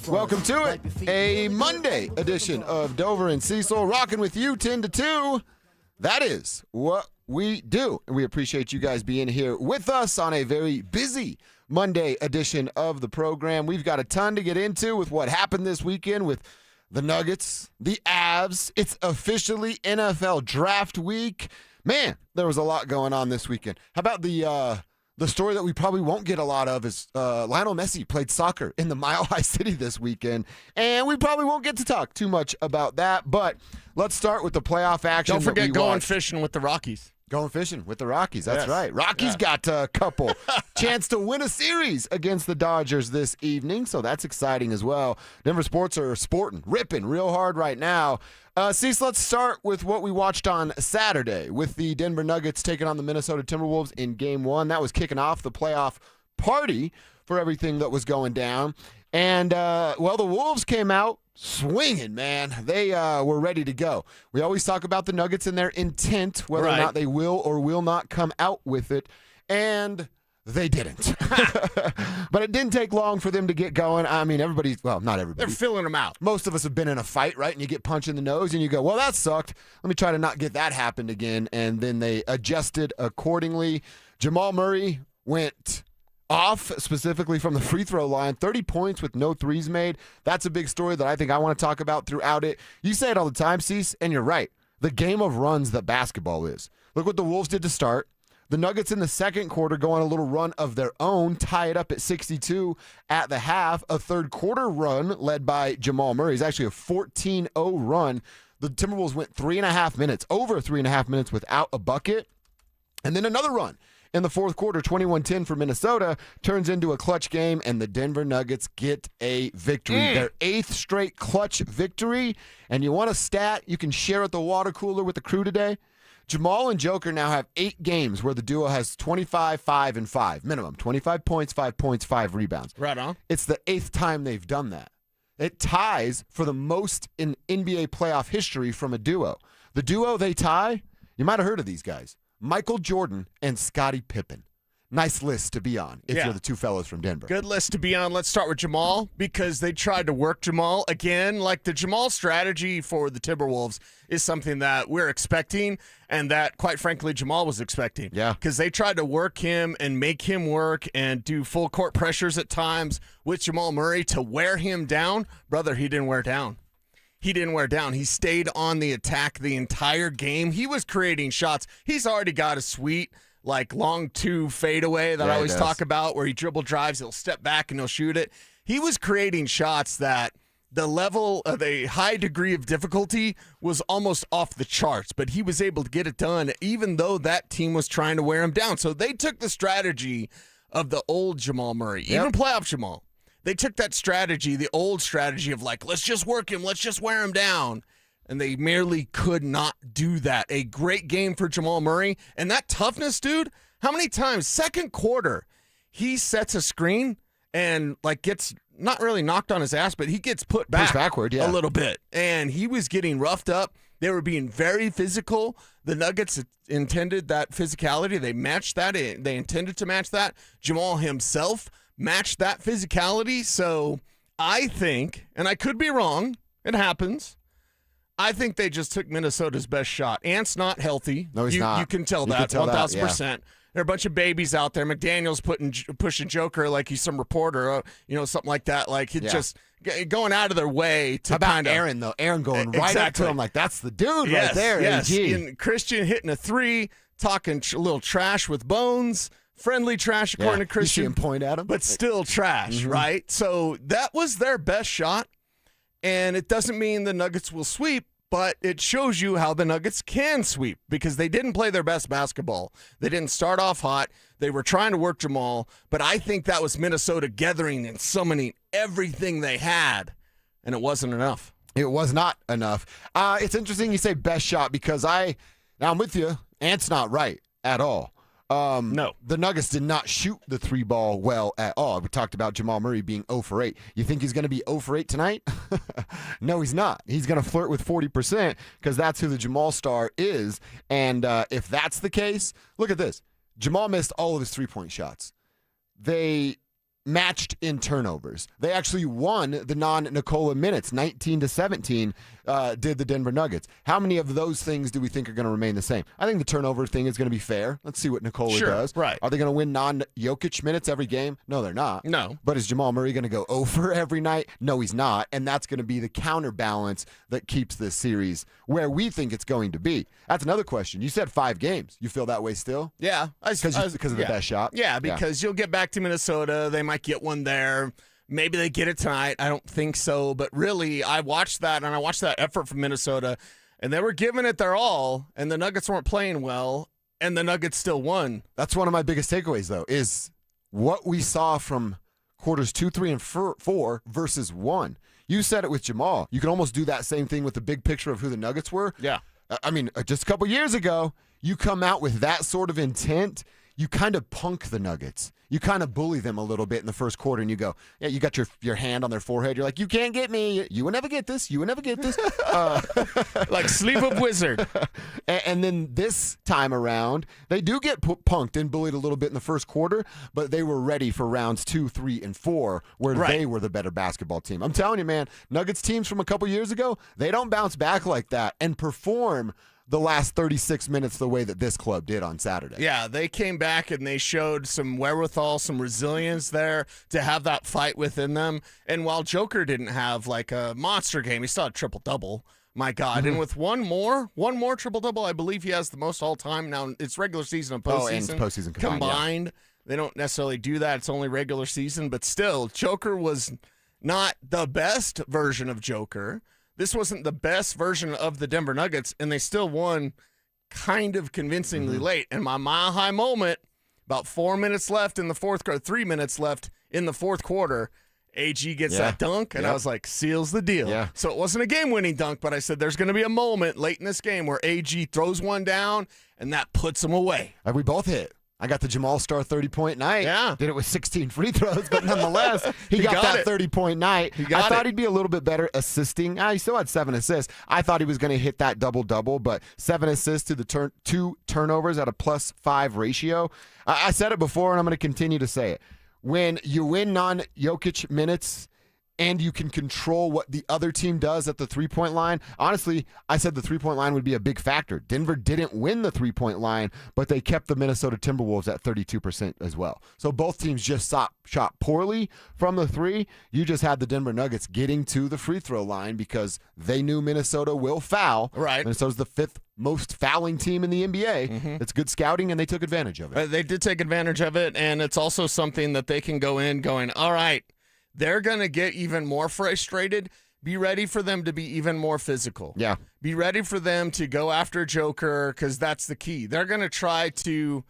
Welcome to it, a Monday edition of Dover and Cecil, rocking with you 10 to 2. That is what we do, and we appreciate you guys being here with us on a very busy Monday edition of the program. We've got a ton to get into with what happened this weekend with the Nuggets, the Avs. It's officially NFL draft week. Man, there was a lot going on this weekend. How about the story that we probably won't get a lot of is Lionel Messi played soccer in the Mile High City this weekend, and we probably won't get to talk too much about that, but let's start with the playoff action. Don't forget going fishing with the Rockies. Going fishing with the Rockies, that's right. Rockies got a couple. Chance to win a series against the Dodgers this evening, so that's exciting as well. DenverSports are sporting, ripping real hard right now. Cecil, let's start with what we watched on Saturday with the Denver Nuggets taking on the Minnesota Timberwolves in Game 1. That was kicking off the playoff party for everything that was going down. And, the Wolves came out swinging, man. They were ready to go. We always talk about the Nuggets and their intent, whether or not they will or will not come out with it. And they didn't. But it didn't take long for them to get going. I mean, not everybody. They're filling them out. Most of us have been in a fight, right? And you get punched in the nose and you go, well, that sucked. Let me try to not get that happen again. And then they adjusted accordingly. Jamal Murray went off, specifically from the free throw line, 30 points with no threes made. That's a big story that I think I want to talk about throughout it. You say it all the time, Cease, and you're right. The game of runs that basketball is. Look what the Wolves did to start. The Nuggets in the second quarter go on a little run of their own, tie it up at 62 at the half. A third quarter run led by Jamal Murray is actually a 14-0 run. The Timberwolves went over 3.5 minutes without a bucket. And then another run in the fourth quarter, 21-10 for Minnesota, turns into a clutch game, and the Denver Nuggets get a victory. Their 8th straight clutch victory. And you want a stat you can share at the water cooler with the crew today? Jamal and Joker now have 8 games where the duo has 25, 5, and 5. Minimum. 25 points, 5 points, 5 rebounds. Right on. It's the 8th time they've done that. It ties for the most in NBA playoff history from a duo. The duo they tie, you might have heard of these guys. Michael Jordan and Scottie Pippen. Nice list to be on if you're the two fellows from Denver. Good list to be on. Let's start with Jamal because they tried to work Jamal. Again, like the Jamal strategy for the Timberwolves is something that we're expecting and that, quite frankly, Jamal was expecting. Yeah. Because they tried to work him and make him work and do full court pressures at times with Jamal Murray to wear him down. Brother, he didn't wear down. He didn't wear down. He stayed on the attack the entire game. He was creating shots. He's already got a sweet, long 2 fadeaway that I always talk about where he dribble drives, he'll step back and he'll shoot it. He was creating shots that the level of a high degree of difficulty was almost off the charts, but he was able to get it done even though that team was trying to wear him down. So they took the strategy of the old Jamal Murray, even playoff Jamal. They took that strategy, the old strategy of let's just work him, let's just wear him down. And they merely could not do that. A great game for Jamal Murray. And that toughness, dude, how many times? Second quarter, he sets a screen and gets not really knocked on his ass, but he gets put back backward, a little bit. And he was getting roughed up. They were being very physical. The Nuggets intended that physicality. They matched that. They intended to match that. Jamal himself matched that physicality. So I think, and I could be wrong, it happens, I think they just took Minnesota's best shot. Ant's not healthy. No, he's not. You can tell that 1,000%. There are a bunch of babies out there. McDaniel's pushing Joker like he's some reporter, something like that. Just going out of their way to kind of. Aaron, though? Aaron going right up to him that's the dude right there. Yes, AG. And Christian hitting a 3, talking a little trash with Bones. Friendly trash, according to Christian. You see him point at him. But still trash, right? So that was their best shot. And it doesn't mean the Nuggets will sweep, but it shows you how the Nuggets can sweep because they didn't play their best basketball. They didn't start off hot. They were trying to work Jamal, but I think that was Minnesota gathering and summoning everything they had, and it wasn't enough. It was not enough. It's interesting you say best shot because now I'm with you. Ant's not right at all. No. The Nuggets did not shoot the 3-ball well at all. We talked about Jamal Murray being 0 for 8. You think he's going to be 0 for 8 tonight? No, he's not. He's going to flirt with 40% because that's who the Jamal star is. And if that's the case, look at this. Jamal missed all of his 3-point shots. They matched in turnovers. They actually won the non-Nikola minutes, 19-17, did the Denver Nuggets. How many of those things do we think are going to remain the same? I think the turnover thing is going to be fair. Let's see what Nikola does. Right. Are they going to win non-Jokic minutes every game? No, they're not. No. But is Jamal Murray going to go over every night? No, he's not. And that's going to be the counterbalance that keeps this series where we think it's going to be. That's another question. You said 5 games. You feel that way still? Yeah. Because of the best shot? Yeah, because you'll get back to Minnesota. They might get one there. Maybe they get it tonight. I don't think so. But really, I watched that, and I watched that effort from Minnesota, and they were giving it their all, and the Nuggets weren't playing well, and the Nuggets still won. That's one of my biggest takeaways, though, is what we saw from quarters 2, 3, and 4 versus 1. You said it with Jamal. You can almost do that same thing with the big picture of who the Nuggets were. Yeah. I mean, just a couple years ago, you come out with that sort of intent, you kind of punk the Nuggets. You kind of bully them a little bit in the first quarter, and you go, yeah, you got your hand on their forehead. You're like, you can't get me. You will never get this. You will never get this. Like Sleep of Wizard. And then this time around, they do get punked and bullied a little bit in the first quarter, but they were ready for rounds 2, 3, and 4, where they were the better basketball team. I'm telling you, man, Nuggets teams from a couple years ago, they don't bounce back like that and perform the last 36 minutes the way that this club did on Saturday. Yeah, they came back and they showed some wherewithal, some resilience there to have that fight within them. And while Joker didn't have like a monster game, he still had triple-double. My God. Mm-hmm. And with one more triple-double, I believe he has the most all-time. Now, it's regular season and postseason. And postseason combined. Yeah. They don't necessarily do that. It's only regular season. But still, Joker was not the best version of Joker. This wasn't the best version of the Denver Nuggets, and they still won kind of convincingly late. And my mile-high moment, about 4 minutes left in the fourth quarter, 3 minutes left in the fourth quarter, AG gets that dunk, and I was like, seals the deal. Yeah. So it wasn't a game-winning dunk, but I said there's going to be a moment late in this game where AG throws one down, and that puts him away. We both hit. I got the Jamal Star 30-point night. Yeah. Did it with 16 free throws, but nonetheless, he got that 30-point night. I thought he'd be a little bit better assisting. He still had 7 assists. I thought he was going to hit that double-double, but 7 assists to the 2 turnovers at a +5 ratio. I said it before, and I'm going to continue to say it. When you win non-Jokic minutes and you can control what the other team does at the three-point line. Honestly, I said the three-point line would be a big factor. Denver didn't win the three-point line, but they kept the Minnesota Timberwolves at 32% as well. So both teams just shot poorly from the three. You just had the Denver Nuggets getting to the free throw line because they knew Minnesota will foul. Right. Minnesota's the 5th most fouling team in the NBA. Mm-hmm. It's good scouting, and they took advantage of it. They did take advantage of it, and it's also something that they can go in going, all right, they're going to get even more frustrated. Be ready for them to be even more physical. Yeah. Be ready for them to go after Joker because that's the key. They're going to try to,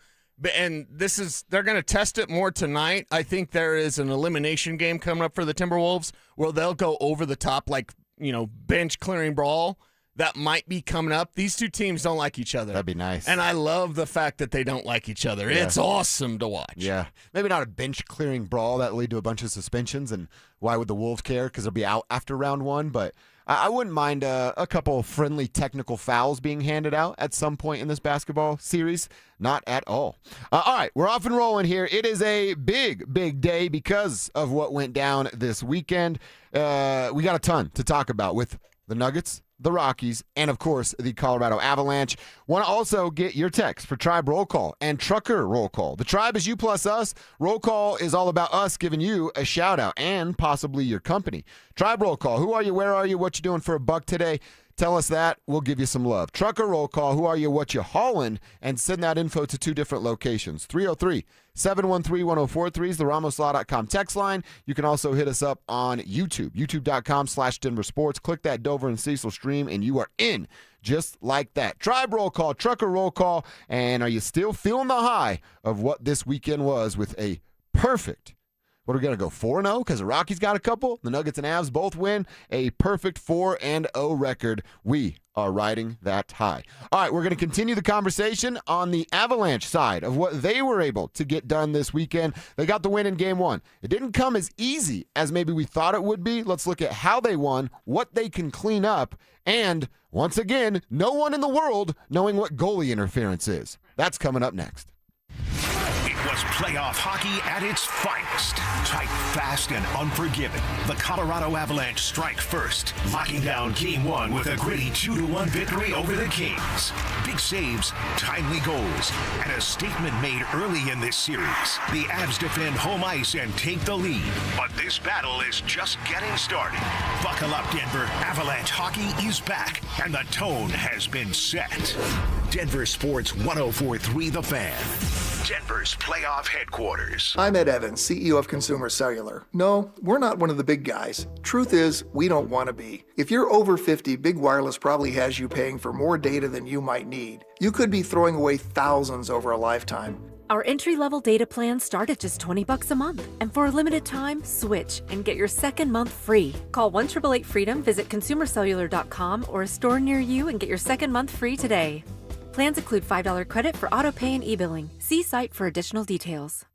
and they're going to test it more tonight. I think there is an elimination game coming up for the Timberwolves where they'll go over the top like, bench clearing brawl. That might be coming up. These two teams don't like each other. That'd be nice. And I love the fact that they don't like each other. Yeah. It's awesome to watch. Yeah. Maybe not a bench-clearing brawl that lead to a bunch of suspensions, and why would the Wolves care? Because they'll be out after round one. But I wouldn't mind a couple of friendly technical fouls being handed out at some point in this basketball series. Not at all. All right, we're off and rolling here. It is a big, big day because of what went down this weekend. We got a ton to talk about with the Nuggets, the Rockies, and, of course, the Colorado Avalanche. Want to also get your text for Tribe Roll Call and Trucker Roll Call. The Tribe is you plus us. Roll Call is all about us giving you a shout-out and possibly your company. Tribe Roll Call, who are you, where are you, what you doing for $1 today? Tell us that. We'll give you some love. Trucker Roll Call, who are you, what you hauling? And send that info to 2 different locations. 303-713-1043 is the RamosLaw.com text line. You can also hit us up on YouTube, youtube.com/DenverSports. Click that Dover and Cecil stream, and you are in just like that. Tribe Roll Call, Trucker Roll Call, and are you still feeling the high of what this weekend was with a perfect, what are we going to go, 4-0? Because the Rockies got a couple. The Nuggets and Avs both win. A perfect 4-0 record. We are riding that high. All right, we're going to continue the conversation on the Avalanche side of what they were able to get done this weekend. They got the win in Game 1. It didn't come as easy as maybe we thought it would be. Let's look at how they won, what they can clean up, and, once again, no one in the world knowing what goalie interference is. That's coming up next. was playoff hockey at its finest. Tight, fast, and unforgiving. The Colorado Avalanche strike first, locking down Game 1 with a gritty 2-1 victory over the Kings. Big saves, timely goals, and a statement made early in this series. The Avs defend home ice and take the lead. But this battle is just getting started. Buckle up, Denver. Avalanche hockey is back, and the tone has been set. Denver Sports 104.3 The Fan. Denver's playoff headquarters. I'm Ed Evans, CEO of Consumer Cellular. No, we're not one of the big guys. Truth is, we don't want to be. If you're over 50, Big Wireless probably has you paying for more data than you might need. You could be throwing away thousands over a lifetime. Our entry-level data plans start at just $20 a month. And for a limited time, switch and get your second month free. Call 1-888-FREEDOM, visit consumercellular.com or a store near you and get your second month free today. Plans include $5 credit for auto pay and e-billing. See site for additional details.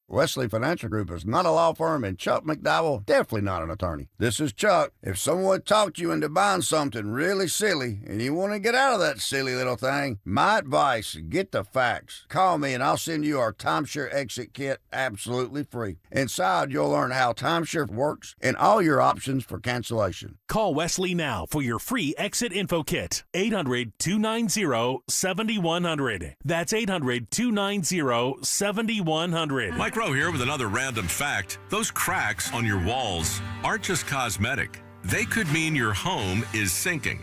Wesley Financial Group is not a law firm, and Chuck McDowell definitely not an attorney. This is Chuck. If someone talked you into buying something really silly and you want to get out of that silly little thing, my advice, get the facts. Call me and I'll send you our timeshare exit kit absolutely free. Inside, you'll learn how timeshare works and all your options for cancellation. Call Wesley now for your free exit info kit. 800-290-7100. That's 800-290-7100. Mike Rowe here with another random fact. Those cracks on your walls aren't just cosmetic. They could mean your home is sinking.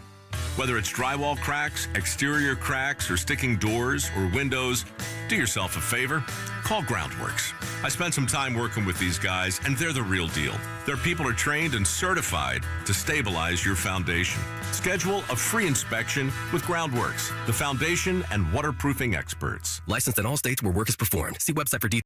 Whether it's drywall cracks, exterior cracks, or sticking doors or windows, do yourself a favor. Call Groundworks. I spent some time working with these guys, and they're the real deal. Their people are trained and certified to stabilize your foundation. Schedule a free inspection with Groundworks, the foundation and waterproofing experts. Licensed in all states where work is performed. See website for details.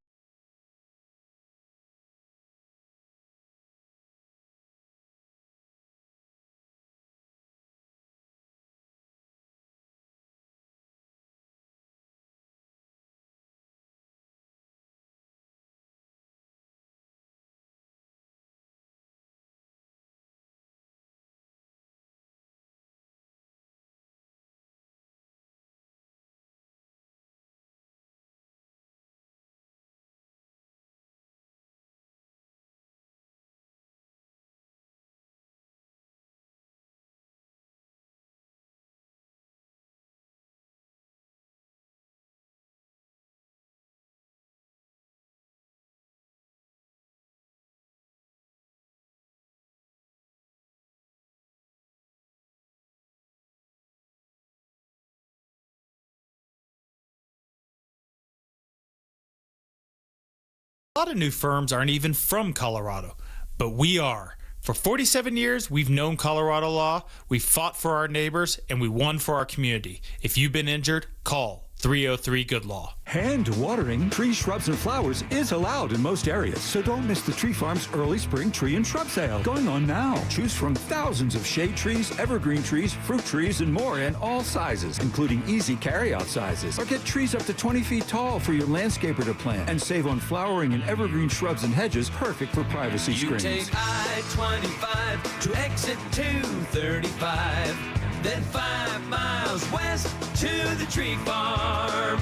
A lot of new firms aren't even from Colorado, but we are. For 47 years, we've known Colorado law, we've fought for our neighbors, and we won for our community. If you've been injured, call 303-GOOD-LAW. Hand watering trees, shrubs, and flowers is allowed in most areas, so don't miss the Tree Farm's early spring tree and shrub sale going on now. Choose from thousands of shade trees, evergreen trees, fruit trees, and more in all sizes, including easy carryout sizes. Or get trees up to 20 feet tall for your landscaper to plant, and save on flowering and evergreen shrubs and hedges, perfect for privacy screens. Take I-25 to exit 235. Then 5 miles west to the Tree Farm.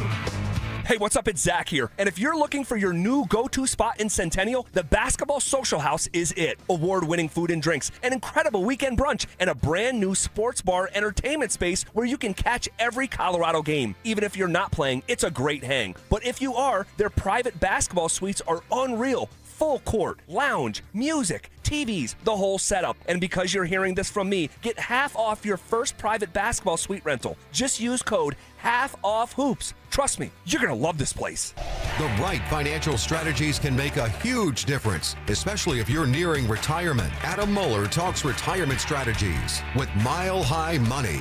Hey, what's up? It's Zach here. And if you're looking for your new go-to spot in Centennial, the Basketball Social House is it. Award-winning food and drinks, an incredible weekend brunch, and a brand new sports bar entertainment space where you can catch every Colorado game. Even if you're not playing, it's a great hang. But if you are, their private basketball suites are unreal. Full court, lounge, music, TVs, the whole setup. And because you're hearing this from me, get half off your first private basketball suite rental. Just use code HALFOFFHOOPS. Trust me, you're going to love this place. The right financial strategies can make a huge difference, especially if you're nearing retirement. Adam Mueller talks retirement strategies with Mile High Money.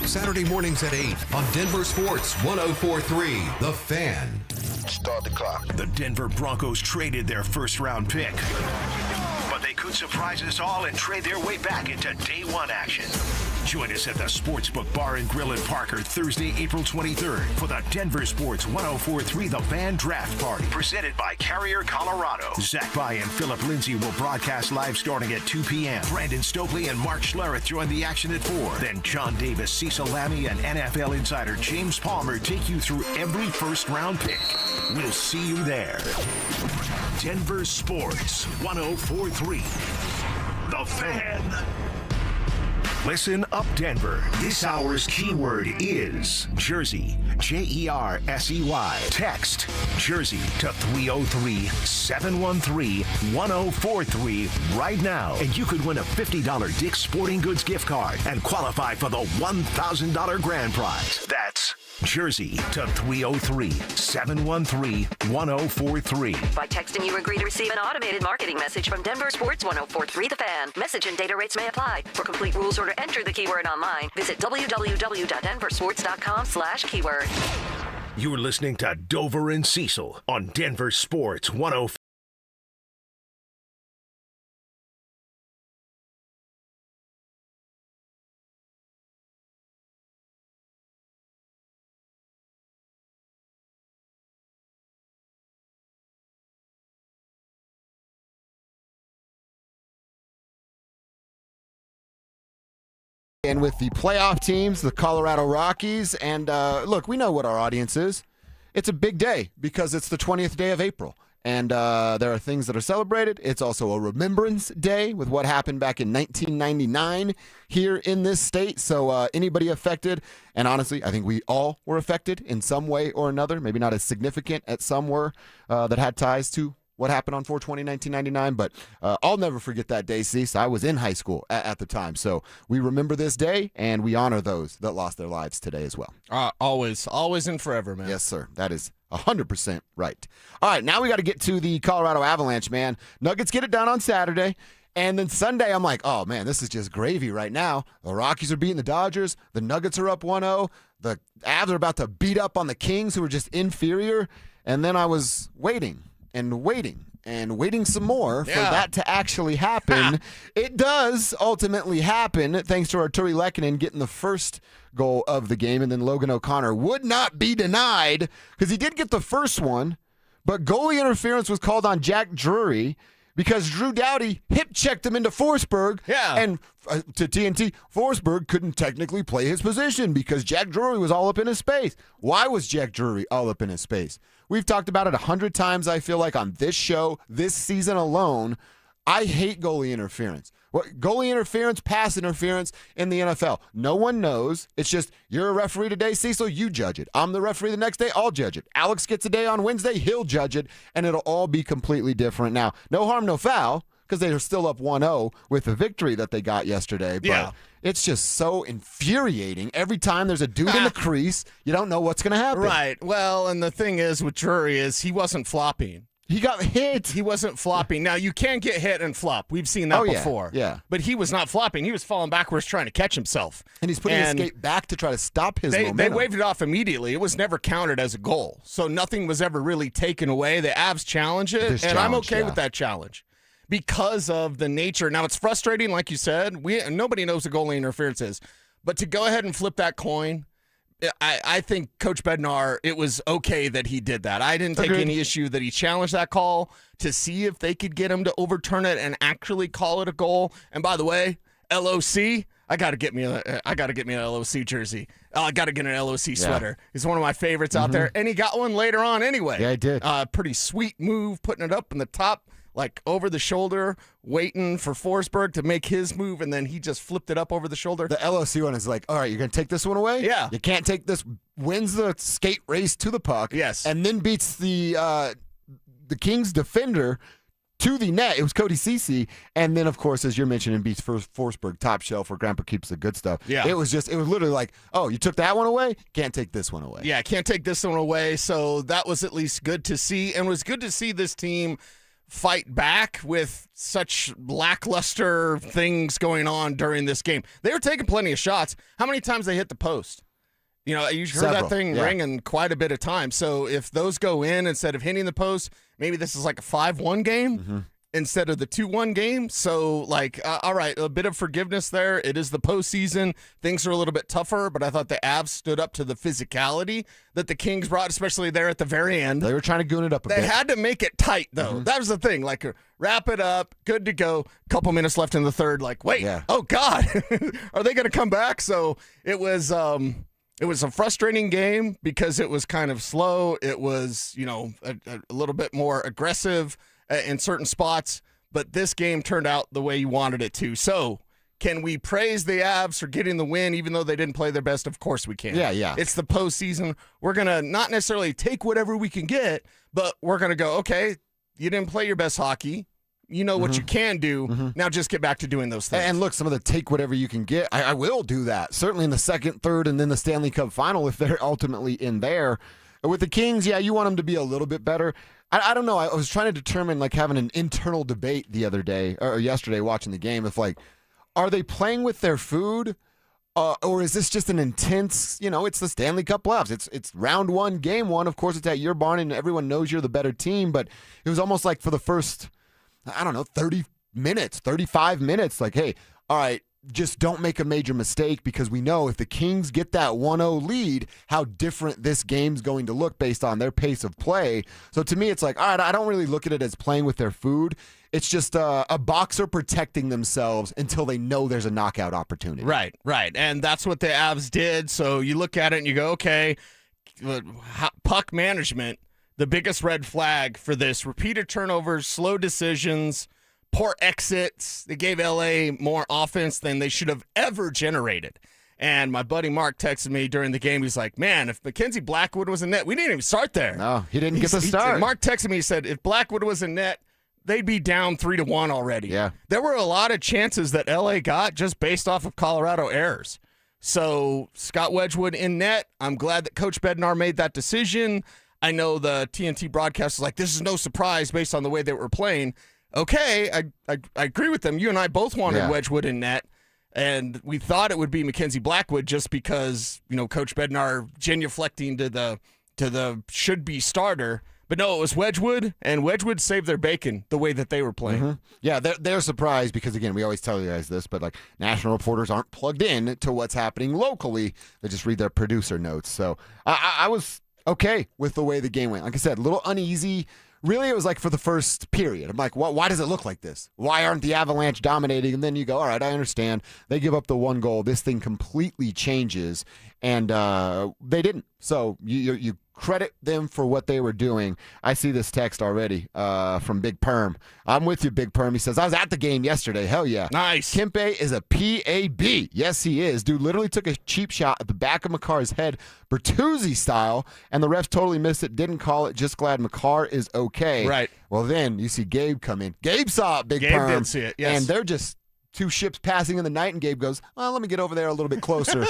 Saturday mornings at 8 on Denver Sports 104.3 The Fan. Start the clock. The Denver Broncos traded their first-round pick, but they could surprise us all and trade their way back into day one action. Join us at the Sportsbook Bar and Grill in Parker Thursday, April 23rd for the Denver Sports 104.3 The Fan Draft Party, presented by Carrier Colorado. Zach By and Philip Lindsay will broadcast live starting at 2 p.m. Brandon Stokely and Mark Schlereth join the action at 4. Then John Davis, Cecil Lammey, and NFL insider James Palmer take you through every first-round pick. We'll see you there. Denver Sports 104.3 The Fan. Listen up, Denver. This hour's keyword is Jersey. Jersey. Text Jersey to 303-713-1043 right now, and you could win a $50 Dick's Sporting Goods gift card and qualify for the $1,000 grand prize. That's Jersey to 303-713-1043. By texting, you agree to receive an automated marketing message from Denver Sports 104.3 The Fan. Message and data rates may apply. For complete rules or to enter the keyword online, visit www.denversports.com/keyword. You're listening to Dover and Cecil on Denver Sports 104. And with the playoff teams, the Colorado Rockies, and look, we know what our audience is. It's a big day because it's the 20th day of April, and there are things that are celebrated. It's also a Remembrance Day with what happened back in 1999 here in this state. So anybody affected, and honestly, I think we all were affected in some way or another, maybe not as significant as some were that had ties to what happened on 4/20/1999, but I'll never forget that day, Cease. I was in high school at the time, so we remember this day, and we honor those that lost their lives today as well. Always and forever, man. Yes, sir. That is 100% right. All right, now we got to get to the Colorado Avalanche, man. Nuggets get it done on Saturday, and then Sunday I'm like, oh, man, this is just gravy right now. The Rockies are beating the Dodgers. The Nuggets are up 1-0. The Avs are about to beat up on the Kings, who are just inferior, and then I was waiting some more for that to actually happen. It does ultimately happen thanks to Arturi Lehkonen getting the first goal of the game, and then Logan O'Connor would not be denied because he did get the first one, but goalie interference was called on Jack Drury because Drew Doughty hip-checked him into Forsberg, and to TNT, Forsberg couldn't technically play his position because Jack Drury was all up in his space. Why was Jack Drury all up in his space? We've talked about it 100 times, I feel like, on this show, this season alone. I hate goalie interference. Goalie interference, pass interference in the NFL. No one knows. It's just, you're a referee today, Cecil, you judge it. I'm the referee the next day, I'll judge it. Alex gets a day on Wednesday, he'll judge it, and it'll all be completely different. Now, no harm, no foul, because they are still up 1-0 with the victory that they got yesterday. But it's just so infuriating. Every time there's a dude in the crease, you don't know what's going to happen. Right. Well, and the thing is with Drury is he wasn't flopping. He got hit. He wasn't flopping. Now, you can get hit and flop. We've seen that before. Yeah. But he was not flopping. He was falling backwards trying to catch himself. And he's putting his skate back to try to stop his momentum. They waved it off immediately. It was never counted as a goal. So nothing was ever really taken away. The Avs challenge it, I'm okay with that challenge because of the nature. Now, it's frustrating, like you said. Nobody knows what goalie interference is. But to go ahead and flip that coin, I think Coach Bednar, it was okay that he did that. I didn't take any issue that he challenged that call to see if they could get him to overturn it and actually call it a goal. And by the way, LOC, I got to get me an LOC jersey. I got to get an LOC sweater. He's one of my favorites out there, and he got one later on anyway. Yeah, I did. Pretty sweet move, putting it up in the top, like over the shoulder, waiting for Forsberg to make his move, and then he just flipped it up over the shoulder. The LOC one is like, all right, you're going to take this one away? Yeah. You can't take this, wins the skate race to the puck. Yes. And then beats the Kings defender to the net. It was Cody Cecil. And then, of course, as you're mentioning, beats Forsberg top shelf where Grandpa keeps the good stuff. Yeah. It was literally like, oh, you took that one away? Can't take this one away. Yeah, can't take this one away. So that was at least good to see. And it was good to see this team fight back with such lackluster things going on during this game. They were taking plenty of shots. How many times they hit the post? You know, you heard that thing ringing quite a bit of time. So if those go in instead of hitting the post, maybe this is like a 5-1 game. instead of the 2-1 game. So, all right, a bit of forgiveness there. It is the postseason. Things are a little bit tougher, but I thought the Avs stood up to the physicality that the Kings brought, especially there at the very end. They were trying to goon it up a bit. They had to make it tight, though. That was the thing. Wrap it up, good to go. Couple minutes left in the third. Wait, oh, God, are they going to come back? So it was a frustrating game because it was kind of slow. It was, a little bit more aggressive in certain spots, but this game turned out the way you wanted it to. So can we praise the Avs for getting the win, even though they didn't play their best? Of course we can. Yeah. It's the postseason. We're going to not necessarily take whatever we can get, but we're going to go, okay, you didn't play your best hockey. You know what you can do. Now just get back to doing those things. And look, some of the take whatever you can get, I will do that. Certainly in the second, third, and then the Stanley Cup final if they're ultimately in there. With the Kings, you want them to be a little bit better. I don't know. I was trying to determine, having an internal debate the other day, or yesterday watching the game, if, are they playing with their food? Or is this just an intense, it's the Stanley Cup playoffs. It's round one, game one. Of course, it's at your barn, and everyone knows you're the better team. But it was almost like for the first, 30 minutes, 35 minutes, hey, all right, just don't make a major mistake because we know if the Kings get that 1-0 lead, how different this game's going to look based on their pace of play. So to me, it's all right, I don't really look at it as playing with their food. It's just a boxer protecting themselves until they know there's a knockout opportunity. Right. And that's what the Avs did. So you look at it and you go, okay, puck management, the biggest red flag for this. Repeated turnovers, slow decisions, poor exits. They gave LA more offense than they should have ever generated. And my buddy Mark texted me during the game. He's like, man, if Mackenzie Blackwood was in net, we didn't even start there. No, he didn't get the start. Mark texted me, he said, if Blackwood was in net, they'd be down 3-1 already. Yeah. There were a lot of chances that LA got just based off of Colorado errors. So Scott Wedgewood in net. I'm glad that Coach Bednar made that decision. I know the TNT broadcast is like, this is no surprise based on the way they were playing. Okay, I agree with them. You and I both wanted Wedgewood in net, and we thought it would be Mackenzie Blackwood just because, Coach Bednar genuflecting to the should-be starter. But no, it was Wedgewood, and Wedgewood saved their bacon the way that they were playing. Yeah, they're surprised because, again, we always tell you guys this, but, national reporters aren't plugged in to what's happening locally. They just read their producer notes. So I was okay with the way the game went. Like I said, a little uneasy. Really, it was for the first period. I'm like, why does it look like this? Why aren't the Avalanche dominating? And then you go, all right, I understand. They give up the one goal. This thing completely changes. And they didn't. So you credit them for what they were doing. I see this text already from Big Perm. I'm with you, Big Perm. He says, I was at the game yesterday. Hell yeah. Nice. Kempe is a PAB. Yes, he is. Dude literally took a cheap shot at the back of Makar's head, Bertuzzi style, and the refs totally missed it, didn't call it. Just glad Makar is okay. Right. Well, then you see Gabe come in. Gabe saw it, Big Gabe Perm. did see it, yes. And they're just two ships passing in the night, and Gabe goes, well, let me get over there a little bit closer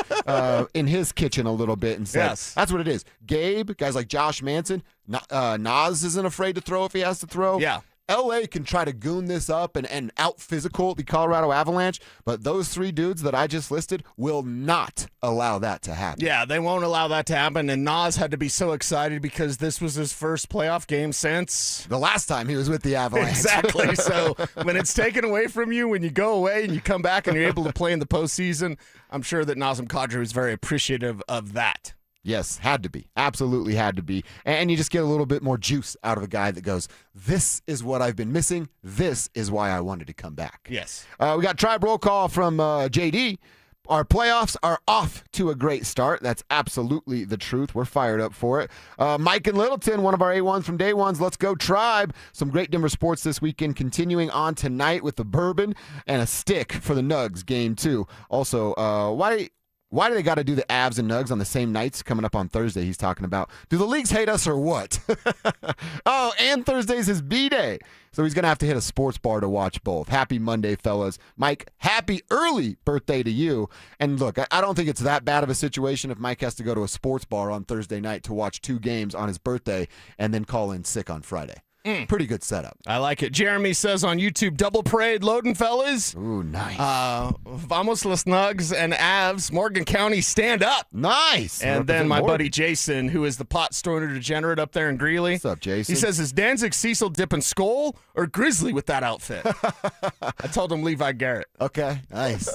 in his kitchen a little bit. And yes. That's what it is. Gabe, guys like Josh Manson, Nas isn't afraid to throw if he has to throw. Yeah. LA can try to goon this up and out-physical the Colorado Avalanche, but those three dudes that I just listed will not allow that to happen. Yeah, they won't allow that to happen, and Nas had to be so excited because this was his first playoff game since the last time he was with the Avalanche. Exactly. So when it's taken away from you, when you go away and you come back and you're able to play in the postseason, I'm sure that Nazem Kadri was very appreciative of that. Yes, had to be. Absolutely had to be. And you just get a little bit more juice out of a guy that goes, this is what I've been missing. This is why I wanted to come back. Yes. We got tribe roll call from JD. Our playoffs are off to a great start. That's absolutely the truth. We're fired up for it. Mike and Littleton, one of our A1s from day ones. Let's go Tribe. Some great Denver sports this weekend. Continuing on tonight with the bourbon and a stick for the Nugs game 2. Also, why do they got to do the Avs and Nugs on the same nights coming up on Thursday? He's talking about. Do the leagues hate us or what? Oh, and Thursday's his B-Day. So he's going to have to hit a sports bar to watch both. Happy Monday, fellas. Mike, happy early birthday to you. And look, I don't think it's that bad of a situation if Mike has to go to a sports bar on Thursday night to watch 2 games on his birthday and then call in sick on Friday. Pretty good setup. I like it. Jeremy says on YouTube, double parade loading, fellas. Ooh, nice. Vamos los Nugs and Avs, Morgan County, stand up. Nice. And then my buddy Jason, who is the pot stoner degenerate up there in Greeley. What's up, Jason? He says, is Danzig Cecil dipping Skull or Grizzly with that outfit? I told him Levi Garrett. Okay, nice.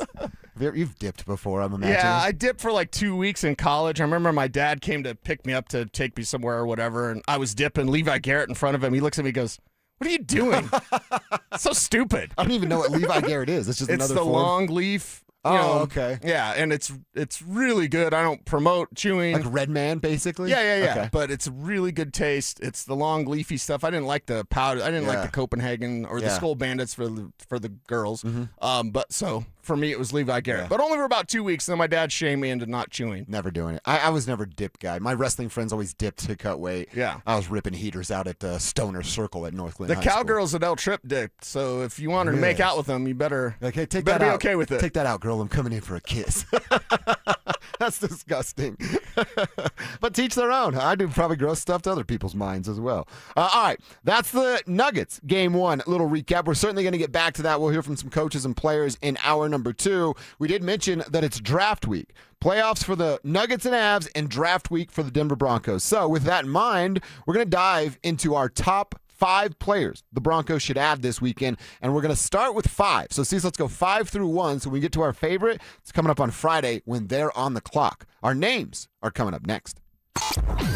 You've dipped before, I'm imagining. Yeah, I dipped for like 2 weeks in college. I remember my dad came to pick me up to take me somewhere or whatever, and I was dipping. Levi Garrett in front of him. He looks at me and goes, what are you doing? So stupid. I don't even know what Levi Garrett is. It's just another the form. long leaf. Okay. Yeah, and it's really good. I don't promote chewing. Like Red Man, basically? Yeah. Okay. But it's really good taste. It's the long leafy stuff. I didn't like the powder. I didn't like the Copenhagen or the Skull Bandits for the girls. But so for me, it was Levi Garrett. But only for about 2 weeks. And then my dad shamed me into not chewing. Never doing it. I was never a dip guy. My wrestling friends always dipped to cut weight. Yeah. I was ripping heaters out at Stoner Circle at Northland The High cowgirls at El Trip dipped. So if you wanted to make out with them, you better, okay, take better that be out. okay with it. Take that out, girl. I'm coming in for a kiss. That's disgusting. But teach their own. I do probably gross stuff to other people's minds as well. All right. That's the Nuggets game one. Little recap. We're certainly going to get back to that. We'll hear from some coaches and players in hour number 2. We did mention that it's draft week. Playoffs for the Nuggets and Avs and draft week for the Denver Broncos. So with that in mind, we're going to dive into our top 5 players the Broncos should add this weekend, and we're going to start with 5. So, Cecil, let's go 5 through 1. So we get to our favorite. It's coming up on Friday when they're on the clock. Our names are coming up next.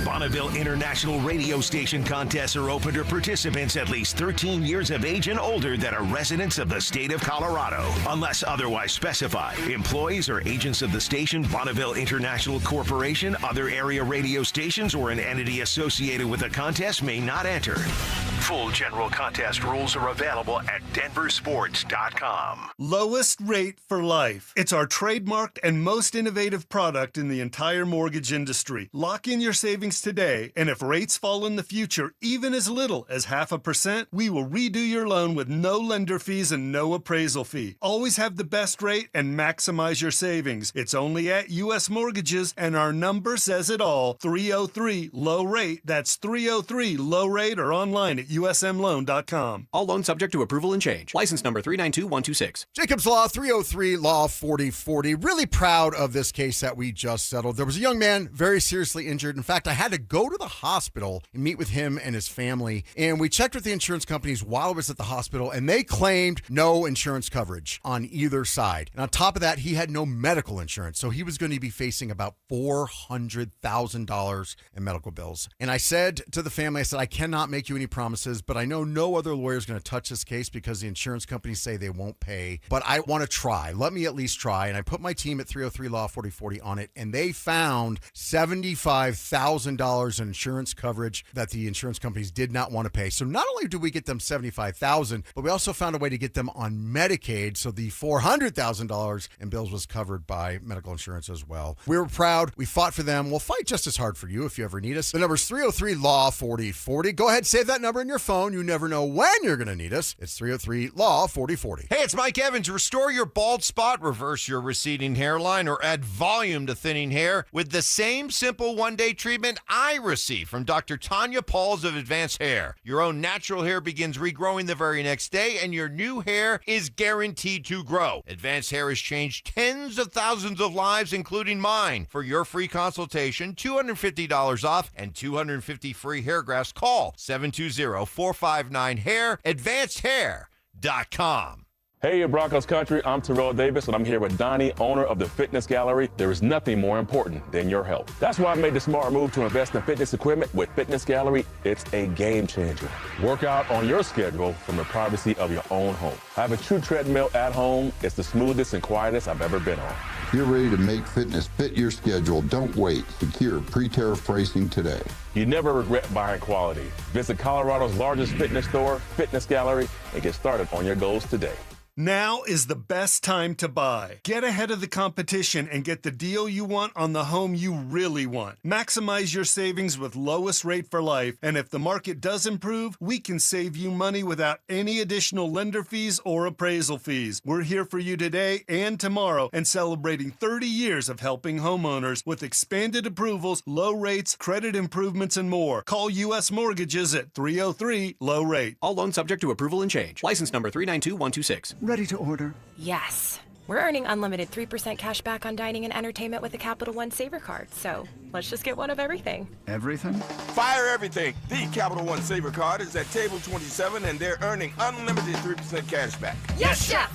Bonneville International Radio Station contests are open to participants at least 13 years of age and older that are residents of the state of Colorado. Unless otherwise specified, employees or agents of the station, Bonneville International Corporation, other area radio stations, or an entity associated with the contest may not enter. Full general contest rules are available at DenverSports.com. Lowest rate for life. It's our trademarked and most innovative product in the entire mortgage industry. Lock in your savings today, and if rates fall in the future, even as little as 0.5%, we will redo your loan with no lender fees and no appraisal fee. Always have the best rate and maximize your savings. It's only at U.S. Mortgages, and our number says it all. 303-LOW-RATE. That's 303-LOW-RATE, or online at usmloan.com. All loans subject to approval and change. License number 392126. Jacob's Law, 303 Law 4040. Really proud of this case that we just settled. There was a young man very seriously injured. In fact, I had to go to the hospital and meet with him and his family. And we checked with the insurance companies while I was at the hospital, and they claimed no insurance coverage on either side. And on top of that, he had no medical insurance. So he was going to be facing about $400,000 in medical bills. And I said to the family, I said, I cannot make you any promises, but I know no other lawyer is going to touch this case because the insurance companies say they won't pay. But I want to try. Let me at least try. And I put my team at 303 Law 4040 on it, and they found $75,000 in insurance coverage that the insurance companies did not want to pay. So not only did we get them $75,000, but we also found a way to get them on Medicaid. So the $400,000 in bills was covered by medical insurance as well. We were proud. We fought for them. We'll fight just as hard for you if you ever need us. The number is 303 Law 4040. Go ahead, save that number in your phone. You never know when you're going to need us. It's 303 Law 4040. Hey, it's Mike Evans. Restore your bald spot, reverse your receding hairline, or add volume to thinning hair with the same simple one-day treatment I receive from Dr. Tanya Pauls of Advanced Hair. Your own natural hair begins regrowing the very next day, and your new hair is guaranteed to grow. Advanced Hair has changed tens of thousands of lives, including mine. For your free consultation, $250 off and 250 free hair grafts, call 720-459-HAIR, AdvancedHair.com. Hey, Broncos country, I'm Terrell Davis, and I'm here with Donnie, owner of the Fitness Gallery. There is nothing more important than your health. That's why I made the smart move to invest in fitness equipment with Fitness Gallery. It's a game changer. Work out on your schedule from the privacy of your own home. I have a true treadmill at home. It's the smoothest and quietest I've ever been on. If you're ready to make fitness fit your schedule, don't wait. Secure pre-tariff pricing today. You never regret buying quality. Visit Colorado's largest fitness store, Fitness Gallery, and get started on your goals today. Now is the best time to buy. Get ahead of the competition and get the deal you want on the home you really want. Maximize your savings with lowest rate for life, and if the market does improve, we can save you money without any additional lender fees or appraisal fees. We're here for you today and tomorrow and celebrating 30 years of helping homeowners with expanded approvals, low rates, credit improvements, and more. Call U.S. Mortgages at 303-LOW-RATE. All loans subject to approval and change. License number 392126. Ready to order? Yes. We're earning unlimited 3% cash back on dining and entertainment with a Capital One Saver card, so let's just get one of everything. Everything? Fire everything. The Capital One Saver card is at table 27, and they're earning unlimited 3% cash back. Yes, Chef!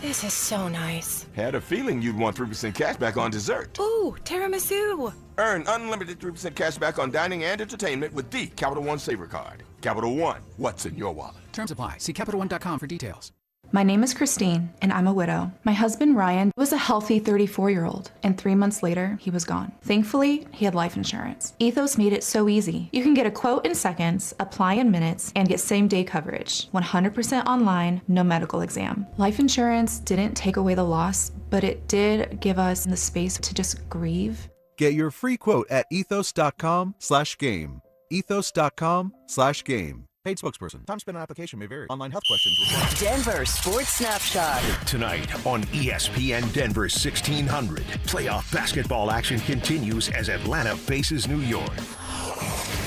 This is so nice. Had a feeling you'd want 3% cash back on dessert. Ooh, tiramisu. Earn unlimited 3% cash back on dining and entertainment with the Capital One Saver card. Capital One, what's in your wallet? Terms apply. See CapitalOne.com for details. My name is Christine, and I'm a widow. My husband, Ryan, was a healthy 34-year-old, and 3 months later, he was gone. Thankfully, he had life insurance. Ethos made it so easy. You can get a quote in seconds, apply in minutes, and get same-day coverage. 100% online, no medical exam. Life insurance didn't take away the loss, but it did give us the space to just grieve. Get your free quote at ethos.com/game. Ethos.com/game. Paid spokesperson. Time spent on application may vary. Online health questions required. Denver Sports Snapshot. Tonight on ESPN Denver 1600, playoff basketball action continues as Atlanta faces New York.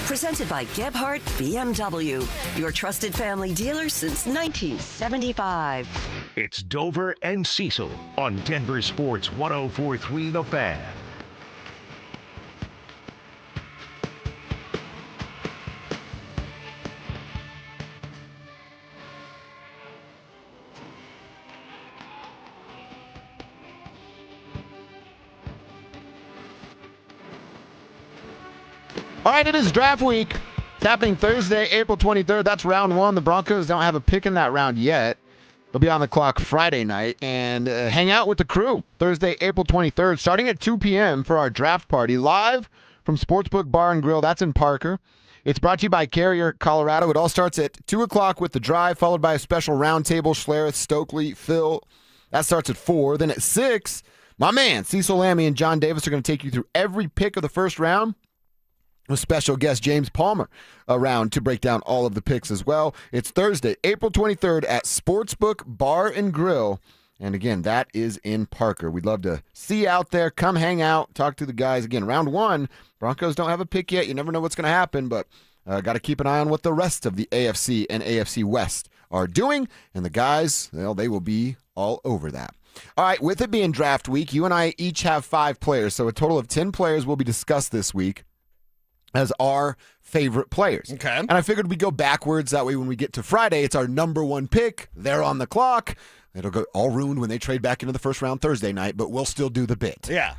Presented by Gebhardt BMW, your trusted family dealer since 1975. It's Dover and Cecil on Denver Sports 104.3 The Fan. All right, it is draft week. It's happening Thursday, April 23rd. That's round one. The Broncos don't have a pick in that round yet. They'll be on the clock Friday night and hang out with the crew Thursday, April 23rd, starting at 2 p.m. for our draft party live from Sportsbook Bar and Grill. That's in Parker. It's brought to you by Carrier, Colorado. It all starts at 2 o'clock with the drive, followed by a special roundtable. Schlereth, Stokely, Phil. That starts at 4. Then at 6, my man, Cecil Lammy and John Davis are going to take you through every pick of the first round, with special guest James Palmer around to break down all of the picks as well. It's Thursday, April 23rd at Sportsbook Bar and Grill. And again, that is in Parker. We'd love to see you out there. Come hang out, talk to the guys. Again, round one, Broncos don't have a pick yet. You never know what's going to happen, but got to keep an eye on what the rest of the AFC and AFC West are doing. And the guys, well, they will be all over that. All right, with it being draft week, you and I each have 5 players. So a total of 10 players will be discussed this week as our favorite players. Okay. And I figured we'd go backwards. That way when we get to Friday, it's our number one pick. They're on the clock. It'll go all ruined when they trade back into the first round Thursday night, but we'll still do the bit. Yeah.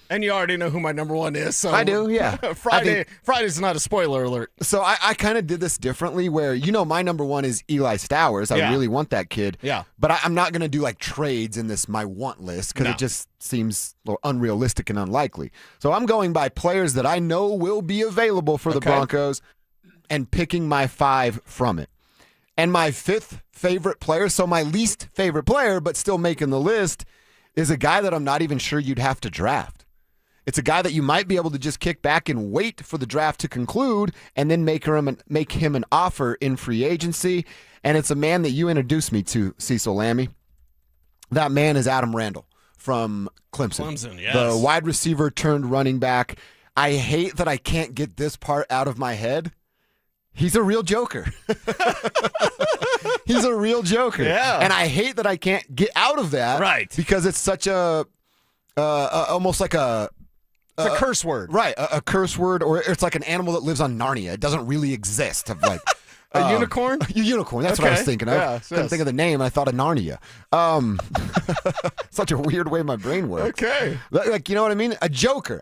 And you already know who my number one is. So I do, yeah. Friday's not a spoiler alert. So I kind of did this differently where, my number one is Eli Stowers. I really want that kid. Yeah. But I'm not going to do like trades in this my want list because it just seems a little unrealistic and unlikely. So I'm going by players that I know will be available for the Broncos and picking my 5 from it. And my 5th favorite player, so my least favorite player, but still making the list, is a guy that I'm not even sure you'd have to draft. It's a guy that you might be able to just kick back and wait for the draft to conclude and then make him an offer in free agency. And it's a man that you introduced me to, Cecil Lammy. That man is Adam Randall from Clemson. Clemson, yes. The wide receiver turned running back. I hate that I can't get this part out of my head. He's a real joker. He's a real joker. Yeah. And I hate that I can't get out of that. Right. Because it's such a almost like a... It's a curse word. Right, a curse word, or it's like an animal that lives on Narnia. It doesn't really exist. Of like a unicorn? A unicorn, that's what I was thinking of. Yeah, Couldn't think of the name. I thought of Narnia. Such a weird way my brain works. Okay. Like, you know what I mean? A joker.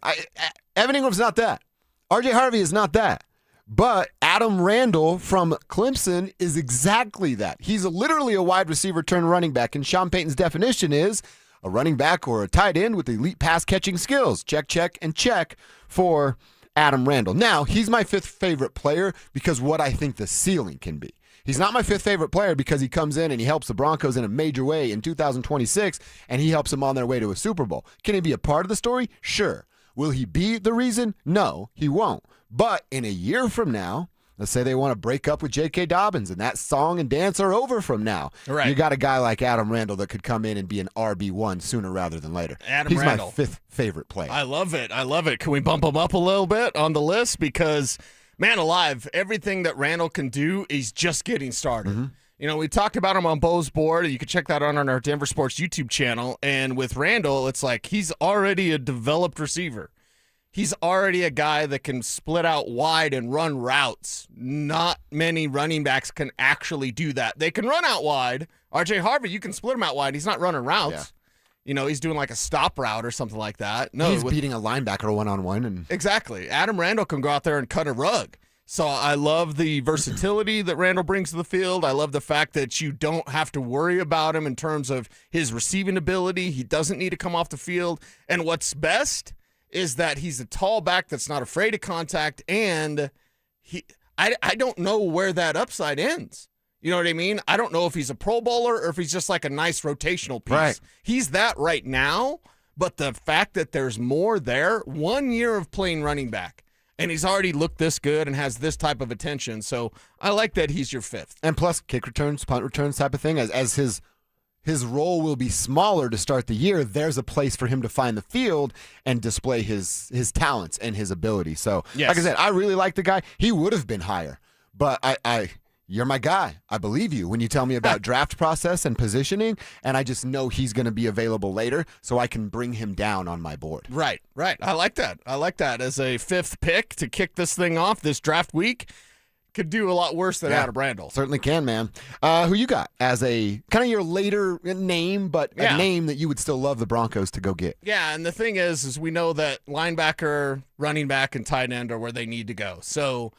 Evan Ingram's not that. R.J. Harvey is not that. But Adam Randall from Clemson is exactly that. He's literally a wide receiver turned running back, and Sean Payton's definition is a running back or a tight end with elite pass-catching skills. Check, check, and check for Adam Randall. Now, he's my 5th favorite player because what I think the ceiling can be. He's not my 5th favorite player because he comes in and he helps the Broncos in a major way in 2026, and he helps them on their way to a Super Bowl. Can he be a part of the story? Sure. Will he be the reason? No, he won't. But in a year from now, let's say they want to break up with J.K. Dobbins and that song and dance are over from now. Right. You got a guy like Adam Randall that could come in and be an RB1 sooner rather than later. He's Randall. my 5th favorite player. I love it. Can we bump him up a little bit on the list? Because, man alive, everything that Randall can do is just getting started. Mm-hmm. You know, we talked about him on Bo's board. You can check that out on our Denver Sports YouTube channel. And with Randall, it's like he's already a developed receiver. He's already a guy that can split out wide and run routes. Not many running backs can actually do that. They can run out wide. RJ Harvey, you can split him out wide. He's not running routes. Yeah. You know, he's doing like a stop route or something like that. No, he's beating a linebacker one-on-one. And exactly. Adam Randall can go out there and cut a rug. So I love the versatility that Randall brings to the field. I love the fact that you don't have to worry about him in terms of his receiving ability. He doesn't need to come off the field. And what's best is that he's a tall back that's not afraid of contact, and I don't know where that upside ends. You know what I mean? I don't know if he's a Pro Bowler or if he's just like a nice rotational piece. Right. He's that right now, but the fact that there's more there, 1 year of playing running back, and he's already looked this good and has this type of attention. So I like that he's your 5th. And plus kick returns, punt returns type of thing, as his role will be smaller to start the year, there's a place for him to find the field and display his talents and his ability. So, yes. Like I said, I really like the guy. He would have been higher, but you're my guy. I believe you when you tell me about draft process and positioning, and I just know he's going to be available later, so I can bring him down on my board. Right. I like that. As a 5th pick to kick this thing off this draft week. Could do a lot worse than Adam Randall. Certainly can, man. Who you got as a kind of your later name, but a name that you would still love the Broncos to go get? Yeah, and the thing is we know that linebacker, running back, and tight end are where they need to go. So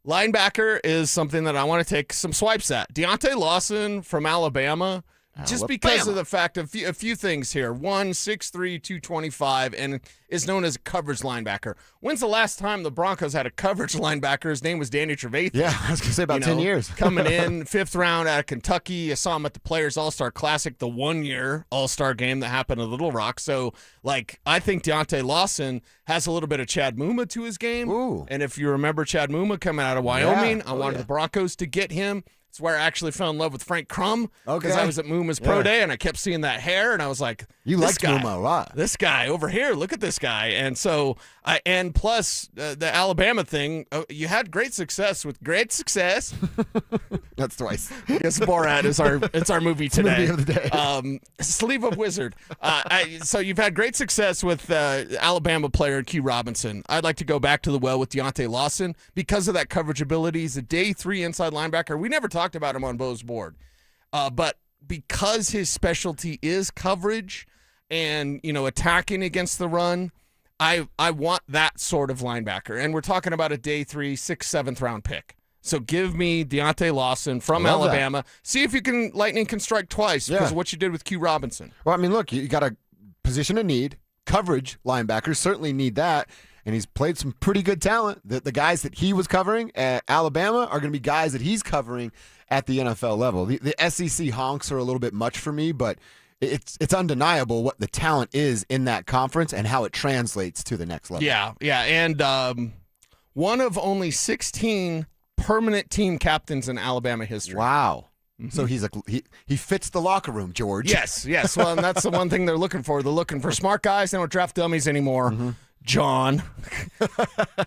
linebacker is something that I want to take some swipes at. Deontay Lawson from Alabama, just because of the fact of a few things here. 6'3", 225, and is known as a coverage linebacker. When's the last time the Broncos had a coverage linebacker? His name was Danny Trevathan. Yeah, I was going to say about 10 years. Coming in 5th round out of Kentucky. I saw him at the Players All-Star Classic, the 1-year All-Star game that happened in Little Rock. So, I think Deontay Lawson has a little bit of Chad Muma to his game. Ooh. And if you remember Chad Muma coming out of Wyoming, I wanted the Broncos to get him. It's where I actually fell in love with Frank Crum because I was at Muma's Pro Day and I kept seeing that hair and I was like, you liked Muma a lot. This guy over here, look at this guy. And so, and plus the Alabama thing, you had great success. That's twice. I guess Borat is our movie today. Movie of the day. Sleeve of Wizard. So you've had great success with Alabama player Q Robinson. I'd like to go back to the well with Deontay Lawson because of that coverage ability. He's a day 3 inside linebacker. We never talked about him on Bo's board, but because his specialty is coverage and attacking against the run, I want that sort of linebacker. And we're talking about a day 3, 6th, 7th round pick. So give me Deontay Lawson from Alabama. That. See if you can lightning can strike twice because of what you did with Q Robinson. Well, I mean, look, you got a position of need. Coverage linebackers certainly need that. And he's played some pretty good talent. The guys that he was covering at Alabama are going to be guys that he's covering at the NFL level. The SEC honks are a little bit much for me, but it's undeniable what the talent is in that conference and how it translates to the next level. Yeah. And one of only 16 permanent team captains in Alabama history. Wow. Mm-hmm. So he fits the locker room, George. Yes. Well, and that's the one thing they're looking for. They're looking for smart guys. They don't draft dummies anymore. Mm-hmm. John.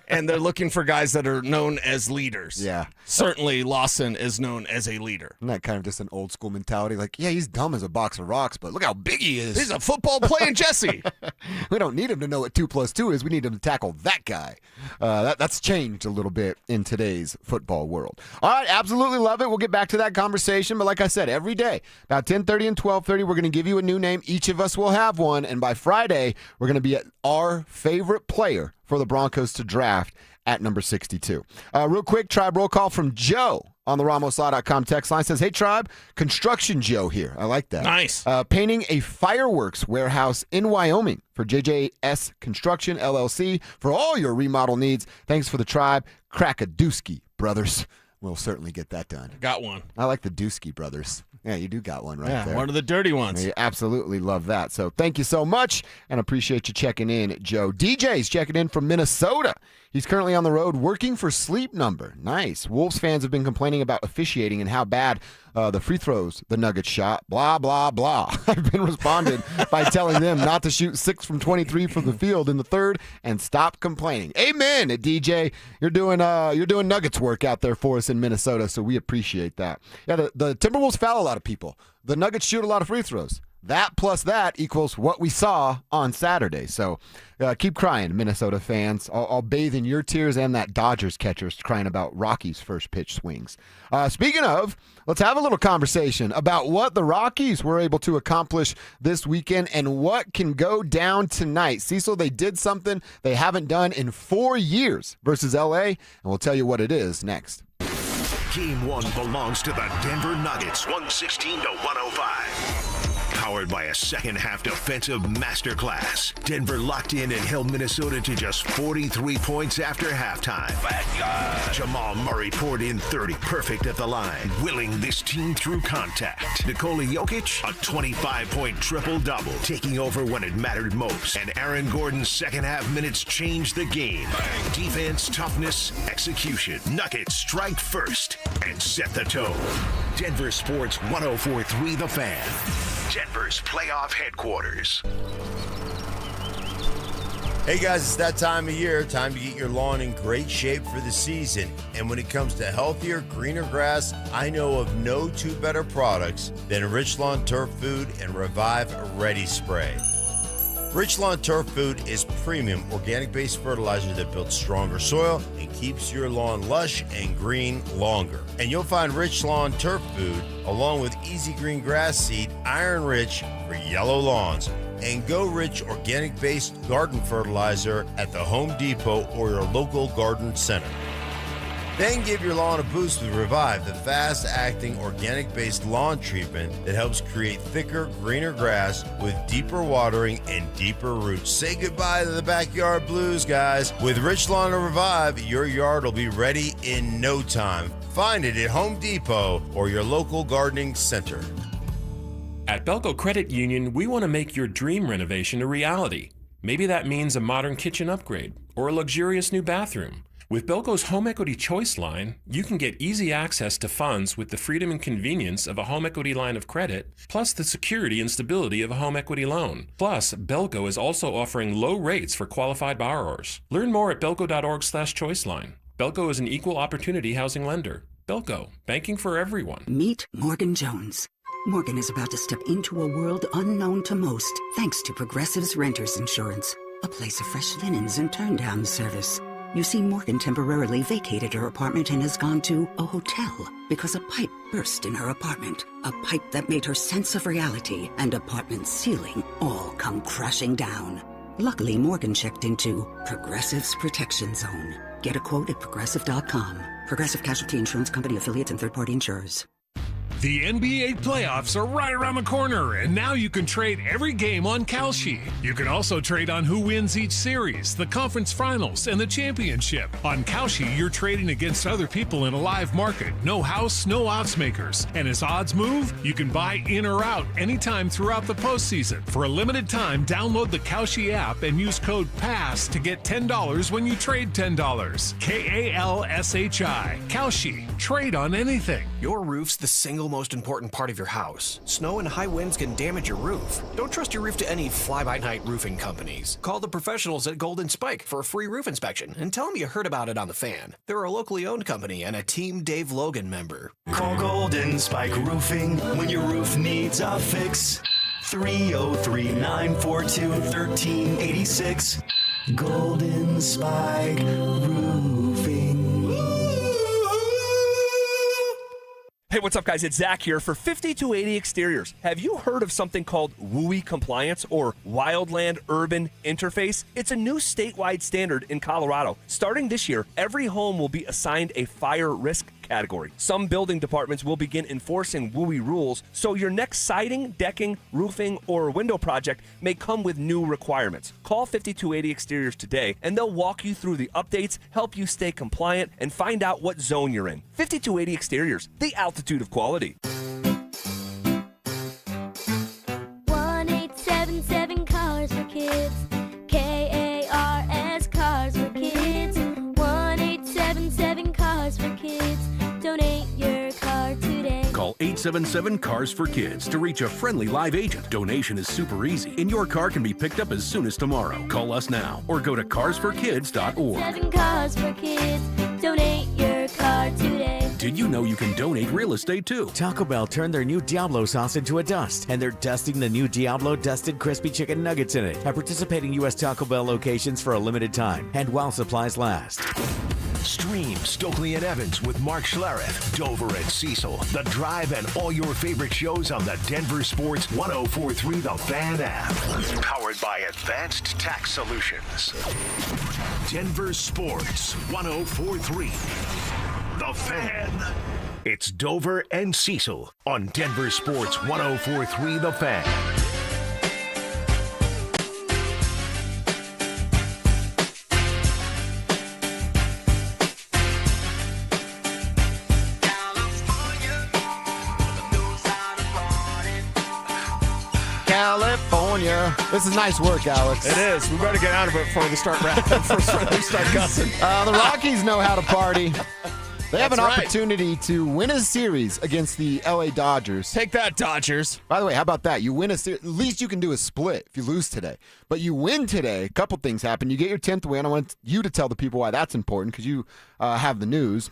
And they're looking for guys that are known as leaders. Yeah. Certainly Lawson is known as a leader. Isn't that kind of just an old school mentality? Like, yeah, he's dumb as a box of rocks, but look how big he is. He's a football playing Jesse. We don't need him to know what 2 + 2 is. We need him to tackle that guy. That's changed a little bit in today's football world. All right, absolutely love it. We'll get back to that conversation. But like I said, every day, about 10:30 and 12:30, we're going to give you a new name. Each of us will have one. And by Friday, we're going to be at our favorite player for the Broncos to draft at number 62. Real quick, Tribe roll call from Joe on the RamosLaw.com text line. Says, hey, Tribe, Construction Joe here. I like that. Nice. Painting a fireworks warehouse in Wyoming for JJS Construction, LLC. For all your remodel needs, thanks for the Tribe. Crackadooski, brothers. We'll certainly get that done. Got one. I like the Dusky brothers. Yeah, you do got one right there. One of the dirty ones. You absolutely love that. So thank you so much, and appreciate you checking in, Joe. DJ's checking in from Minnesota. He's currently on the road working for Sleep Number. Nice. Wolves fans have been complaining about officiating and how bad the free throws the Nuggets shot. Blah, blah, blah. I've been responded by telling them not to shoot 6 from 23 from the field in the third and stop complaining. Amen, DJ. You're doing Nuggets work out there for us in Minnesota, so we appreciate that. Yeah, the Timberwolves foul a lot of people. The Nuggets shoot a lot of free throws. That plus that equals what we saw on Saturday. So keep crying, Minnesota fans. I'll bathe in your tears and that Dodgers catcher's crying about Rockies' first pitch swings. Speaking of, let's have a little conversation about what the Rockies were able to accomplish this weekend and what can go down tonight. Cecil, they did something they haven't done in 4 years versus L.A., and we'll tell you what it is next. Game 1 belongs to the Denver Nuggets, 116-105. Powered by a second-half defensive masterclass. Denver locked in and held Minnesota to just 43 points after halftime. Jamal Murray poured in 30, perfect at the line, willing this team through contact. Nikola Jokic, a 25-point triple-double, taking over when it mattered most. And Aaron Gordon's second-half minutes changed the game. Defense, toughness, execution. Nuggets strike first and set the tone. Denver Sports 104.3 The Fan. Denver's playoff headquarters. Hey guys, it's that time of year. Time to get your lawn in great shape for the season. And when it comes to healthier, greener grass, I know of no two better products than Rich Lawn Turf Food and Revive Ready Spray. Rich Lawn Turf Food is premium organic-based fertilizer that builds stronger soil and keeps your lawn lush and green longer. And you'll find Rich Lawn Turf Food along with Easy Green Grass Seed, Iron Rich for yellow lawns, and Go Rich organic-based garden fertilizer at the Home Depot or your local garden center. Then give your lawn a boost with Revive, the fast-acting, organic-based lawn treatment that helps create thicker, greener grass with deeper watering and deeper roots. Say goodbye to the backyard blues, guys. With Rich Lawn and Revive, your yard will be ready in no time. Find it at Home Depot or your local gardening center. At Belco Credit Union, we want to make your dream renovation a reality. Maybe that means a modern kitchen upgrade or a luxurious new bathroom. With Belco's Home Equity Choice line, you can get easy access to funds with the freedom and convenience of a home equity line of credit, plus the security and stability of a home equity loan. Plus, Belco is also offering low rates for qualified borrowers. Learn more at belco.org/choiceline. Belco is an equal opportunity housing lender. Belco, banking for everyone. Meet Morgan Jones. Morgan is about to step into a world unknown to most, thanks to Progressive's Renters Insurance, a place of fresh linens and turn-down service. You see, Morgan temporarily vacated her apartment and has gone to a hotel because a pipe burst in her apartment. A pipe that made her sense of reality and apartment ceiling all come crashing down. Luckily, Morgan checked into Progressive's Protection Zone. Get a quote at Progressive.com. Progressive Casualty Insurance Company affiliates and third-party insurers. The NBA playoffs are right around the corner, and now you can trade every game on Kalshi. You can also trade on who wins each series, the conference finals, and the championship. On Kalshi, you're trading against other people in a live market. No house, no odds makers. And as odds move, you can buy in or out anytime throughout the postseason. For a limited time, download the Kalshi app and use code PASS to get $10 when you trade $10. Kalshi. Kalshi. Trade on anything. Your roof's the single most important part of your house. Snow and high winds can damage your roof. Don't trust your roof to any fly-by-night roofing companies. Call the professionals at Golden Spike for a free roof inspection and tell them you heard about it on The Fan. They're a locally owned company and a Team Dave Logan member. Call Golden Spike Roofing when your roof needs a fix. 303-942-1386. Golden Spike Roofing. Hey, what's up, guys? It's Zach here for 5280 Exteriors. Have you heard of something called WUI Compliance or Wildland Urban Interface? It's a new statewide standard in Colorado. Starting this year, every home will be assigned a fire risk category. Some building departments will begin enforcing WUI rules, so your next siding, decking, roofing, or window project may come with new requirements. Call 5280 Exteriors today, and they'll walk you through the updates, help you stay compliant, and find out what zone you're in. 5280 Exteriors, the altitude of quality. 1-877 Cars for Kids. KARS Cars for Kids. 1-877 Cars for Kids. Donate your car today. Call 877 Cars for Kids to reach a friendly live agent. Donation is super easy, and your car can be picked up as soon as tomorrow. Call us now or go to carsforkids.org. 7 Cars for Kids. Donate your car today. Did you know you can donate real estate too? Taco Bell turned their new Diablo sauce into a dust, and they're dusting the new Diablo dusted crispy chicken nuggets in it at participating U.S. Taco Bell locations for a limited time and while supplies last. Stream Stokely and Evans with Mark Schlereth, Dover and Cecil, The Drive, and all your favorite shows on the Denver Sports 104.3 The Fan app. Powered by Advanced Tax Solutions. Denver Sports 104.3 The Fan. It's Dover and Cecil on Denver Sports 104.3 The Fan. California. This is nice work, Alex. It is. We better get out of it before they start rapping. Before they start cussing. The Rockies know how to party. They have an That's right. opportunity to win a series against the LA Dodgers. Take that, Dodgers. By the way, how about that? You win a series. At least you can do a split if you lose today. But you win today. A couple things happen. You get your 10th win. I want you to tell the people why that's important because you have the news.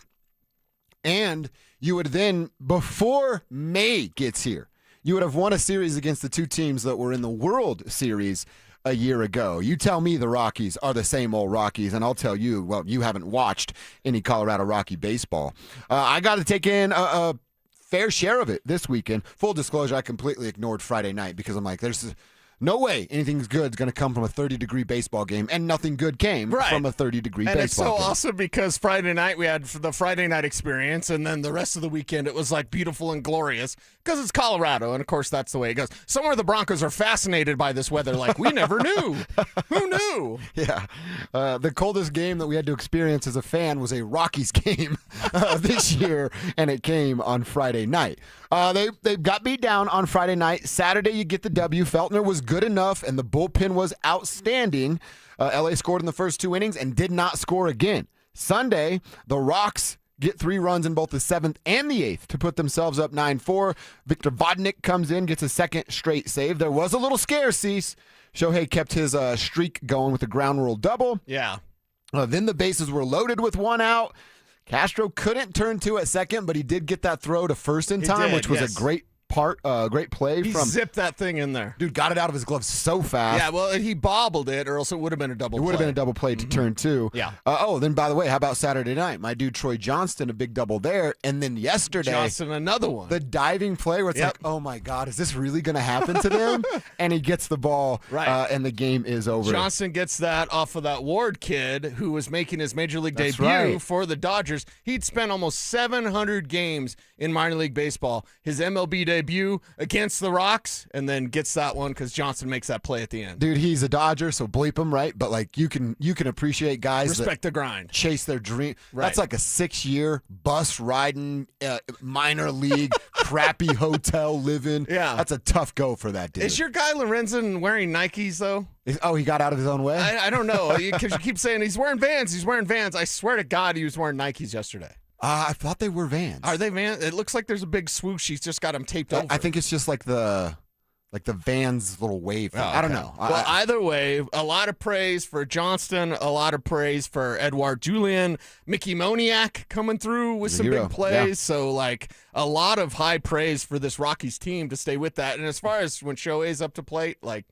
And you would then, before May gets here, you would have won a series against the two teams that were in the World Series a year ago. You tell me the Rockies are the same old Rockies, and I'll tell you, well, you haven't watched any Colorado Rocky baseball. I got to take in a fair share of it this weekend. Full disclosure, I completely ignored Friday night because I'm like, there's no way anything's good is going to come from a 30-degree baseball game, and nothing good came from a 30-degree baseball game. And it's so awesome because Friday night we had the Friday night experience, and then the rest of the weekend it was like beautiful and glorious because it's Colorado, and of course that's the way it goes. Somewhere the Broncos are fascinated by this weather like we never knew. Who knew? Yeah. The coldest game that we had to experience as a fan was a Rockies game this year, and it came on Friday night. They got beat down on Friday night. Saturday, you get the W. Feltner was good enough, and the bullpen was outstanding. LA scored in the first 2 innings and did not score again. Sunday, the Rocks get 3 runs in both the 7th and the 8th to put themselves up 9-4. Victor Vodnik comes in, gets a second straight save. There was a little scare, Cease. Shohei kept his streak going with a ground rule double. Yeah. Then the bases were loaded with 1 out. Castro couldn't turn 2 at second, but he did get that throw to first in time, which was a great play. He zipped that thing in there. Dude got it out of his glove so fast. Yeah, well, he bobbled it, or else it would have been a double play. It would have been a double play to turn 2. Yeah. Then by the way, how about Saturday night? My dude Troy Johnston, a big double there. And then yesterday, Johnston, another one. The diving play where it's like, oh my God, is this really going to happen to them? And he gets the ball, and the game is over. Johnston gets that off of that Ward kid who was making his major league debut for the Dodgers. He'd spent almost 700 games in minor league baseball. His MLB debut against the Rocks, and then gets that one because Johnson makes that play at the end. Dude, he's a Dodger, so bleep him, right? But like you can appreciate guys respect that the grind, chase their dream. Right. That's like a 6-year bus riding, minor league, crappy hotel living. Yeah, that's a tough go for that dude. Is your guy Lorenzen wearing Nikes though? Oh, he got out of his own way? I don't know because you keep saying he's wearing Vans. He's wearing Vans. I swear to God, he was wearing Nikes yesterday. I thought they were Vans. Are they Vans? It looks like there's a big swoosh. He's just got them taped over. I think it's just like the Vans little wave thing. I don't know. Well, either way, a lot of praise for Johnston, a lot of praise for Edouard Julien, Mickey Moniak coming through with some big plays. Yeah. So, like, a lot of high praise for this Rockies team to stay with that. And as far as when Shohei's up to plate, like,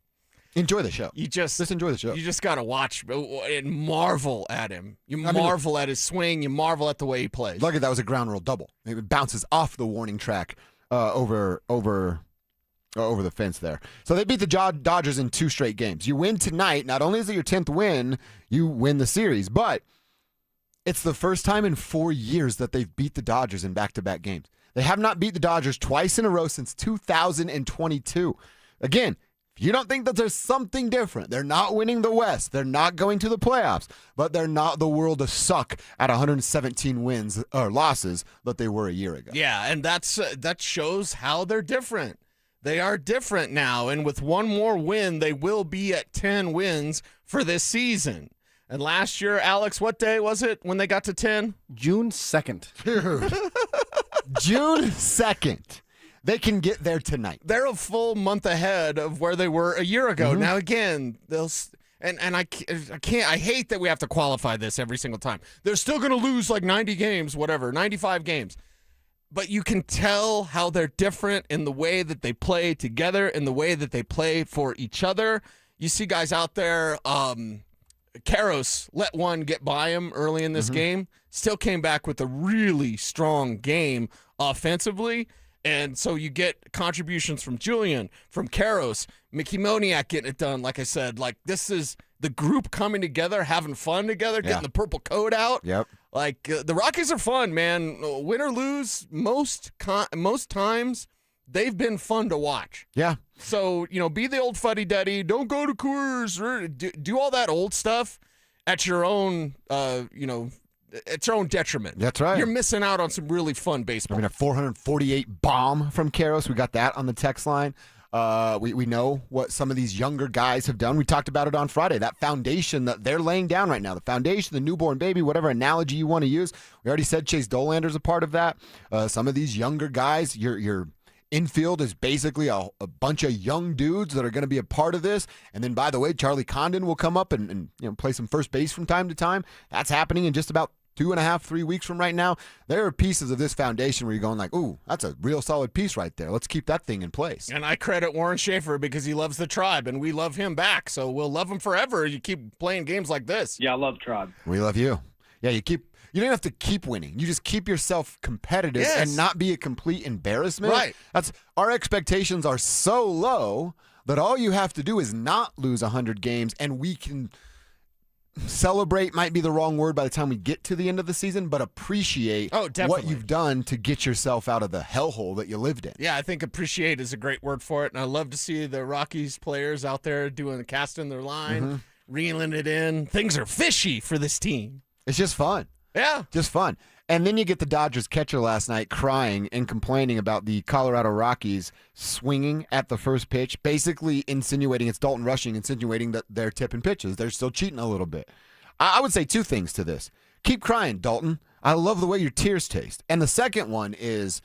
enjoy the show. You just enjoy the show. You just got to watch and marvel at him. You marvel at his swing. You marvel at the way he plays. Lucky that was a ground rule double. It bounces off the warning track over the fence there. So they beat the Dodgers in 2 straight games. You win tonight. Not only is it your 10th win, you win the series. But It's the first time in 4 years that they've beat the Dodgers in back-to-back games. They have not beat the Dodgers twice in a row since 2022. Again, if you don't think that there's something different, they're not winning the West, they're not going to the playoffs, but they're not the world of suck at 117 wins or losses that they were a year ago. Yeah, and that shows how they're different. They are different now, and with one more win, they will be at 10 wins for this season. And last year, Alex, what day was it when they got to 10? June 2nd. June 2nd. They can get there tonight. They're a full month ahead of where they were a year ago. Now, again, I hate that we have to qualify this every single time. They're still going to lose like 90 games, whatever, 95 games. But you can tell how they're different in the way that they play together, in the way that they play for each other. You see guys out there, Karros let one get by him early in this game, still came back with a really strong game offensively. And so you get contributions from Julian, from Karros, Mickey Moniak getting it done. Like I said, like this is the group coming together, having fun together, getting the purple coat out. Yep. Like the Rockies are fun, man. Win or lose, most times they've been fun to watch. Yeah. So, be the old fuddy-duddy. Don't go to Coors. Do all that old stuff at your own, at your own detriment. That's right. You're missing out on some really fun baseball. I mean, a 448 bomb from Karros. We got that on the text line. We know what some of these younger guys have done. We talked about it on Friday. That foundation that they're laying down right now, the foundation, the newborn baby, whatever analogy you want to use. We already said Chase Dolander's a part of that. Some of these younger guys, your infield is basically a bunch of young dudes that are going to be a part of this. And then, by the way, Charlie Condon will come up and play some first base from time to time. That's happening in just about 2.5, 3 weeks from right now. There are pieces of this foundation where you're going like, ooh, that's a real solid piece right there. Let's keep that thing in place. And I credit Warren Schaefer because he loves the Tribe, and we love him back. So we'll love him forever. You keep playing games like this. Yeah, I love Tribe. We love you. Yeah, you don't have to keep winning. You just keep yourself competitive and not be a complete embarrassment. Right. Our expectations are so low that all you have to do is not lose 100 games, and we can celebrate might be the wrong word by the time we get to the end of the season, but appreciate what you've done to get yourself out of the hellhole that you lived in. Yeah, I think appreciate is a great word for it, and I love to see the Rockies players out there casting their line, reeling it in. Things are fishy for this team. It's just fun. Yeah. Just fun. And then you get the Dodgers catcher last night crying and complaining about the Colorado Rockies swinging at the first pitch, basically insinuating it's Dalton Rushing, insinuating that they're tipping pitches. They're still cheating a little bit. I would say two things to this. Keep crying, Dalton. I love the way your tears taste. And the second one is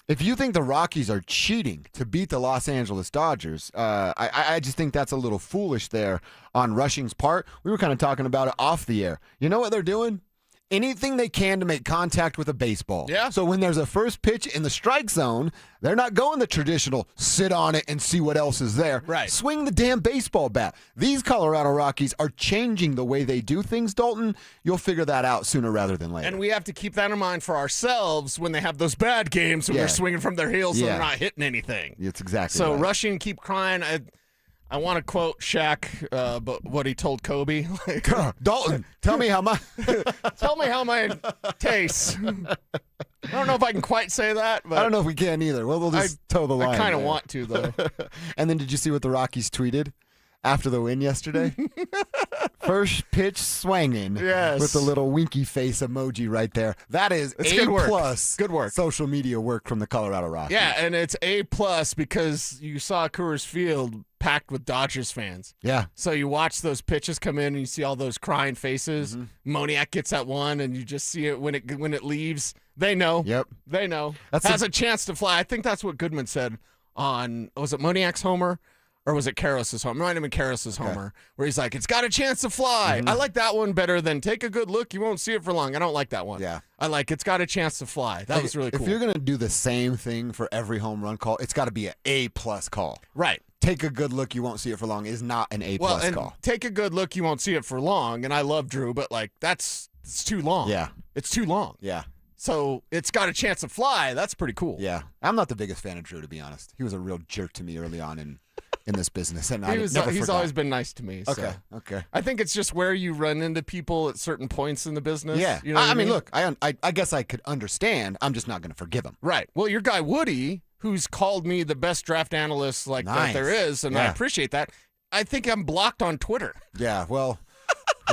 if you think the Rockies are cheating to beat the Los Angeles Dodgers, I just think that's a little foolish there on Rushing's part. We were kind of talking about it off the air. You know what they're doing? Anything they can to make contact with a baseball. Yeah. So when there's a first pitch in the strike zone, they're not going the traditional sit on it and see what else is there. Right. Swing the damn baseball bat. These Colorado Rockies are changing the way they do things, Dalton. You'll figure that out sooner rather than later. And we have to keep that in mind for ourselves when they have those bad games when they're swinging from their heels and they're not hitting anything. It's exactly so right. Rushing, keep crying. I want to quote Shaq, but what he told Kobe. Dalton, tell me how my tastes. I don't know if I can quite say that, but I don't know if we can either. We'll just toe the line. I kind of there. want to, though. And then did you see what the Rockies tweeted after the win yesterday? First pitch swinging. Yes. With the little winky face emoji right there. That is good work. plus good work. Social media work from the Colorado Rockies. Yeah, and it's A+ because you saw Coors Field packed with Dodgers fans. Yeah. So you watch those pitches come in and you see all those crying faces. Moniak gets that one and you just see it when it leaves. They know. Yep. They know. Has a chance to fly. I think that's what Goodman said on, was it Moniak's homer? Or was it Karros' homer? It might have been Karros' homer, where he's like, it's got a chance to fly. I like that one better than take a good look. You won't see it for long. I don't like that one. Yeah. I like it's got a chance to fly. That was really cool. If you're going to do the same thing for every home run call, it's got to be an A+ call. Right. Take a good look, you won't see it for long is not an A+ call. Take a good look, you won't see it for long. And I love Drew, but it's too long. Yeah. It's too long. Yeah. So it's got a chance to fly. That's pretty cool. Yeah. I'm not the biggest fan of Drew, to be honest. He was a real jerk to me early on in in this business, and I he's never forgot. always been nice to me. So. Okay. I think it's just where you run into people at certain points in the business. Yeah. You know what I mean, look, I guess I could understand. I'm just not going to forgive him. Right. Well, your guy Woody, who's called me the best draft analyst that there is, and I appreciate that. I think I'm blocked on Twitter. Yeah. Well.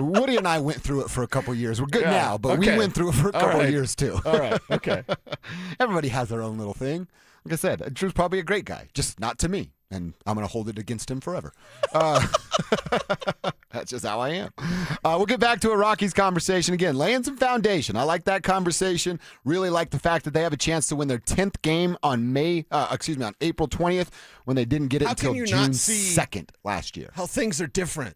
Woody and I went through it for a couple years. We're good now, but we went through it for a couple of years too. All right. Okay. Everybody has their own little thing. Like I said, Drew's probably a great guy, just not to me, and I'm going to hold it against him forever. That's just how I am. We'll get back to a Rockies conversation again, laying some foundation. I like that conversation. Really like the fact that they have a chance to win their 10th game on on April 20th, when they didn't get it until June 2nd last year. How things are different.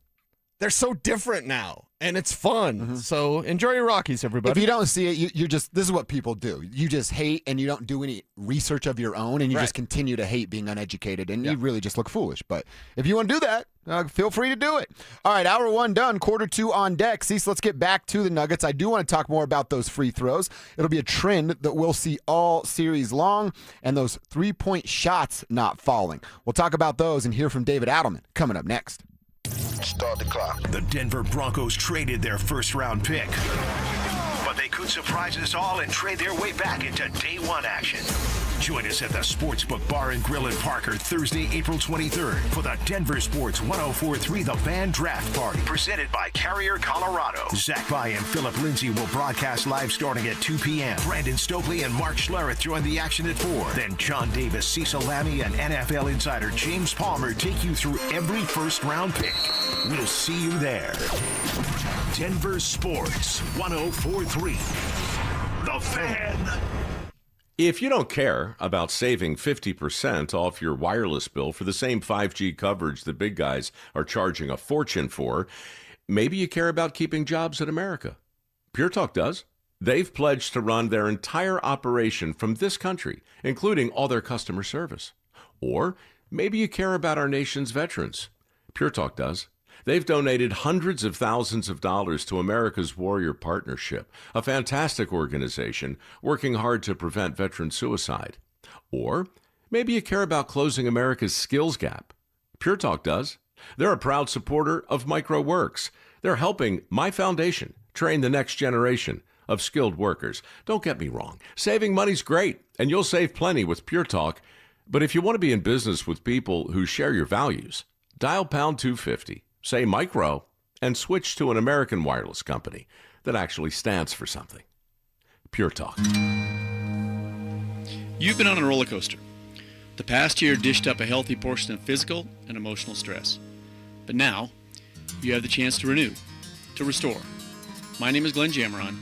They're so different now, and it's fun. So enjoy your Rockies, everybody. If you don't see it, you're just, this is what people do. You just hate, and you don't do any research of your own, and you just continue to hate being uneducated, and you really just look foolish. But if you want to do that, feel free to do it. All right, hour one done, quarter two on deck. Cecil, let's get back to the Nuggets. I do want to talk more about those free throws. It'll be a trend that we'll see all series long, and those three-point shots not falling. We'll talk about those and hear from David Adelman coming up next. Start the clock. The Denver Broncos traded their first-round pick, but they could surprise us all and trade their way back into day one action. Join us at the Sportsbook Bar and Grill in Parker Thursday, April 23rd for the Denver Sports 104.3 The Fan Draft Party, presented by Carrier Colorado. Zach Bai and Philip Lindsay will broadcast live starting at 2 p.m. Brandon Stokely and Mark Schlereth join the action at 4. Then John Davis, Cecil Lammey, and NFL insider James Palmer take you through every first-round pick. We'll see you there. Denver Sports 104.3 The Fan. If you don't care about saving 50% off your wireless bill for the same 5G coverage the big guys are charging a fortune for, maybe you care about keeping jobs in America. Pure Talk does. They've pledged to run their entire operation from this country, including all their customer service. Or maybe you care about our nation's veterans. Pure Talk does. They've donated hundreds of thousands of dollars to America's Warrior Partnership, a fantastic organization working hard to prevent veteran suicide. Or maybe you care about closing America's skills gap. Pure Talk does. They're a proud supporter of MicroWorks. They're helping my foundation train the next generation of skilled workers. Don't get me wrong. Saving money's great, and you'll save plenty with Pure Talk. But if you want to be in business with people who share your values, dial pound 250. Say micro, and switch to an American wireless company that actually stands for something. Pure Talk. You've been on a roller coaster. The past year dished up a healthy portion of physical and emotional stress. But now, you have the chance to renew, to restore. My name is Glenn Jameron.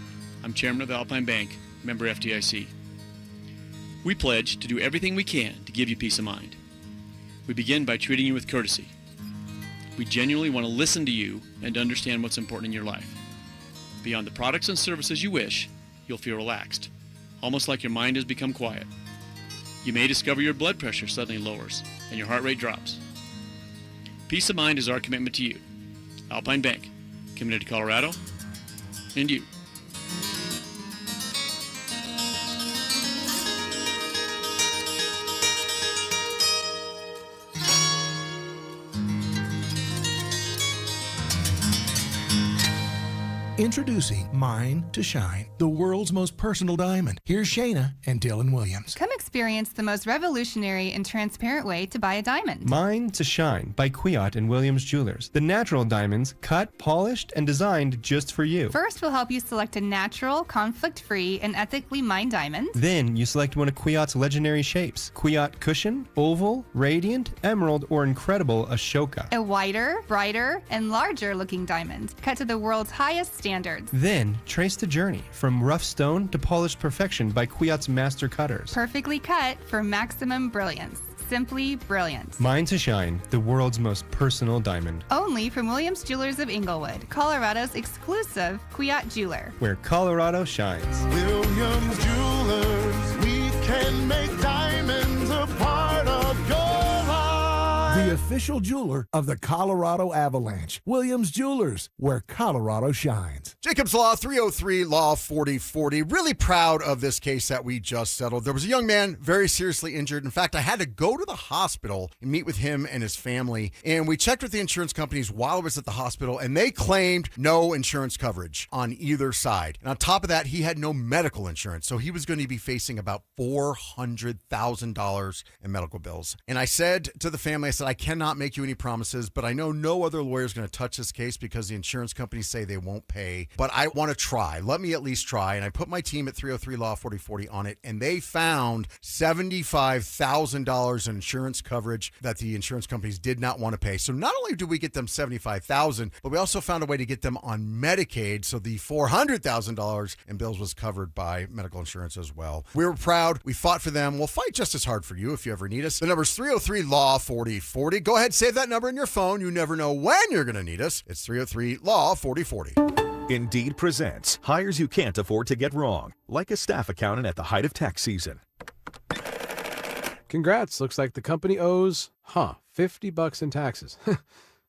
I'm chairman of Alpine Bank, member FDIC. We pledge to do everything we can to give you peace of mind. We begin by treating you with courtesy. We genuinely want to listen to you and understand what's important in your life. Beyond the products and services you wish, you'll feel relaxed, almost like your mind has become quiet. You may discover your blood pressure suddenly lowers and your heart rate drops. Peace of mind is our commitment to you. Alpine Bank, committed to Colorado and you. Introducing Mine to Shine, the world's most personal diamond. Here's Shayna and Dylan Williams. Come experience the most revolutionary and transparent way to buy a diamond. Mine to Shine by Kwiat and Williams Jewelers. The natural diamonds cut, polished, and designed just for you. First, we'll help you select a natural, conflict-free, and ethically mined diamond. Then you select one of Kwiat's legendary shapes. Kwiat Cushion, Oval, Radiant, Emerald, or Incredible Ashoka. A whiter, brighter, and larger-looking diamond, cut to the world's highest standards. Then trace the journey from rough stone to polished perfection by Kwiat's master cutters. Perfectly cut for maximum brilliance. Simply brilliant. Mine to Shine, the world's most personal diamond. Only from Williams Jewelers of Inglewood, Colorado's exclusive Kwiat jeweler. Where Colorado shines. Williams Jewelers, we can make diamonds a part of your life. The official jeweler of the Colorado Avalanche. Williams Jewelers, where Colorado shines. Jacob's Law 303 Law 4040. Really proud of this case that we just settled. There was a young man very seriously injured. In fact, I had to go to the hospital and meet with him and his family. And we checked with the insurance companies while I was at the hospital, and they claimed no insurance coverage on either side. And on top of that, he had no medical insurance. So he was going to be facing about $400,000 in medical bills. And I said to the family, I said, I cannot make you any promises, but I know no other lawyer is going to touch this case because the insurance companies say they won't pay. But I want to try. Let me at least try. And I put my team at 303 Law 4040 on it, and they found $75,000 in insurance coverage that the insurance companies did not want to pay. So not only did we get them $75,000, but we also found a way to get them on Medicaid. So the $400,000 in bills was covered by medical insurance as well. We were proud. We fought for them. We'll fight just as hard for you if you ever need us. The number's 303 Law 4040. Go ahead, save that number in your phone. You never know when you're going to need us. It's 303 Law 4040. Indeed presents hires you can't afford to get wrong, like a staff accountant at the height of tax season. Congrats. Looks like the company owes, $50 in taxes.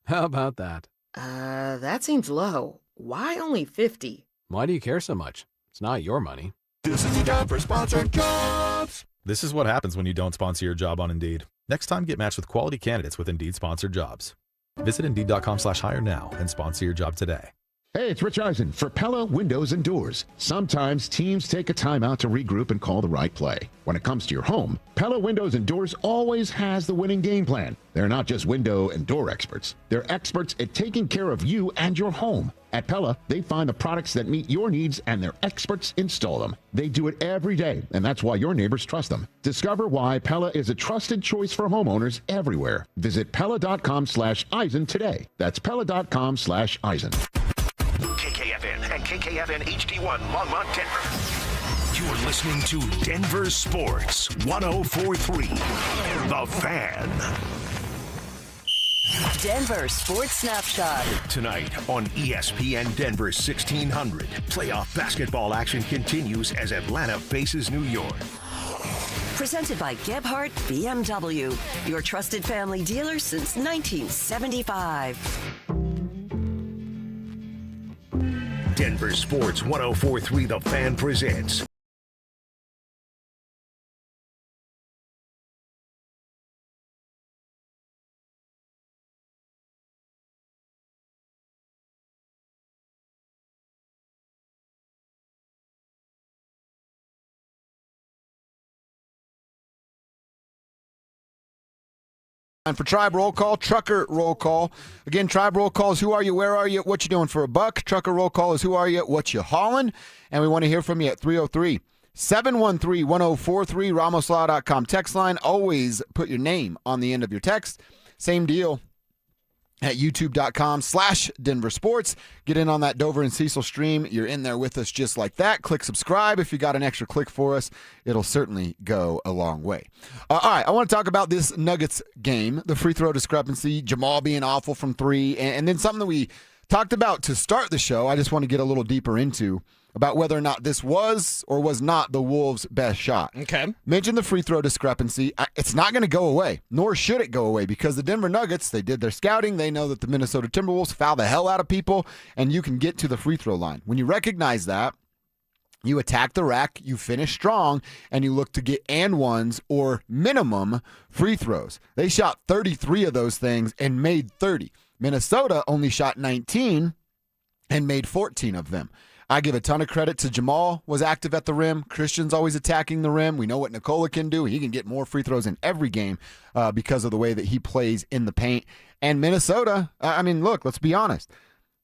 How about that? That seems low. Why only 50? Why do you care so much? It's not your money. This is the Denver Sponsored Jobs. This is what happens when you don't sponsor your job on Indeed. Next time, get matched with quality candidates with Indeed Sponsored Jobs. Visit Indeed.com/hire now and sponsor your job today. Hey, it's Rich Eisen for Pella Windows and Doors. Sometimes teams take a timeout to regroup and call the right play. When it comes to your home, Pella Windows and Doors always has the winning game plan. They're not just window and door experts. They're experts at taking care of you and your home. At Pella, they find the products that meet your needs and their experts install them. They do it every day, and that's why your neighbors trust them. Discover why Pella is a trusted choice for homeowners everywhere. Visit Pella.com/Eisen today. That's Pella.com/Eisen. KKFN and KKFN HD1 Longmont, Denver. You're listening to Denver Sports 104.3 The Fan. Denver Sports Snapshot. Tonight on ESPN Denver 1600, playoff basketball action continues as Atlanta faces New York. Presented by Gebhardt BMW, your trusted family dealer since 1975. Denver Sports 104.3 The Fan presents For Tribe Roll Call, Trucker Roll Call. Again, Tribe Roll Call is who are you, where are you, what you doing for a buck. Trucker Roll Call is who are you, what you hauling. And we want to hear from you at 303-713-1043, ramoslaw.com text line. Always put your name on the end of your text. Same deal at youtube.com/DenverSports. Get in on that Dover and Cecil stream. You're in there with us just like that. Click subscribe. If you got an extra click for us, it'll certainly go a long way. All right, I want to talk about this Nuggets game, the free throw discrepancy, Jamal being awful from three, and then something that we talked about to start the show. I just want to get a little deeper into about whether or not this was or was not the Wolves' best shot. Okay. Mentioned the free throw discrepancy. It's not going to go away, nor should it go away, because the Denver Nuggets, they did their scouting. They know that the Minnesota Timberwolves foul the hell out of people, and you can get to the free throw line. When you recognize that, you attack the rack, you finish strong, and you look to get and ones or minimum free throws. They shot 33 of those things and made 30. Minnesota only shot 19 and made 14 of them. I give a ton of credit to Jamal, was active at the rim. Christian's always attacking the rim. We know what Nikola can do. He can get more free throws in every game because of the way that he plays in the paint. And Minnesota, look, let's be honest.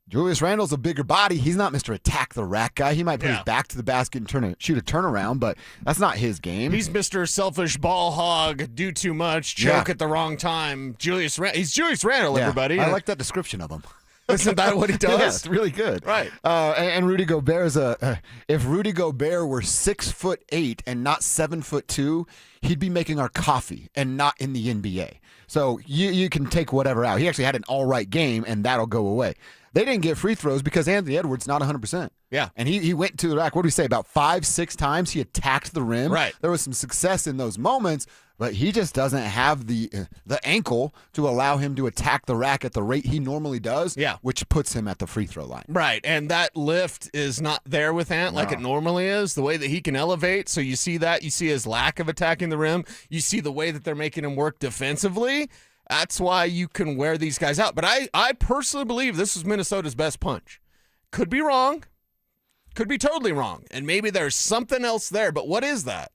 Julius Randle's a bigger body. He's not Mr. Attack the Rack guy. He might put his back to the basket and shoot a turnaround, but that's not his game. He's Mr. Selfish Ball Hog, do too much, choke at the wrong time. He's Julius Randle, everybody. I like that description of him. Isn't that what he does? Yeah, it's really good. Right. And Rudy Gobert if Rudy Gobert were 6'8" and not 7'2", he'd be making our coffee and not in the NBA. So you can take whatever out. He actually had an all right game, and that'll go away. They didn't get free throws because Anthony Edwards not 100%. Yeah. And he went to the rack, what do we say, about 5-6 times he attacked the rim. Right. There was some success in those moments, but he just doesn't have the ankle to allow him to attack the rack at the rate he normally does, which puts him at the free throw line. Right, and that lift is not there with Ant like it normally is, the way that he can elevate. So you see that. You see his lack of attacking the rim. You see the way that they're making him work defensively. That's why you can wear these guys out. But I personally believe this is Minnesota's best punch. Could be wrong. Could be totally wrong. And maybe there's something else there. But what is that?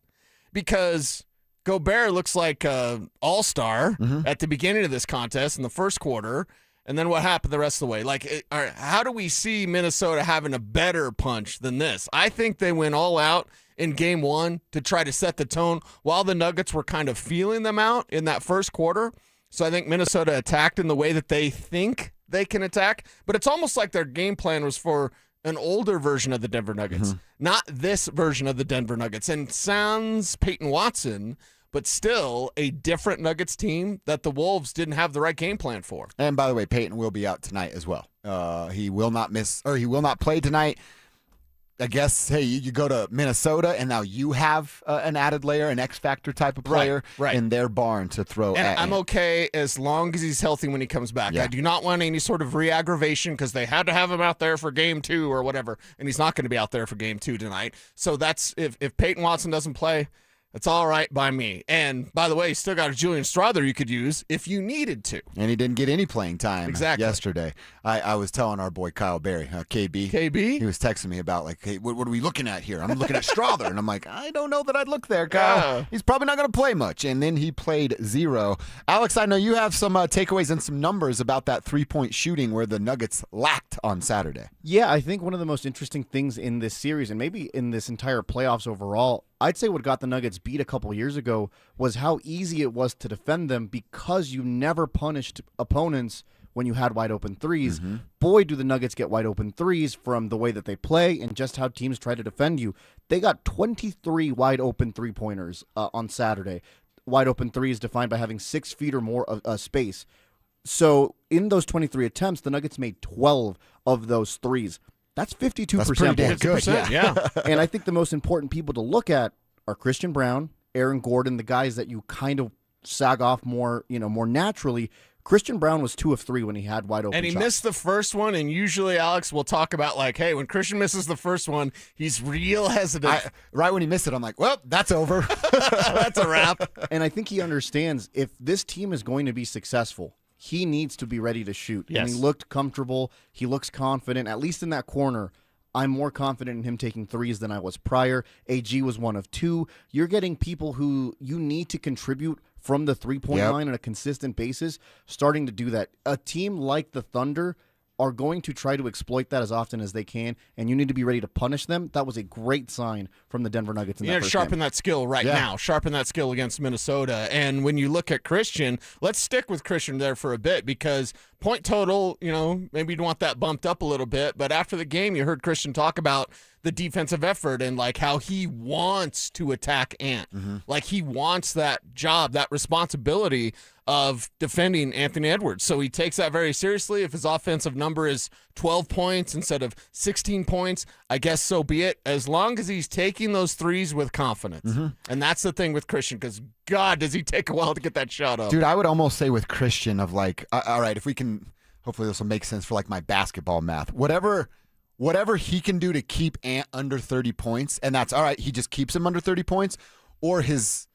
Because Gobert looks like an all-star at the beginning of this contest in the first quarter. And then what happened the rest of the way? Like, how do we see Minnesota having a better punch than this? I think they went all out in game one to try to set the tone while the Nuggets were kind of feeling them out in that first quarter. So I think Minnesota attacked in the way that they think they can attack. But it's almost like their game plan was for an older version of the Denver Nuggets, not this version of the Denver Nuggets. And sans Payton Watson, but still a different Nuggets team that the Wolves didn't have the right game plan for. And by the way, Payton will be out tonight as well. He will not play tonight. I guess, hey, you go to Minnesota, and now you have an added layer, an X Factor type of player in their barn to throw and at I'm him. Okay as long as he's healthy when he comes back. Yeah. I do not want any sort of re-aggravation because they had to have him out there for game 2 or whatever, and he's not going to be out there for game 2 tonight. So that's if Peyton Watson doesn't play, it's all right by me. And by the way, you still got a Julian Strawther you could use if you needed to. And he didn't get any playing time yesterday. I was telling our boy Kyle Berry, KB. KB? He was texting me about, like, hey, what are we looking at here? I'm looking at Strawther. And I'm like, I don't know that I'd look there, Kyle. He's probably not going to play much. And then he played 0. Alex, I know you have some takeaways and some numbers about that three-point shooting where the Nuggets lacked on Saturday. Yeah, I think one of the most interesting things in this series, and maybe in this entire playoffs overall, I'd say what got the Nuggets beat a couple years ago was how easy it was to defend them because you never punished opponents when you had wide open threes. Boy, do the Nuggets get wide open threes from the way that they play and just how teams try to defend you. They got 23 wide open three-pointers on Saturday. Wide open threes defined by having 6 feet or more of space. So in those 23 attempts, the Nuggets made 12 of those threes. That's 52%. That's pretty damn good. Yeah. And I think the most important people to look at are Christian Brown, Aaron Gordon, the guys that you kind of sag off more naturally. Christian Brown was 2 of 3 when he had wide open And he shots. missed the first one, and usually, Alex, we'll talk about, like, hey, when Christian misses the first one, he's real hesitant. Right when he missed it, I'm like, well, that's over. That's a wrap. And I think he understands if this team is going to be successful, he needs to be ready to shoot. Yes. And he looked comfortable. He looks confident, at least in that corner. I'm more confident in him taking threes than I was prior. AG was 1 of 2. You're getting people who you need to contribute from the three-point line on a consistent basis, starting to do that. A team like the Thunder are going to try to exploit that as often as they can, and you need to be ready to punish them. That was a great sign from the Denver Nuggets in that first sharpen game. that skill now. Sharpen that skill against Minnesota. And when you look at Christian, let's stick with Christian there for a bit because point total, maybe you'd want that bumped up a little bit. But after the game, you heard Christian talk about the defensive effort and like how he wants to attack Ant. Like he wants that job, that responsibility of defending Anthony Edwards. So he takes that very seriously. If his offensive number is 12 points instead of 16 points, I guess so be it, as long as he's taking those threes with confidence. And that's the thing with Christian, because God, does he take a while to get that shot up. Dude, I would almost say with Christian of like, all right, if we can, hopefully this will make sense for like my basketball math. Whatever he can do to keep Ant under 30 points, and that's all right, he just keeps him under 30 points, or his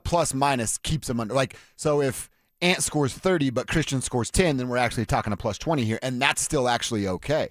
plus minus keeps him under. Like, so if Ant scores 30 but Christian scores 10, then we're actually talking a plus 20 here, and that's still actually okay.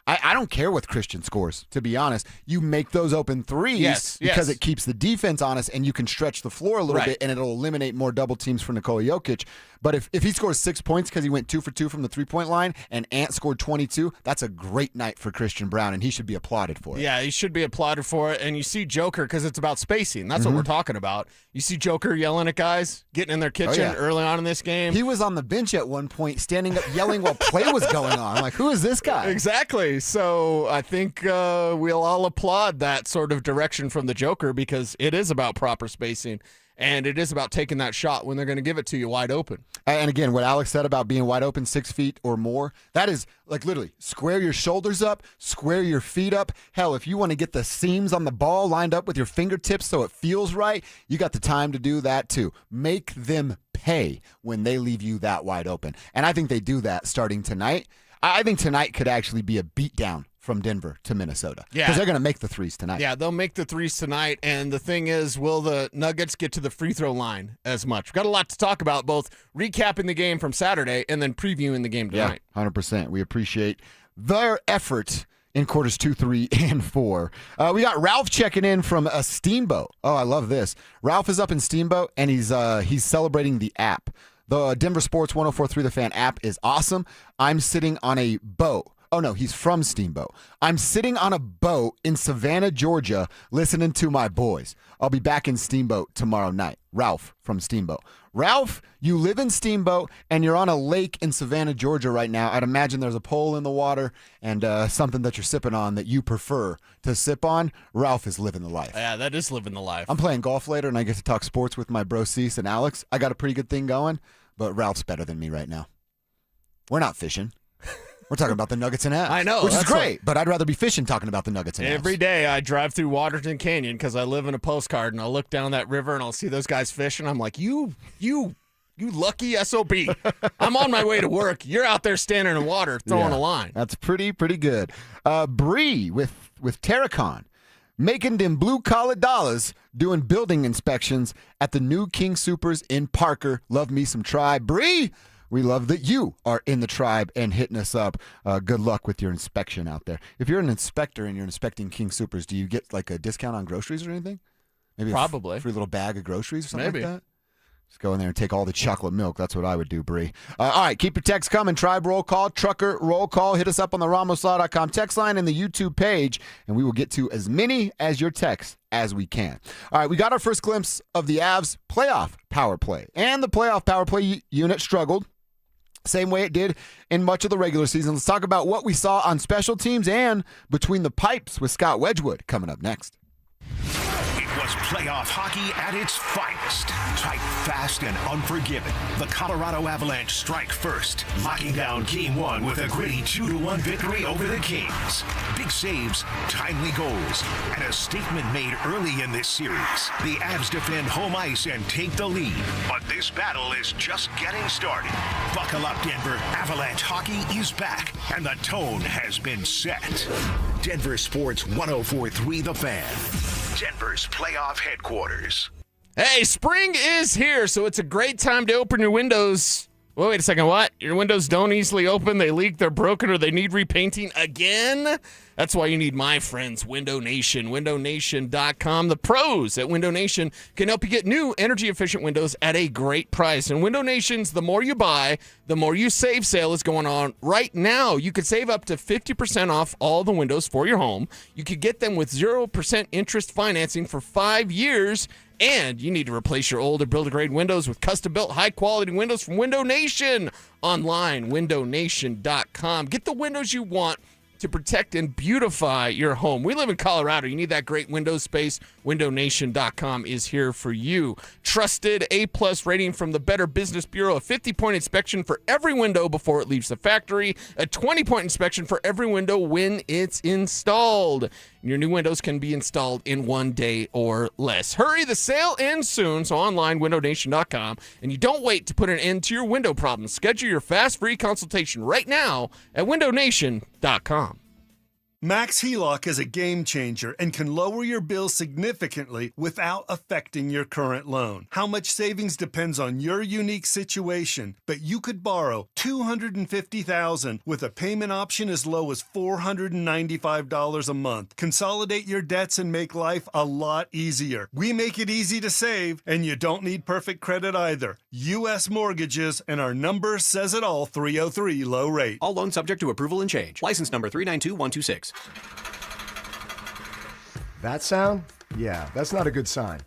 I don't care what Christian scores, to be honest. You make those open threes because it keeps the defense honest, and you can stretch the floor a little bit, and it'll eliminate more double teams for Nikola Jokic. But if he scores 6 points because he went 2 for 2 from the three-point line and Ant scored 22, that's a great night for Christian Brown, and he should be applauded for it. Yeah, he should be applauded for it. And you see Joker, because it's about spacing. That's what we're talking about. You see Joker yelling at guys, getting in their kitchen early on in this game. He was on the bench at one point, standing up, yelling while play was going on. I'm like, who is this guy? Exactly. So I think we'll all applaud that sort of direction from the Joker because it is about proper spacing. And it is about taking that shot when they're going to give it to you wide open. And again, what Alex said about being wide open 6 feet or more, that is like literally square your shoulders up, square your feet up. Hell, if you want to get the seams on the ball lined up with your fingertips so it feels right, you got the time to do that too. Make them pay when they leave you that wide open. And I think they do that starting tonight. I think tonight could actually be a beatdown from Denver to Minnesota. Yeah. Because they're going to make the threes tonight. Yeah, they'll make the threes tonight. And the thing is, will the Nuggets get to the free throw line as much? We've got a lot to talk about, both recapping the game from Saturday and then previewing the game tonight. Yeah, 100%. We appreciate their effort in quarters 2, 3, and 4. We got Ralph checking in from a Steamboat. Oh, I love this. Ralph is up in Steamboat, and he's celebrating the app. The Denver Sports 104.3 The Fan app is awesome. I'm sitting on a boat. Oh, no, he's from Steamboat. I'm sitting on a boat in Savannah, Georgia, listening to my boys. I'll be back in Steamboat tomorrow night. Ralph from Steamboat. Ralph, you live in Steamboat, and you're on a lake in Savannah, Georgia right now. I'd imagine there's a pole in the water and something that you're sipping on that you prefer to sip on. Ralph is living the life. Yeah, that is living the life. I'm playing golf later, and I get to talk sports with my bro Cecil and Alex. I got a pretty good thing going, but Ralph's better than me right now. We're not fishing. We're talking about the Nuggets and Avs. I know. Which is great, but I'd rather be fishing talking about the Nuggets and Avs. Every day I drive through Waterton Canyon because I live in a postcard, and I'll look down that river and I'll see those guys fishing. I'm like, you lucky SOB. I'm on my way to work. You're out there standing in water throwing a line. That's pretty good. Bree with Terracon. Making them blue-collar dollars doing building inspections at the new King Soopers in Parker. Love me some Tribe. Bree, we love that you are in the Tribe and hitting us up. Good luck with your inspection out there. If you're an inspector and you're inspecting King Soopers, do you get like a discount on groceries or anything? Maybe Probably. a free little bag of groceries or something Maybe. like that? Just go in there and take all the chocolate milk. That's what I would do, Bree. All right, keep your texts coming. Tribe roll call, trucker roll call. Hit us up on the RamosLaw.com text line and the YouTube page, and we will get to as many as your texts as we can. All right, we got our first glimpse of the Avs playoff power play. And the playoff power play unit struggled, same way it did in much of the regular season. Let's talk about what we saw on special teams and between the pipes with Scott Wedgewood coming up next. It was playoff hockey at its finest. Tight, fast, and unforgiving. The Colorado Avalanche strike first, locking down Game 1 with a gritty 2-1 victory over the Kings. Big saves, timely goals, and a statement made early in this series. The Avs defend home ice and take the lead. But this battle is just getting started. Buckle up, Denver. Avalanche hockey is back, and the tone has been set. Denver Sports 104.3 The Fan. Denver's playoff headquarters. Hey, spring is here, so it's a great time to open your windows. Well, wait a second, what? Your windows don't easily open, they leak, they're broken, or they need repainting again? That's why you need my friends, Window Nation, windownation.com. The pros at Window Nation can help you get new energy-efficient windows at a great price. And Window Nation's the more you buy, the more you save sale is going on right now. You could save up to 50% off all the windows for your home. You could get them with 0% interest financing for 5 years. And you need to replace your old or build-a-grade windows with custom-built, high-quality windows from Window Nation. Online, windownation.com. Get the windows you want to protect and beautify your home. We live in Colorado. You need that great window space. WindowNation.com is here for you. Trusted A+ rating from the Better Business Bureau. A 50-point inspection for every window before it leaves the factory. A 20-point inspection for every window when it's installed. Your new windows can be installed in 1 day or less. Hurry, the sale ends soon, so online, windownation.com. And you don't wait to put an end to your window problems. Schedule your fast, free consultation right now at windownation.com. Max HELOC is a game changer and can lower your bill significantly without affecting your current loan. How much savings depends on your unique situation, but you could borrow $250,000 with a payment option as low as $495 a month. Consolidate your debts and make life a lot easier. We make it easy to save, and you don't need perfect credit either. U.S. Mortgages, and our number says it all, 303 low rate. All loans subject to approval and change. License number 392126. That sound? Yeah, that's not a good sign.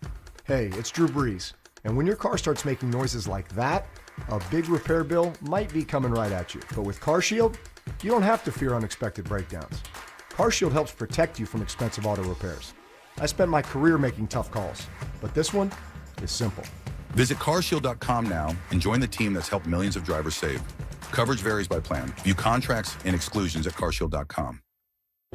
Hey, it's Drew Brees, and when your car starts making noises like that, a big repair bill might be coming right at you. But with CarShield, you don't have to fear unexpected breakdowns. CarShield helps protect you from expensive auto repairs. I spent my career making tough calls, but this one, is simple. Visit carshield.com now and join the team that's helped millions of drivers save. Coverage varies by plan. View contracts and exclusions at carshield.com.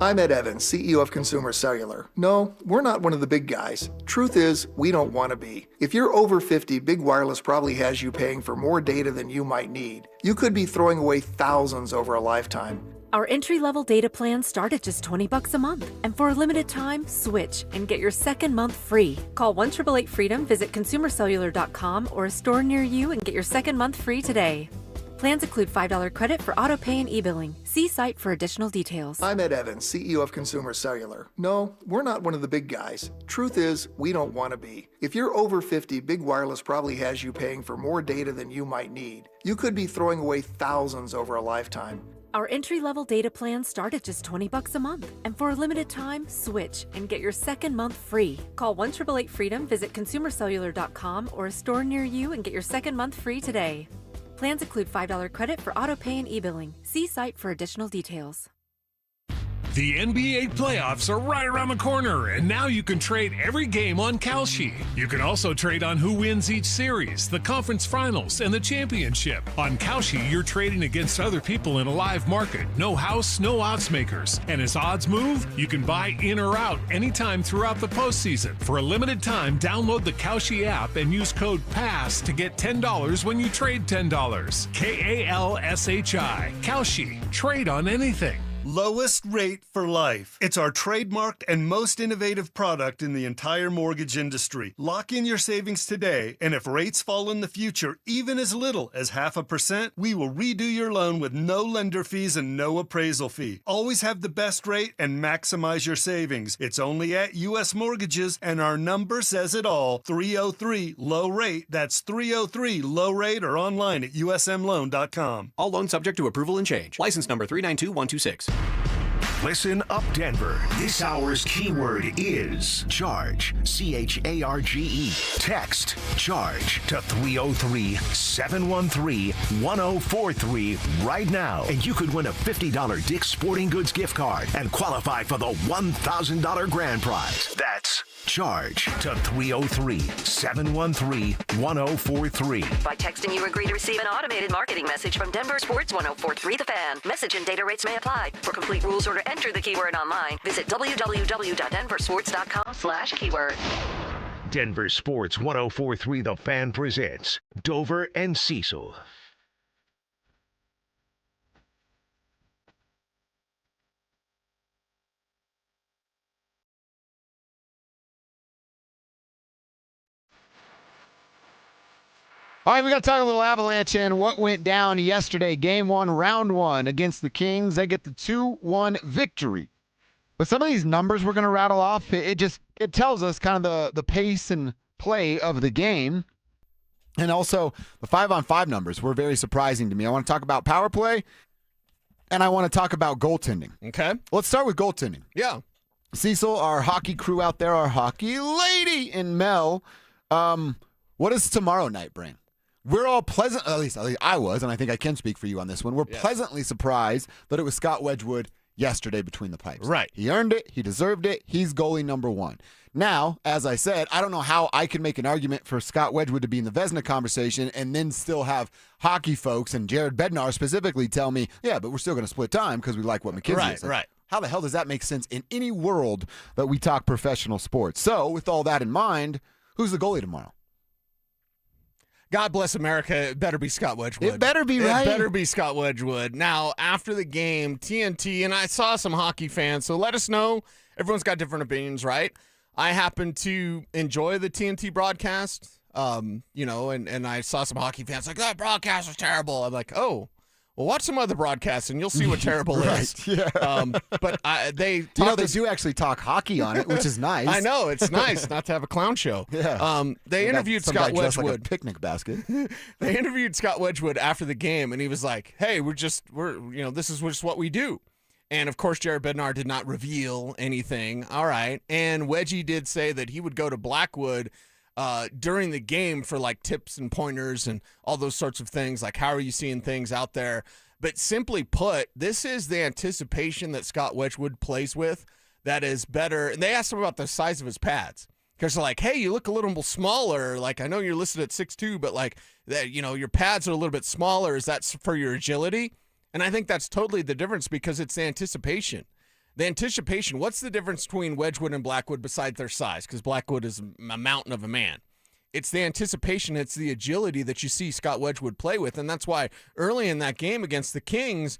I'm Ed Evans, CEO of Consumer Cellular. No, we're not one of the big guys. Truth is, we don't want to be. If you're over 50, Big Wireless probably has you paying for more data than you might need. You could be throwing away thousands over a lifetime. Our entry-level data plans start at just $20 a month. And for a limited time, switch and get your second month free. Call 1-888-FREEDOM, visit consumercellular.com or a store near you and get your second month free today. Plans include $5 credit for auto pay and e-billing. See site for additional details. I'm Ed Evans, CEO of Consumer Cellular. No, we're not one of the big guys. Truth is, we don't want to be. If you're over 50, Big Wireless probably has you paying for more data than you might need. You could be throwing away thousands over a lifetime. Our entry-level data plans start at just $20 a month. And for a limited time, switch and get your second month free. Call 1-888-FREEDOM, visit consumercellular.com or a store near you and get your second month free today. Plans include $5 credit for auto pay and e-billing. See site for additional details. The NBA playoffs are right around the corner, and now you can trade every game on Kalshi. You can also trade on who wins each series, the conference finals, and the championship. On Kalshi, you're trading against other people in a live market. No house, no odds makers. And as odds move, you can buy in or out anytime throughout the postseason. For a limited time, download the Kalshi app and use code PASS to get $10 when you trade $10. Kalshi. Kalshi. Trade on anything. Lowest rate for life. It's our trademarked and most innovative product in the entire mortgage industry. Lock in your savings today, and if rates fall in the future, even as little as 0.5%, we will redo your loan with no lender fees and no appraisal fee. Always have the best rate and maximize your savings. It's only at U.S. Mortgages, and our number says it all. 303 low rate. That's 303 low rate, or online at usmloan.com. All loans subject to approval and change. License number 392126. Listen up, Denver. This hour's keyword is charge. CHARGE. Text charge to 303-713-1043 right now, and you could win a $50 Dick's Sporting Goods gift card and qualify for the $1,000 grand prize. That's charge to 303-713-1043. By texting, you agree to receive an automated marketing message from DenverSports 1043 The Fan. Message and data rates may apply. For complete rules or to enter the keyword online, visit www.denversports.com/keyword. Denver Sports 1043 The Fan presents Dover and Cecil. All right, we got to talk a little Avalanche and what went down yesterday. Game 1, round 1 against the Kings. They get the 2-1 victory. But some of these numbers we're going to rattle off, it tells us kind of the pace and play of the game. And also the 5-on-5 numbers were very surprising to me. I want to talk about power play, and I want to talk about goaltending. Okay. Let's start with goaltending. Yeah. Cecil, our hockey crew out there, our hockey lady, and Mel, what does tomorrow night bring? We're all pleasant, at least I was, and I think I can speak for you on this one. We're pleasantly surprised that it was Scott Wedgewood yesterday between the pipes. Right. He earned it. He deserved it. He's goalie number 1. Now, as I said, I don't know how I can make an argument for Scott Wedgewood to be in the Vezina conversation and then still have hockey folks and Jared Bednar specifically tell me, yeah, but we're still going to split time because we like what McKenzie is. Right. How the hell does that make sense in any world that we talk professional sports? So, with all that in mind, who's the goalie tomorrow? God bless America. It better be Scott Wedgewood. It better be, right? It better be Scott Wedgewood. Now, after the game, TNT, and I saw some hockey fans, so let us know. Everyone's got different opinions, right? I happen to enjoy the TNT broadcast, and I saw some hockey fans like, that broadcast was terrible. I'm like, oh, well, watch some other broadcasts, and you'll see what terrible is. Yeah. But they do actually talk hockey on it, which is nice. I know, it's nice not to have a clown show. Yeah. They interviewed Scott Wedgewood. Like a picnic basket. They interviewed Scott Wedgewood after the game, and he was like, "Hey, this is just what we do." And of course, Jared Bednar did not reveal anything. All right, and Wedgie did say that he would go to Blackwood during the game for like tips and pointers and all those sorts of things, like how are you seeing things out there. But simply put, this is the anticipation that Scott Wedgewood plays with that is better. And they asked him about the size of his pads Because they're like, hey, you look a little smaller. Like, I know you're listed at 6'2", but like, your pads are a little bit smaller. Is that for your agility? And I think that's totally the difference because it's the anticipation. The anticipation, what's the difference between Wedgewood and Blackwood besides their size? Because Blackwood is a mountain of a man. It's the anticipation, it's the agility that you see Scott Wedgewood play with. And that's why early in that game against the Kings,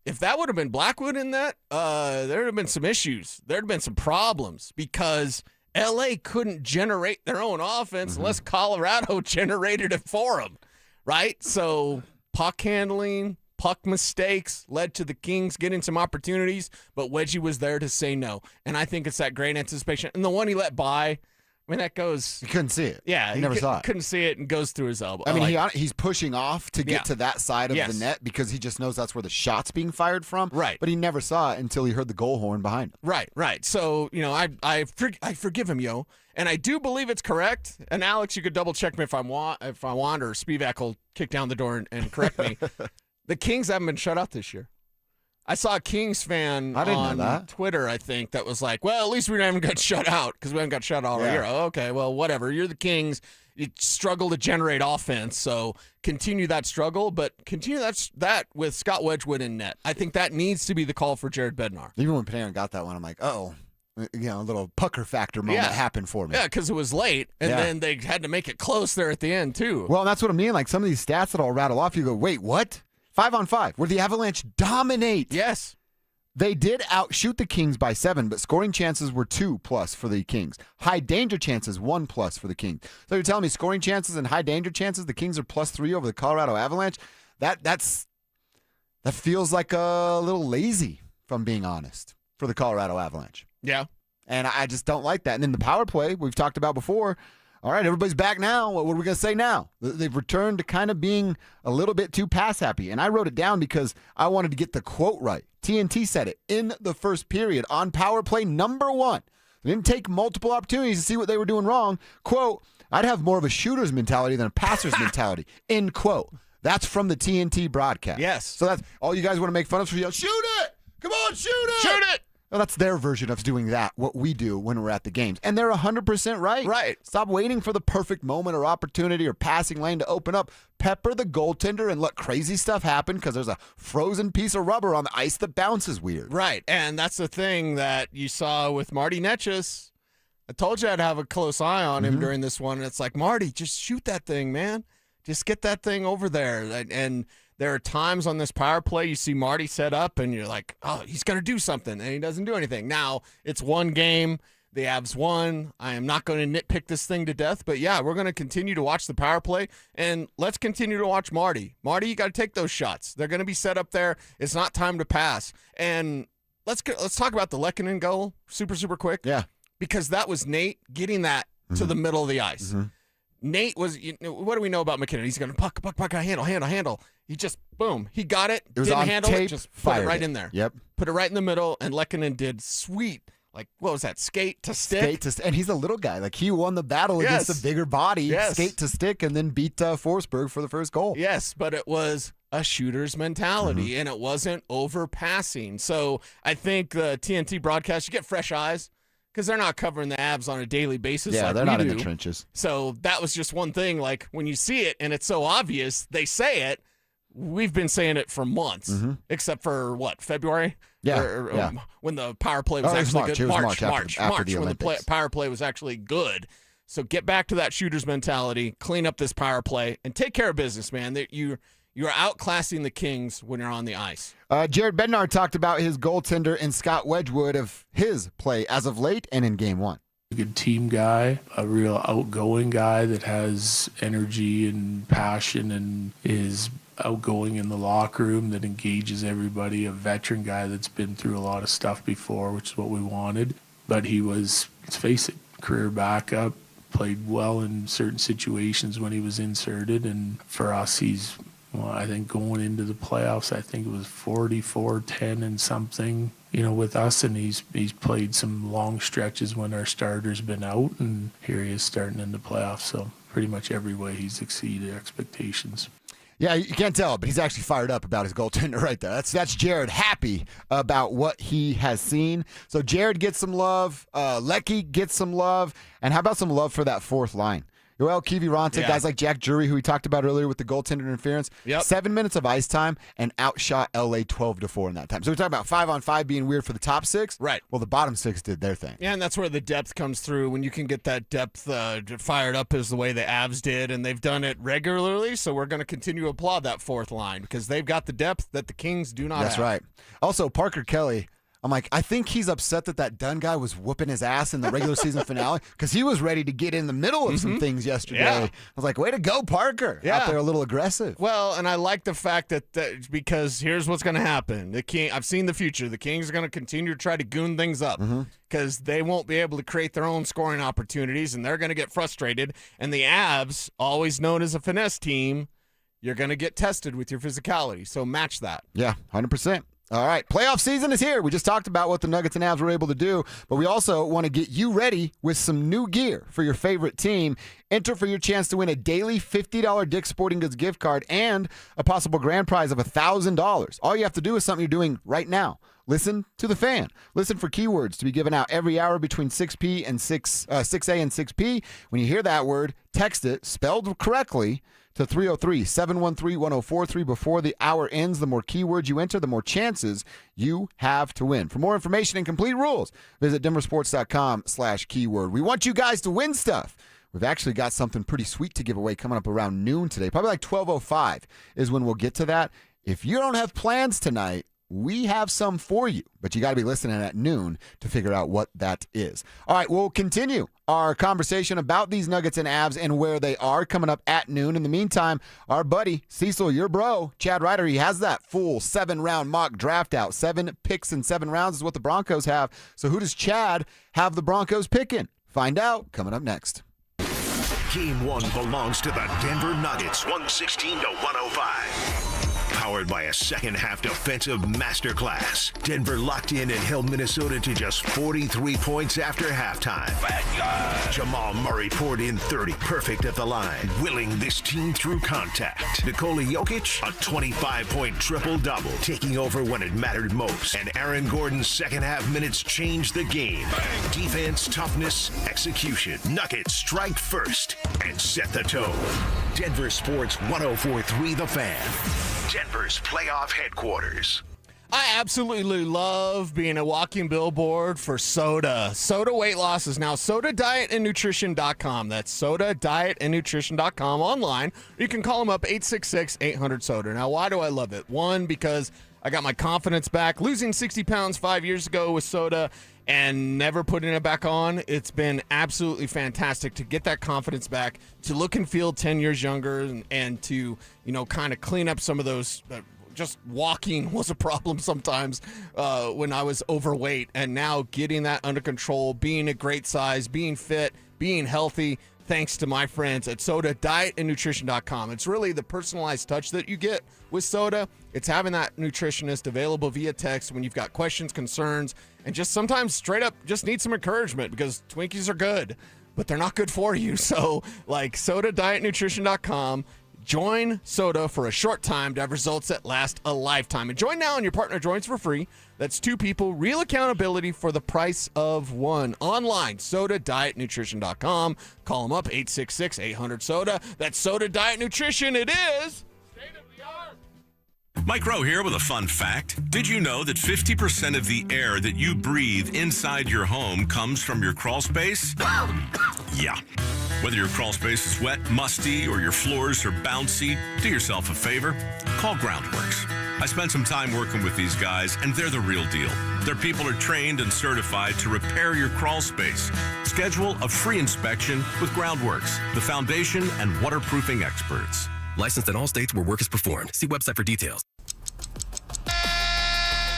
if that would have been Blackwood in that, there would have been some issues. There would have been some problems because LA couldn't generate their own offense unless Colorado generated it for them, right? So puck handling, puck mistakes led to the Kings getting some opportunities, but Wedgie was there to say no. And I think it's that great anticipation. And the one he let by, I mean, that goes. You couldn't see it. Yeah, he never saw it. Couldn't see it and goes through his elbow. I mean, he's pushing off to get to that side of Yes. the net because he just knows that's where the shot's being fired from. Right. But he never saw it until he heard the goal horn behind him. Right. So, I forgive him, yo. And I do believe it's correct. And Alex, you could double check me if I want, or Spivak will kick down the door and correct me. The Kings haven't been shut out this year. I saw a Kings fan on Twitter, I think, that was like, well, at least we haven't got shut out because we haven't got shut out all year. Oh, okay, well, whatever. You're the Kings. You struggle to generate offense, so continue that struggle, but continue that with Scott Wedgewood in net. I think that needs to be the call for Jared Bednar. Even when Payton got that one, I'm like, a little pucker factor moment happened for me. Yeah, because it was late, and then they had to make it close there at the end, too. Well, that's what I mean. Like some of these stats that I'll rattle off, you go, wait, what? 5-on-5, where the Avalanche dominate. Yes. They did outshoot the Kings by 7, but scoring chances were 2+ for the Kings. High danger chances, 1+ for the Kings. So you're telling me scoring chances and high danger chances, the Kings are +3 over the Colorado Avalanche? That feels like a little lazy, if I'm being honest, for the Colorado Avalanche. Yeah. And I just don't like that. And then the power play we've talked about before. All right, everybody's back now. What are we going to say now? They've returned to kind of being a little bit too pass happy. And I wrote it down because I wanted to get the quote right. TNT said it in the first period on power play number 1. They didn't take multiple opportunities to see what they were doing wrong. Quote, I'd have more of a shooter's mentality than a passer's mentality. End quote. That's from the TNT broadcast. Yes. So that's all you guys want to make fun of us for yelling, shoot it! Come on, shoot it! Shoot it! Well, that's their version of doing that, what we do when we're at the games. And they're 100% right. Right. Stop waiting for the perfect moment or opportunity or passing lane to open up. Pepper the goaltender and let crazy stuff happen because there's a frozen piece of rubber on the ice that bounces weird. Right. And that's the thing that you saw with Marty Netchus. I told you I'd have a close eye on him during this one. And it's like, Marty, just shoot that thing, man. Just get that thing over there. And there are times on this power play you see Marty set up and you're like, oh, he's going to do something, and he doesn't do anything. Now, it's one game. The Avs won. I am not going to nitpick this thing to death, but yeah, we're going to continue to watch the power play, and let's continue to watch Marty. Marty, you got to take those shots. They're going to be set up there. It's not time to pass. And let's talk about the Lehkonen goal super quick. Yeah. Because that was Nate getting that to the middle of the ice. Nate was, what do we know about McKinnon? He's going to puck, handle. He just, boom, he got it. It was didn't on handle tape, it, just put it right it. in there. Yep. Put it right in the middle, and Lehkonen did sweet. Like, what was that? Skate to stick? And he's a little guy. Like, he won the battle against a bigger body. Skate to stick, and then beat Forsberg for the first goal. Yes, but it was a shooter's mentality, and it wasn't overpassing. So I think the TNT broadcast, you get fresh eyes, because they're not covering the Avs on a daily basis. Yeah, like they're we not do. in the trenches. So that was just one thing. Like, when you see it and it's so obvious, they say it. We've been saying it for months, except for what, February? Yeah, when the power play was actually good. March, when the power play was actually good. So get back to that shooter's mentality, clean up this power play, and take care of business, man. You're outclassing the Kings when you're on the ice. Jared Bednar talked about his goaltender and Scott Wedgewood of his play as of late and in Game 1. A good team guy, a real outgoing guy that has energy and passion and is outgoing in the locker room, that engages everybody, a veteran guy that's been through a lot of stuff before, which is what we wanted. But he was, let's face it, career backup, played well in certain situations when he was inserted, and for us, I think going into the playoffs, I think it was 44-10 and something, with us, and he's played some long stretches when our starter's been out, and here he is starting in the playoffs, so pretty much every way he's exceeded expectations. Yeah, you can't tell, but he's actually fired up about his goaltender right there. That's Jared happy about what he has seen. So Jared gets some love. Lecky gets some love. And how about some love for that fourth line? Joel Kiviranta, guys like Jack Drury, who we talked about earlier with the goaltender interference. 7 minutes of ice time and outshot LA 12-4 in that time. So we're talking about 5-on-5 being weird for the top six. Right. Well, the bottom six did their thing. Yeah, and that's where the depth comes through. When you can get that depth fired up as the way the Avs did, and they've done it regularly, so we're going to continue to applaud that fourth line because they've got the depth that the Kings do not have. That's right. Also, Parker Kelly, I'm like, I think he's upset that Dunn guy was whooping his ass in the regular season finale because he was ready to get in the middle of some things yesterday. Yeah. I was like, way to go, Parker. Out there a little aggressive. Well, and I like the fact that because here's what's going to happen. I've seen the future. The Kings are going to continue to try to goon things up because they won't be able to create their own scoring opportunities, and they're going to get frustrated. And the Avs, always known as a finesse team, you're going to get tested with your physicality. So match that. Yeah, 100%. All right, playoff season is here. We just talked about what the Nuggets and Avs were able to do, but we also want to get you ready with some new gear for your favorite team. Enter for your chance to win a daily $50 Dick's Sporting Goods gift card and a possible grand prize of $1,000. All you have to do is something you're doing right now. Listen to the fan. Listen for keywords to be given out every hour between 6A and 6P. When you hear that word, text it, spelled correctly, to 303-713-1043 before the hour ends. The more keywords you enter, the more chances you have to win. For more information and complete rules, visit DenverSports.com/keyword. We want you guys to win stuff. We've actually got something pretty sweet to give away coming up around noon today. Probably like 12:05 is when we'll get to that. If you don't have plans tonight, we have some for you, but you got to be listening at noon to figure out what that is. All right, we'll continue our conversation about these Nuggets and Avs and where they are coming up at noon. In the meantime, our buddy, Cecil, your bro, Chad Ryder, he has that full 7-round mock draft out. 7 picks in 7 rounds is what the Broncos have. So who does Chad have the Broncos picking? Find out coming up next. Game 1 belongs to the Denver Nuggets, 116-105. Powered by a second-half defensive masterclass. Denver locked in and held Minnesota to just 43 points after halftime. Jamal Murray poured in 30, perfect at the line, willing this team through contact. Nikola Jokic, a 25-point triple-double, taking over when it mattered most. And Aaron Gordon's second-half minutes changed the game. Defense, toughness, execution. Nuggets strike first and set the tone. Denver Sports 104.3 The Fan. Denver's playoff headquarters. I absolutely love being a walking billboard for soda. Soda weight loss is now SodaDietAndNutrition.com. That's SodaDietAndNutrition.com online. You can call them up 866-800-SODA. Now, why do I love it? One, because I got my confidence back. Losing 60 pounds 5 years ago with soda and never putting it back on, it's been absolutely fantastic to get that confidence back, to look and feel 10 years younger, and to, kind of clean up some of those. Just walking was a problem sometimes when I was overweight, and now getting that under control, being a great size, being fit, being healthy, thanks to my friends at SodaDietAndNutrition.com. It's really the personalized touch that you get with soda. It's having that nutritionist available via text when you've got questions, concerns, and just sometimes straight up just need some encouragement, because Twinkies are good, but they're not good for you. So like SodaDietNutrition.com. Join Soda for a short time to have results that last a lifetime. And join now and your partner joins for free. That's 2 people, real accountability for the price of 1. Online, SodaDietNutrition.com. Call them up, 866-800-SODA. That's Soda Diet Nutrition. It is state-of-the-art. Mike Rowe here with a fun fact. Did you know that 50% of the air that you breathe inside your home comes from your crawl space? Yeah. Whether your crawl space is wet, musty, or your floors are bouncy, do yourself a favor. Call Groundworks. I spent some time working with these guys, and they're the real deal. Their people are trained and certified to repair your crawl space. Schedule a free inspection with Groundworks, the foundation and waterproofing experts. Licensed in all states where work is performed. See website for details.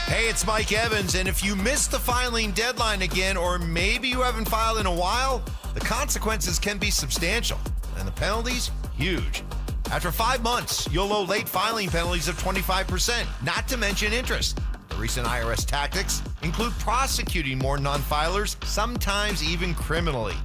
Hey, it's Mike Evans, and if you missed the filing deadline again, or maybe you haven't filed in a while, the consequences can be substantial, and the penalties, huge. After 5 months, you'll owe late filing penalties of 25%, not to mention interest. The recent IRS tactics include prosecuting more non-filers, sometimes even criminally.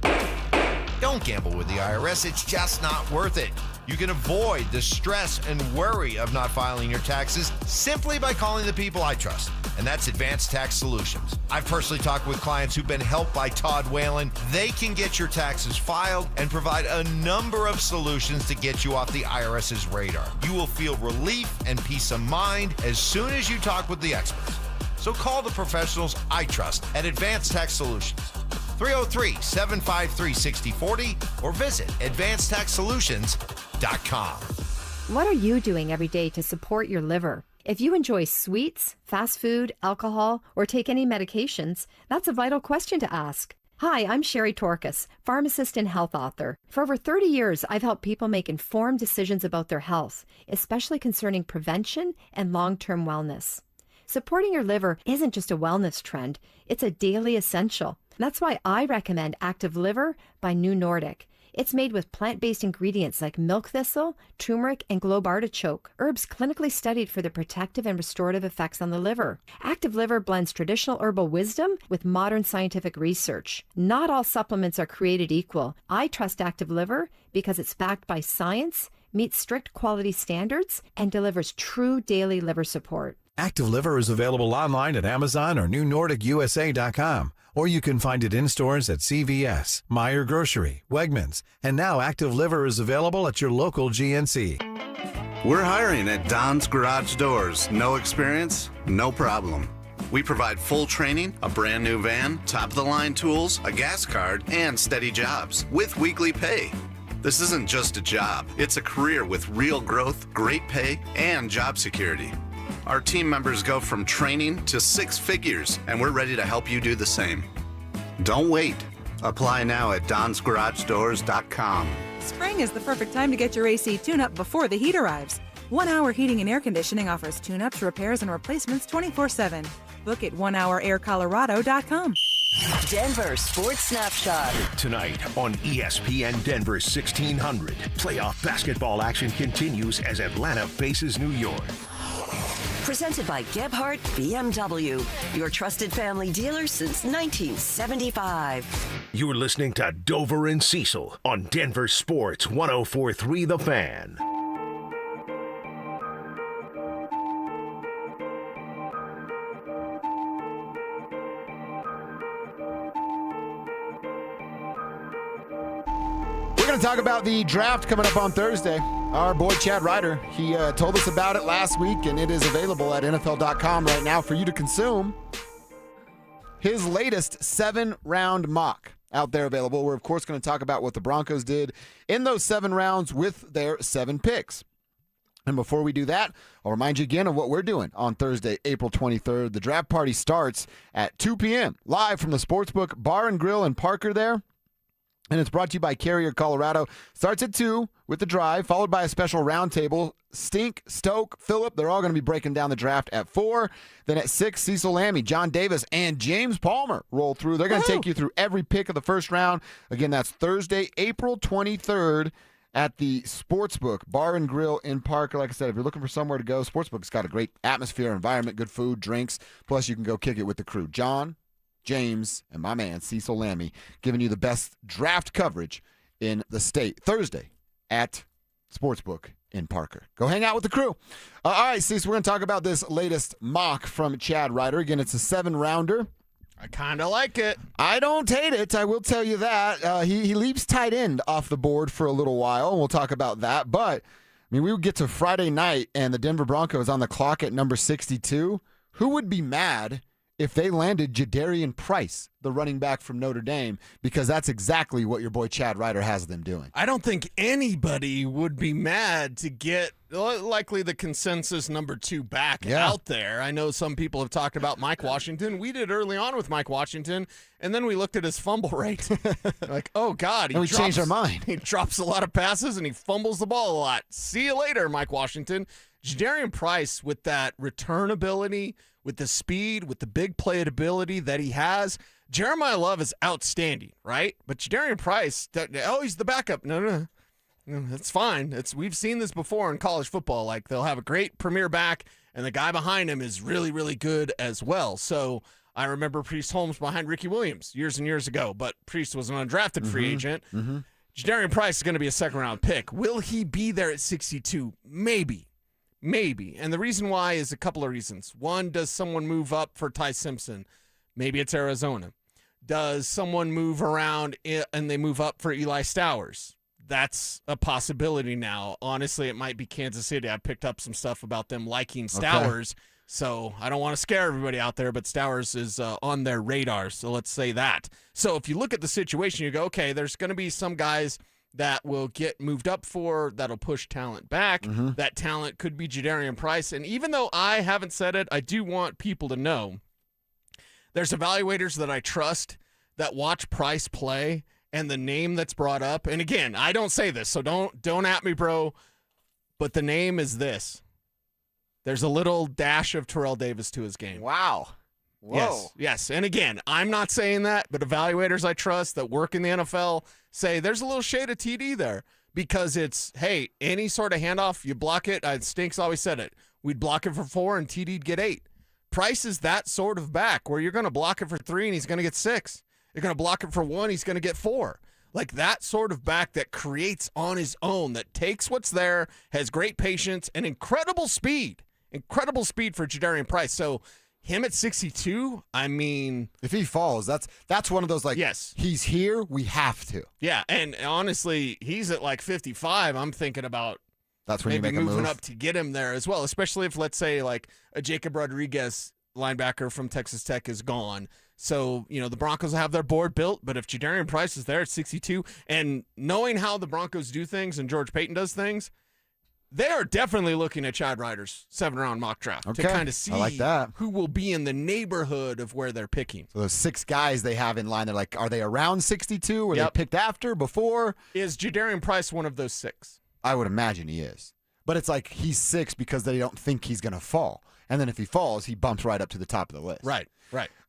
Don't gamble with the IRS, it's just not worth it. You can avoid the stress and worry of not filing your taxes simply by calling the people I trust, and that's Advanced Tax Solutions. I've personally talked with clients who've been helped by Todd Whalen. They can get your taxes filed and provide a number of solutions to get you off the IRS's radar. You will feel relief and peace of mind as soon as you talk with the experts. So call the professionals I trust at Advanced Tax Solutions. 303-753-6040 or visit advancedtaxsolutions.com. What are you doing every day to support your liver? If you enjoy sweets, fast food, alcohol, or take any medications, that's a vital question to ask. Hi, I'm Sherry Torkas, pharmacist and health author. For over 30 years, I've helped people make informed decisions about their health, especially concerning prevention and long-term wellness. Supporting your liver isn't just a wellness trend, it's a daily essential. That's why I recommend Active Liver by New Nordic. It's made with plant-based ingredients like milk thistle, turmeric, and globe artichoke, herbs clinically studied for their protective and restorative effects on the liver. Active Liver blends traditional herbal wisdom with modern scientific research. Not all supplements are created equal. I trust Active Liver because it's backed by science, meets strict quality standards, and delivers true daily liver support. Active Liver is available online at Amazon or NewNordicUSA.com, or you can find it in stores at CVS, Meijer Grocery, Wegmans, and now Active Liver is available at your local GNC. We're hiring at Don's Garage Doors. No experience? No problem. We provide full training, a brand new van, top-of-the-line tools, a gas card, and steady jobs with weekly pay. This isn't just a job. It's a career with real growth, great pay, and job security. Our team members go from training to 6 figures, and we're ready to help you do the same. Don't wait. Apply now at donsgaragedoors.com. Spring is the perfect time to get your AC tune-up before the heat arrives. 1 Hour Heating and Air Conditioning offers tune-ups, repairs, and replacements 24/7. Book at onehouraircolorado.com. Denver Sports Snapshot. Tonight on ESPN Denver 1600, playoff basketball action continues as Atlanta faces New York. Presented by Gebhardt BMW, your trusted family dealer since 1975. You're listening to Dover and Cecil on Denver Sports 104.3 The Fan. We're going to talk about the draft coming up on Thursday. Our boy Chad Ryder, he told us about it last week, and it is available at NFL.com right now for you to consume. His latest 7-round mock out there available. We're, of course, going to talk about what the Broncos did in those 7 rounds with their 7 picks. And before we do that, I'll remind you again of what we're doing on Thursday, April 23rd. The draft party starts at 2 p.m. live from the Sportsbook Bar and Grill in Parker there. And it's brought to you by Carrier Colorado. Starts at 2 with the drive, followed by a special roundtable. Stink, Stoke, Phillip, they're all going to be breaking down the draft at 4. Then at 6, Cecil Lammey, John Davis, and James Palmer roll through. They're going to take you through every pick of the first round. Again, that's Thursday, April 23rd at the Sportsbook Bar and Grill in Parker. Like I said, if you're looking for somewhere to go, Sportsbook's got a great atmosphere, environment, good food, drinks. Plus, you can go kick it with the crew. John, James, and my man, Cecil Lammey, giving you the best draft coverage in the state. Thursday at Sportsbook in Parker. Go hang out with the crew. All right, Cecil, we're going to talk about this latest mock from Chad Ryder. Again, it's a 7-rounder. I kind of like it. I don't hate it. I will tell you that. He leaves tight end off the board for a little while, and we'll talk about that. But, I mean, we would get to Friday night, and the Denver Broncos on the clock at number 62. Who would be mad if they landed Jadarian Price, the running back from Notre Dame, because that's exactly what your boy Chad Ryder has them doing. I don't think anybody would be mad to get likely the consensus number 2 back out there. I know some people have talked about Mike Washington. We did early on with Mike Washington, and then we looked at his fumble rate. Like, oh, God. And we changed our mind. He drops a lot of passes, and he fumbles the ball a lot. See you later, Mike Washington. Jadarian Price, with that return ability, with the speed, with the big playability that he has, Jeremiah Love is outstanding, right? But Jadarian Price, he's the backup. No, that's fine. We've seen this before in college football. Like, they'll have a great premier back, and the guy behind him is really, really good as well. So I remember Priest Holmes behind Ricky Williams years and years ago, but Priest was an undrafted free agent. Jadarian Price is going to be a second-round pick. Will he be there at 62? Maybe. And the reason why is a couple of reasons. One, does someone move up for Ty Simpson? Maybe it's Arizona. Does someone move around and they move up for Eli Stowers? That's a possibility now. Honestly, it might be Kansas City. I picked up some stuff about them liking Stowers, so I don't want to scare everybody out there, but Stowers is on their radar, so let's say that. So if you look at the situation, you go, okay, there's going to be some guys that will get moved up for, that'll push talent back. That talent could be Jadarian Price, and even though I haven't said it, I do want people to know there's evaluators that I trust that watch Price play, and the name that's brought up, and again, I don't say this, so don't at me, bro, but the name is this. There's a little dash of Terrell Davis to his game. Wow. Whoa. Yes. And again, I'm not saying that, but evaluators I trust that work in the NFL say there's a little shade of TD there because it's, hey, any sort of handoff, you block it. Stinks always said it. We'd block it for 4 and TD'd get 8. Price is that sort of back where you're going to block it for 3 and he's going to get 6. You're going to block it for 1, he's going to get 4. Like that sort of back that creates on his own, that takes what's there, has great patience, and incredible speed. Incredible speed for Jadarian Price. So him at 62, I mean, if he falls, that's one of those, like, yes, he's here, we have to. Yeah, and honestly, he's at like 55. I'm thinking about that's when maybe you make moving a move up to get him there as well, especially if, let's say, like a Jacob Rodriguez linebacker from Texas Tech is gone. So, the Broncos will have their board built, but if Jadarian Price is there at 62, and knowing how the Broncos do things and George Payton does things, they are definitely looking at Chad Ryder's 7th-round mock draft to kind of see who will be in the neighborhood of where they're picking. So those 6 guys they have in line, they're like, are they around 62? Were they picked after, before? Is Jadarian Price one of those 6? I would imagine he is. But it's like he's 6 because they don't think he's going to fall. And then if he falls, he bumps right up to the top of the list. Right.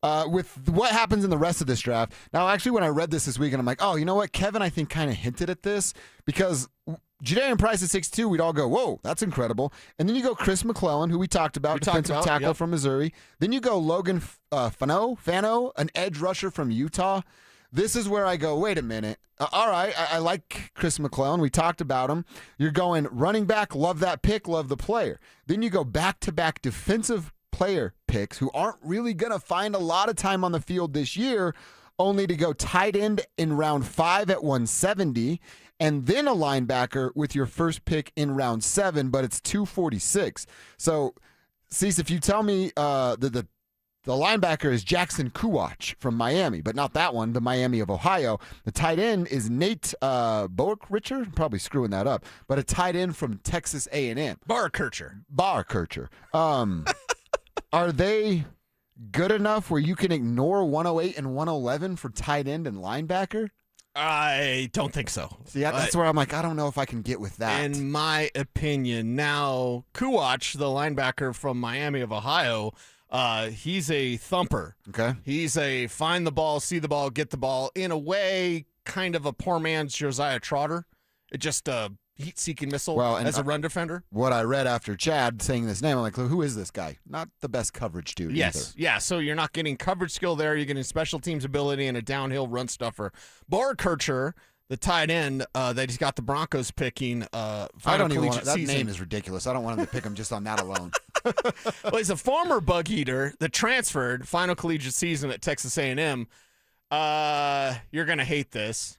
With what happens in the rest of this draft, now actually when I read this week, and I'm like, oh, you know what? Kevin, I think, kind of hinted at this because Jadarian Price at 6'2", we'd all go, whoa, that's incredible. And then you go Chris McClellan, who we talked about, defensive tackle from Missouri. Then you go Logan Fano, an edge rusher from Utah. This is where I go, wait a minute. All right, I like Chris McClellan. We talked about him. You're going running back, love that pick, love the player. Then you go back-to-back defensive player picks who aren't really going to find a lot of time on the field this year, only to go tight end in round 5 at 170, and then a linebacker with your first pick in round 7, but it's 246. So, Cecil, if you tell me the linebacker is Jackson Kuwach from Miami, but not that one, the Miami of Ohio. The tight end is Nate Boerkircher. I'm probably screwing that up, but a tight end from Texas A&M. Boerkircher. Are they good enough where you can ignore 108 and 111 for tight end and linebacker? I don't think so. See, that's where I'm like, I don't know if I can get with that. In my opinion, now, Kuwach, the linebacker from Miami of Ohio, he's a thumper. Okay. He's a find the ball, see the ball, get the ball. In a way, kind of a poor man's Josiah Trotter. It just a heat-seeking missile as a run defender. What I read after Chad saying this name, I'm like, who is this guy? Not the best coverage dude either. Yeah, so you're not getting coverage skill there. You're getting special teams ability and a downhill run stuffer. Boerkircher, the tight end that he's got the Broncos picking. I don't even want that name is ridiculous. I don't want him to pick him just on that alone. Well, he's a former bug eater that transferred final collegiate season at Texas A&M. You're going to hate this.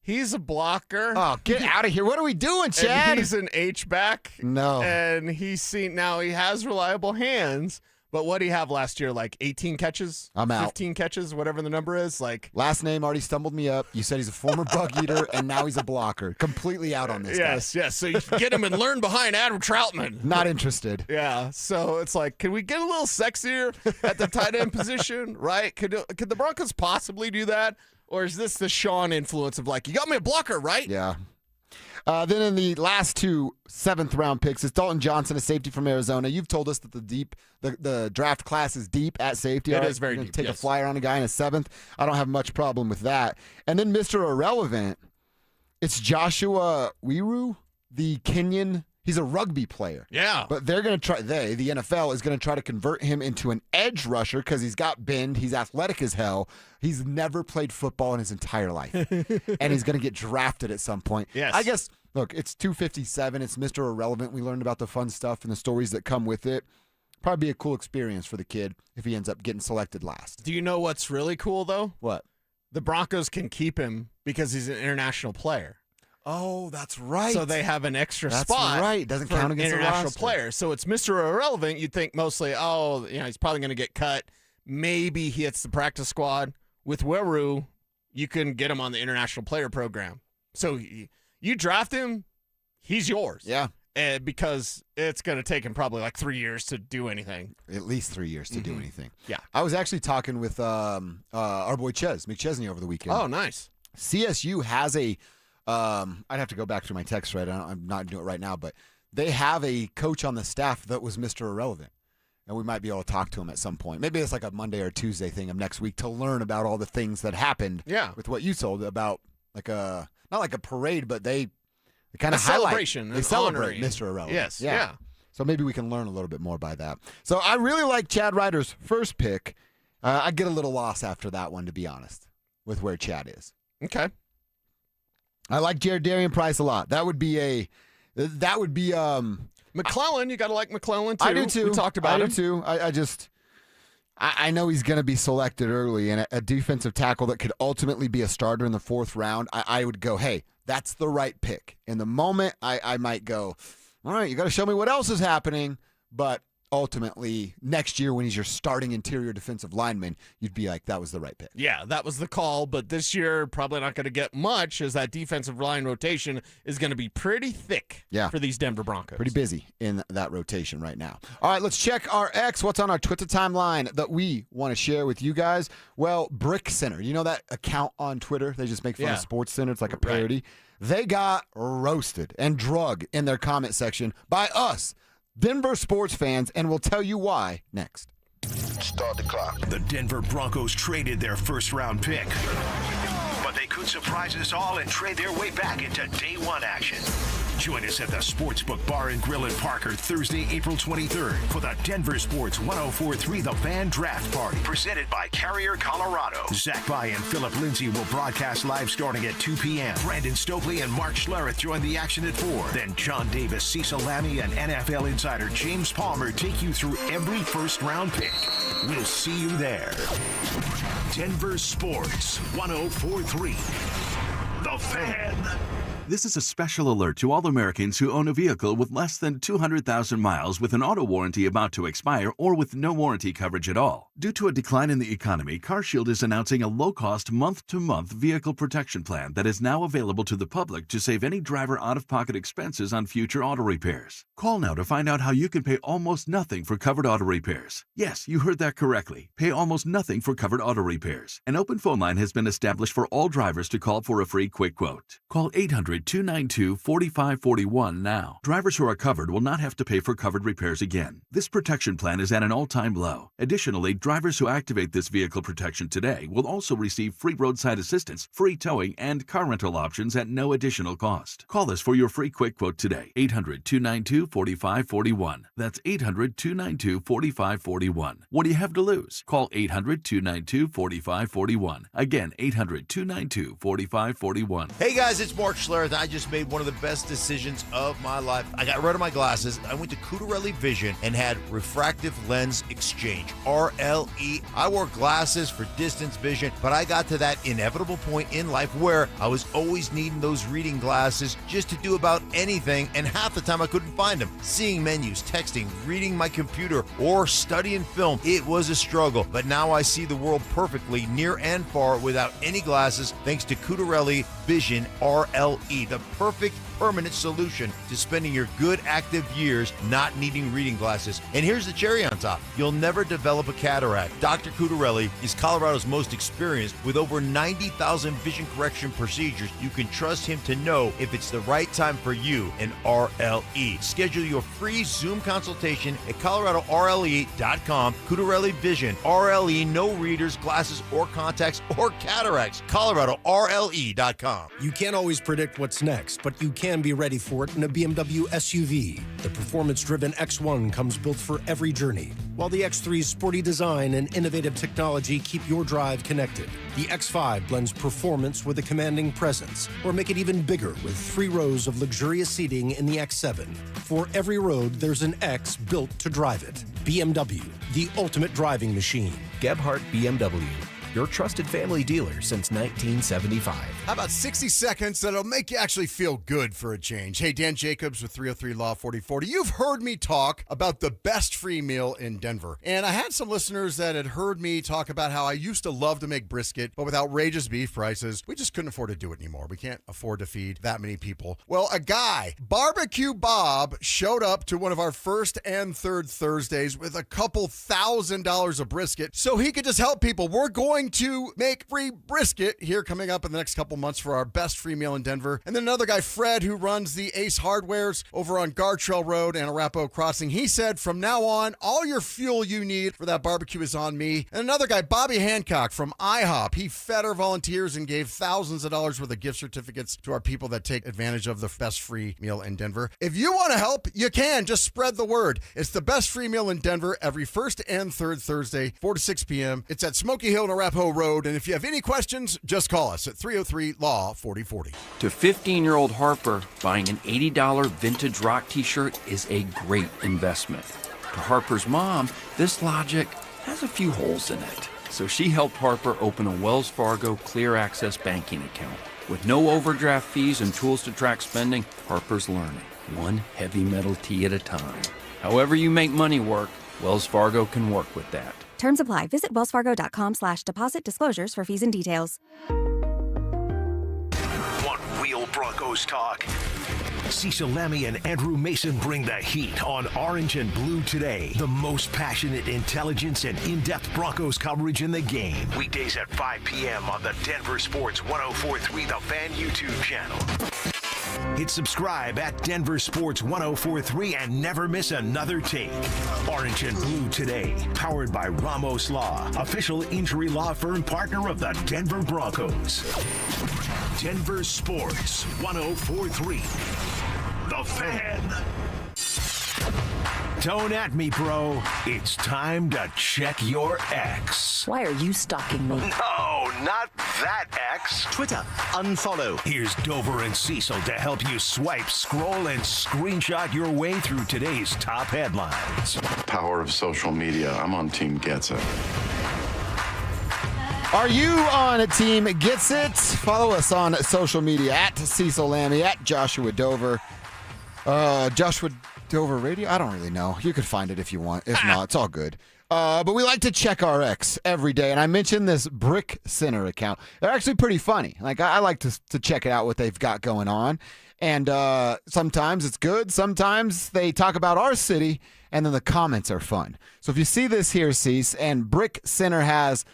He's a blocker. Oh, get out of here. What are we doing, Chad? And he's an H-back. No. And he has reliable hands, but what did he have last year? Like 18 catches? I'm out. 15 catches, whatever the number is. Like last name already stumbled me up. You said he's a former bug eater, and now he's a blocker. Completely out on this guy. Yes. So you can get him and learn behind Adam Troutman. Not interested. Yeah. So it's like, can we get a little sexier at the tight end position, right? Could the Broncos possibly do that? Or is this the Sean influence of like, you got me a blocker, right? Yeah. Then in the last 2 7th-round picks, it's Dalton Johnson, a safety from Arizona. You've told us that the draft class is deep at safety. It is very deep. Take a flyer on a guy in a 7th. I don't have much problem with that. And then Mr. Irrelevant, it's Joshua Wiru, the Kenyan. He's a rugby player. Yeah. But they're going to try, the NFL is going to try to convert him into an edge edge rusher because he's got bend. He's athletic as hell. He's never played football in his entire life. And he's going to get drafted at some point. Yes. I guess, look, it's 257. It's Mr. Irrelevant. We learned about the fun stuff and the stories that come with it. Probably be a cool experience for the kid if he ends up getting selected last. Do you know what's really cool, though? What? The Broncos can keep him because he's an international player. Oh, that's right. So they have an extra That's spot. right. Doesn't for count against the international roster. player. So it's Mr. Irrelevant. You'd think mostly, he's probably going to get cut. Maybe he hits the practice squad. With Weru, you can get him on the international player program. So you draft him, he's yours. Yeah. Because it's going to take him probably like 3 years to do anything. At least 3 years to do anything. Yeah. I was actually talking with our boy McChesney over the weekend. Oh, nice. CSU has a I'd have to go back to my text thread. I'm not doing it right now, but they have a coach on the staff that was Mr. Irrelevant. And we might be able to talk to him at some point. Maybe it's like a Monday or Tuesday thing of next week to learn about all the things that happened with what you told about not like a parade, but they kind of highlight. Celebration. They celebrate Mr. Irrelevant. Yes. Yeah. So maybe we can learn a little bit more by that. So I really like Chad Ryder's first pick. I get a little lost after that one, to be honest, with where Chad is. Okay. I like Jared Darian Price a lot. That would be McClellan. You got to like McClellan too. I do too. We talked about him. him. Too. I know he's going to be selected early, and a defensive tackle that could ultimately be a starter in the 4th round. I would go, hey, that's the right pick. In the moment, I might go, all right, you got to show me what else is happening. But ultimately, next year when he's your starting interior defensive lineman, you'd be like, that was the right pick. Yeah, that was the call. But this year, probably not going to get much, as that defensive line rotation is going to be pretty thick for these Denver Broncos. Pretty busy in that rotation right now. All right, let's check our X. What's on our Twitter timeline that we want to share with you guys? Well, Brick Center. You know that account on Twitter? They just make fun of Sports Center. It's like a parody. Right. They got roasted and drug in their comment section by us, Denver sports fans, and we'll tell you why next. Start the clock. The Denver Broncos traded their first-round pick, but they could surprise us all and trade their way back into day one action. Join us at the Sportsbook Bar and Grill in Parker Thursday, April 23rd for the Denver Sports 104.3 The Fan Draft Party, presented by Carrier Colorado. Zach Bai and Philip Lindsay will broadcast live starting at 2 p.m. Brandon Stokely and Mark Schlereth join the action at 4. Then John Davis, Cecil Lammey, and NFL insider James Palmer take you through every first-round pick. We'll see you there. Denver Sports 104.3 The Fan. This is a special alert to all Americans who own a vehicle with less than 200,000 miles with an auto warranty about to expire or with no warranty coverage at all. Due to a decline in the economy, CarShield is announcing a low-cost month-to-month vehicle protection plan that is now available to the public to save any driver out-of-pocket expenses on future auto repairs. Call now to find out how you can pay almost nothing for covered auto repairs. Yes, you heard that correctly. Pay almost nothing for covered auto repairs. An open phone line has been established for all drivers to call for a free quick quote. Call 800-292-4541 now. Drivers who are covered will not have to pay for covered repairs again. This protection plan is at an all-time low. Additionally, drivers who activate this vehicle protection today will also receive free roadside assistance, free towing, and car rental options at no additional cost. Call us for your free quick quote today. 800-292-4541. That's 800-292-4541. What do you have to lose? Call 800-292-4541. Again, 800-292-4541. Hey guys, it's Mark Schlereth. I just made one of the best decisions of my life. I got rid of my glasses. I went to Cutarelli Vision and had refractive lens exchange, RLE. I wore glasses for distance vision, but I got to that inevitable point in life where I was always needing those reading glasses just to do about anything, and half the time I couldn't find them. Seeing menus, texting, reading my computer, or studying film, it was a struggle. But now I see the world perfectly, near and far, without any glasses, thanks to Cutarelli Vision RLE, the perfect permanent solution to spending your good active years not needing reading glasses. And here's the cherry on top. You'll never develop a cataract. Dr. Cutarelli is Colorado's most experienced with over 90,000 vision correction procedures. You can trust him to know if it's the right time for you and RLE. Schedule your free Zoom consultation at coloradorle.com. Cutarelli Vision, RLE, no readers, glasses, or contacts, or cataracts. coloradorle.com. BMW.com. You can't always predict what's next, but you can be ready for it in a BMW SUV. The performance-driven X1 comes built for every journey, while the X3's sporty design and innovative technology keep your drive connected. The X5 blends performance with a commanding presence, or make it even bigger with 3 rows of luxurious seating in the X7. For every road, there's an X built to drive it. BMW, the ultimate driving machine. Gebhardt BMW, your trusted family dealer since 1975. How about 60 seconds that'll make you actually feel good for a change? Hey, Dan Jacobs with 303 Law 4040. You've heard me talk about the best free meal in Denver. And I had some listeners that had heard me talk about how I used to love to make brisket, but with outrageous beef prices, we just couldn't afford to do it anymore. We can't afford to feed that many people. Well, a guy, Barbecue Bob, showed up to one of our first and third Thursdays with a couple $1,000s of brisket so he could just help people. We're going to make free brisket here coming up in the next couple months for our best free meal in Denver. And then another guy, Fred, who runs the Ace Hardwares over on Gartrell Road and Arapahoe Crossing. He said, from now on, all your fuel you need for that barbecue is on me. And another guy, Bobby Hancock from IHOP. He fed our volunteers and gave thousands of dollars worth of gift certificates to our people that take advantage of the best free meal in Denver. If you want to help, you can. Just spread the word. It's the best free meal in Denver every first and third Thursday, 4 to 6 p.m. It's at Smoky Hill and Arapahoe Road. And if you have any questions, just call us at 303-LAW-4040. To 15-year-old Harper, buying an $80 vintage rock t-shirt is a great investment. To Harper's mom, this logic has a few holes in it. So she helped Harper open a Wells Fargo Clear Access banking account. With no overdraft fees and tools to track spending, Harper's learning, one heavy metal tee at a time. However you make money work, Wells Fargo can work with that. Terms apply. Visit wellsfargo.com/deposit disclosures for fees and details. Want real Broncos talk? Cecil Lammy and Andrew Mason bring the heat on Orange and Blue Today. The most passionate intelligence and in-depth Broncos coverage in the game. Weekdays at 5 p.m. on the Denver Sports 104.3 The Fan YouTube channel. Hit subscribe at Denver Sports 104.3 and never miss another take. Orange and Blue Today, powered by Ramos Law, official injury law firm partner of the Denver Broncos. Denver Sports 104.3 The Fan. Don't at me, bro. It's time to check your ex. Why are you stalking me? No, not that ex. Twitter, unfollow. Here's Dover and Cecil to help you swipe, scroll, and screenshot your way through today's top headlines. Power of social media. I'm on Team Gets It. Are you on a team Gets It? Follow us on social media at Cecil Lammy, at Joshua Dover. Joshua Dover Radio? I don't really know. You could find it if you want. If not, it's all good. But we like to check our ex every day. And I mentioned this Brick Center account. They're actually pretty funny. Like, I like to check it out, what they've got going on. And sometimes it's good. Sometimes they talk about our city, and then the comments are fun. So if you see this here, Cease, and Brick Center has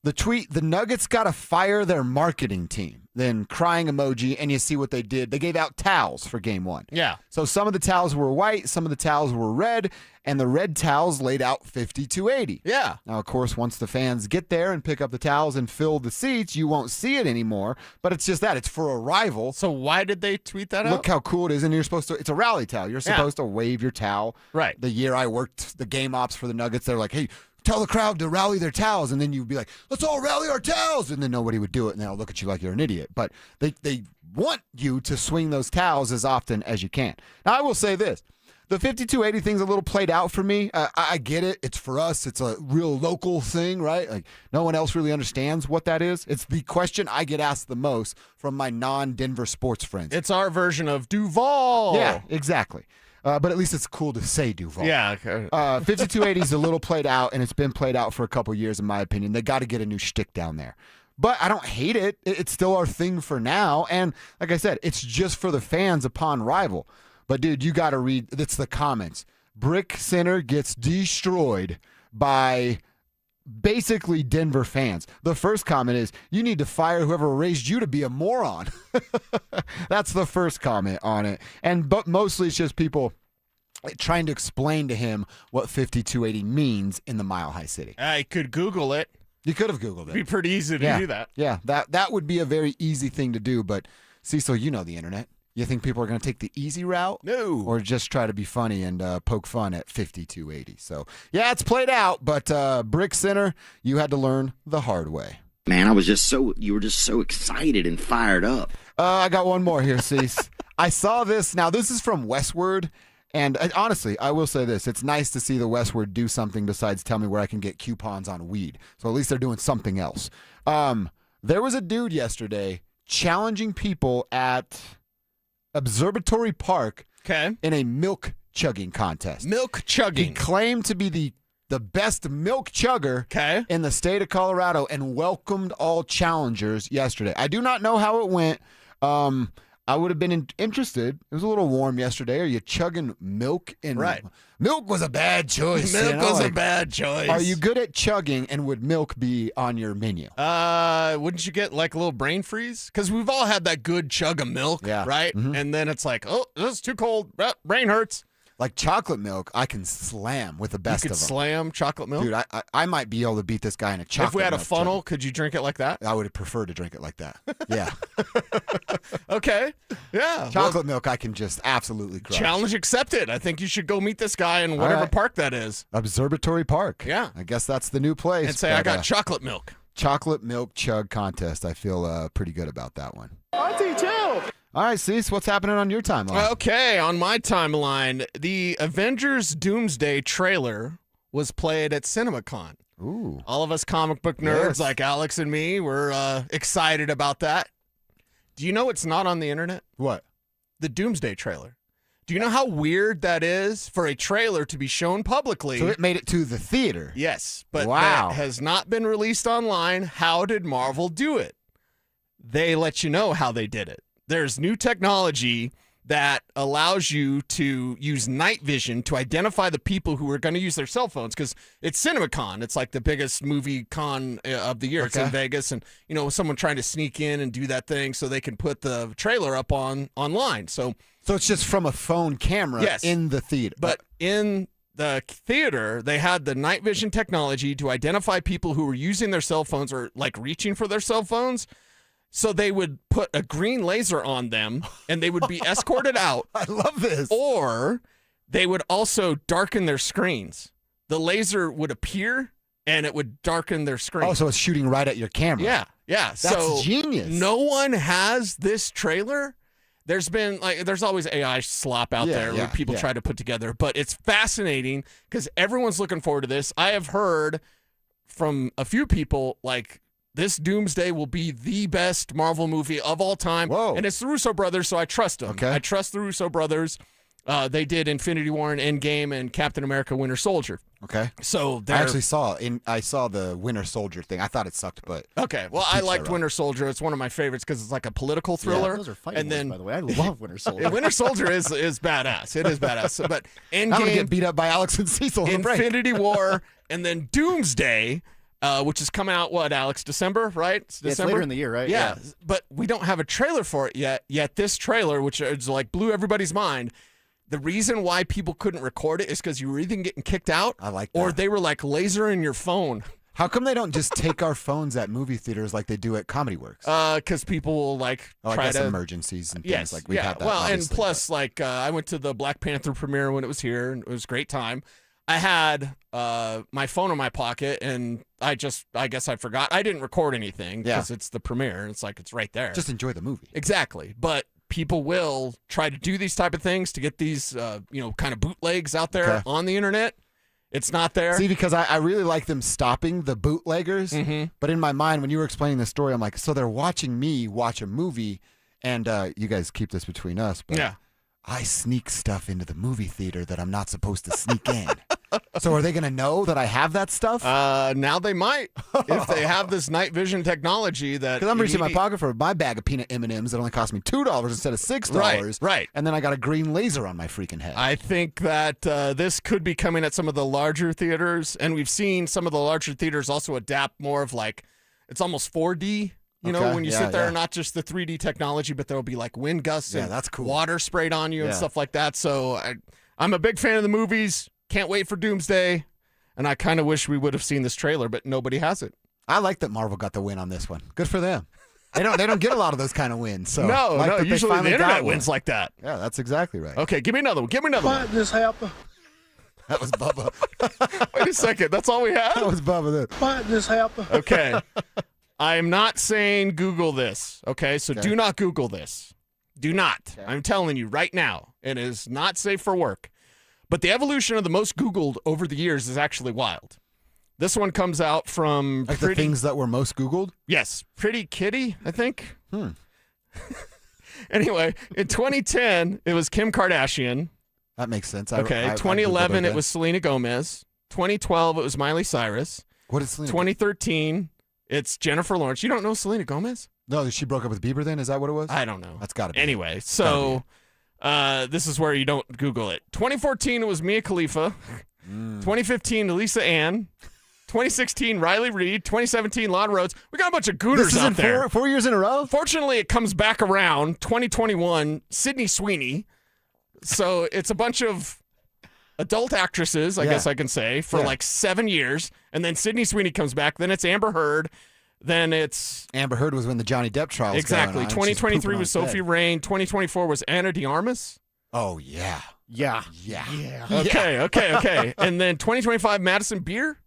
the tweet, the Nuggets got to fire their marketing team. Then crying emoji, and you see what they did. They gave out towels for game one. Yeah. So some of the towels were white, some of the towels were red, and the red towels laid out $5,280. Yeah. Now, of course, once the fans get there and pick up the towels and fill the seats, you won't see it anymore. But it's just that. It's for a rival. So why did they tweet that out? Look how cool it is. And you're supposed to, it's a rally towel. You're supposed to wave your towel. Right. The year I worked the game ops for the Nuggets, they're like, hey, tell the crowd to rally their towels, and then you'd be like, let's all rally our towels, and then nobody would do it, and they'll look at you like you're an idiot. But they want you to swing those towels as often as you can. Now, I will say this. The 5280 thing's a little played out for me. I get it. It's for us. It's a real local thing, right? Like, no one else really understands what that is. It's the question I get asked the most from my non-Denver sports friends. It's our version of Duval. Yeah, exactly. But at least it's cool to say Duval. Yeah. Okay. 5280 is a little played out, and it's been played out for a couple years, in my opinion. They got to get a new shtick down there. But I don't hate it. It's still our thing for now. And like I said, it's just for the fans upon rival. But, dude, you got to read. It's the comments. Brick Center gets destroyed by basically Denver fans. The first comment is, you need to fire whoever raised you to be a moron. That's the first comment on it. But mostly it's just people trying to explain to him what 5280 means in the Mile High City. I could Google it. You could have Googled it. It'd be pretty easy to do that. Yeah, that would be a very easy thing to do. But Cecil, you know the internet. You think people are going to take the easy route? No. Or just try to be funny and poke fun at 5280. So, yeah, it's played out. But Brick Center, you had to learn the hard way. Man, you were just so excited and fired up. I got one more here, Cease. I saw this. Now, this is from Westward. And honestly, I will say this. It's nice to see the Westward do something besides tell me where I can get coupons on weed. So at least they're doing something else. There was a dude yesterday challenging people at Observatory Park in a milk chugging contest. Milk chugging. He claimed to be the best milk chugger in the state of Colorado and welcomed all challengers yesterday. I do not know how it went. I would have been interested. It was a little warm yesterday. Are you chugging milk? Milk was a bad choice. Milk was a bad choice. Are you good at chugging, and would milk be on your menu? Wouldn't you get like a little brain freeze? Because we've all had that good chug of milk, right? Mm-hmm. And then it's like, oh, this is too cold. Brain hurts. Like chocolate milk, I can slam with the best of them. You could slam chocolate milk? Dude, I might be able to beat this guy in a chocolate milk. If we had a funnel, chugging. could you drink it like that? I would prefer to drink it like that. Yeah. Okay. Yeah. Chocolate milk, I can just absolutely crush. Challenge accepted. I think you should go meet this guy in whatever park that is. Observatory Park. Yeah. I guess that's the new place. And say, I got chocolate milk. Chocolate milk chug contest. I feel pretty good about that one. Auntie, chill. All right, Cease, what's happening on your timeline? Okay, on my timeline, the Avengers Doomsday trailer was played at CinemaCon. Ooh. All of us comic book nerds like Alex and me were excited about that. Do you know it's not on the internet? What? The Doomsday trailer. Do you know how weird that is for a trailer to be shown publicly? So it made it to the theater. Yes, but wow. that has not been released online. How did Marvel do it? They let you know how they did it. There's new technology that allows you to use night vision to identify the people who are going to use their cell phones, because it's CinemaCon. It's like the biggest movie con of the year. It's in Vegas, and someone trying to sneak in and do that thing so they can put the trailer up online. So it's just from a phone camera in the theater. But in the theater, they had the night vision technology to identify people who were using their cell phones or like reaching for their cell phones. So they would put a green laser on them, and they would be escorted out. I love this. Or they would also darken their screens. The laser would appear, and it would darken their screen. Oh, so it's shooting right at your camera. Yeah. That's genius. No one has this trailer. There's always AI slop out there where people try to put together, but it's fascinating because everyone's looking forward to this. I have heard from a few people this Doomsday will be the best Marvel movie of all time. Whoa. And it's the Russo brothers, so I trust them. Okay. I trust the Russo brothers. They did Infinity War and Endgame and Captain America Winter Soldier. Okay. So I actually saw the Winter Soldier thing. I thought it sucked, but okay. Well, I liked Winter Soldier. It's one of my favorites because it's like a political thriller. Yeah, those are fighting words, by the way. I love Winter Soldier. Winter Soldier is badass. It is badass. But Endgame, I'm gonna get beat up by Alex and Cecil. Infinity War, and then Doomsday. Which is coming out, Alex? December, right? It's December? It's later in the year, right? Yeah, but we don't have a trailer for it yet. Yet this trailer, which is blew everybody's mind, the reason why people couldn't record it is because you were either getting kicked out or they were lasering your phone. How come they don't just take our phones at movie theaters like they do at Comedy Works? Because people will try to emergencies and things we've had that. Well, and obviously, plus, I went to the Black Panther premiere when it was here, and it was a great time. I had my phone in my pocket, and I guess I forgot. I didn't record anything because it's the premiere. It's it's right there. Just enjoy the movie. Exactly. But people will try to do these type of things to get these, kind of bootlegs out there on the internet. It's not there. See, because I really like them stopping the bootleggers. Mm-hmm. But in my mind, when you were explaining the story, I'm like, so they're watching me watch a movie, and you guys keep this between us. But I sneak stuff into the movie theater that I'm not supposed to sneak in. So are they going to know that I have that stuff? Now they might, if they have this night vision technology that. Because I'm reaching my pocket for my bag of peanut M&Ms that only cost me $2 instead of $6. Right. And then I got a green laser on my freaking head. I think that this could be coming at some of the larger theaters, and we've seen some of the larger theaters also adapt more of it's almost 4D. When you sit there, not just the 3D technology, but there'll be wind gusts and that's cool. water sprayed on you and stuff like that. So I'm a big fan of the movies. Can't wait for Doomsday. And I kind of wish we would have seen this trailer, but nobody has it. I like that Marvel got the win on this one. Good for them. They don't get a lot of those kind of wins. So No, usually the internet wins like that. Yeah, that's exactly right. Okay, give me another one. Why did this happen? That was Bubba. Wait a second. That's all we have? That was Bubba. Why did this happen? Okay. I am not saying Google this. Okay, so do not Google this. Do not. Okay. I'm telling you right now. It is not safe for work. But the evolution of the most Googled over the years is actually wild. This one comes out from the things that were most Googled? Yes. Pretty Kitty, I think. Anyway, in 2010, it was Kim Kardashian. That makes sense. 2011, it was Selena Gomez. 2012, it was Miley Cyrus. What is Selena? 2013, it's Jennifer Lawrence. You don't know Selena Gomez? No, she broke up with Bieber then? Is that what it was? I don't know. That's got to be. Anyway, so this is where you don't Google it. 2014, it was Mia Khalifa. 2015, Elisa Ann. 2016, Riley Reid. 2017, Lon Rhodes. We got a bunch of Gooners out there. 4 years in a row? Fortunately, it comes back around. 2021, Sydney Sweeney. So it's a bunch of adult actresses, I guess I can say, for like 7 years. And then Sydney Sweeney comes back. Then it's Amber Heard. Then it's... Amber Heard was when the Johnny Depp trial was Exactly. going on. 2023 was Sophie Rain. 2024 was Anna de Armas. Oh, yeah. Yeah. Okay. And then 2025, Madison Beer.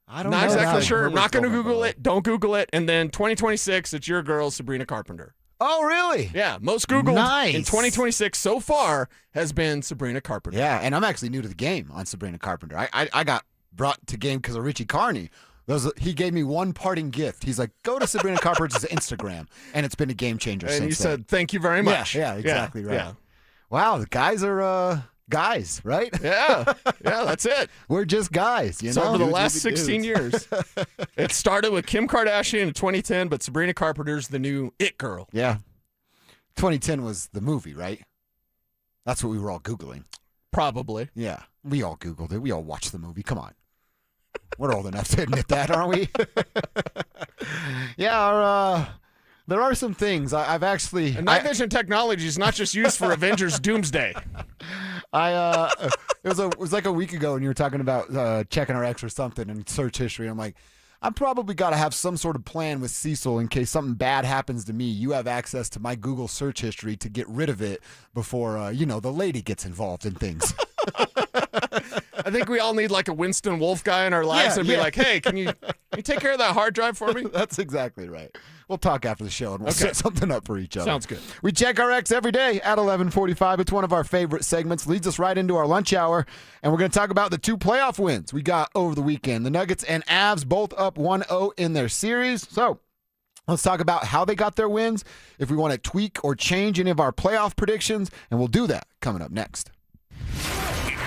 I don't know. Not exactly sure. I'm not going to going Google it. Don't Google it. And then 2026, it's your girl, Sabrina Carpenter. Oh, really? Yeah. Most Googled in 2026 so far has been Sabrina Carpenter. Yeah, and I'm actually new to the game on Sabrina Carpenter. I got brought to game because of Richie Carney. He gave me one parting gift. He's like, go to Sabrina Carpenter's Instagram, and it's been a game changer since And you then. said, thank you very much. Yeah, exactly right. Yeah. Wow, the guys are guys, right? Yeah, that's it. We're just guys, you So know? over the last 16 years, it started with Kim Kardashian in 2010, but Sabrina Carpenter's the new it girl. Yeah. 2010 was the movie, right? That's what we were all Googling. Probably. Yeah, we all Googled it. We all watched the movie. Come on. We're old enough to admit that, aren't we? Yeah, there are some things I've actually... And night vision technology is not just used for Avengers Doomsday. It was like a week ago when you were talking about checking our ex or something and search history. I'm like, I probably got to have some sort of plan with Cecil in case something bad happens to me. You have access to my Google search history to get rid of it before, the lady gets involved in things. I think we all need like a Winston Wolf guy in our lives and be like, hey, can you take care of that hard drive for me? That's exactly right. We'll talk after the show and we'll set something up for each other. Sounds good. We check our ex every day at 11:45. It's one of our favorite segments. Leads us right into our lunch hour. And we're going to talk about the 2 playoff wins we got over the weekend. The Nuggets and Avs both up 1-0 in their series. So let's talk about how they got their wins, if we want to tweak or change any of our playoff predictions. And we'll do that coming up next.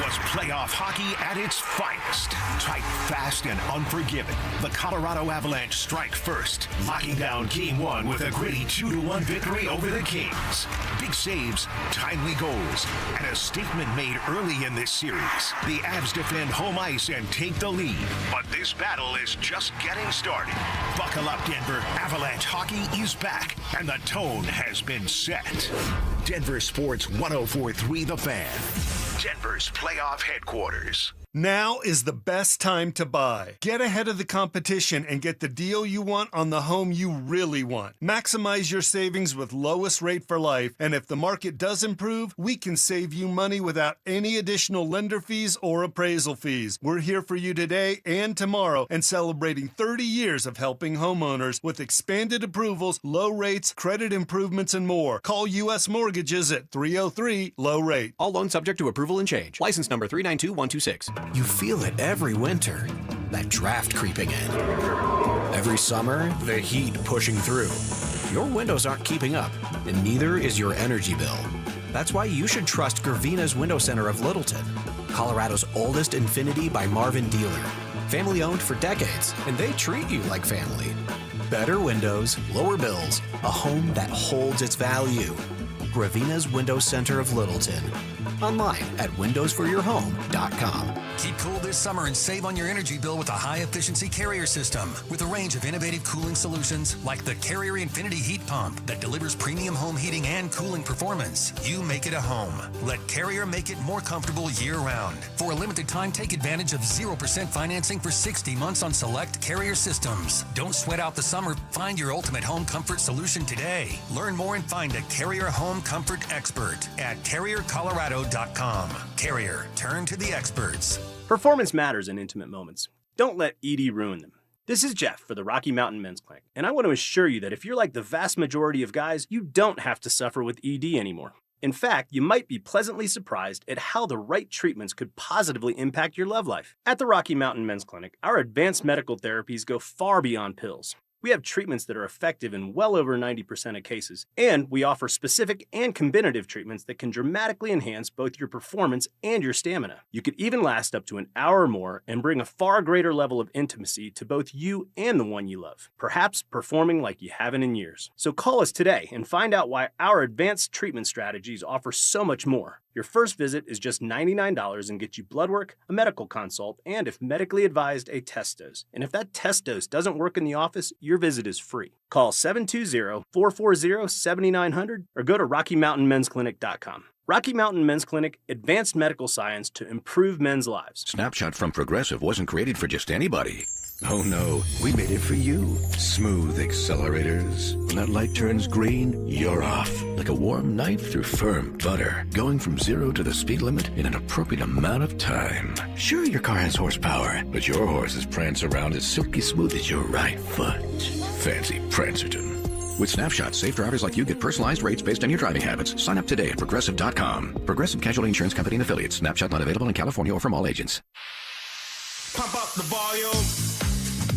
Was playoff hockey at its finest. Tight, fast, and unforgiving. The Colorado Avalanche strike first, locking down Game 1 with a gritty 2-1 victory over the Kings. Big saves, timely goals, and a statement made early in this series. The Avs defend home ice and take the lead. But this battle is just getting started. Buckle up, Denver. Avalanche hockey is back, and the tone has been set. Denver Sports 104.3 The Fan. Denver's playoff headquarters. Now is the best time to buy. Get ahead of the competition and get the deal you want on the home you really want. Maximize your savings with lowest rate for life, and if the market does improve, we can save you money without any additional lender fees or appraisal fees. We're here for you today and tomorrow and celebrating 30 years of helping homeowners with expanded approvals, low rates, credit improvements, and more. Call U.S. Mortgages at 303-LOW-RATE. All loans subject to approval and change. License number 392126. You feel it every winter. That draft creeping in. Every summer, the heat pushing through. Your windows aren't keeping up, and neither is your energy bill. That's why you should trust Gervina's Window Center of Littleton, Colorado's oldest Infinity by Marvin dealer. Family owned for decades, and they treat you like family. Better windows, lower bills, a home that holds its value. Gravina's Window Center of Littleton. Online at windowsforyourhome.com. Keep cool this summer and save on your energy bill with a high-efficiency Carrier system. With a range of innovative cooling solutions like the Carrier Infinity Heat Pump that delivers premium home heating and cooling performance. You make it a home. Let Carrier make it more comfortable year-round. For a limited time, take advantage of 0% financing for 60 months on select Carrier systems. Don't sweat out the summer. Find your ultimate home comfort solution today. Learn more and find a Carrier home comfort expert at CarrierColorado.com. Carrier, turn to the experts. Performance matters in intimate moments. Don't let ED ruin them. This is Jeff for the Rocky Mountain Men's Clinic, and I want to assure you that if you're like the vast majority of guys, you don't have to suffer with ED anymore. In fact, you might be pleasantly surprised at how the right treatments could positively impact your love life. At the Rocky Mountain Men's Clinic, our advanced medical therapies go far beyond pills. We have treatments that are effective in well over 90% of cases, and we offer specific and combinative treatments that can dramatically enhance both your performance and your stamina. You could even last up to an hour or more and bring a far greater level of intimacy to both you and the one you love, perhaps performing like you haven't in years. So call us today and find out why our advanced treatment strategies offer so much more. Your first visit is just $99 and gets you blood work, a medical consult, and if medically advised, a test dose. And if that test dose doesn't work in the office, your visit is free. Call 720-440-7900 or go to RockyMountainMen'sClinic.com. Rocky Mountain Men's Clinic, advanced medical science to improve men's lives. Snapshot from Progressive wasn't created for just anybody. Oh no, we made it for you. Smooth accelerators. When that light turns green, you're off. Like a warm knife through firm butter. Going from 0 to the speed limit in an appropriate amount of time. Sure, your car has horsepower, but your horses prance around as silky smooth as your right foot. Fancy Prancerton. With Snapshot, safe drivers like you get personalized rates based on your driving habits. Sign up today at Progressive.com. Progressive Casualty Insurance Company and Affiliates. Snapshot not available in California or from all agents. Pump up the volume.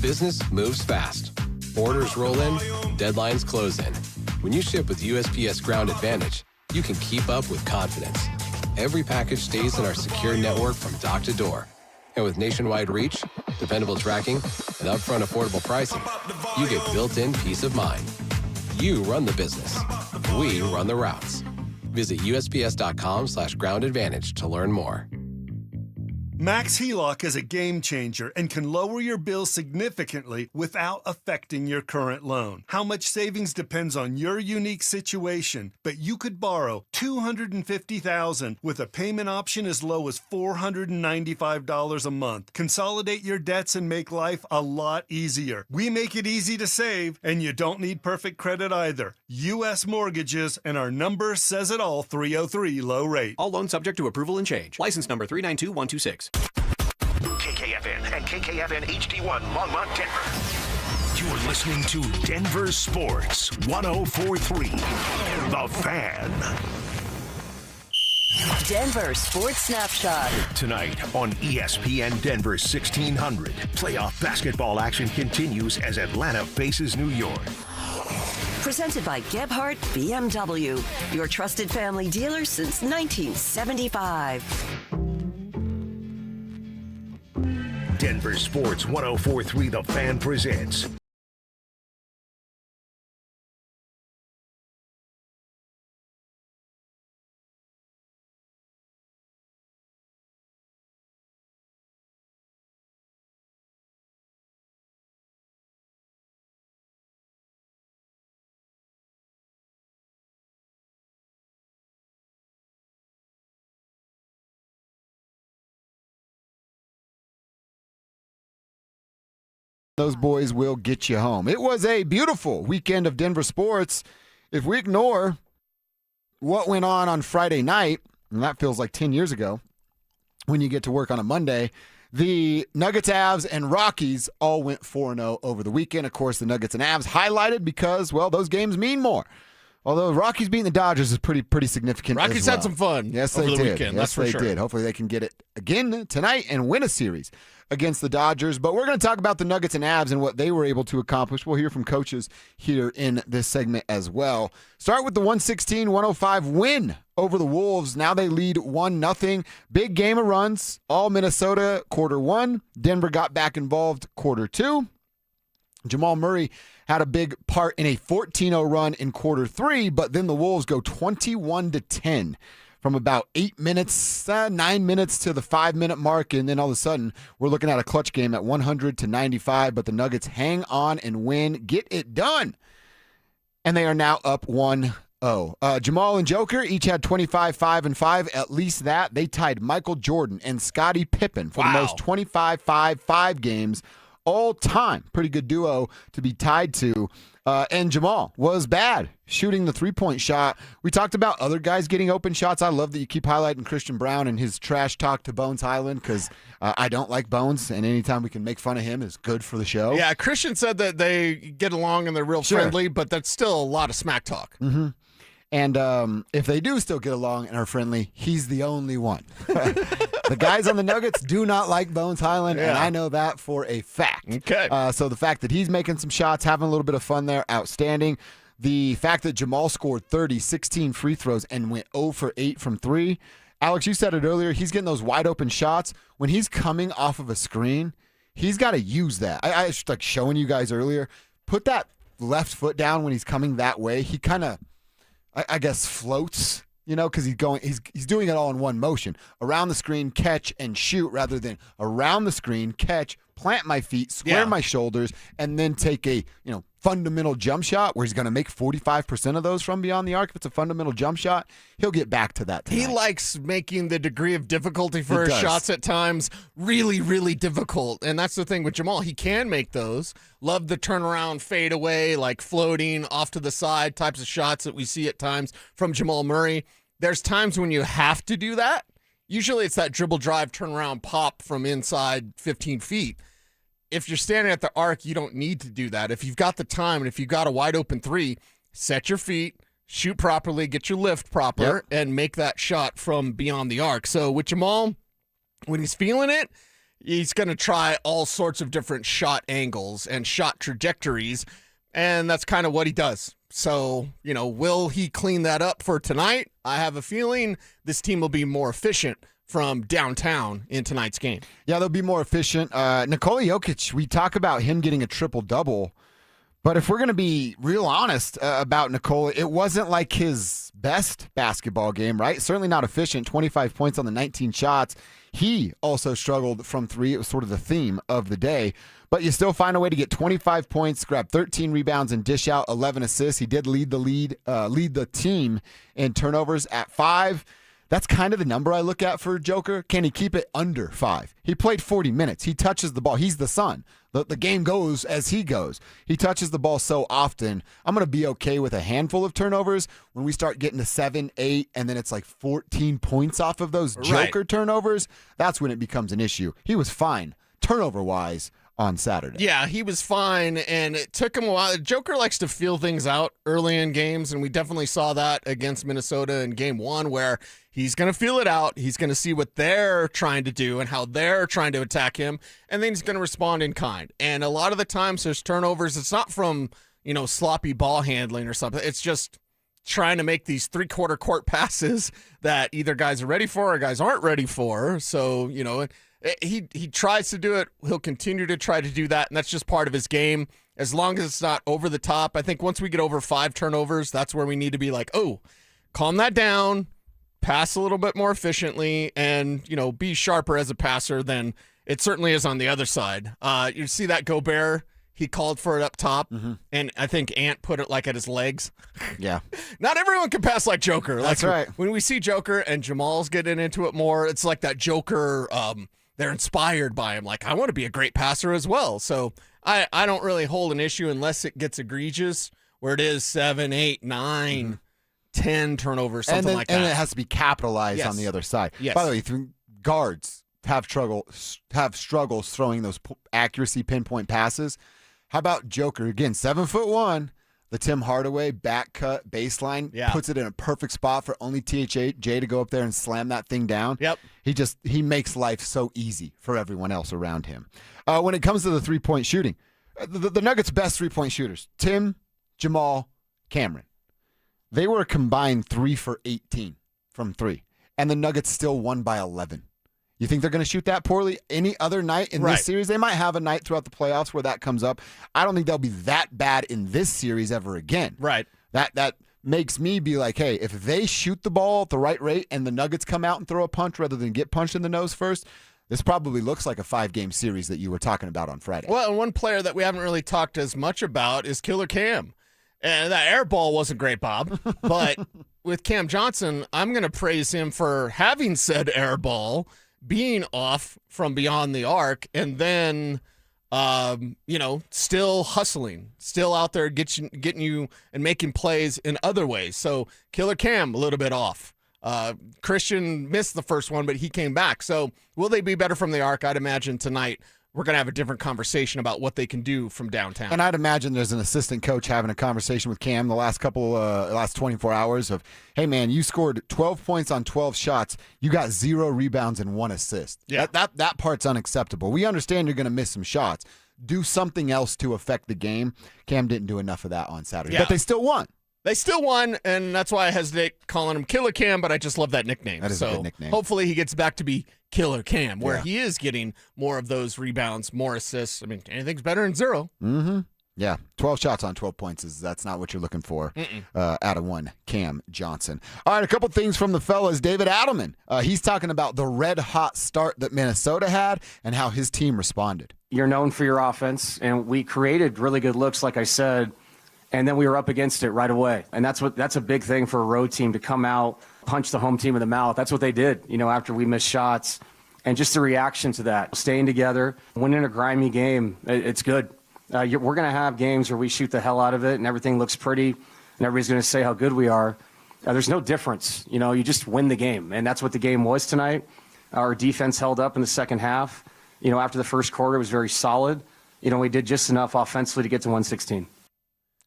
Business moves fast. Orders roll in, deadlines close in. When you ship with USPS Ground Advantage, you can keep up with confidence. Every package stays in our secure network from dock to door. And with nationwide reach, dependable tracking, and upfront affordable pricing, you get built-in peace of mind. You run the business. We run the routes. Visit USPS.com/Ground Advantage to learn more. Max HELOC is a game changer and can lower your bill significantly without affecting your current loan. How much savings depends on your unique situation, but you could borrow $250,000 with a payment option as low as $495 a month. Consolidate your debts and make life a lot easier. We make it easy to save, and you don't need perfect credit either. U.S. Mortgages, and our number says it all, 303 low rate. All loans subject to approval and change. License number 392126. KKFN and KKFN HD1 Longmont, Denver. You're listening to Denver Sports 104.3. The Fan. Denver Sports Snapshot. Tonight on ESPN Denver 1600. Playoff basketball action continues as Atlanta faces New York. Presented by Gebhardt BMW, your trusted family dealer since 1975. Denver Sports 104.3 The Fan presents Those boys will get you home. It was a beautiful weekend of Denver sports. If we ignore what went on Friday night, and that feels like 10 years ago, when you get to work on a Monday, the Nuggets, Avs, and Rockies all went 4-0 over the weekend. Of course, the Nuggets and Avs highlighted because, well, those games mean more. Although Rockies beating the Dodgers is pretty significant. Rockies as well. had some fun. Yes, over they the did. weekend. Yes, That's for they sure. did. Hopefully, they can get it again tonight and win a series against the Dodgers. But we're going to talk about the Nuggets and Avs and what they were able to accomplish. We'll hear from coaches here in this segment as well. Start with the 116-105 win over the Wolves. Now they lead 1-0. Big game of runs. All Minnesota quarter one. Denver got back involved quarter two. Jamal Murray had a big part in a 14-0 run in quarter three, but then the Wolves go 21-10 from about 9 minutes to the 5-minute mark, and then all of a sudden we're looking at a clutch game at 100-95, but the Nuggets hang on and win, get it done. And they are now up 1-0. Jamal and Joker each had 25, 5, and 5. At least that. They tied Michael Jordan and Scottie Pippen for the most 25, 5, 5 games all time. Pretty good duo to be tied to. And Jamal was bad shooting the three-point shot. We talked about other guys getting open shots. I love that you keep highlighting Christian Brown and his trash talk to Bones Highland because I don't like Bones, and anytime we can make fun of him is good for the show. Yeah, Christian said that they get along and they're real friendly, but that's still a lot of smack talk. Mm-hmm. And if they do still get along and are friendly, he's the only one. The guys on the Nuggets do not like Bones Highland, and I know that for a fact. Okay. So the fact that he's making some shots, having a little bit of fun there, outstanding. The fact that Jamal scored 30, 16 free throws, and went 0 for 8 from 3. Alex, you said it earlier. He's getting those wide open shots. When he's coming off of a screen, he's got to use that. I was like showing you guys earlier. Put that left foot down when he's coming that way. He kind of, I guess, floats, because he's doing it all in one motion. Around the screen, catch, and shoot, rather than around the screen, catch, plant my feet, square my shoulders, and then take a, fundamental jump shot where he's going to make 45% of those from beyond the arc. If it's a fundamental jump shot, he'll get back to that tonight. He likes making the degree of difficulty for his shots at times really, really difficult. And that's the thing with Jamal. He can make those. Love the turnaround, fade away, like floating off to the side types of shots that we see at times from Jamal Murray. There's times when you have to do that. Usually it's that dribble drive, turnaround, pop from inside 15 feet. If you're standing at the arc, you don't need to do that. If you've got the time and if you've got a wide open three, set your feet, shoot properly, get your lift proper, and make that shot from beyond the arc. So with Jamal, when he's feeling it, he's going to try all sorts of different shot angles and shot trajectories, and that's kind of what he does. So, will he clean that up for tonight? I have a feeling this team will be more efficient from downtown in tonight's game. Yeah, they'll be more efficient. Nikola Jokic, we talk about him getting a triple-double, but if we're going to be real honest about Nikola, it wasn't like his best basketball game, right? Certainly not efficient, 25 points on the 19 shots. He also struggled from three. It was sort of the theme of the day. But you still find a way to get 25 points, grab 13 rebounds, and dish out 11 assists. He did lead the team in turnovers at 5. That's kind of the number I look at for Joker. Can he keep it under 5? He played 40 minutes. He touches the ball. He's the sun. The game goes as he goes. He touches the ball so often. I'm going to be okay with a handful of turnovers. When we start getting to 7, 8, and then it's like 14 points off of those Joker turnovers, that's when it becomes an issue. He was fine turnover-wise on Saturday. Yeah, he was fine, and it took him a while. Joker likes to feel things out early in games, and we definitely saw that against Minnesota in Game 1, where he's going to feel it out. He's going to see what they're trying to do and how they're trying to attack him, and then he's going to respond in kind. And a lot of the times there's turnovers. It's not from, sloppy ball handling or something. It's just trying to make these three-quarter court passes that either guys are ready for or guys aren't ready for. So, he tries to do it. He'll continue to try to do that, and that's just part of his game. As long as it's not over the top, I think once we get over 5 turnovers, that's where we need to be like, oh, calm that down, pass a little bit more efficiently, and, be sharper as a passer than it certainly is on the other side. You see that Gobert, he called for it up top, and I think Ant put it like at his legs. Yeah. Not everyone can pass like Joker. That's right. When we see Joker and Jamal's getting into it more, it's like that Joker, they're inspired by him. Like, I want to be a great passer as well. So I don't really hold an issue unless it gets egregious, where it is 7, 8, 9, 10 turnovers, something like that. And it has to be capitalized on the other side. Yes. By the way, guards have struggles throwing those accuracy pinpoint passes. How about Joker? Again, 7'1", the Tim Hardaway back cut baseline puts it in a perfect spot for only THJ to go up there and slam that thing down. Yep. He makes life so easy for everyone else around him. When it comes to the three-point shooting, the Nuggets' best three-point shooters, Tim, Jamal, Cameron. They were a combined 3 for 18 from 3, and the Nuggets still won by 11. You think they're going to shoot that poorly any other night in this series? They might have a night throughout the playoffs where that comes up. I don't think they'll be that bad in this series ever again. Right. That makes me be like, hey, if they shoot the ball at the right rate and the Nuggets come out and throw a punch rather than get punched in the nose first, this probably looks like a 5-game series that you were talking about on Friday. Well, and one player that we haven't really talked as much about is Killer Cam. And that air ball wasn't great, Bob. But with Cam Johnson, I'm going to praise him for having said air ball, being off from beyond the arc, and then, still hustling, still out there getting you and making plays in other ways. So Killer Cam, a little bit off. Christian missed the first one, but he came back. So will they be better from the arc? I'd imagine tonight we're going to have a different conversation about what they can do from downtown. And I'd imagine there's an assistant coach having a conversation with Cam the last 24 hours of, hey, man, you scored 12 points on 12 shots. You got 0 rebounds and 1 assist. Yeah. That part's unacceptable. We understand you're going to miss some shots. Do something else to affect the game. Cam didn't do enough of that on Saturday. Yeah. But they still won. They still won, and that's why I hesitate calling him Killer Cam, but I just love that nickname. That is a good nickname. Hopefully he gets back to be Killer Cam, where he is getting more of those rebounds, more assists. I mean, anything's better than 0. Mm-hmm. Yeah, 12 shots on 12 points that's not what you're looking for out of one Cam Johnson. All right, a couple things from the fellas. David Adelman, he's talking about the red-hot start that Minnesota had and how his team responded. You're known for your offense, and we created really good looks, like I said, and then we were up against it right away. And that's a big thing for a road team, to come out, punch the home team in the mouth. That's what they did, after we missed shots. And just the reaction to that, staying together, winning a grimy game, it's good. We're going to have games where we shoot the hell out of it and everything looks pretty and everybody's going to say how good we are. There's no difference. You just win the game. And that's what the game was tonight. Our defense held up in the second half. After the first quarter, it was very solid. We did just enough offensively to get to 116.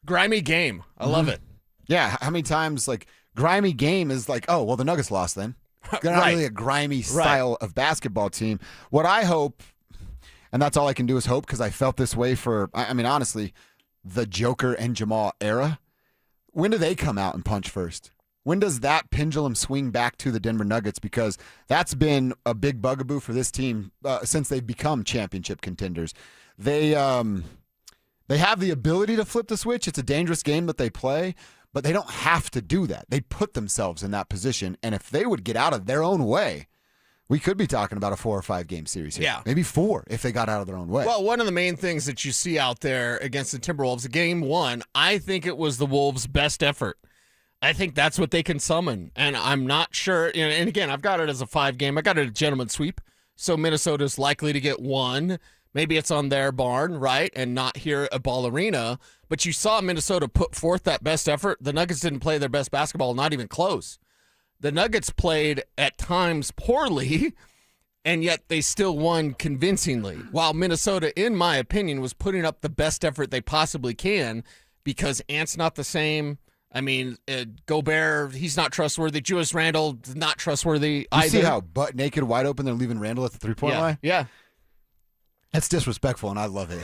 Grimy game. I love it. Yeah, how many times, grimy game is like, oh, well, the Nuggets lost then. They're not really a grimy style of basketball team. What I hope, and that's all I can do is hope, because I felt this way for, honestly, the Joker and Jamal era. When do they come out and punch first? When does that pendulum swing back to the Denver Nuggets? Because that's been a big bugaboo for this team since they've become championship contenders. They have the ability to flip the switch. It's a dangerous game that they play, but they don't have to do that. They put themselves in that position, and if they would get out of their own way, we could be talking about a 4 or 5 game series here. Yeah. Maybe 4 if they got out of their own way. Well, one of the main things that you see out there against the Timberwolves, game 1, I think it was the Wolves' best effort. I think that's what they can summon, and I'm not sure. And again, I've got it as a 5 game. I got it a gentleman's sweep, so Minnesota's likely to get 1. Maybe it's on their barn, right, and not here at Ball Arena. But you saw Minnesota put forth that best effort. The Nuggets didn't play their best basketball, not even close. The Nuggets played at times poorly, and yet they still won convincingly. While Minnesota, in my opinion, was putting up the best effort they possibly can, because Ant's not the same. Gobert, he's not trustworthy. Julius Randle, not trustworthy either. You see how butt naked, wide open, they're leaving Randle at the 3-point line? Yeah. That's disrespectful, and I love it.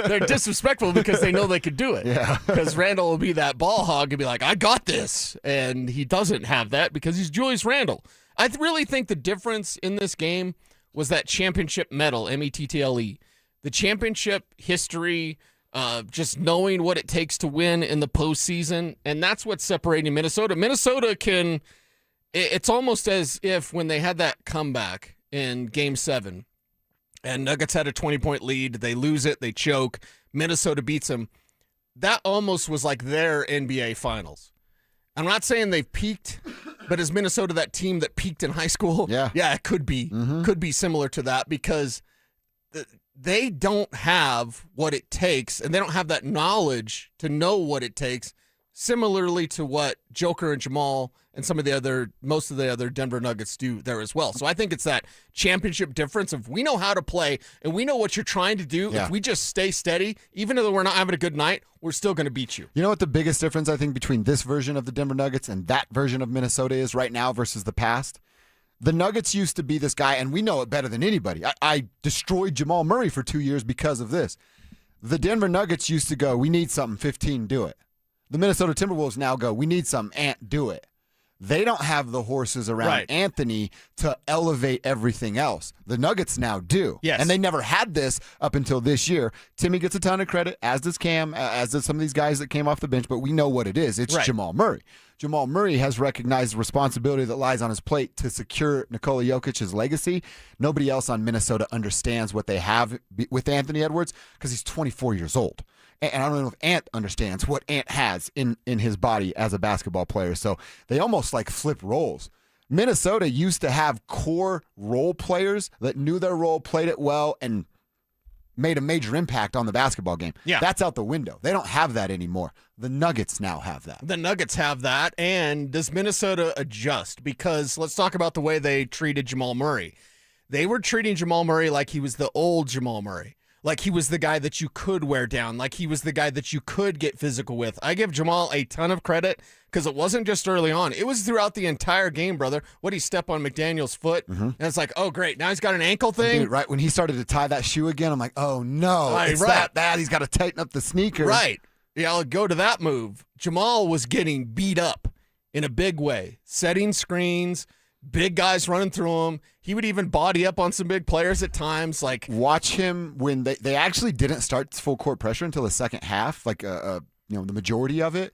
They're disrespectful because they know they could do it. Yeah. Because Randle will be that ball hog and be like, I got this. And he doesn't have that because he's Julius Randle. I really think the difference in this game was that championship medal, METTLE. The championship history, just knowing what it takes to win in the postseason. And that's what's separating Minnesota. Minnesota can, it's almost as if when they had that comeback in Game 7, and Nuggets had a 20-point lead. They lose it. They choke. Minnesota beats them. That almost was like their NBA Finals. I'm not saying they've peaked, but is Minnesota that team that peaked in high school? Yeah. Yeah, it could be. Mm-hmm. Could be similar to that because they don't have what it takes, and they don't have that knowledge to know what it takes, similarly to what Joker and Jamal and most of the other Denver Nuggets do there as well. So I think it's that championship difference of we know how to play and we know what you're trying to do. Yeah. If we just stay steady, even though we're not having a good night, we're still going to beat you. You know what the biggest difference, I think, between this version of the Denver Nuggets and that version of Minnesota is right now versus the past? The Nuggets used to be this guy, and we know it better than anybody. I destroyed Jamal Murray for 2 years because of this. The Denver Nuggets used to go, we need something, 15, do it. The Minnesota Timberwolves now go, we need something, Ant, do it. They don't have the horses around Anthony to elevate everything else. The Nuggets now do. Yes. And they never had this up until this year. Timmy gets a ton of credit, as does Cam, as does some of these guys that came off the bench, but we know what it is. It's Jamal Murray. Jamal Murray has recognized the responsibility that lies on his plate to secure Nikola Jokic's legacy. Nobody else on Minnesota understands what they have with Anthony Edwards because he's 24 years old. And I don't know if Ant understands what Ant has in his body as a basketball player. So they almost like flip roles. Minnesota used to have core role players that knew their role, played it well, and made a major impact on the basketball game. Yeah. That's out the window. They don't have that anymore. The Nuggets now have that. The Nuggets have that. And does Minnesota adjust? Because let's talk about the way they treated Jamal Murray. They were treating Jamal Murray like he was the old Jamal Murray. Like he was the guy that you could wear down. Like he was the guy that you could get physical with. I give Jamal a ton of credit because it wasn't just early on. It was throughout the entire game, brother. What, he step on McDaniel's foot? And it's like, oh, great. Now he's got an ankle thing. Dude, right when he started to tie that shoe again, I'm like, oh, no. It's that bad. He's got to tighten up the sneaker. Right. Yeah, I'll go to that move. Jamal was getting beat up in a big way, setting screens, big guys running through him. He would even body up on some big players at times. Like, watch him when they actually didn't start full court pressure until the second half, like the majority of it.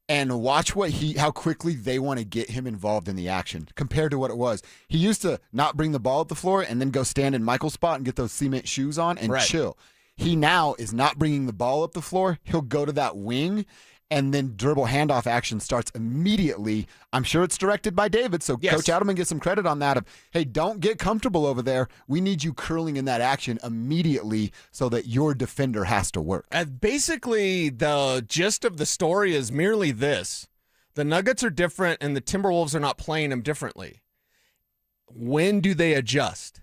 And watch how quickly they want to get him involved in the action compared to what it was. He used to not bring the ball up the floor and then go stand in Michael's spot and get those cement shoes on and chill. He now is not bringing the ball up the floor. He'll go to that wing, and then dribble handoff action starts immediately. I'm sure it's directed by David, so Coach Adelman gets some credit on that of, hey, don't get comfortable over there. We need you curling in that action immediately so that your defender has to work. Basically, the gist of the story is merely this. The Nuggets are different, and the Timberwolves are not playing them differently. When do they adjust?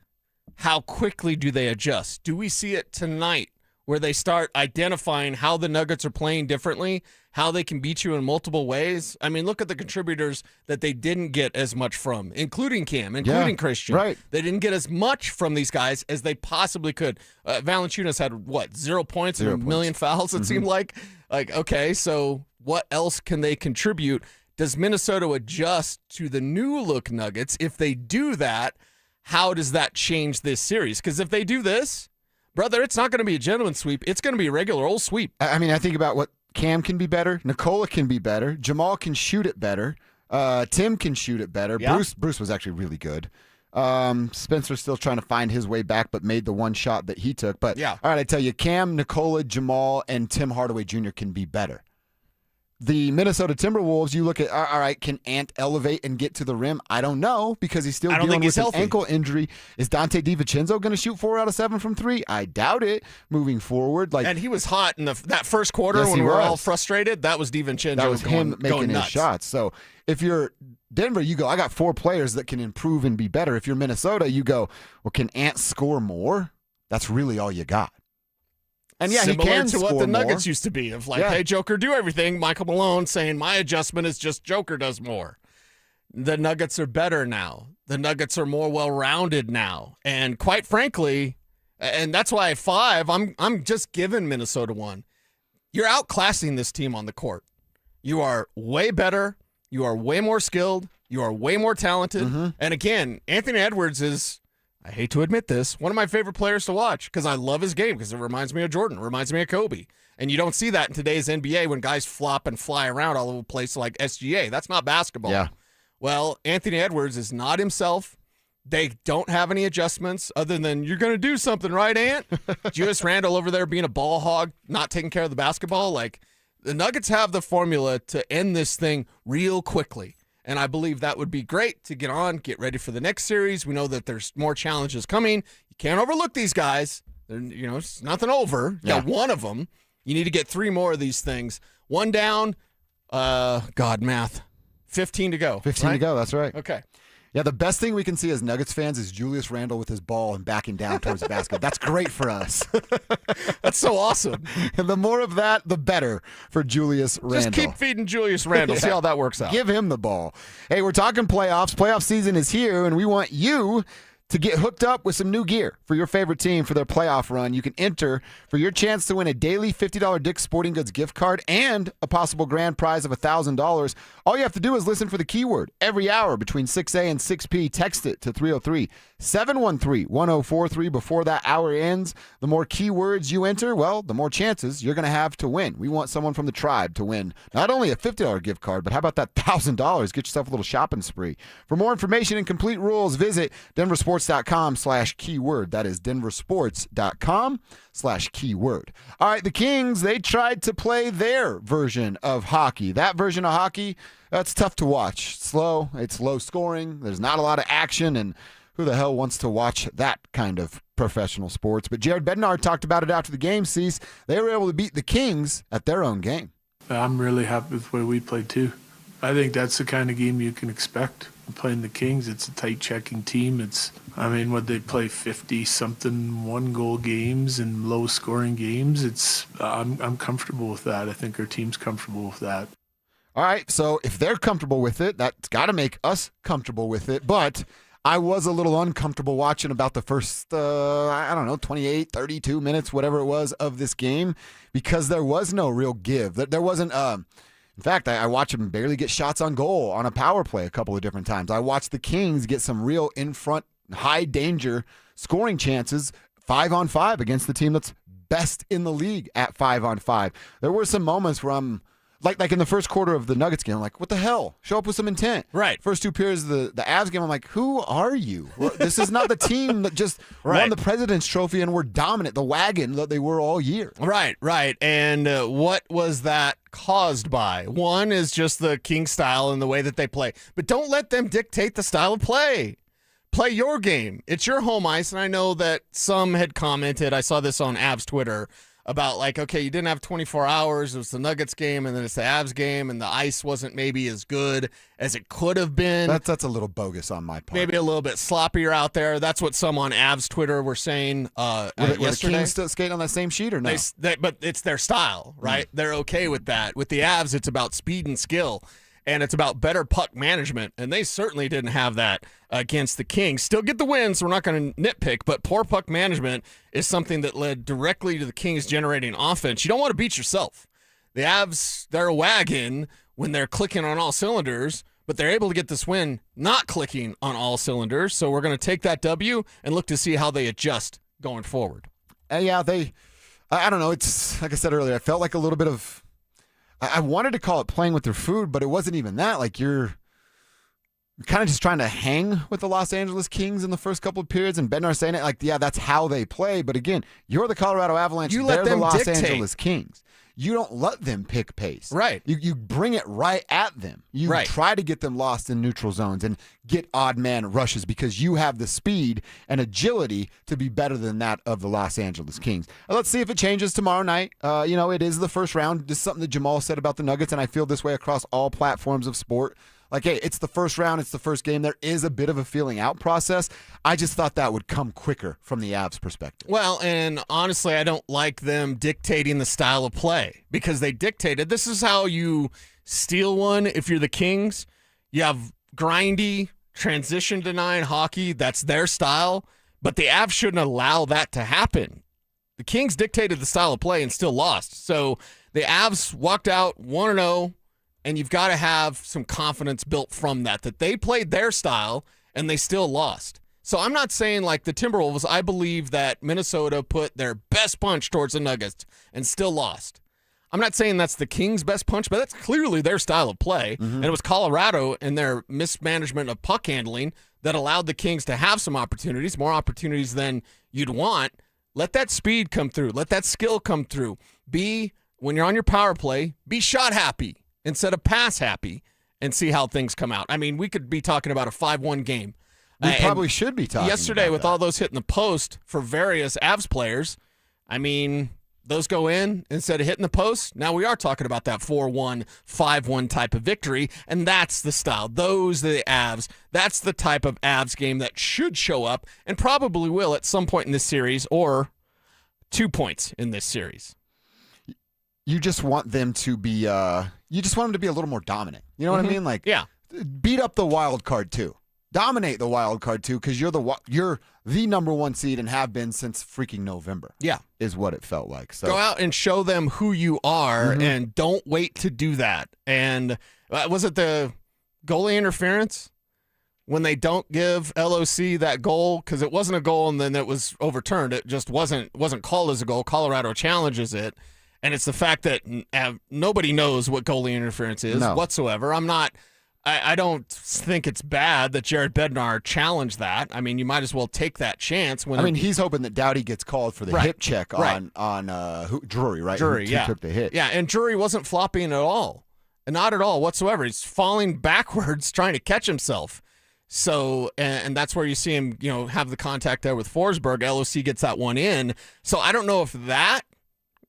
How quickly do they adjust? Do we see it tonight where they start identifying how the Nuggets are playing differently, how they can beat you in multiple ways? I mean, look at the contributors that they didn't get as much from, including Cam, including Christian. Right. They didn't get as much from these guys as they possibly could. Valanciunas had, 0 points and a million fouls, it seemed like? Like, okay, so what else can they contribute? Does Minnesota adjust to the new look Nuggets? If they do that, how does that change this series? Because if they do this, brother, it's not going to be a gentleman's sweep. It's going to be a regular old sweep. I mean, I think about what Cam can be better. Nikola can be better. Jamal can shoot it better. Tim can shoot it better. Yeah. Bruce was actually really good. Spencer's still trying to find his way back, but made the one shot that he took. But all right, I tell you, Cam, Nikola, Jamal, and Tim Hardaway Jr. can be better. The Minnesota Timberwolves, you look at, all right, can Ant elevate and get to the rim? I don't know because he's still dealing with an ankle injury. Is Dante DiVincenzo going to shoot 4 out of 7 from 3? I doubt it moving forward. And he was hot in that first quarter when we were all frustrated. That was DiVincenzo. That was him making his nuts. shots. So if you're Denver, you go, I got 4 players that can improve and be better. If you're Minnesota, you go, well, can Ant score more? That's really all you got. And yeah, similar he can to score what the Nuggets more. used to be of like, hey, Joker, do everything. Michael Malone saying my adjustment is just Joker does more. The Nuggets are better now. The Nuggets are more well-rounded now. And quite frankly, and that's why at 5, I'm just giving Minnesota 1. You're outclassing this team on the court. You are way better. You are way more skilled. You are way more talented. And again, Anthony Edwards is, I hate to admit this, one of my favorite players to watch because I love his game because it reminds me of Jordan, it reminds me of Kobe. And you don't see that in today's NBA when guys flop and fly around all over the place like SGA. That's not basketball. Yeah. Well, Anthony Edwards is not himself. They don't have any adjustments other than you're going to do something, right, Ant? Julius Randle over there being a ball hog, not taking care of the basketball. Like, the Nuggets have the formula to end this thing real quickly. And I believe that would be great to get on, get ready for the next series. We know that there's more challenges coming. You can't overlook these guys. It's nothing over. You got 1 of them. You need to get 3 more of these things. 1 down. Math. 15 to go. 15 to go, that's right. Okay. Yeah, the best thing we can see as Nuggets fans is Julius Randle with his ball and backing down towards the basket. That's great for us. That's so awesome. And the more of that, the better for Julius Randle. Just keep feeding Julius Randle. See how that works out. Give him the ball. Hey, we're talking playoffs. Playoff season is here, and we want you To get hooked up with some new gear for your favorite team for their playoff run, you can enter for your chance to win a daily $50 Dick's Sporting Goods gift card and a possible grand prize of $1,000. All you have to do is listen for the keyword every hour between 6A and 6P. Text it to 303-713-1043 before that hour ends. The more keywords you enter, well, the more chances you're going to have to win. We want someone from the tribe to win not only a $50 gift card, but how about that $1,000? Get yourself a little shopping spree. For more information and complete rules, visit DenverSports.com/keyword. That is DenverSports.com/keyword. All right, the Kings, they tried to play their version of hockey. That version of hockey, that's tough to watch. Slow, it's low scoring, there's not a lot of action, and who the hell wants to watch that kind of professional sports? But Jared Bednar talked about it after the game, Cease. They were able to beat the Kings at their own game. I'm really happy with the way we played, too. I think that's the kind of game you can expect. Playing the Kings, it's a tight checking team. What they play 50-something one-goal games and low-scoring games. I'm comfortable with that. I think our team's comfortable with that. All right, so if they're comfortable with it, that's got to make us comfortable with it. But I was a little uncomfortable watching about the first, 28, 32 minutes, whatever it was, of this game because there was no real give. There wasn't in fact, I watched them barely get shots on goal on a power play a couple of different times. I watched the Kings get some real in-front, high-danger scoring chances 5-on-5 against the team that's best in the league at 5-on-5. There were some moments where I'm like in the first quarter of the Nuggets game, I'm like, what the hell? Show up with some intent. Right. First two periods of the Avs game, I'm like, who are you? Well, this is not the team that just won the President's Trophy and were dominant, the wagon that they were all year. Right. And what was that caused by? One is just the King style and the way that they play. But don't let them dictate the style of play. Play your game. It's your home ice, and I know that some had commented, I saw this on Avs Twitter, about okay, you didn't have 24 hours. It was the Nuggets game, and then it's the Avs game, and the ice wasn't maybe as good as it could have been. That's a little bogus on my part. Maybe a little bit sloppier out there. That's what some on Avs Twitter were saying yesterday. Were the Kings still skating on that same sheet or no? But it's their style, right? They're okay with that. With the Avs, it's about speed and skill, and it's about better puck management, and they certainly didn't have that against the Kings. Still get the win, so we're not going to nitpick, but poor puck management is something that led directly to the Kings generating offense. You don't want to beat yourself. The Avs, they're a wagon when they're clicking on all cylinders, but they're able to get this win not clicking on all cylinders, so we're going to take that W and look to see how they adjust going forward. I don't know, it's like I said earlier, I felt like a little bit of, I wanted to call it playing with their food, but it wasn't even that. Like you're kind of just trying to hang with the Los Angeles Kings in the first couple of periods, and Bednar saying it that's how they play. But again, you're the Colorado Avalanche. You let them the Los dictate. Angeles Kings. You don't let them pick pace. Right. You bring it right at them. You try to get them lost in neutral zones and get odd man rushes because you have the speed and agility to be better than that of the Los Angeles Kings. Let's see if it changes tomorrow night. It is the first round. This is something that Jamal said about the Nuggets, and I feel this way across all platforms of sport. Hey, it's the first round. It's the first game. There is a bit of a feeling out process. I just thought that would come quicker from the Avs perspective. Well, and honestly, I don't like them dictating the style of play because they dictated. This is how you steal one if you're the Kings. You have grindy, transition-denying hockey. That's their style. But the Avs shouldn't allow that to happen. The Kings dictated the style of play and still lost. So the Avs walked out 1-0. And you've got to have some confidence built from that they played their style and they still lost. So I'm not saying like the Timberwolves. I believe that Minnesota put their best punch towards the Nuggets and still lost. I'm not saying that's the Kings' best punch, but that's clearly their style of play. Mm-hmm. And it was Colorado and their mismanagement of puck handling that allowed the Kings to have some opportunities, more opportunities than you'd want. Let that speed come through. Let that skill come through. When you're on your power play, be shot happy instead of pass happy, and see how things come out. I mean, we could be talking about a 5-1 game. We probably should be talking yesterday about with that. all those hitting the post for various Avs players. I mean, those go in instead of hitting the post. Now we are talking about that 4-1, 5-1 type of victory, and that's the style. Those are the Avs. That's the type of Avs game that should show up and probably will at some point in this series or 2 points in this series. You just want them to be a little more dominant. You know what I mean? Beat up the wild card too. dominate the wild card too, because you're the number one seed and have been since freaking November. Yeah, is what it felt like. So go out and show them who you are, and don't wait to do that. And was it the goalie interference when they don't give LOC that goal because it wasn't a goal and then it was overturned? It just wasn't called as a goal. Colorado challenges it, and it's the fact that nobody knows what goalie interference is whatsoever. I don't think it's bad that Jared Bednar challenged that. I mean, you might as well take that chance. He's hoping that Doughty gets called for the hip check on Drury, right? Drury, who took the hit. Yeah, and Drury wasn't flopping at all. Not at all whatsoever. He's falling backwards trying to catch himself. So, and that's where you see him, have the contact there with Forsberg. LOC gets that one in. So I don't know if that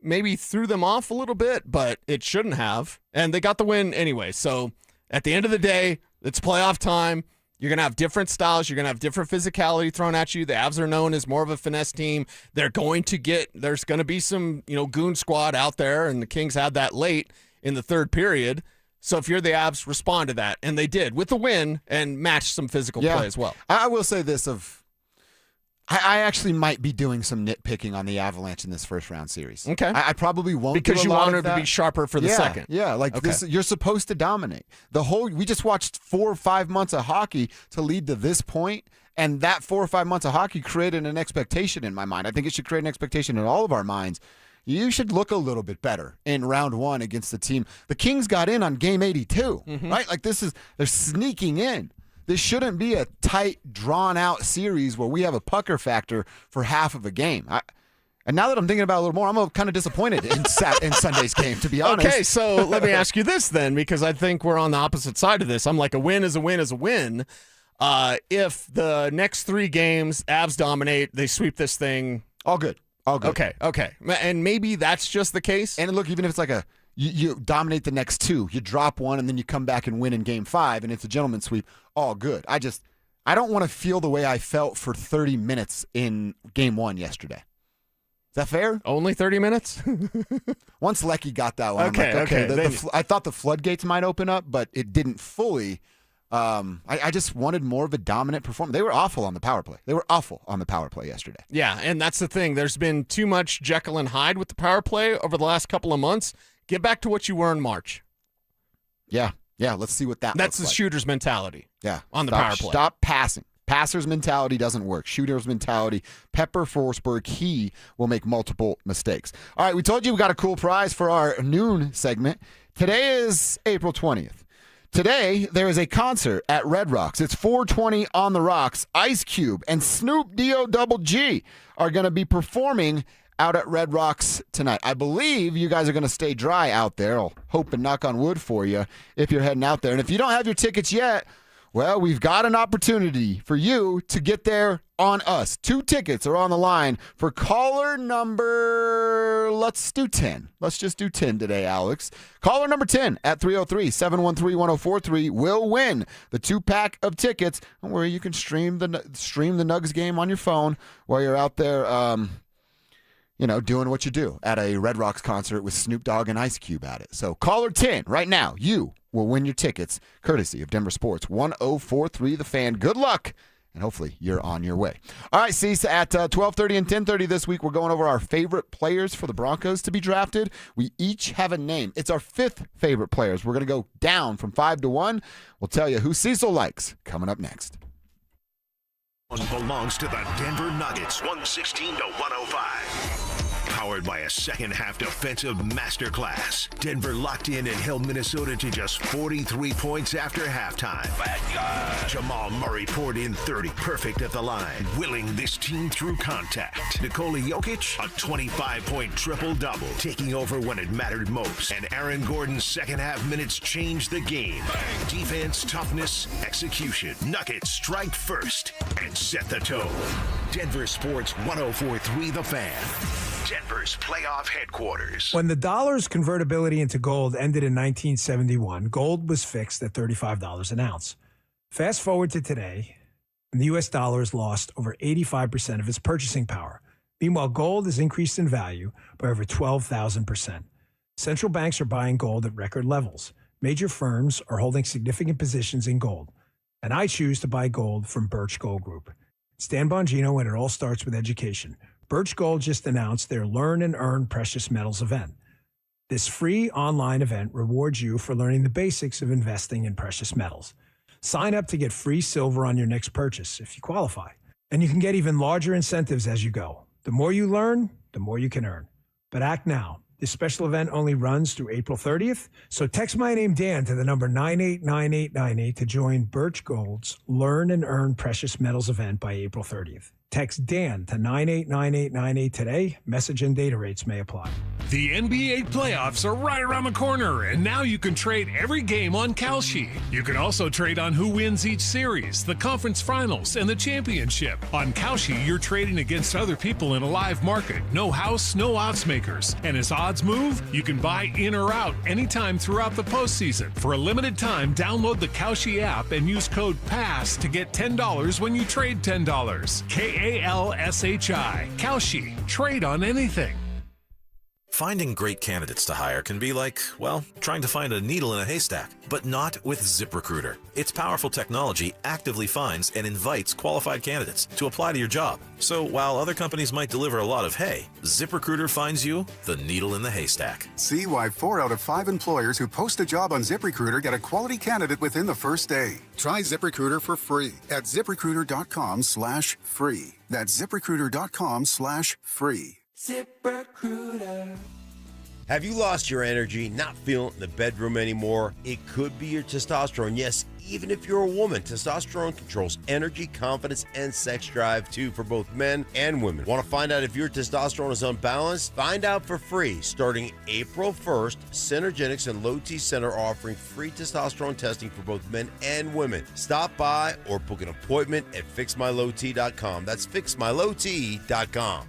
maybe threw them off a little bit, but it shouldn't have. And they got the win anyway. So at the end of the day, it's playoff time. You're going to have different styles. You're going to have different physicality thrown at you. The Avs are known as more of a finesse team. There's going to be some, goon squad out there, and the Kings had that late in the third period. So if you're the Avs, respond to that. And they did with the win and match some physical play as well. I will say this I actually might be doing some nitpicking on the Avalanche in this first round series. Okay. I probably won't because do you a lot want of her to be sharper for the second. Yeah, this, you're supposed to dominate. We just watched 4 or 5 months of hockey to lead to this point, and that 4 or 5 months of hockey created an expectation in my mind. I think it should create an expectation in all of our minds. You should look a little bit better in round one against the team. The Kings got in on game 82, right? They're sneaking in. This shouldn't be a tight, drawn-out series where we have a pucker factor for half of a game. And now that I'm thinking about it a little more, I'm kind of disappointed in Sunday's game, to be honest. Okay, so let me ask you this then, because I think we're on the opposite side of this. I'm like, a win is a win is a win. If the next 3 games, Avs dominate, they sweep this thing. All good. Okay. And maybe that's just the case. And look, even if it's like you dominate the next 2, you drop one, and then you come back and win in game 5, and it's a gentleman's sweep, all good. I don't want to feel the way I felt for 30 minutes in game 1 yesterday. Is that fair? Only 30 minutes? Once Lecky got that one, okay. I thought the floodgates might open up, but it didn't fully. I just wanted more of a dominant performance. They were awful on the power play. Yesterday. Yeah, and that's the thing. There's been too much Jekyll and Hyde with the power play over the last couple of months. Get back to what you were in March. Yeah. Let's see what that's the shooter's mentality. Yeah, on the power play. Stop passing. Passer's mentality doesn't work. Shooter's mentality. Pepper Forsberg, he will make multiple mistakes. All right, we told you we got a cool prize for our noon segment. Today is April 20th. Today, there is a concert at Red Rocks. It's 420 on the Rocks. Ice Cube and Snoop D-O-double-G are going to be performing out at Red Rocks tonight. I believe you guys are going to stay dry out there. I'll hope and knock on wood for you if you're heading out there. And if you don't have your tickets yet, well, we've got an opportunity for you to get there on us. 2 tickets are on the line for caller number, let's do 10. Let's just do 10 today, Alex. Caller number 10 at 303-713-1043 will win the 2-pack of tickets where you can stream the Nugs game on your phone while you're out there doing what you do at a Red Rocks concert with Snoop Dogg and Ice Cube at it. So caller 10 right now, you will win your tickets courtesy of Denver Sports 1043 The Fan. Good luck, and hopefully you're on your way. All right, Cecil, at 12:30 and 10:30 this week, we're going over our favorite players for the Broncos to be drafted. We each have a name. It's our 5th favorite players. We're going to go down from 5 to 1. We'll tell you who Cecil likes coming up next. Belongs to the Denver Nuggets, 116 to 105. Powered by a second-half defensive masterclass. Denver locked in and held Minnesota to just 43 points after halftime. Jamal Murray poured in 30, perfect at the line, willing this team through contact. Nikola Jokic, a 25-point triple-double, taking over when it mattered most. And Aaron Gordon's second-half minutes changed the game. Defense, toughness, execution. Nuggets strike first and set the tone. Denver Sports 1043 The Fan. Denver's playoff headquarters. When the dollar's convertibility into gold ended in 1971, gold was fixed at $35 an ounce. Fast forward to today, and the U.S. dollar has lost over 85% of its purchasing power. Meanwhile, gold has increased in value by over 12,000%. Central banks are buying gold at record levels. Major firms are holding significant positions in gold. And I choose to buy gold from Birch Gold Group. It's Dan Bongino, and it all starts with education. Birch Gold just announced their Learn and Earn Precious Metals event. This free online event rewards you for learning the basics of investing in precious metals. Sign up to get free silver on your next purchase if you qualify. And you can get even larger incentives as you go. The more you learn, the more you can earn. But act now. This special event only runs through April 30th, so text my name Dan to the number 989898 to join Birch Gold's Learn and Earn Precious Metals event by April 30th. Text Dan to 989898 today. Message and data rates may apply. The NBA playoffs are right around the corner, and now you can trade every game on Kalshi. You can also trade on who wins each series, the conference finals, and the championship. On Kalshi, you're trading against other people in a live market. No house, no odds makers. And as odds move, you can buy in or out anytime throughout the postseason. For a limited time, download the Kalshi app and use code PASS to get $10 when you trade $10. KALSHI. Kalshi. Trade on anything. Finding great candidates to hire can be like, well, trying to find a needle in a haystack, but not with ZipRecruiter. Its powerful technology actively finds and invites qualified candidates to apply to your job. So while other companies might deliver a lot of hay, ZipRecruiter finds you the needle in the haystack. See why 4 out of 5 employers who post a job on ZipRecruiter get a quality candidate within the first day. Try ZipRecruiter for free at ZipRecruiter.com/free. That's ZipRecruiter.com/free. ZipRecruiter. Have you lost your energy, not feeling it in the bedroom anymore? It could be your testosterone. Yes, even if you're a woman, testosterone controls energy, confidence, and sex drive too for both men and women. Want to find out if your testosterone is unbalanced? Find out for free. Starting April 1st, Synergenics and Low T Center are offering free testosterone testing for both men and women. Stop by or book an appointment at fixmylowt.com. That's fixmylowt.com.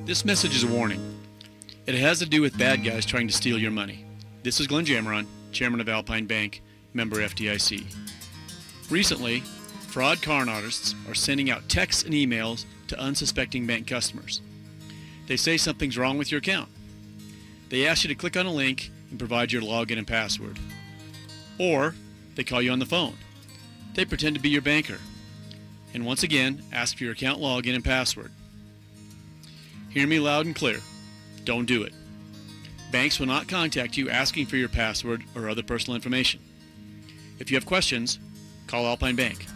This message is a warning. It has to do with bad guys trying to steal your money. This is Glenn Jameron, chairman of Alpine Bank, member FDIC. Recently, fraud con artists are sending out texts and emails to unsuspecting bank customers. They say something's wrong with your account. They ask you to click on a link and provide your login and password. Or they call you on the phone. They pretend to be your banker. And once again, ask for your account login and password. Hear me loud and clear. Don't do it. Banks will not contact you asking for your password or other personal information. If you have questions, call Alpine Bank.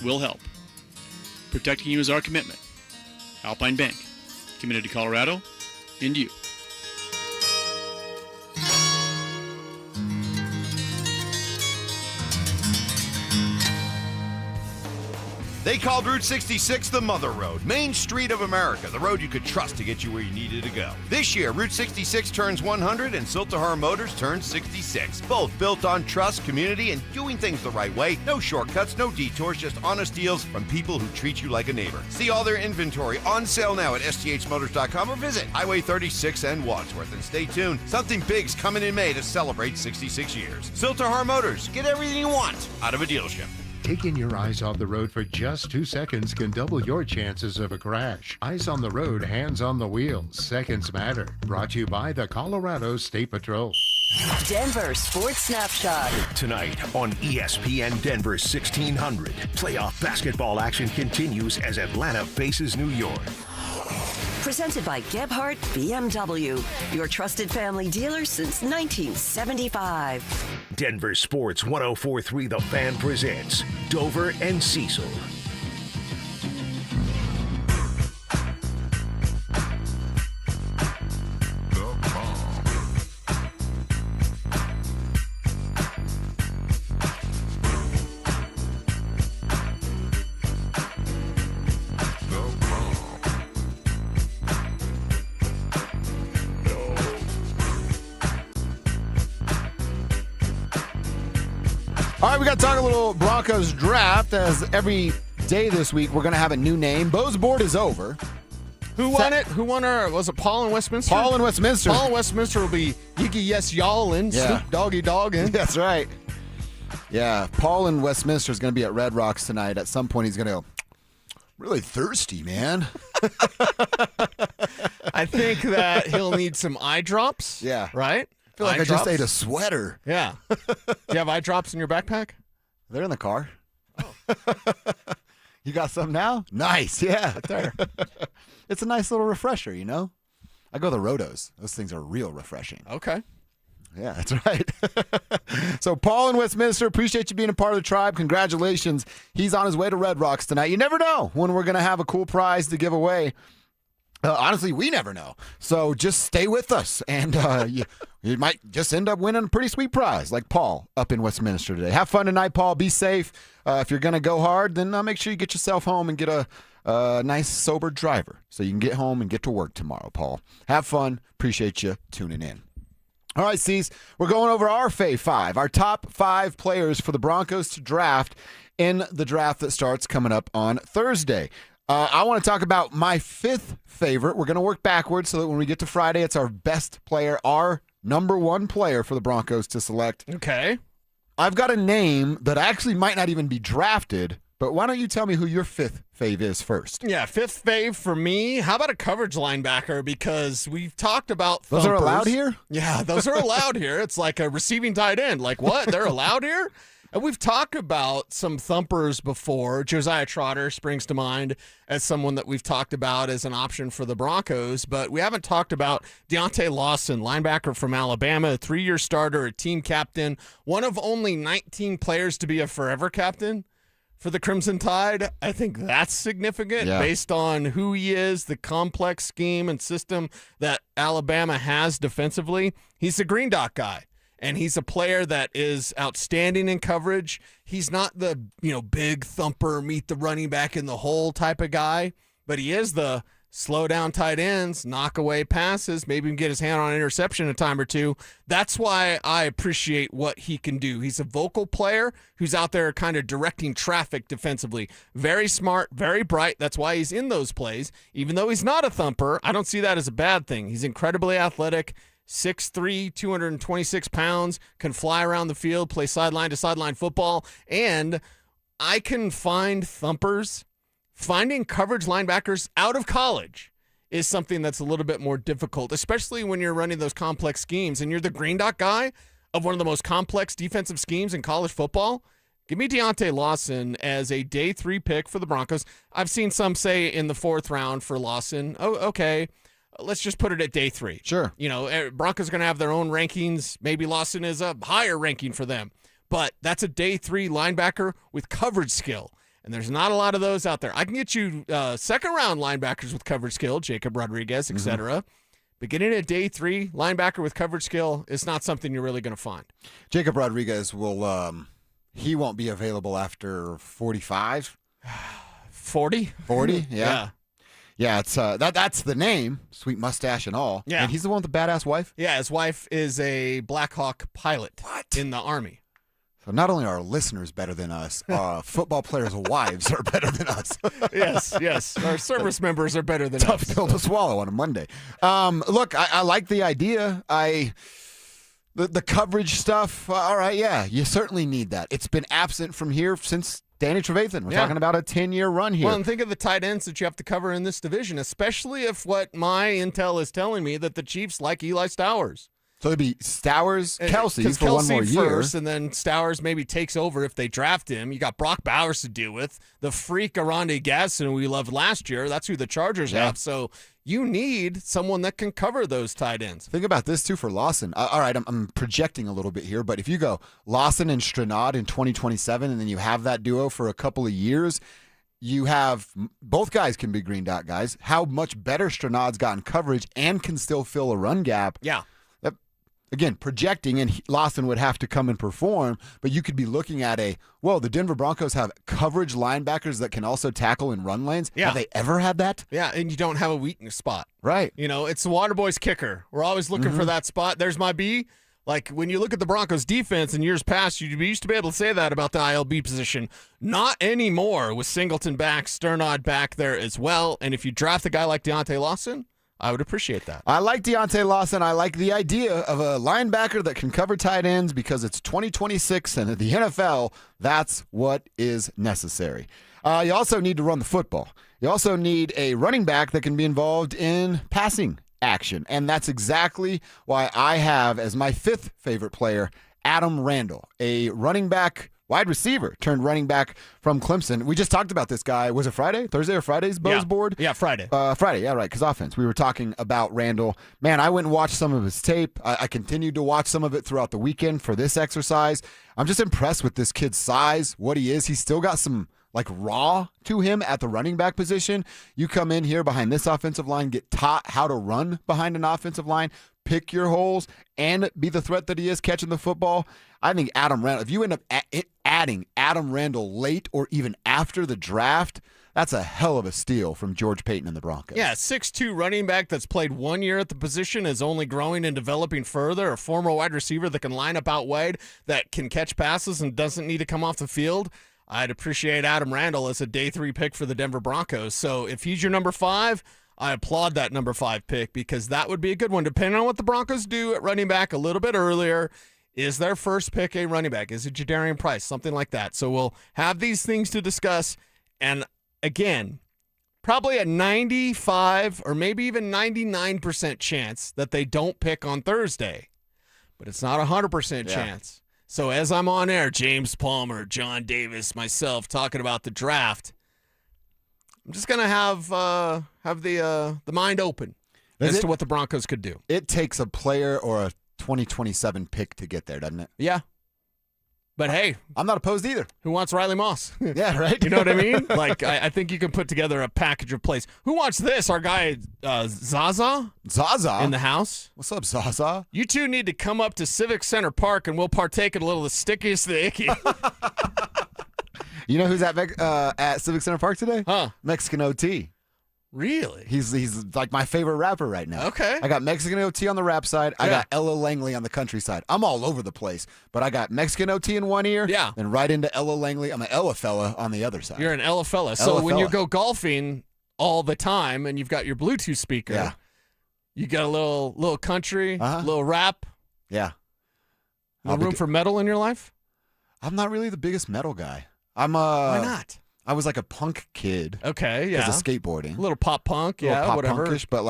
We'll help. Protecting you is our commitment. Alpine Bank, committed to Colorado and you. They called Route 66 the Mother Road, Main Street of America, the road you could trust to get you where you needed to go. This year, Route 66 turns 100 and Siltahar Motors turns 66. Both built on trust, community, and doing things the right way. No shortcuts, no detours, just honest deals from people who treat you like a neighbor. See all their inventory on sale now at sthmotors.com or visit Highway 36 and Wadsworth. And stay tuned, something big's coming in May to celebrate 66 years. Siltahar Motors, get everything you want out of a dealership. Taking your eyes off the road for just 2 seconds can double your chances of a crash. Eyes on the road, hands on the wheel. Seconds matter. Brought to you by the Colorado State Patrol. Denver Sports Snapshot. Tonight on ESPN Denver 1600, playoff basketball action continues as Atlanta faces New York. Presented by Gebhardt BMW, your trusted family dealer since 1975. Denver Sports 104.3 The Fan presents Dover and Cecil. All right, we got to talk a little Broncos draft, as every day this week we're going to have a new name. Bo's board is over. Who won it? Who won our, was it Paul and Westminster? Paul and Westminster. Paul and Westminster will be Yiggy Yes Y'allin, Yeah. Snoop Doggy Doggin. That's right. Yeah, Paul in Westminster is going to be at Red Rocks tonight. At some point he's going to go, really thirsty, man. I think that he'll need some eye drops. Yeah. Right? I feel like Eye I just drops? ate a sweater. Yeah. Do you have eye drops in your backpack? They're in the car. You got some now? Nice, yeah. There. It's a nice little refresher, you know? I go the Rotos. Those things are real refreshing. Okay. Yeah, that's right. So Paul in Westminster, appreciate you being a part of the tribe. Congratulations. He's on his way to Red Rocks tonight. You never know when we're going to have a cool prize to give away. Honestly, we never know. So just stay with us, and you might just end up winning a pretty sweet prize like Paul up in Westminster today. Have fun tonight, Paul. Be safe. If you're going to go hard, then make sure you get yourself home and get a nice, sober driver so you can get home and get to work tomorrow, Paul. Have fun. Appreciate you tuning in. All right, C's, we're going over our Fave 5, our top 5 players for the Broncos to draft in the draft that starts coming up on Thursday. I want to talk about my 5th favorite. We're going to work backwards so that when we get to Friday, it's our best player, our number 1 player for the Broncos to select. Okay. I've got a name that actually might not even be drafted, but why don't you tell me who your 5th fave is first? Yeah, 5th fave for me. How about a coverage linebacker? Because we've talked about thumpers. Those are allowed here? Yeah, those are allowed here. It's like a receiving tight end. Like what? They're allowed here? And we've talked about some thumpers before. Josiah Trotter springs to mind as someone that we've talked about as an option for the Broncos, but we haven't talked about Deontay Lawson, linebacker from Alabama, a 3-year starter, a team captain, one of only 19 players to be a forever captain for the Crimson Tide. I think that's significant based on who he is, the complex scheme and system that Alabama has defensively. He's a green dot guy. And he's a player that is outstanding in coverage. He's not the, big thumper, meet the running back in the hole type of guy, but he is the slow down tight ends, knock away passes, maybe get his hand on an interception a time or two. That's why I appreciate what he can do. He's a vocal player who's out there kind of directing traffic defensively. Very smart, very bright. That's why he's in those plays. Even though he's not a thumper, I don't see that as a bad thing. He's incredibly athletic. 6'3", 226 pounds, can fly around the field, play sideline to sideline football, and I can find thumpers. Finding coverage linebackers out of college is something that's a little bit more difficult, especially when you're running those complex schemes and you're the green dot guy of one of the most complex defensive schemes in college football. Give me Deontay Lawson as a day 3 pick for the Broncos. I've seen some say in the 4th round for Lawson. Oh, okay. Let's just put it at day 3. Sure. Broncos are going to have their own rankings. Maybe Lawson is a higher ranking for them. But that's a day 3 linebacker with coverage skill. And there's not a lot of those out there. I can get you second-round linebackers with coverage skill, Jacob Rodriguez, etc. But getting a day 3 linebacker with coverage skill is not something you're really going to find. Jacob Rodriguez he won't be available after 45. 40? 40, yeah. Yeah, it's that's the name, sweet mustache and all. Yeah. And he's the one with the badass wife? Yeah, his wife is a Black Hawk pilot in the Army. So not only are our listeners better than us, football players' wives are better than us. Yes. Our service members are better than us. Tough pill to swallow on a Monday. Look, I like the idea. The coverage stuff, all right, yeah, you certainly need that. It's been absent from here since Danny Trevathan. We're talking about a 10-year run here. Well, and think of the tight ends that you have to cover in this division, especially if what my intel is telling me that the Chiefs like Eli Stowers. So it'd be Stowers, Kelsey for one more year. First, and then Stowers maybe takes over if they draft him. You got Brock Bowers to deal with. The freak Aronde Gadsden we loved last year. That's who the Chargers have. So you need someone that can cover those tight ends. Think about this, too, for Lawson. All right, I'm projecting a little bit here, but if you go Lawson and Stranad in 2027 and then you have that duo for a couple of years, you have both guys can be green dot guys. How much better Stranad's gotten coverage and can still fill a run gap. Yeah. Again, projecting, and Lawson would have to come and perform, but you could be looking at the Denver Broncos have coverage linebackers that can also tackle in run lanes. Yeah. Have they ever had that? Yeah, and you don't have a weakness spot. Right. It's the Waterboy's kicker. We're always looking for that spot. There's my B. Like, when you look at the Broncos' defense in years past, you used to be able to say that about the ILB position. Not anymore with Singleton back, Sternod back there as well. And if you draft a guy like Deontay Lawson, I would appreciate that. I like Deontay Lawson. I like the idea of a linebacker that can cover tight ends because it's 2026 and at the NFL, that's what is necessary. You also need to run the football. You also need a running back that can be involved in passing action. And that's exactly why I have as my 5th favorite player, Adam Randall, a running back wide receiver turned running back from Clemson. We just talked about this guy. Was it Friday? Thursday or Friday's Bo's board? Yeah, Friday. Friday, yeah, right, because offense. We were talking about Randall. Man, I went and watched some of his tape. I continued to watch some of it throughout the weekend for this exercise. I'm just impressed with this kid's size, what he is. He's still got some raw to him at the running back position. You come in here behind this offensive line, get taught how to run behind an offensive line, pick your holes, and be the threat that he is catching the football. I think Adam Randall, if you end up adding Adam Randall late or even after the draft, that's a hell of a steal from George Payton and the Broncos. Yeah, 6'2" running back that's played 1 year at the position, is only growing and developing further. A former wide receiver that can line up out wide, that can catch passes and doesn't need to come off the field. I'd appreciate Adam Randall as a day 3 pick for the Denver Broncos. So if he's your number 5, I applaud that number 5 pick, because that would be a good one. Depending on what the Broncos do at running back a little bit earlier, is their first pick a running back? Is it Jadarian Price? Something like that. So we'll have these things to discuss. And again, probably a 95 or maybe even 99% chance that they don't pick on Thursday. But it's not a 100% chance. So as I'm on air, James Palmer, John Davis, myself, talking about the draft, I'm just going to have the mind open as to what the Broncos could do. It takes a player or a 2027 pick to get there, doesn't it? Yeah. But hey, I'm not opposed either. Who wants Riley Moss? Yeah, right. You know what I mean? I think you can put together a package of plays. Who wants this? Our guy Zaza in the house. What's up, Zaza? You two need to come up to Civic Center Park, and we'll partake in a little of the stickiest, the icky. You know who's at Civic Center Park today? Huh? Mexican OT. Really? He's like my favorite rapper right now. Okay. I got Mexican OT on the rap side. I got Ella Langley on the country side. I'm all over the place, but I got Mexican OT in one ear. Yeah. And right into Ella Langley. I'm an Ella fella on the other side. You're an Ella fella. So when you go golfing all the time and you've got your Bluetooth speaker, you got a little country, little rap. Yeah. No room for metal in your life? I'm not really the biggest metal guy. Why not? I was like a punk kid. Okay, yeah. Because of skateboarding. A little pop punk, pop whatever. punkish, but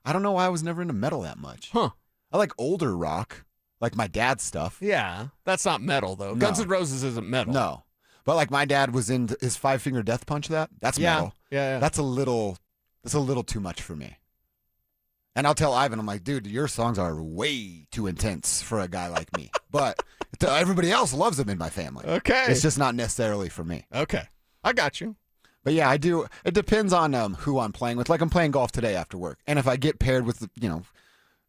I don't know why I was never into metal that much. Huh. I like older rock, like my dad's stuff. Yeah, that's not metal, though. No. Guns N' Roses isn't metal. No. But my dad was into his 5 Finger Death Punch, that's metal. Yeah. That's a little too much for me. And I'll tell Ivan, I'm like, dude, your songs are way too intense for a guy like me. But everybody else loves them in my family. Okay. It's just not necessarily for me. Okay. I got you. But yeah, I do. It depends on who I'm playing with. Like I'm playing golf today after work. And if I get paired with,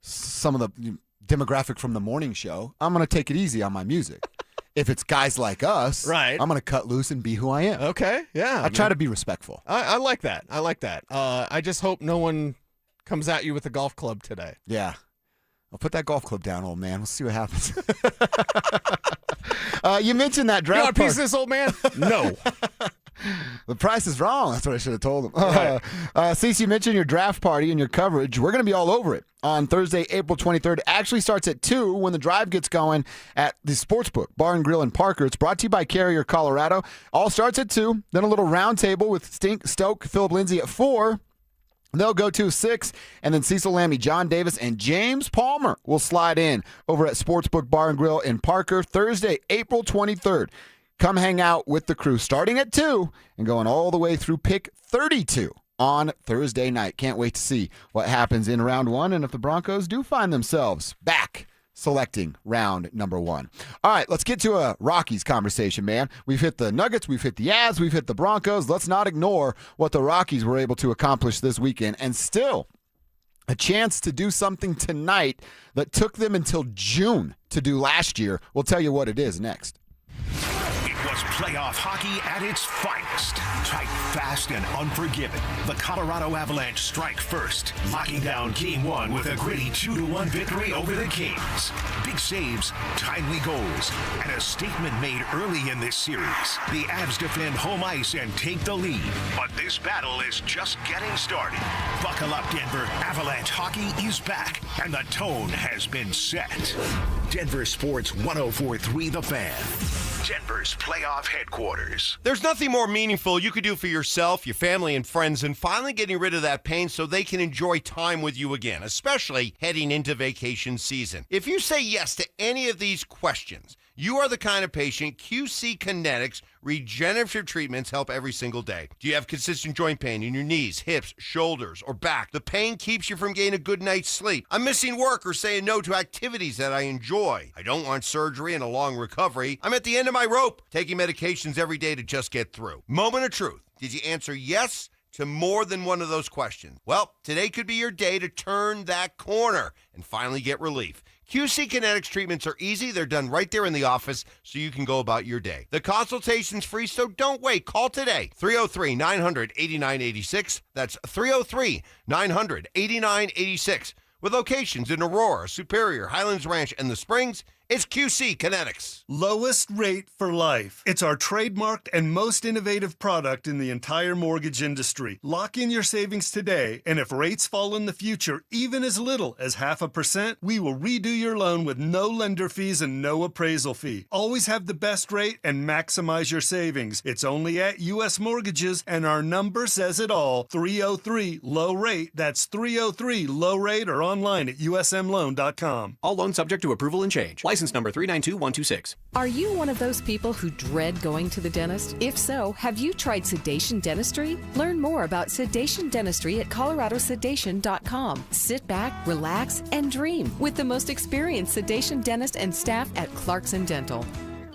some of the demographic from the morning show, I'm going to take it easy on my music. If it's guys like us, right, I'm going to cut loose and be who I am. Okay. Yeah. I try to be respectful. I like that. I just hope no one comes at you with a golf club today. Yeah. I'll put that golf club down, old man. We'll see what happens. You mentioned that draft. You want a piece of this, old man? No. The price is wrong. That's what I should have told him. Cecil, you mentioned your draft party and your coverage. We're going to be all over it on Thursday, April 23rd. It actually starts at 2 when the drive gets going at the Sportsbook Bar and Grill in Parker. It's brought to you by Carrier, Colorado. All starts at 2. Then a little round table with Stink, Stoke, Philip Lindsay at 4. They'll go to 6, and then Cecil Lammy, John Davis, and James Palmer will slide in over at Sportsbook Bar and Grill in Parker Thursday, April 23rd. Come hang out with the crew starting at 2 and going all the way through pick 32 on Thursday night. Can't wait to see what happens in round 1 and if the Broncos do find themselves back selecting round number 1. All right, let's get to a Rockies conversation, man. We've hit the Nuggets, we've hit the Avs, we've hit the Broncos. Let's not ignore what the Rockies were able to accomplish this weekend, and still a chance to do something tonight that took them until June to do last year. We'll tell you what it is next. It was playoff hockey at its finest. Tight, fast, and unforgiving. The Colorado Avalanche strike first, locking down Game 1 with a gritty 2-1 victory over the Kings. Big saves, timely goals, and a statement made early in this series. The Avs defend home ice and take the lead. But this battle is just getting started. Buckle up, Denver. Avalanche hockey is back, and the tone has been set. Denver Sports 104.3 The Fan. Denver's playoff headquarters. There's nothing more meaningful you could do for yourself, your family, and friends than finally getting rid of that pain so they can enjoy time with you again, especially heading into vacation season. If you say yes to any of these questions, You are the kind of patient QC Kinetics regenerative treatments help every single day. Do you have consistent joint pain in your knees, hips, shoulders, or back? The pain keeps you from getting a good night's sleep. I'm missing work or saying no to activities that I enjoy. I don't want surgery and a long recovery. I'm at the end of my rope, taking medications every day to just get through. Moment of truth. Did you answer yes to more than one of those questions? Well, today could be your day to turn that corner and finally get relief. QC Kinetics treatments are easy. They're done right there in the office so you can go about your day. The consultation's free, so don't wait. Call today. 303-900-8986. That's 303-900-8986. With locations in Aurora, Superior, Highlands Ranch, and the Springs, it's QC Kinetics. Lowest rate for life. It's our trademarked and most innovative product in the entire mortgage industry. Lock in your savings today, and if rates fall in the future, even as little as 0.5%, we will redo your loan with no lender fees and no appraisal fee. Always have the best rate and maximize your savings. It's only at U.S. Mortgages, and our number says it all. 303-LOW-RATE. That's 303-LOW-RATE, or online at usmloan.com. All loans subject to approval and change. License number 392126. Are you one of those people who dread going to the dentist? If so, have you tried sedation dentistry? Learn more about sedation dentistry at coloradosedation.com. Sit back, relax, and dream with the most experienced sedation dentist and staff at Clarkson Dental.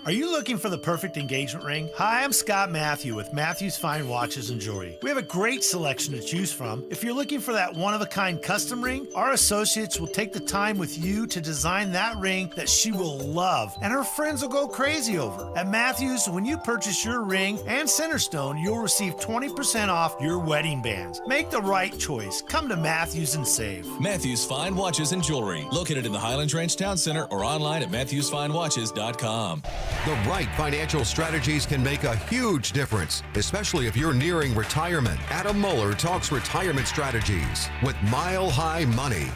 Are you looking for the perfect engagement ring? Hi, I'm Scott Matthew with Matthew's Fine Watches and Jewelry. We have a great selection to choose from. If you're looking for that one-of-a-kind custom ring, our associates will take the time with you to design that ring that she will love, and her friends will go crazy over. At Matthews, when you purchase your ring and Centerstone, you'll receive 20% off your wedding bands. Make the right choice. Come to Matthews and save. Matthews Fine Watches and Jewelry, located in the Highlands Ranch Town Center or online at MatthewsFineWatches.com. The right financial strategies can make a huge difference, especially if you're nearing retirement. Adam Mueller talks retirement strategies with Mile High Money.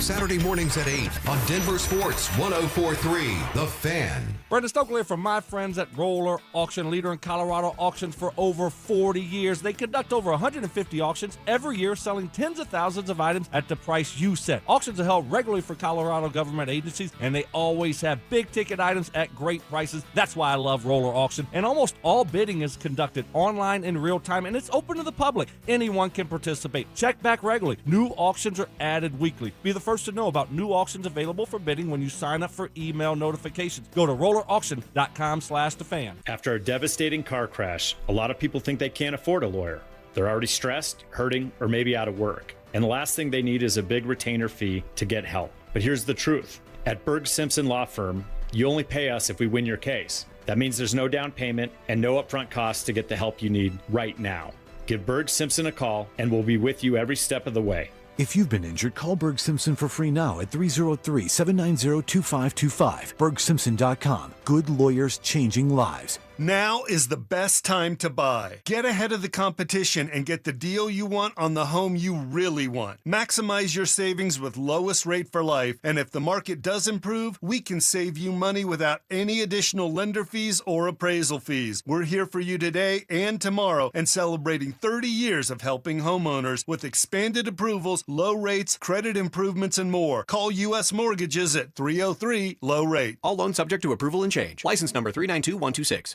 Saturday mornings at 8 on Denver Sports 104.3 The Fan. Brendan Stokely from my friends at Roller Auction, leader in Colorado auctions for over 40 years. They conduct over 150 auctions every year, selling tens of thousands of items at the price you set. Auctions are held regularly for Colorado government agencies, and they always have big-ticket items at great prices. That's why I love Roller Auction. And almost all bidding is conducted online in real time, and it's open to the public. Anyone can participate. Check back regularly. New auctions are added weekly. Be the first to know about new auctions available for bidding when you sign up for email notifications. Go to rollerauction.com/thefan. After a devastating car crash, a lot of people think they can't afford a lawyer. They're already stressed, hurting, or maybe out of work. And the last thing they need is a big retainer fee to get help. But here's the truth. At Berg Simpson Law Firm, you only pay us if we win your case. That means there's no down payment and no upfront costs to get the help you need right now. Give Berg Simpson a call, and we'll be with you every step of the way. If you've been injured, call Berg Simpson for free now at 303-790-2525. BergSimpson.com. Good lawyers changing lives. Now is the best time to buy. Get ahead of the competition and get the deal you want on the home you really want. Maximize your savings with lowest rate for life, and if the market does improve, we can save you money without any additional lender fees or appraisal fees. We're here for you today and tomorrow and celebrating 30 years of helping homeowners with expanded approvals, low rates, credit improvements, and more. Call U.S. Mortgages at 303-LOW-RATE. All loans subject to approval and change. License number 392126.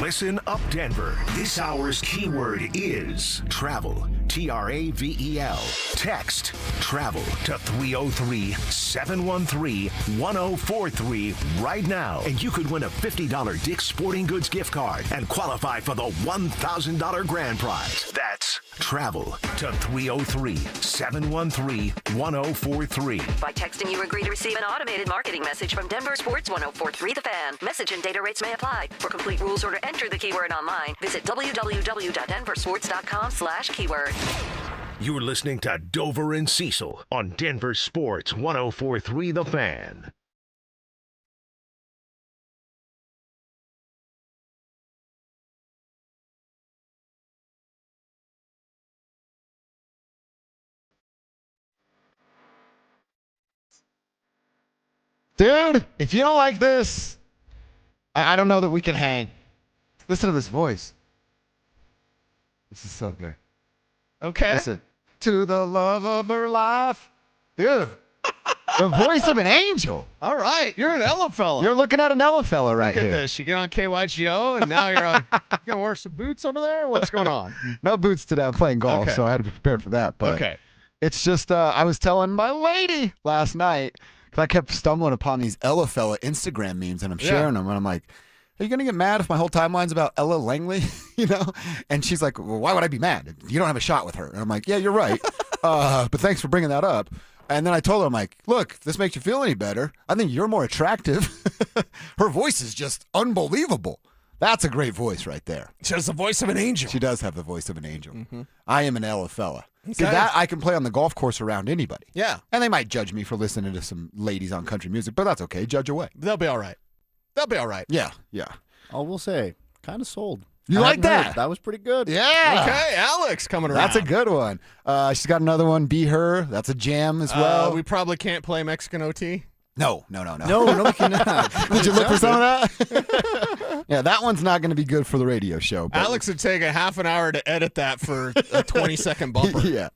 Listen up, Denver. This hour's keyword is travel. TRAVEL. Text travel to 303-713-1043 right now, and you could win a $50 Dick's Sporting Goods gift card and qualify for the $1,000 grand prize. That's travel to 303-713-1043. By texting, you agree to receive an automated marketing message from Denver Sports 104.3 The Fan. Message and data rates may apply. For complete rules or to enter the keyword online, visit www.denversports.com/keyword. You're listening to Dover and Cecil on Denver Sports 104.3 The Fan. Dude, if you don't like this, I don't know that we can hang. Listen to this voice. This is so good. Okay. Listen. To the love of her life. Dude. The voice of an angel. All right, you're an Ella fella. You're looking at an Ella fella right Look at here. this. You get on KYGO, and now you're on. You gonna wear some boots over there? What's going on? No boots today. I'm playing golf, Okay. so I had to be prepared for that. But Okay. it's just, I was telling my lady last night, because I kept stumbling upon these Ella fella Instagram memes, and I'm sharing them, and I'm like, are you going to get mad if my whole timeline's about Ella Langley? You know? And she's like, well, why would I be mad? You don't have a shot with her. And I'm like, yeah, you're right. But thanks for bringing that up. And then I told her, I'm like, look, if this makes you feel any better, I think you're more attractive. Her voice is just unbelievable. That's a great voice right there. She has the voice of an angel. She does have the voice of an angel. Mm-hmm. I am an Ella fella. See, Okay. that I can play on the golf course around anybody. Yeah. And they might judge me for listening to some ladies on country music, but that's okay. Judge away. They'll be all right. They'll be all right. Yeah, yeah. I will say, kind of sold. You I like hadn't heard that? it. That was pretty good. Yeah. Okay, Alex coming around. That's a good one. She's got another one, Be Her. That's a jam as well. We probably can't play Mexican OT. No. No, we cannot. Did you look for some of that? Yeah, that one's not going to be good for the radio show. But Alex would take a half an hour to edit that for a 20-second bumper. Yeah.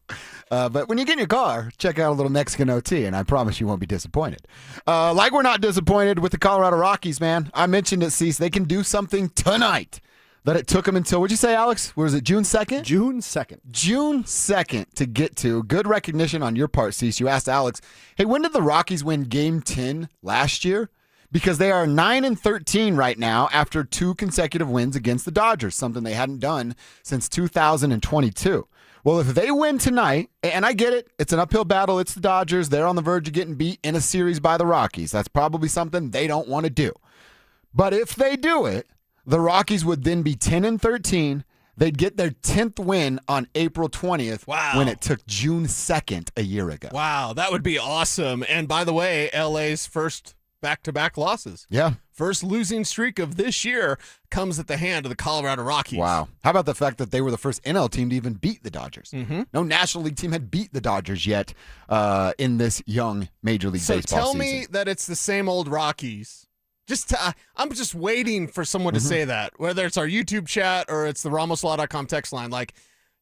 But when you get in your car, check out a little Mexican OT, and I promise you won't be disappointed. Like we're not disappointed with the Colorado Rockies, man. I mentioned it, Cecil. They can do something tonight that it took them until, what'd you say, Alex? Was it June 2nd? June 2nd. June 2nd to get to. Good recognition on your part, Cecil. You asked Alex, hey, when did the Rockies win Game 10 last year? Because they are 9-13 right now after 2 consecutive wins against the Dodgers, something they hadn't done since 2022. Well, if they win tonight, and I get it, it's an uphill battle. It's the Dodgers. They're on the verge of getting beat in a series by the Rockies. That's probably something they don't want to do. But if they do it, the Rockies would then be 10-13. They'd get their 10th win on April 20th when it took June 2nd a year ago. Wow, that would be awesome. And by the way, LA's first back-to-back losses. Yeah. First losing streak of this year comes at the hand of the Colorado Rockies. Wow. How about the fact that they were the first NL team to even beat the Dodgers? Mm-hmm. No National League team had beat the Dodgers yet in this young Major League Baseball So tell season. me that it's the same old Rockies. I'm just waiting for someone to say that, whether it's our YouTube chat or it's the RamosLaw.com text line. Like,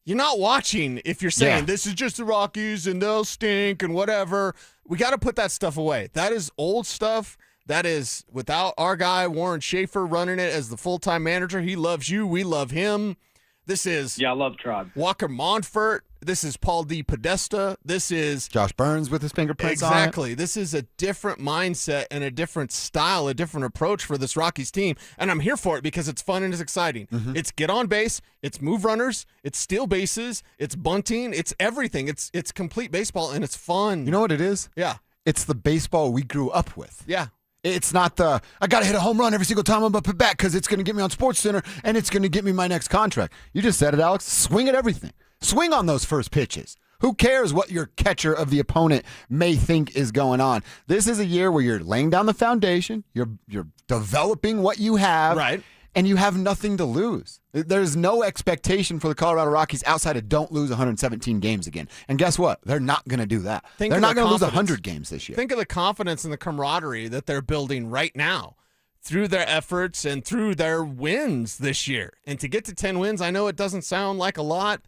you're not watching if you're saying this is just the Rockies and they'll stink and whatever. We got to put that stuff away. That is old stuff. That is without our guy, Warren Schaefer, running it as the full-time manager. He loves you. We love him. This is I love Tribe. Walker Monfort. This is Paul D. Podesta. This is Josh Burns with his fingerprints on it. Exactly. This is a different mindset and a different style, a different approach for this Rockies team. And I'm here for it because it's fun and it's exciting. Mm-hmm. It's get on base, it's move runners, it's steal bases, it's bunting, it's everything. It's complete baseball and it's fun. You know what it is? Yeah. It's the baseball we grew up with. Yeah. It's not I got to hit a home run every single time I'm up at bat because it's going to get me on SportsCenter and it's going to get me my next contract. You just said it, Alex. Swing at everything. Swing on those first pitches. Who cares what your catcher of the opponent may think is going on? This is a year where you're laying down the foundation. You're developing what you have. Right. And you have nothing to lose. There's no expectation for the Colorado Rockies outside of don't lose 117 games again. And guess what? They're not going to do that. They're not going to lose 100 games this year. Think of the confidence and the camaraderie that they're building right now through their efforts and through their wins this year. And to get to 10 wins, I know it doesn't sound like a lot,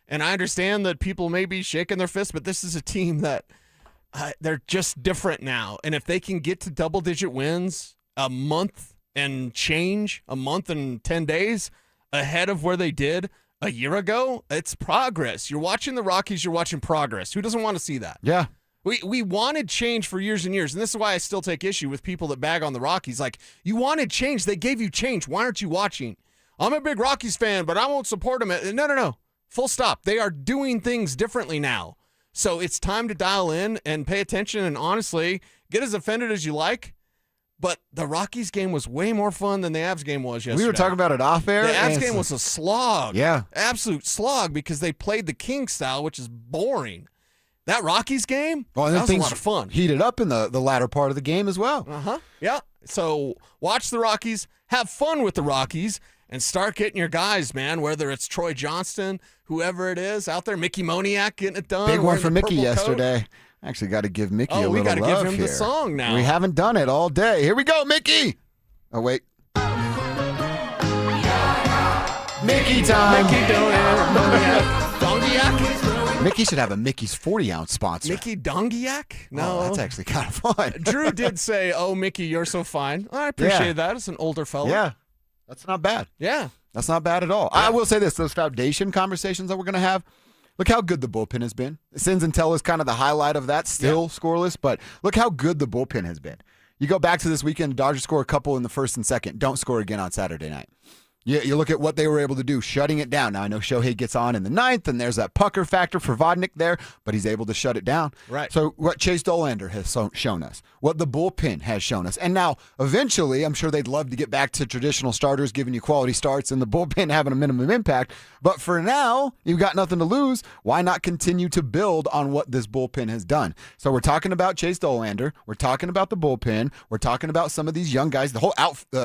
and I understand that people may be shaking their fists, but this is a team that they're just different now. And if they can get to double-digit wins a month and 10 days ahead of where they did a year ago, it's progress. You're watching the Rockies, you're watching progress. Who doesn't want to see that? Yeah. We wanted change for years and years, and this is why I still take issue with people that bag on the Rockies. Like, you wanted change. They gave you change. Why aren't you watching? I'm a big Rockies fan, but I won't support them. No. Full stop. They are doing things differently now. So it's time to dial in and pay attention and honestly get as offended as you like. But the Rockies game was way more fun than the Avs game was yesterday. We were talking about it off air. The Avs game was a slog. Yeah. Absolute slog because they played the King style, which is boring. That Rockies game, that was a lot of fun. Heated up in the latter part of the game as well. Uh-huh. Yeah. So watch the Rockies, have fun with the Rockies, and start getting your guys, man, whether it's Troy Johnston, whoever it is out there, Mickey Moniak getting it done. Big one for the Mickey purple yesterday. coat. Actually got to give Mickey a little love here. We got to give him the song now. We haven't done it all day. Here we go, Mickey. Oh, wait. Mickey time. Mickey doing it. Moniak. Mickey should have a Mickey's 40-ounce sponsor. Mickey Dongiak? No. Oh, that's actually kind of fun. Drew did say, "Oh, Mickey, you're so fine." I appreciate that. It's an older fellow. Yeah, that's not bad. Yeah. That's not bad at all. Yeah. I will say this, those foundation conversations that we're going to have, look how good the bullpen has been. Sins and Tell is kind of the highlight of that, still scoreless, but look how good the bullpen has been. You go back to this weekend, Dodgers score a couple in the first and second, don't score again on Saturday night. You look at what they were able to do, shutting it down. Now, I know Shohei gets on in the ninth, and there's that pucker factor for Vodnik there, but he's able to shut it down. Right. So what Chase Dollander has shown us, what the bullpen has shown us, and now eventually I'm sure they'd love to get back to traditional starters giving you quality starts and the bullpen having a minimum impact. But for now, you've got nothing to lose. Why not continue to build on what this bullpen has done? So we're talking about Chase Dollander. We're talking about the bullpen. We're talking about some of these young guys, the whole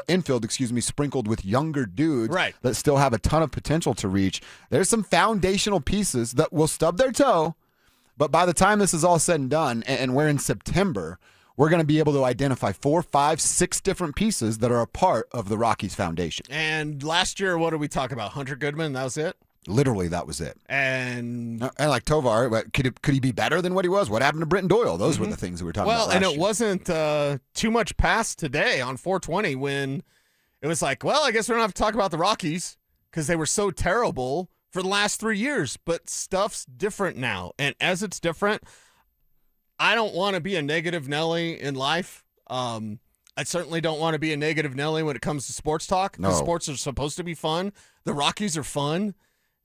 infield, sprinkled with younger dudes that still have a ton of potential to reach. There's some foundational pieces that will stub their toe, but by the time this is all said and done, and we're in September, we're going to be able to identify 4, 5, 6 different pieces that are a part of the Rockies foundation. And last year, what did we talk about? Hunter Goodman, that was it? Literally, that was it. And like Tovar, could he be better than what he was? What happened to Britton Doyle? Those were the things we were talking about last year. Well, and it wasn't too much past today on 420 when it was like, well, I guess we don't have to talk about the Rockies because they were so terrible for the last 3 years. But stuff's different now. And as it's different, I don't want to be a negative Nelly in life. I certainly don't want to be a negative Nelly when it comes to sports talk. No. The sports are supposed to be fun. The Rockies are fun.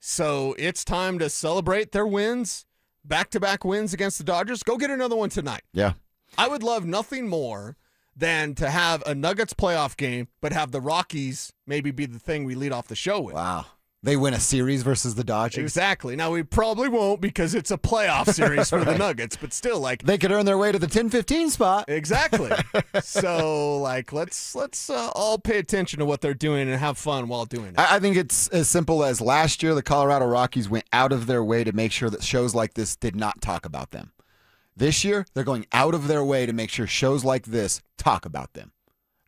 So it's time to celebrate their wins, back-to-back wins against the Dodgers. Go get another one tonight. Yeah. I would love nothing more than to have a Nuggets playoff game, but have the Rockies maybe be the thing we lead off the show with. Wow. They win a series versus the Dodgers. Exactly. Now, we probably won't because it's a playoff series for the Nuggets, but still, like... They could earn their way to the 10-15 spot. Exactly. So, like, let's all pay attention to what they're doing and have fun while doing it. I think it's as simple as last year, the Colorado Rockies went out of their way to make sure that shows like this did not talk about them. This year, they're going out of their way to make sure shows like this talk about them.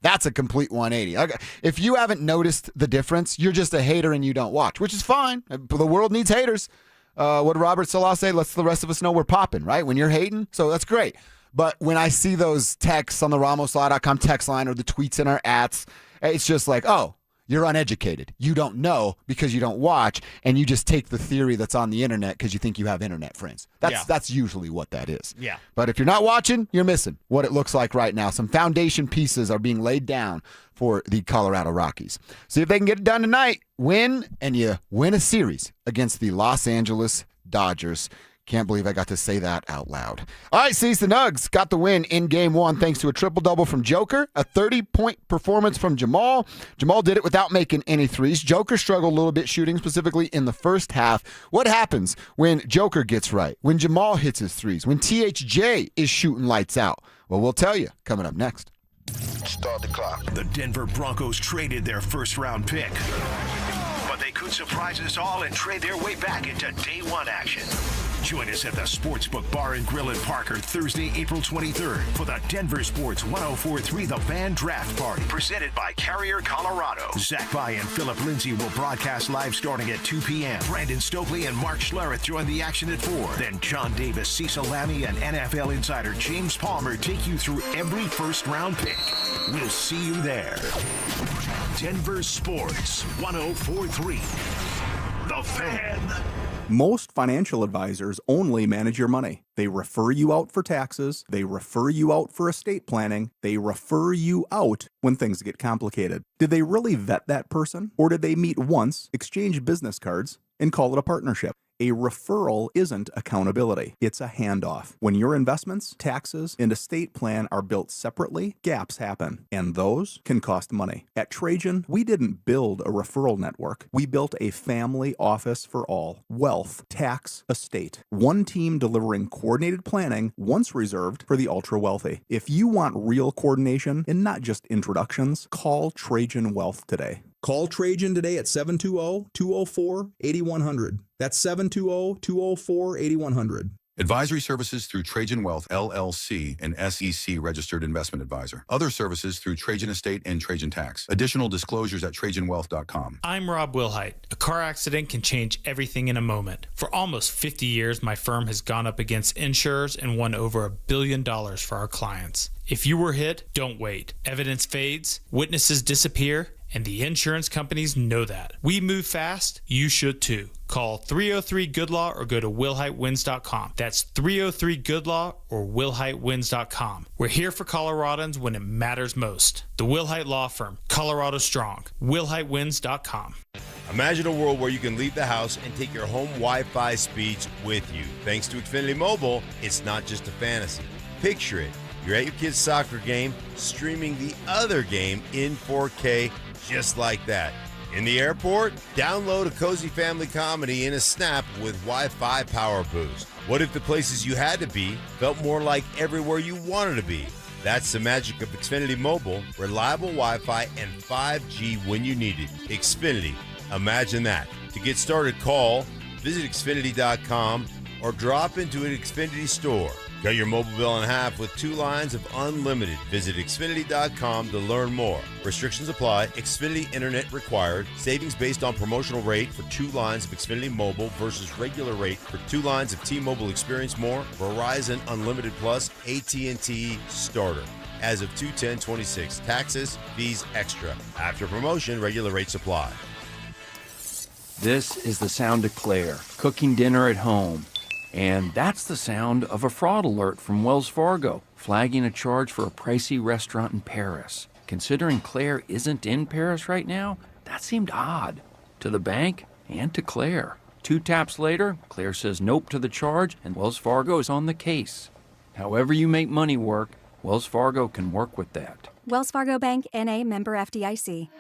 That's a complete 180. If you haven't noticed the difference, you're just a hater and you don't watch, which is fine. The world needs haters. What did Robert Salah say? Let's the rest of us know we're popping, right? When you're hating, so that's great. But when I see those texts on the RamosLaw.com text line or the tweets in our ats, it's just like, oh, you're uneducated. You don't know because you don't watch, and you just take the theory that's on the internet because you think you have internet friends. That's usually what that is. Yeah. But if you're not watching, you're missing what it looks like right now. Some foundation pieces are being laid down for the Colorado Rockies. See if they can get it done tonight. Win, and you win a series against the Los Angeles Dodgers. Can't believe I got to say that out loud. All right, Cease, the Nugs got the win in Game 1 thanks to a triple-double from Joker, a 30-point performance from Jamal. Jamal did it without making any threes. Joker struggled a little bit shooting, specifically in the first half. What happens when Joker gets right, when Jamal hits his threes, when THJ is shooting lights out? Well, we'll tell you coming up next. Start the clock. The Denver Broncos traded their first-round pick. But they could surprise us all and trade their way back into day one action. Join us at the Sportsbook Bar and Grill in Parker Thursday, April 23rd for the Denver Sports 104.3 The Fan Draft Party, presented by Carrier Colorado. Zach Bai and Philip Lindsay will broadcast live starting at 2 p.m. Brandon Stokely and Mark Schlereth join the action at 4. Then John Davis, Cecil Lammy, and NFL insider James Palmer take you through every first-round pick. We'll see you there. Denver Sports 104.3 The Fan. Most financial advisors only manage your money. They refer you out for taxes. They refer you out for estate planning. They refer you out when things get complicated. Did they really vet that person? Or did they meet once, exchange business cards, and call it a partnership? A referral isn't accountability. It's a handoff. When your investments, taxes, and estate plan are built separately, gaps happen, and those can cost money. At Trajan, we didn't build a referral network. We built a family office for all. Wealth, tax, estate. One team delivering coordinated planning, once reserved for the ultra-wealthy. If you want real coordination and not just introductions, call Trajan Wealth today. Call Trajan today at 720-204-8100. That's 720-204-8100. Advisory services through Trajan Wealth, LLC, an SEC-registered investment advisor. Other services through Trajan Estate and Trajan Tax. Additional disclosures at TrajanWealth.com. I'm Rob Wilhite. A car accident can change everything in a moment. For almost 50 years, my firm has gone up against insurers and won over $1 billion for our clients. If you were hit, don't wait. Evidence fades, witnesses disappear, and the insurance companies know that. We move fast, you should too. Call 303-GOOD-LAW or go to WilhiteWins.com. That's 303-GOOD-LAW or WilhiteWins.com. We're here for Coloradans when it matters most. The Wilhite Law Firm, Colorado Strong. WilhiteWins.com. Imagine a world where you can leave the house and take your home Wi-Fi speeds with you. Thanks to Xfinity Mobile, it's not just a fantasy. Picture it. You're at your kid's soccer game, streaming the other game in 4K, just like that. In the airport, download a cozy family comedy in a snap with Wi-Fi Power Boost. What if the places you had to be felt more like everywhere you wanted to be? That's the magic of Xfinity Mobile, reliable Wi-Fi and 5G when you need it. Xfinity, imagine that. To get started, call, visit Xfinity.com, or drop into an Xfinity store. Cut your mobile bill in half with 2 lines of unlimited. Visit Xfinity.com to learn more. Restrictions apply. Xfinity Internet required. Savings based on promotional rate for 2 lines of Xfinity Mobile versus regular rate for 2 lines of T-Mobile Experience More, Verizon Unlimited Plus, AT&T Starter. As of 2/10/26. Taxes, fees extra. After promotion, regular rates apply. This is the sound of Claire, cooking dinner at home. And that's the sound of a fraud alert from Wells Fargo, flagging a charge for a pricey restaurant in Paris. Considering Claire isn't in Paris right now, that seemed odd to the bank and to Claire. 2 taps later, Claire says nope to the charge, and Wells Fargo is on the case. However you make money work, Wells Fargo can work with that. Wells Fargo Bank, N.A., member FDIC.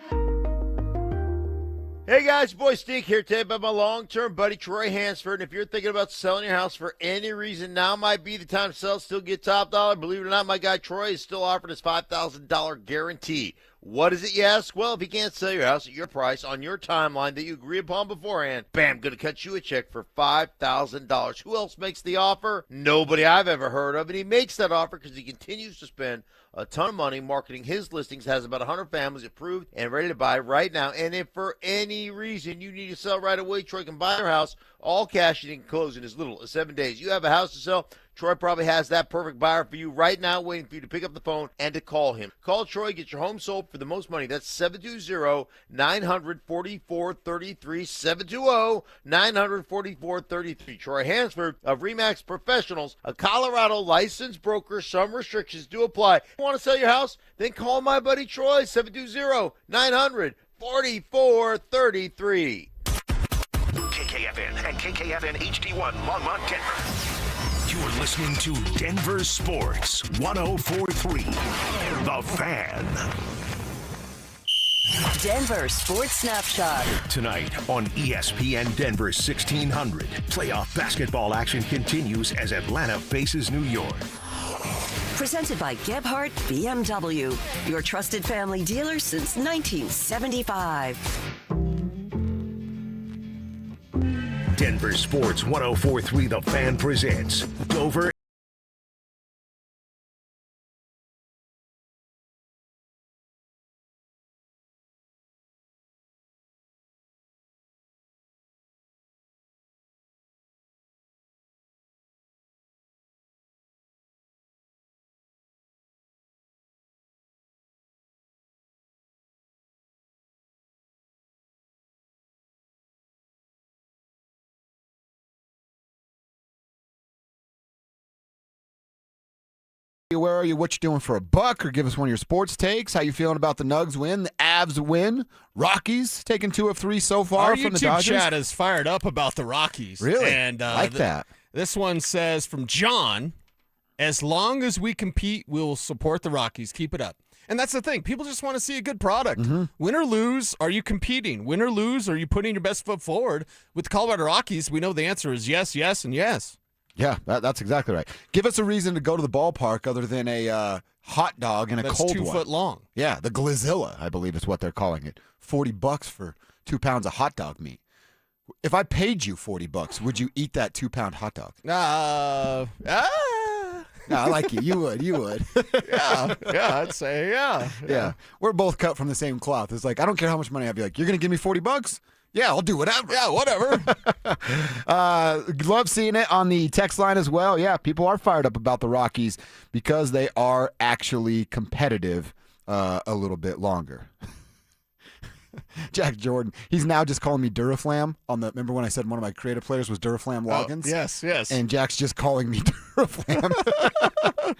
Hey guys, boy Steve here today by my long-term buddy Troy Hansford. And if you're thinking about selling your house for any reason, now might be the time to sell, still get top dollar. Believe it or not, my guy Troy is still offering his $5,000 guarantee. What is it, you ask? Well, if you can't sell your house at your price on your timeline that you agree upon beforehand, bam, going to cut you a check for $5,000. Who else makes the offer? Nobody I've ever heard of. And he makes that offer because he continues to spend a ton of money marketing his listings, has about 100 families approved and ready to buy right now. And if for any reason you need to sell right away, Troy can buy your house all cash and he can close in as little as 7 days. You have a house to sell, Troy probably has that perfect buyer for you right now, waiting for you to pick up the phone and to call him. Call Troy, get your home sold for the most money. That's 720-900-4433, 720-900-4433. Troy Hansford of RE/MAX Professionals, a Colorado licensed broker. Some restrictions do apply. Want to sell your house? Then call my buddy Troy, 720-900-4433. KKFN and KKFN HD1 Longmont, Denver. You're listening to Denver Sports 104.3. The Fan. Denver Sports Snapshot. Tonight on ESPN Denver 1600, playoff basketball action continues as Atlanta faces New York. Presented by Gebhardt BMW, your trusted family dealer since 1975. Denver Sports 104.3 The Fan presents Dover. Where are you? What you doing for a buck? Or give us one of your sports takes. How you feeling about the Nugs win? The Avs win? Rockies taking 2 of 3 so far Our from the YouTube Dodgers? chat is fired up about the Rockies. Really? And like that. This one says from John, as long as we compete, we'll support the Rockies. Keep it up. And that's the thing. People just want to see a good product. Mm-hmm. Win or lose, are you competing? Win or lose, are you putting your best foot forward? With the Colorado Rockies, we know the answer is yes, yes, and yes. Yeah, that's exactly right. Give us a reason to go to the ballpark other than a hot dog and a That's cold 2 one. foot long. Yeah, the Glazilla, I believe is what they're calling it. $40 for 2 pounds of hot dog meat. If I paid you $40, would you eat that 2-pound hot dog? No, I like you. You would. Yeah, I'd say Yeah. We're both cut from the same cloth. It's like, I don't care how much money I have. You're like, you're going to give me $40? Yeah, I'll do whatever. Yeah, whatever. Love seeing it on the text line as well. Yeah, people are fired up about the Rockies because they are actually competitive a little bit longer. Jack Jordan, he's now just calling me Duraflam. Remember when I said one of my creative players was Duraflam Loggins? Yes. And Jack's just calling me Duraflam.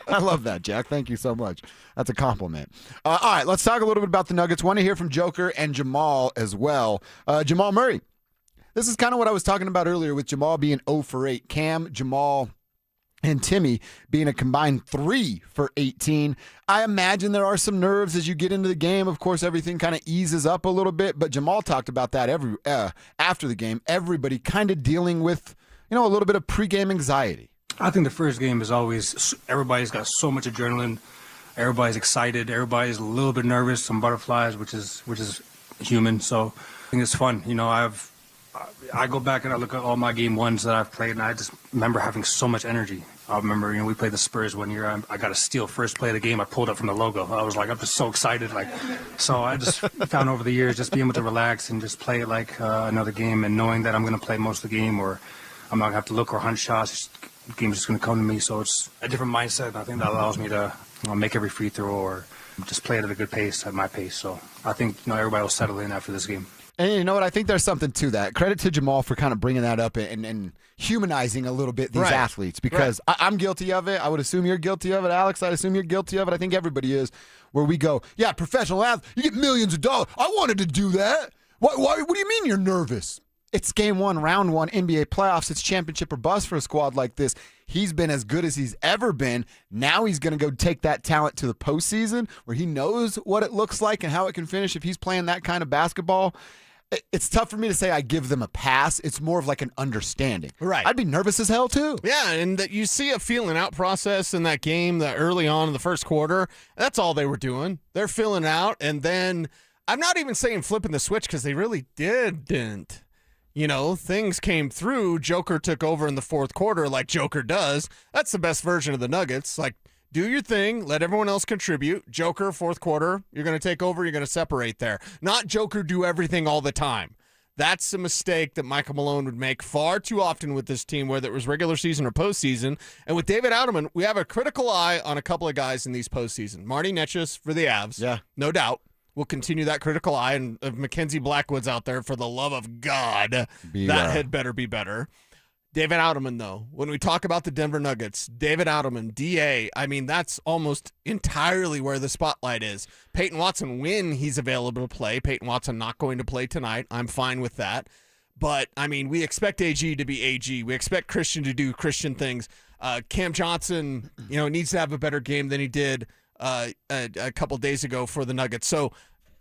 I love that, Jack. Thank you so much. That's a compliment. All right, let's talk a little bit about the Nuggets. Want to hear from Joker and Jamal as well. Jamal Murray. This is kind of what I was talking about earlier with Jamal being 0 for 8. Cam, Jamal, and Timmy being a combined 3 for 18. I imagine there are some nerves as you get into the game. Of course, everything kind of eases up a little bit, but Jamal talked about that after the game. Everybody kind of dealing with, a little bit of pregame anxiety. I think the first game is always, everybody's got so much adrenaline. Everybody's excited. Everybody's a little bit nervous, some butterflies, which is human. So I think it's fun. I go back and I look at all my game ones that I've played, and I just remember having so much energy. I remember, we played the Spurs one year. I got a steal first play of the game. I pulled up from the logo. I was like, I'm just so excited. So I just found over the years just being able to relax and just play it like another game, and knowing that I'm going to play most of the game, or I'm not going to have to look or hunt shots. The game's just going to come to me. So it's a different mindset. And I think that allows me to make every free throw or just play it at a good pace, at my pace. So I think everybody will settle in after this game. And you know what? I think there's something to that. Credit to Jamal for kind of bringing that up and humanizing a little bit these athletes, because I'm guilty of it. I would assume you're guilty of it, Alex. I'd assume you're guilty of it. I think everybody is, where we go, yeah, professional athlete, you get millions of dollars. I wanted to do that. What do you mean you're nervous? It's game 1, round 1, NBA playoffs. It's championship or bust for a squad like this. He's been as good as he's ever been. Now he's going to go take that talent to the postseason, where he knows what it looks like and how it can finish if he's playing that kind of basketball. It's tough for me to say I give them a pass. It's more of like an understanding. Right. I'd be nervous as hell too. Yeah, and that you see a feeling out process in that game that early on in the first quarter. That's all they were doing. They're filling out, and then I'm not even saying flipping the switch, because they really didn't. Things came through. Joker took over in the fourth quarter like Joker does. That's the best version of the Nuggets. Like, do your thing. Let everyone else contribute. Joker, fourth quarter, you're going to take over. You're going to separate there. Not Joker do everything all the time. That's a mistake that Michael Malone would make far too often with this team, whether it was regular season or postseason. And with David Outerman, we have a critical eye on a couple of guys in these postseason. Marty Netchus for the Avs. Yeah. No doubt. We'll continue that critical eye. And if Mackenzie Blackwood's out there, for the love of God, that had better be better. David Outerman, though, when we talk about the Denver Nuggets, David Outerman, DA, that's almost entirely where the spotlight is. Payton Watson, when he's available to play. Payton Watson not going to play tonight. I'm fine with that. But, we expect AG to be AG. We expect Christian to do Christian things. Cam Johnson, needs to have a better game than he did a couple days ago for the Nuggets. So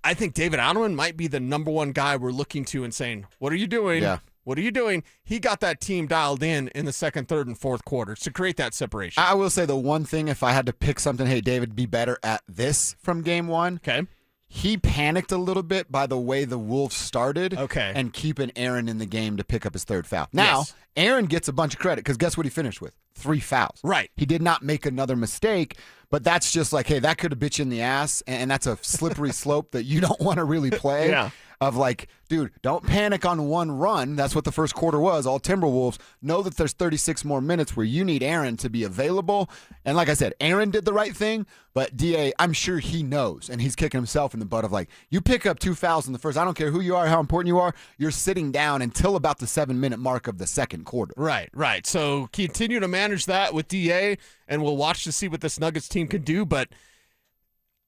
I think David Outerman might be the number one guy we're looking to and saying, what are you doing? Yeah. What are you doing? He got that team dialed in the second, third, and fourth quarters to create that separation. I will say the one thing, if I had to pick something, hey, David, be better at this from game 1. Okay. He panicked a little bit by the way the Wolves started. Okay. And keeping Aaron in the game to pick up his third foul. Now, Aaron gets a bunch of credit, because guess what he finished with? 3 fouls. Right. He did not make another mistake, but that's just like, hey, that could have bit you in the ass, and that's a slippery slope that you don't want to really play. Yeah. Of like, dude, don't panic on one run. That's what the first quarter was, all Timberwolves. Know that there's 36 more minutes where you need Aaron to be available. And like I said, Aaron did the right thing, but DA, I'm sure he knows, and he's kicking himself in the butt of like, you pick up 2 fouls in the first. I don't care who you are, how important you are. You're sitting down until about the 7-minute mark of the second quarter. Right. So continue to manage that with DA, and we'll watch to see what this Nuggets team can do. But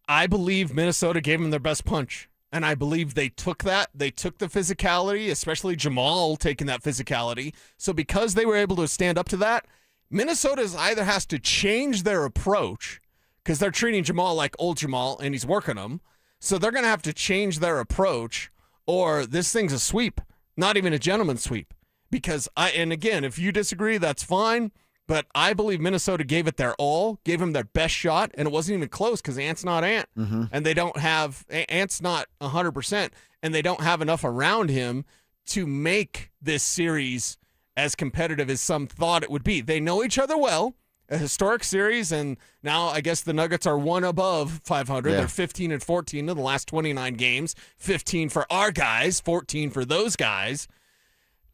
I believe Minnesota gave them their best punch. And I believe they took that. They took the physicality, especially Jamal taking that physicality. So because they were able to stand up to that, Minnesota either has to change their approach, because they're treating Jamal like old Jamal, and he's working them. So they're going to have to change their approach, or this thing's a sweep, not even a gentleman's sweep. Because and again, if you disagree, that's fine. But I believe Minnesota gave it their all, gave him their best shot, and it wasn't even close, because Ant's not Ant. Mm-hmm. And they don't have – Ant's not 100%, and they don't have enough around him to make this series as competitive as some thought it would be. They know each other well, a historic series, and now I guess the Nuggets are one above 500. Yeah. They're 15-14 in the last 29 games, 15 for our guys, 14 for those guys.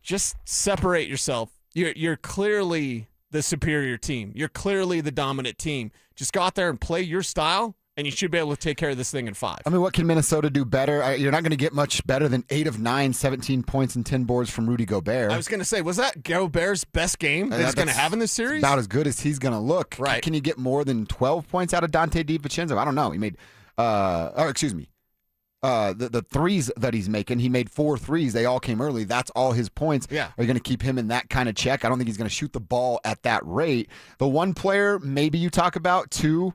Just separate yourself. You're clearly the superior team. You're clearly the dominant team. Just go out there and play your style, and you should be able to take care of this thing in 5. I mean, what can Minnesota do better? You're not going to get much better than 8 of 9, 17 points and 10 boards from Rudy Gobert. I was going to say, was that Gobert's best game that he's going to have in this series? About as good as he's going to look. Right. Can you get more than 12 points out of Dante DiVincenzo? I don't know. He made, the threes that he's making, he made 4 threes. They all came early. That's all his points. Yeah. Are you going to keep him in that kind of check? I don't think he's going to shoot the ball at that rate. The one player maybe you talk about, too,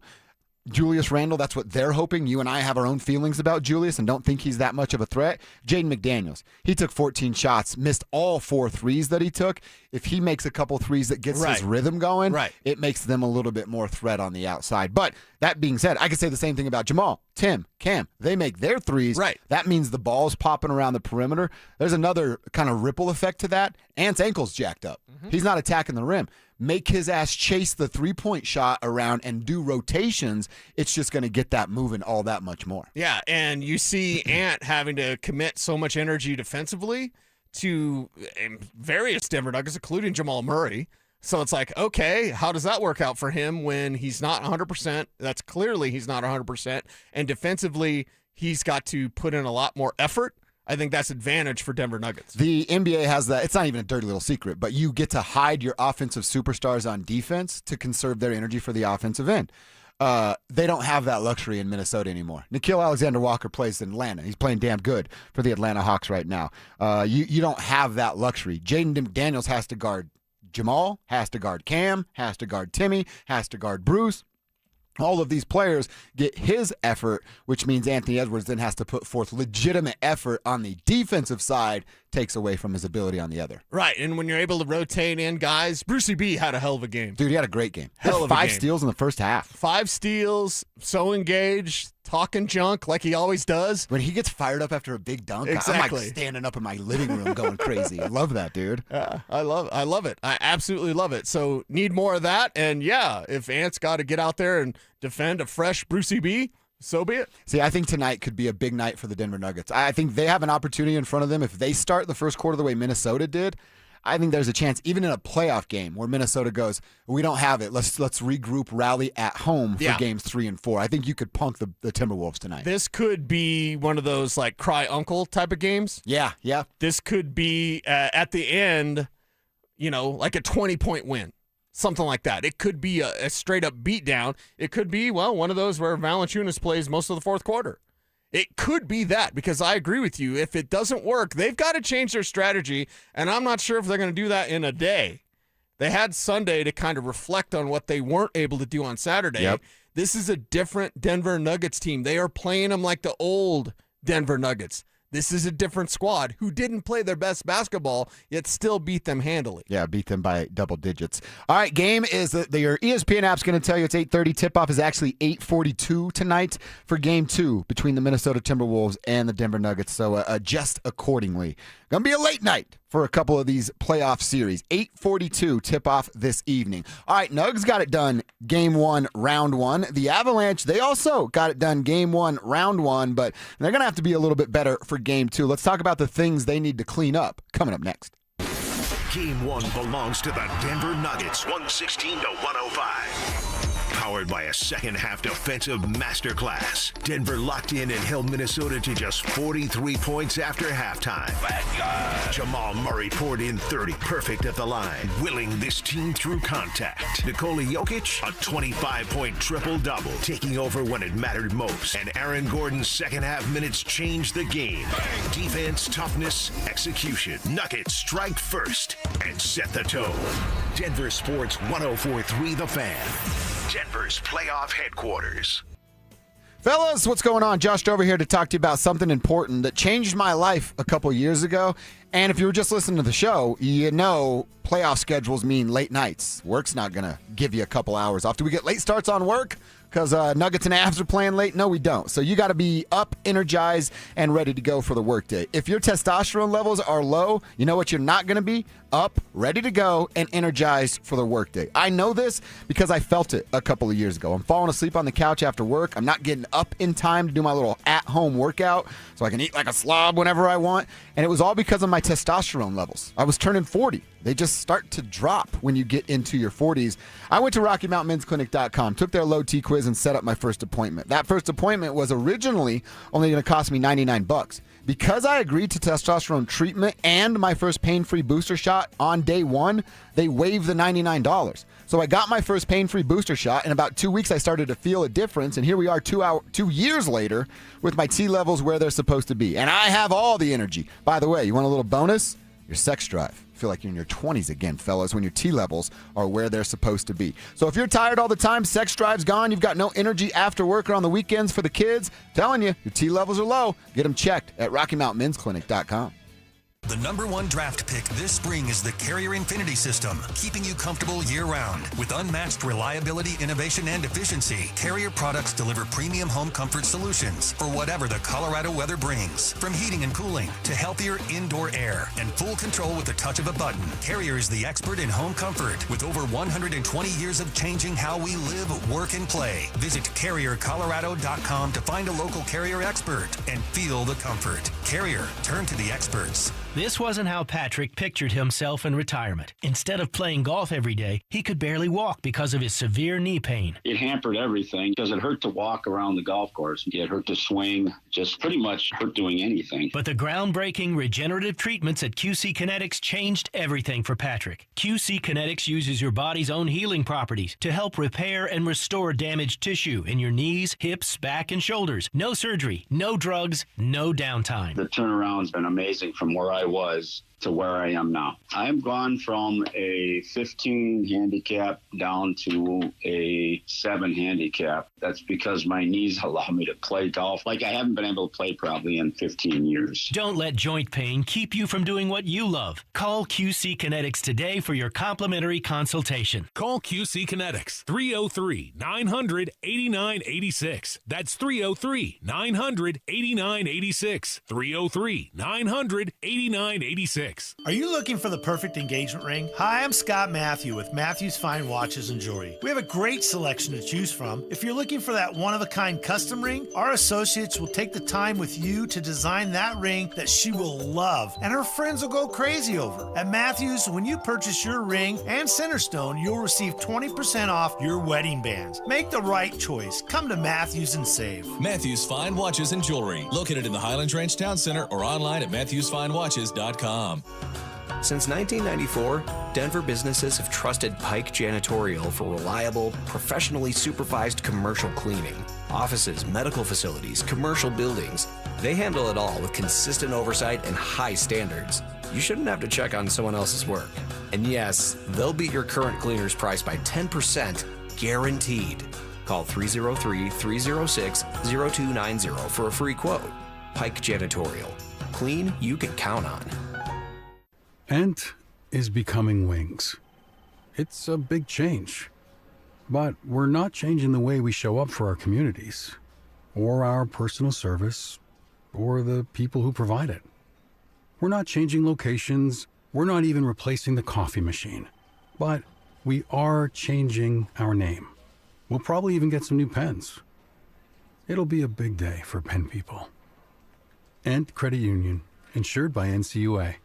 Julius Randle, that's what they're hoping. You and I have our own feelings about Julius and don't think he's that much of a threat. Jaden McDaniels, he took 14 shots, missed all 4 threes that he took. If he makes a couple threes that gets his rhythm going, it makes them a little bit more threat on the outside. But that being said, I could say the same thing about Jamal, Tim, Cam. They make their threes. Right. That means the ball's popping around the perimeter. There's another kind of ripple effect to that. Ant's ankle's jacked up. He's not attacking the rim. Make his ass chase the three-point shot around and do rotations. It's just going to get that moving all that much more. Yeah, and you see Ant having to commit so much energy defensively to various Denver Nuggets, including Jamal Murray. So it's like, okay, how does that work out for him when he's not 100%? That's clearly he's not 100%. And defensively, he's got to put in a lot more effort. I think that's advantage for Denver Nuggets. The NBA has that. It's not even a dirty little secret, but you get to hide your offensive superstars on defense to conserve their energy for the offensive end. They don't have that luxury in Minnesota anymore. Nickeil Alexander-Walker plays in Atlanta. He's playing damn good for the Atlanta Hawks right now. You don't have that luxury. Jaden McDaniels has to guard Jamal, has to guard Cam, has to guard Timmy, has to guard Bruce. All of these players get his effort, which means Anthony Edwards then has to put forth legitimate effort on the defensive side, takes away from his ability on the other. Right, and when you're able to rotate in guys, Brucey B had a hell of a game. Dude, he had a great game. Hell of a 5 game. steals in the first half. 5 steals, so engaged, talking junk like he always does. When he gets fired up after a big dunk, Exactly. I'm like standing up in my living room going crazy. I love that, dude. I love it. I absolutely love it. So need more of that. And yeah, if Ant's got to get out there and defend a fresh Brucey B, so be it. See, I think tonight could be a big night for the Denver Nuggets. I think they have an opportunity in front of them. If they start the first quarter the way Minnesota did, I think there's a chance, even in a playoff game where Minnesota goes, we don't have it. Let's regroup, rally at home for games 3 and 4. I think you could punk the Timberwolves tonight. This could be one of those like cry uncle type of games. Yeah. This could be at the end, like a 20-point win. Something like that. It could be a straight-up beatdown. It could be, one of those where Valanciunas plays most of the fourth quarter. It could be that, because I agree with you. If it doesn't work, they've got to change their strategy, and I'm not sure if they're going to do that in a day. They had Sunday to kind of reflect on what they weren't able to do on Saturday. Yep. This is a different Denver Nuggets team. They are playing them like the old Denver Nuggets. This is a different squad who didn't play their best basketball, yet still beat them handily. Yeah, beat them by double digits. All right, game is your ESPN app's going to tell you it's 8:30. Tip-off is actually 8:42 tonight for Game 2 between the Minnesota Timberwolves and the Denver Nuggets, so adjust accordingly. Going to be a late night for a couple of these playoff series. 8:42 tip-off this evening. All right, Nugs got it done Game 1, Round 1. The Avalanche, they also got it done Game 1, Round 1, but they're going to have to be a little bit better for Game 2. Let's talk about the things they need to clean up coming up next. Game 1 belongs to the Denver Nuggets, 116 to 105. Powered by a second-half defensive masterclass. Denver locked in and held Minnesota to just 43 points after halftime. Jamal Murray poured in 30, perfect at the line, willing this team through contact. Nikola Jokic, a 25-point triple-double, taking over when it mattered most. And Aaron Gordon's second-half minutes changed the game. Defense, toughness, execution. Nuggets strike first and set the tone. Denver Sports 104.3 The Fan. Denver's playoff headquarters. Fellas, what's going on? Josh over here to talk to you about something important that changed my life a couple years ago. And if you were just listening to the show, you know playoff schedules mean late nights. Work's not going to give you a couple hours off. Do we get late starts on work? because Nuggets and Avs are playing late? No, we don't. So you got to be up, energized, and ready to go for the workday. If your testosterone levels are low, you know what you're not going to be? Up, ready to go, and energized for the workday. I know this because I felt it a couple of years ago. I'm falling asleep on the couch after work. I'm not getting up in time to do my little at-home workout so I can eat like a slob whenever I want. And it was all because of my testosterone levels. I was turning 40. They just start to drop when you get into your 40s. I went to RockyMountainMen'sClinic.com, took their low T quiz, and set up my first appointment. That first appointment was originally only going to cost me $99. Because I agreed to testosterone treatment and my first pain-free booster shot on day one, they waived the $99. So I got my first pain-free booster shot. In about 2 weeks, I started to feel a difference. And here we are 2 years later with my T levels where they're supposed to be. And I have all the energy. By the way, you want a little bonus? Your sex drive. Feel like you're in your 20s again, fellas, when your T levels are where they're supposed to be. So if you're tired all the time, sex drive's gone, you've got no energy after work or on the weekends for the kids, telling you, your T levels are low. Get them checked at RockyMountainMen'sClinic.com. The #1 draft pick this spring is the Carrier Infinity System, keeping you comfortable year-round. With unmatched reliability, innovation, and efficiency, Carrier products deliver premium home comfort solutions for whatever the Colorado weather brings. From heating and cooling to healthier indoor air and full control with the touch of a button, Carrier is the expert in home comfort with over 120 years of changing how we live, work, and play. Visit CarrierColorado.com to find a local Carrier expert and feel the comfort. Carrier, turn to the experts. This wasn't how Patrick pictured himself in retirement. Instead of playing golf every day, he could barely walk because of his severe knee pain. It hampered everything because it hurt to walk around the golf course. It hurt to swing, just pretty much hurt doing anything. But the groundbreaking regenerative treatments at QC Kinetics changed everything for Patrick. QC Kinetics uses your body's own healing properties to help repair and restore damaged tissue in your knees, hips, back, and shoulders. No surgery, no drugs, no downtime. The turnaround's been amazing from where I was to where I am now. I'm gone from a 15 handicap down to a 7 handicap. That's because my knees allow me to play golf like I haven't been able to play probably in 15 years. Don't let joint pain keep you from doing what you love. Call QC Kinetics today for your complimentary consultation. Call QC Kinetics, 303-900-8986. That's 303-900-8986. 303-900-8986. Are you looking for the perfect engagement ring? Hi, I'm Scott Matthew with Matthew's Fine Watches and Jewelry. We have a great selection to choose from. If you're looking for that one-of-a-kind custom ring, our associates will take the time with you to design that ring that she will love and her friends will go crazy over. At Matthews, when you purchase your ring and Centerstone, you'll receive 20% off your wedding bands. Make the right choice. Come to Matthews and save. Matthews Fine Watches and Jewelry, located in the Highlands Ranch Town Center or online at MatthewsFineWatches.com. Since 1994, Denver businesses have trusted Pike Janitorial for reliable, professionally supervised commercial cleaning. Offices, medical facilities, commercial buildings. They handle it all with consistent oversight and high standards. You shouldn't have to check on someone else's work. And yes, they'll beat your current cleaner's price by 10%, guaranteed. Call 303-306-0290 for a free quote. Pike Janitorial. Clean you can count on. Ent is becoming Wings. It's a big change. But we're not changing the way we show up for our communities, or our personal service, or the people who provide it. We're not changing locations. We're not even replacing the coffee machine. But we are changing our name. We'll probably even get some new pens. It'll be a big day for pen people. Ent Credit Union, insured by NCUA.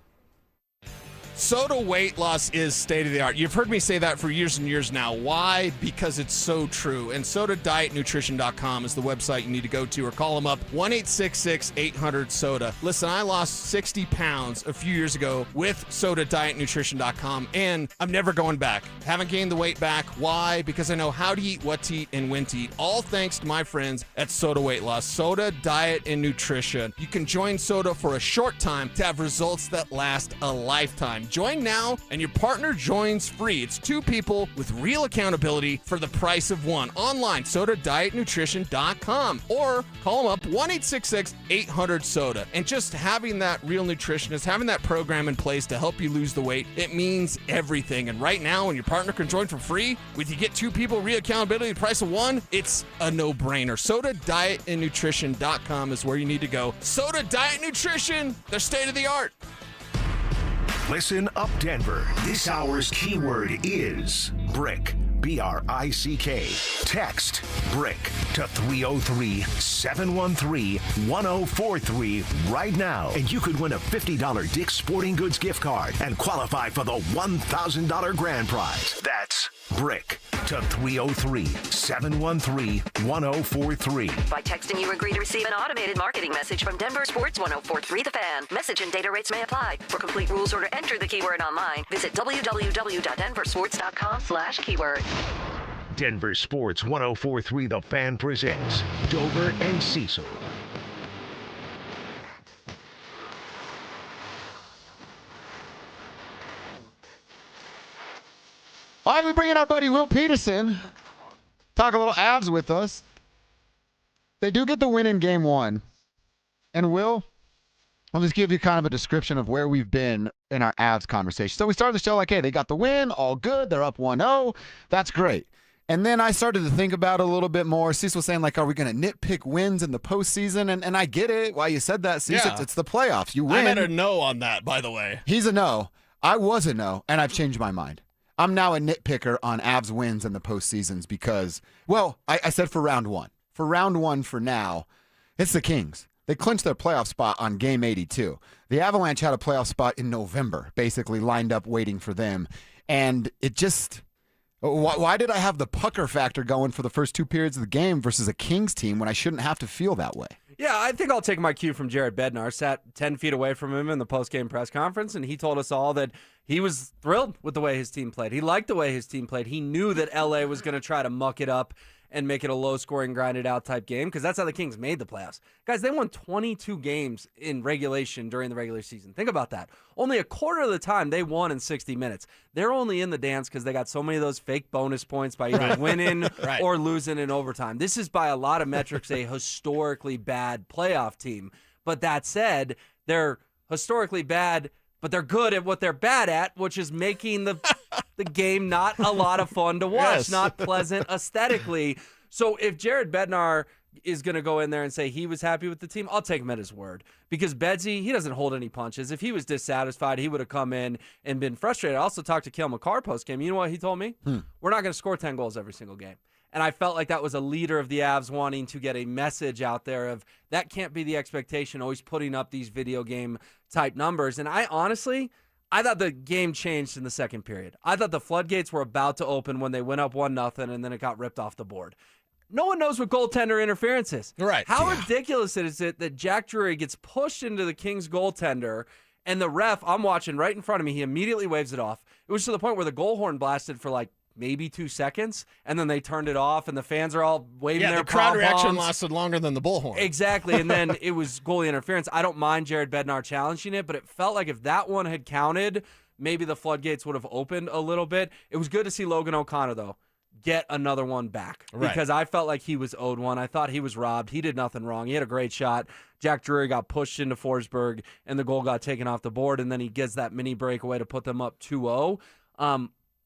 Soda weight loss is state of the art. You've heard me say that for years and years now. Why? Because it's so true. And SodaDietNutrition.com is the website you need to go to, or call them up, 1-866-800-SODA. Listen, I lost 60 pounds a few years ago with SodaDietNutrition.com, and I'm never going back. Haven't gained the weight back. Why? Because I know how to eat, what to eat, and when to eat. All thanks to my friends at Soda Weight Loss. Soda Diet and Nutrition. You can join Soda for a short time to have results that last a lifetime. Join now, and your partner joins free. It's 2 people with real accountability for the price of 1. Online, SodaDietNutrition.com, or call them up 1-866-800-SODA. And just having that real nutritionist, having that program in place to help you lose the weight, it means everything. And right now, when your partner can join for free, with you get 2 people, real accountability, the price of 1, it's a no-brainer. SodaDietNutrition.com is where you need to go. Soda Diet Nutrition, they're state-of-the-art. Listen up, Denver. This hour's keyword is brick. BRICK. Text BRICK to 303-713-1043 right now, and you could win a $50 Dick's Sporting Goods gift card and qualify for the $1,000 grand prize. That's BRICK to 303-713-1043. By texting, you agree to receive an automated marketing message from Denver Sports 1043 The Fan. Message and data rates may apply. For complete rules or to enter the keyword online, visit www.denversports.com/keyword. Denver Sports 1043 The Fan presents Dover and Cecil. All right, we bring in our buddy Will Peterson. Talk a little Avs with us. They do get the win in game 1. And Will, I'll just give you kind of a description of where we've been in our Avs conversation. So we started the show like, hey, they got the win, all good, they're up 1-0. That's great. And then I started to think about it a little bit more. Cecil was saying, like, are we going to nitpick wins in the postseason? And I get it, why you said that, Cecil. Yeah. It's the playoffs. You win. I'm at a no on that, by the way. He's a no. I was a no, and I've changed my mind. I'm now a nitpicker on Avs wins in the postseasons because, well, I said for round 1. For round 1 for now, it's the Kings. They clinched their playoff spot on game 82. The Avalanche had a playoff spot in November, basically lined up waiting for them. And it just, why did I have the pucker factor going for the first 2 periods of the game versus a Kings team when I shouldn't have to feel that way? Yeah, I think I'll take my cue from Jared Bednar. Sat 10 feet away from him in the post-game press conference, and he told us all that he was thrilled with the way his team played. He liked the way his team played. He knew that LA was going to try to muck it up and make it a low-scoring, grinded-out type game, because that's how the Kings made the playoffs. Guys, they won 22 games in regulation during the regular season. Think about that. Only a quarter of the time they won in 60 minutes. They're only in the dance because they got so many of those fake bonus points by either winning or losing in overtime. This is, by a lot of metrics, a historically bad playoff team. But that said, they're historically bad, but they're good at what they're bad at, which is making the game not a lot of fun to watch, not pleasant aesthetically. So if Jared Bednar is going to go in there and say he was happy with the team, I'll take him at his word. Because Bedsy, he doesn't hold any punches. If he was dissatisfied, he would have come in and been frustrated. I also talked to Cale Makar post-game. You know what he told me? We're not going to score 10 goals every single game. And I felt like that was a leader of the Avs wanting to get a message out there of that can't be the expectation, always putting up these video game type numbers. And I thought the game changed in the second period. I thought the floodgates were about to open when they went up 1-0 and then it got ripped off the board. No one knows what goaltender interference is. Right. How ridiculous is it that Jack Drury gets pushed into the Kings goaltender and the ref, I'm watching right in front of me, he immediately waves it off. It was to the point where the goal horn blasted for like maybe 2 seconds, and then they turned it off, and the fans are all waving their the crowd reaction pom-poms. lasted longer than the bullhorn. Exactly, and then it was goalie interference. I don't mind Jared Bednar challenging it, but it felt like if that one had counted, maybe the floodgates would have opened a little bit. It was good to see Logan O'Connor, though, get another one back because I felt like he was owed one. I thought he was robbed. He did nothing wrong. He had a great shot. Jack Drury got pushed into Forsberg, and the goal got taken off the board, and then he gets that mini breakaway to put them up 2-0.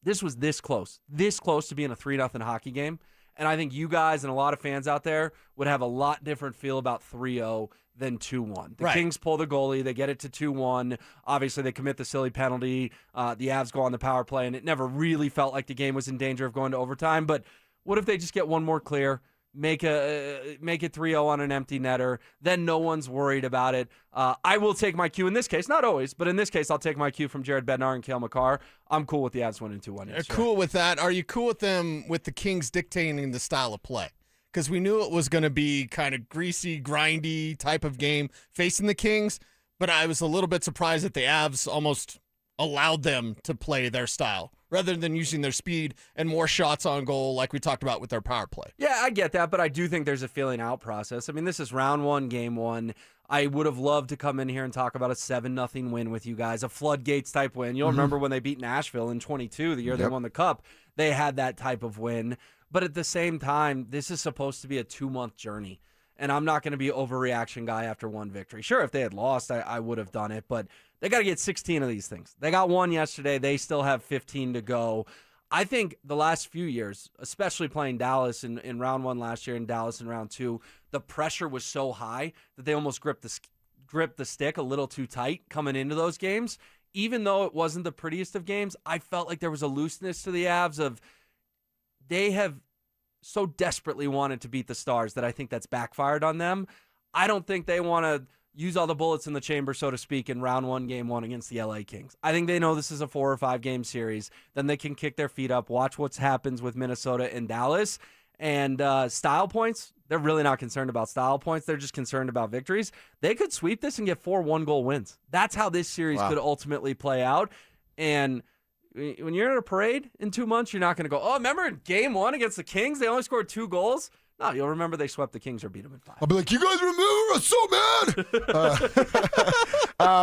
This was this close to being a 3-0 hockey game. And I think you guys and a lot of fans out there would have a lot different feel about 3-0 than 2-1. The Kings pull the goalie. They get it to 2-1. Obviously, they commit the silly penalty. The Avs go on the power play, and it never really felt like the game was in danger of going to overtime. But what if they just get one more clear, make it 3-0 on an empty netter, then no one's worried about it. I will take my cue in this case, not always, but in this case, I'll take my cue from Jared Bednar and Cale Makar. I'm cool with the Avs winning 2-1. Cool with that. Are you cool with them, with the Kings dictating the style of play? Because we knew it was going to be kind of greasy, grindy type of game facing the Kings, but I was a little bit surprised that the Avs almost allowed them to play their style rather than using their speed and more shots on goal like we talked about with their power play. Yeah, I get that, but I do think there's a feeling out process. I mean, this is round one, game one. I would have loved to come in here and talk about a 7-0 win with you guys, a floodgates type win. You'll remember when they beat Nashville in 22, the year they won the Cup. They had that type of win. But at the same time, this is supposed to be a 2-month journey. And I'm not going to be an overreaction guy after one victory. Sure, if they had lost, I would have done it. But they got to get 16 of these things. They got one yesterday. They still have 15 to go. I think the last few years, especially playing Dallas in round one last year and Dallas in round two, the pressure was so high that they almost gripped the stick a little too tight coming into those games. Even though it wasn't the prettiest of games, I felt like there was a looseness to the Avs of they have so desperately wanted to beat the Stars that I think that's backfired on them. I don't think they want to use all the bullets in the chamber, so to speak, in round one, game one against the LA Kings. I think they know this is a 4 or 5 game series. Then they can kick their feet up, watch what happens with Minnesota and Dallas. And style points, they're really not concerned about style points. They're just concerned about victories. They could sweep this and get 4 1-goal wins. That's how this series could ultimately play out. And when you're in a parade in 2 months, you're not going to go, oh, remember game one against the Kings? They only scored 2 goals? No, you'll remember they swept the Kings or beat them in 5. I'll be like, you guys remember? I was so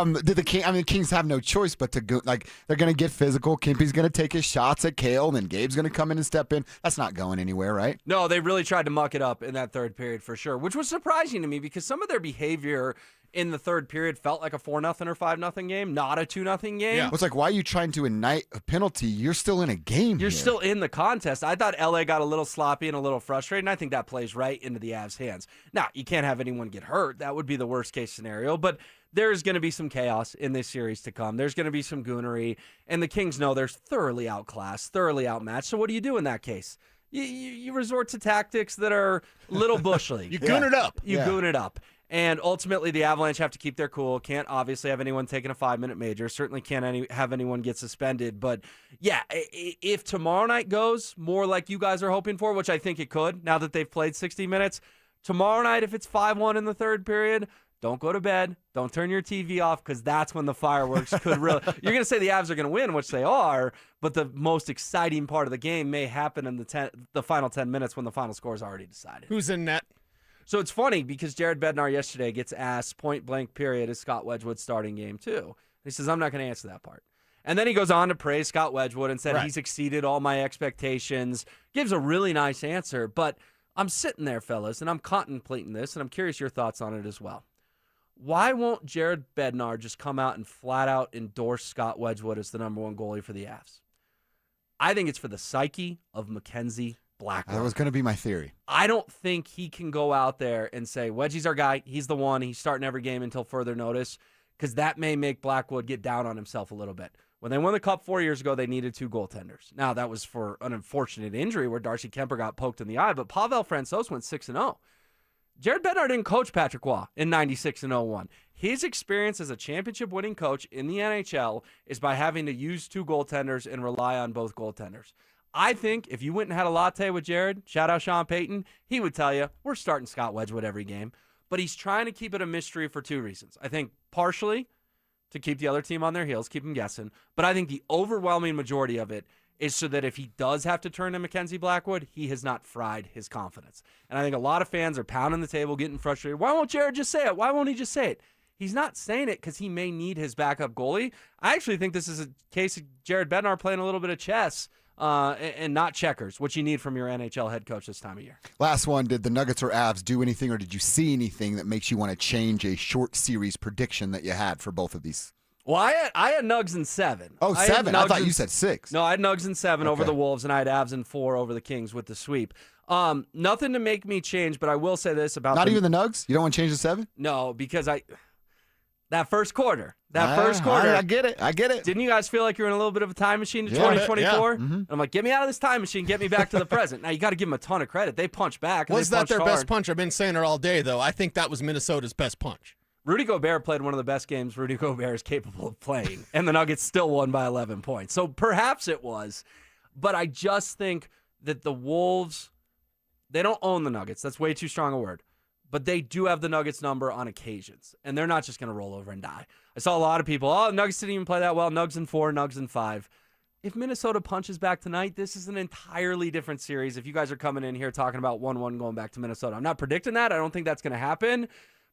mad. Did the Kings have no choice but to go? Like, they're going to get physical. Kimpy's going to take his shots at Kale, and then Gabe's going to come in and step in. That's not going anywhere, right? No, they really tried to muck it up in that third period for sure, which was surprising to me because some of their behavior in the third period felt like a 4-0 or 5-0 game, not a 2-0 game. Yeah. It's like, why are you trying to ignite a penalty? You're still in a game. You're still in the contest. I thought LA got a little sloppy and a little frustrated, and I think that plays right into the Avs' hands. Now, you can't have anyone get hurt. That would be the worst case scenario, but there's going to be some chaos in this series to come. There's going to be some goonery, and the Kings know they're thoroughly outclassed, thoroughly outmatched. So what do you do in that case? You resort to tactics that are a little bush league. You goon it up. You goon it up. And ultimately, the Avalanche have to keep their cool. Can't obviously have anyone taking a 5-minute major. Certainly can't have anyone get suspended. But, yeah, if tomorrow night goes more like you guys are hoping for, which I think it could now that they've played 60 minutes, tomorrow night, if it's 5-1 in the third period, don't go to bed. Don't turn your TV off because that's when the fireworks could really – you're going to say the Avs are going to win, which they are, but the most exciting part of the game may happen in the final 10 minutes when the final score is already decided. Who's in net? So it's funny because Jared Bednar yesterday gets asked point blank period, is Scott Wedgewood starting game 2? He says, I'm not going to answer that part. And then he goes on to praise Scott Wedgewood and said he's exceeded all my expectations. Gives a really nice answer. But I'm sitting there, fellas, and I'm contemplating this, and I'm curious your thoughts on it as well. Why won't Jared Bednar just come out and flat out endorse Scott Wedgewood as the number 1 goalie for the Avs? I think it's for the psyche of Mackenzie Blackwood. That was going to be my theory. I don't think he can go out there and say, Wedgie's our guy. He's the one. He's starting every game until further notice, because that may make Blackwood get down on himself a little bit. When they won the Cup 4 years ago, they needed 2 goaltenders. Now, that was for an unfortunate injury where Darcy Kemper got poked in the eye, but Pavel Francouz went 6-0. Jared Bednar didn't coach Patrick Waugh in 96-01. His experience as a championship-winning coach in the NHL is by having to use 2 goaltenders and rely on both goaltenders. I think if you went and had a latte with Jared, shout out Sean Payton, he would tell you, we're starting Scott Wedgewood every game. But he's trying to keep it a mystery for 2 reasons. I think partially to keep the other team on their heels, keep them guessing. But I think the overwhelming majority of it is so that if he does have to turn to Mackenzie Blackwood, he has not fried his confidence. And I think a lot of fans are pounding the table, getting frustrated. Why won't Jared just say it? Why won't he just say it? He's not saying it because he may need his backup goalie. I actually think this is a case of Jared Bednar playing a little bit of chess and not checkers, which you need from your NHL head coach this time of year. Last one, did the Nuggets or Avs do anything, or did you see anything that makes you want to change a short series prediction that you had for both of these? Well, I had Nugs in 7. Oh, 7? I thought you said 6. No, I had Nugs in 7 over the Wolves, and I had Avs in 4 over the Kings with the sweep. Nothing to make me change, but I will say this about Not even the Nugs? You don't want to change the 7? No, because that first quarter. I get it. Didn't you guys feel like you were in a little bit of a time machine to 2024? Yeah. Mm-hmm. I'm like, get me out of this time machine, get me back to the present. Now, you got to give them a ton of credit. They punched back. Was that their best punch? I've been saying it all day, though. I think that was Minnesota's best punch. Rudy Gobert played one of the best games Rudy Gobert is capable of playing, and the Nuggets still won by 11 points. So perhaps it was, but I just think that the Wolves, they don't own the Nuggets. That's way too strong a word. but they do have the Nuggets number on occasions, and they're not just going to roll over and die. I saw a lot of people, Nuggets didn't even play that well. Nugs in 4, Nugs in 5. If Minnesota punches back tonight, this is an entirely different series. If you guys are coming in here talking about 1-1 going back to Minnesota, I'm not predicting that. I don't think that's going to happen.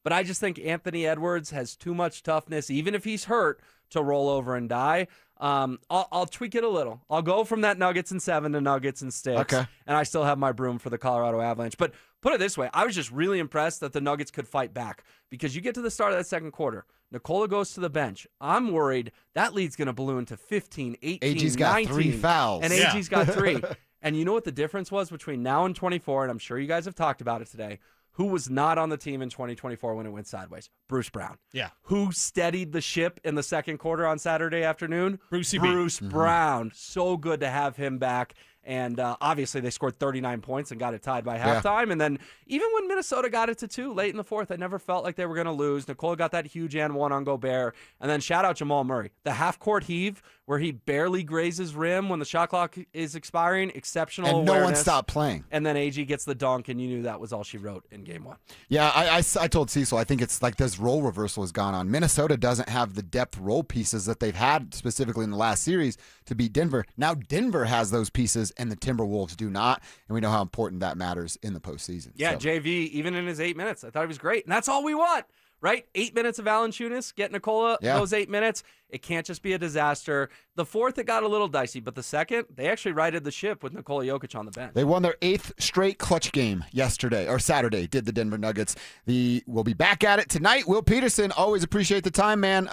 But I just think Anthony Edwards has too much toughness, even if he's hurt, to roll over and die. I'll tweak it a little. I'll go from that Nuggets in 7 to Nuggets in 6. Okay. And I still have my broom for the Colorado Avalanche. But put it this way, I was just really impressed that the Nuggets could fight back. Because you get to the start of that second quarter, Nikola goes to the bench. I'm worried that lead's going to balloon to 15, 18, AG's 19. got 3 fouls. And AG's got 3. And you know what the difference was between now and 24, and I'm sure you guys have talked about it today. Who was not on the team in 2024 when it went sideways? Bruce Brown. Yeah. Who steadied the ship in the second quarter on Saturday afternoon? Bruce Brown. So good to have him back. And obviously they scored 39 points and got it tied by halftime. And then even when Minnesota got it to 2 late in the fourth, I never felt like they were going to lose. Nikola got that huge and 1 on Gobert. And then shout out Jamal Murray. The half-court heave where he barely grazes rim when the shot clock is expiring. Exceptional And awareness. no one stopped playing. And then AG gets the dunk, and you knew that was all she wrote in game 1. Yeah, I told Cecil, I think it's like this role reversal has gone on. Minnesota doesn't have the depth role pieces that they've had specifically in the last series to beat Denver. Now Denver has those pieces, and the Timberwolves do not, and we know how important that matters in the postseason. Yeah, So, JV, even in his 8 minutes, I thought he was great. And that's all we want, right? 8 minutes of Valanciunas, get Nikola those 8 minutes. It can't just be a disaster. The fourth, it got a little dicey, but the second, they actually righted the ship with Nikola Jokic on the bench. they won their 8th straight clutch game Saturday, did the Denver Nuggets. We'll be back at it tonight. Will Peterson, always appreciate the time, man.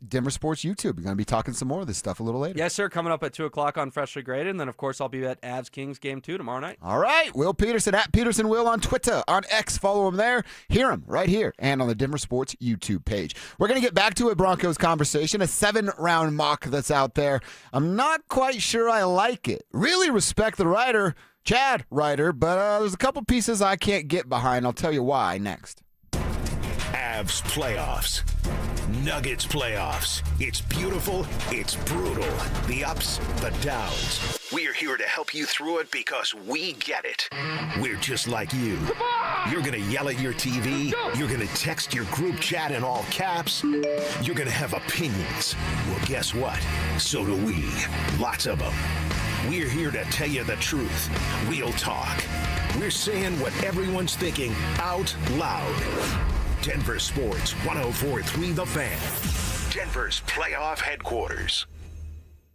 Denver Sports YouTube. We're going to be talking some more of this stuff a little later. Yes, sir. Coming up at 2 o'clock on Freshly Graded. And then, of course, I'll be at Avs-Kings game 2 tomorrow night. All right. Will Peterson at Peterson Will on Twitter, on X. Follow him there. Hear him right here and on the Denver Sports YouTube page. We're going to get back to a Broncos conversation, a 7-round mock that's out there. I'm not quite sure I like it. Really respect the writer, Chad Ryder, but there's a couple pieces I can't get behind. I'll tell you why next. Avs playoffs. Nuggets playoffs. It's beautiful. It's brutal. The ups, the downs. We're here to help you through it because we get it. We're just like you. You're going to yell at your TV. You're going to text your group chat in all caps. You're going to have opinions. Well, guess what? So do we. Lots of them. We're here to tell you the truth. Real talk. We're saying what everyone's thinking out loud. Denver Sports 104.3 The Fan. Denver's playoff headquarters.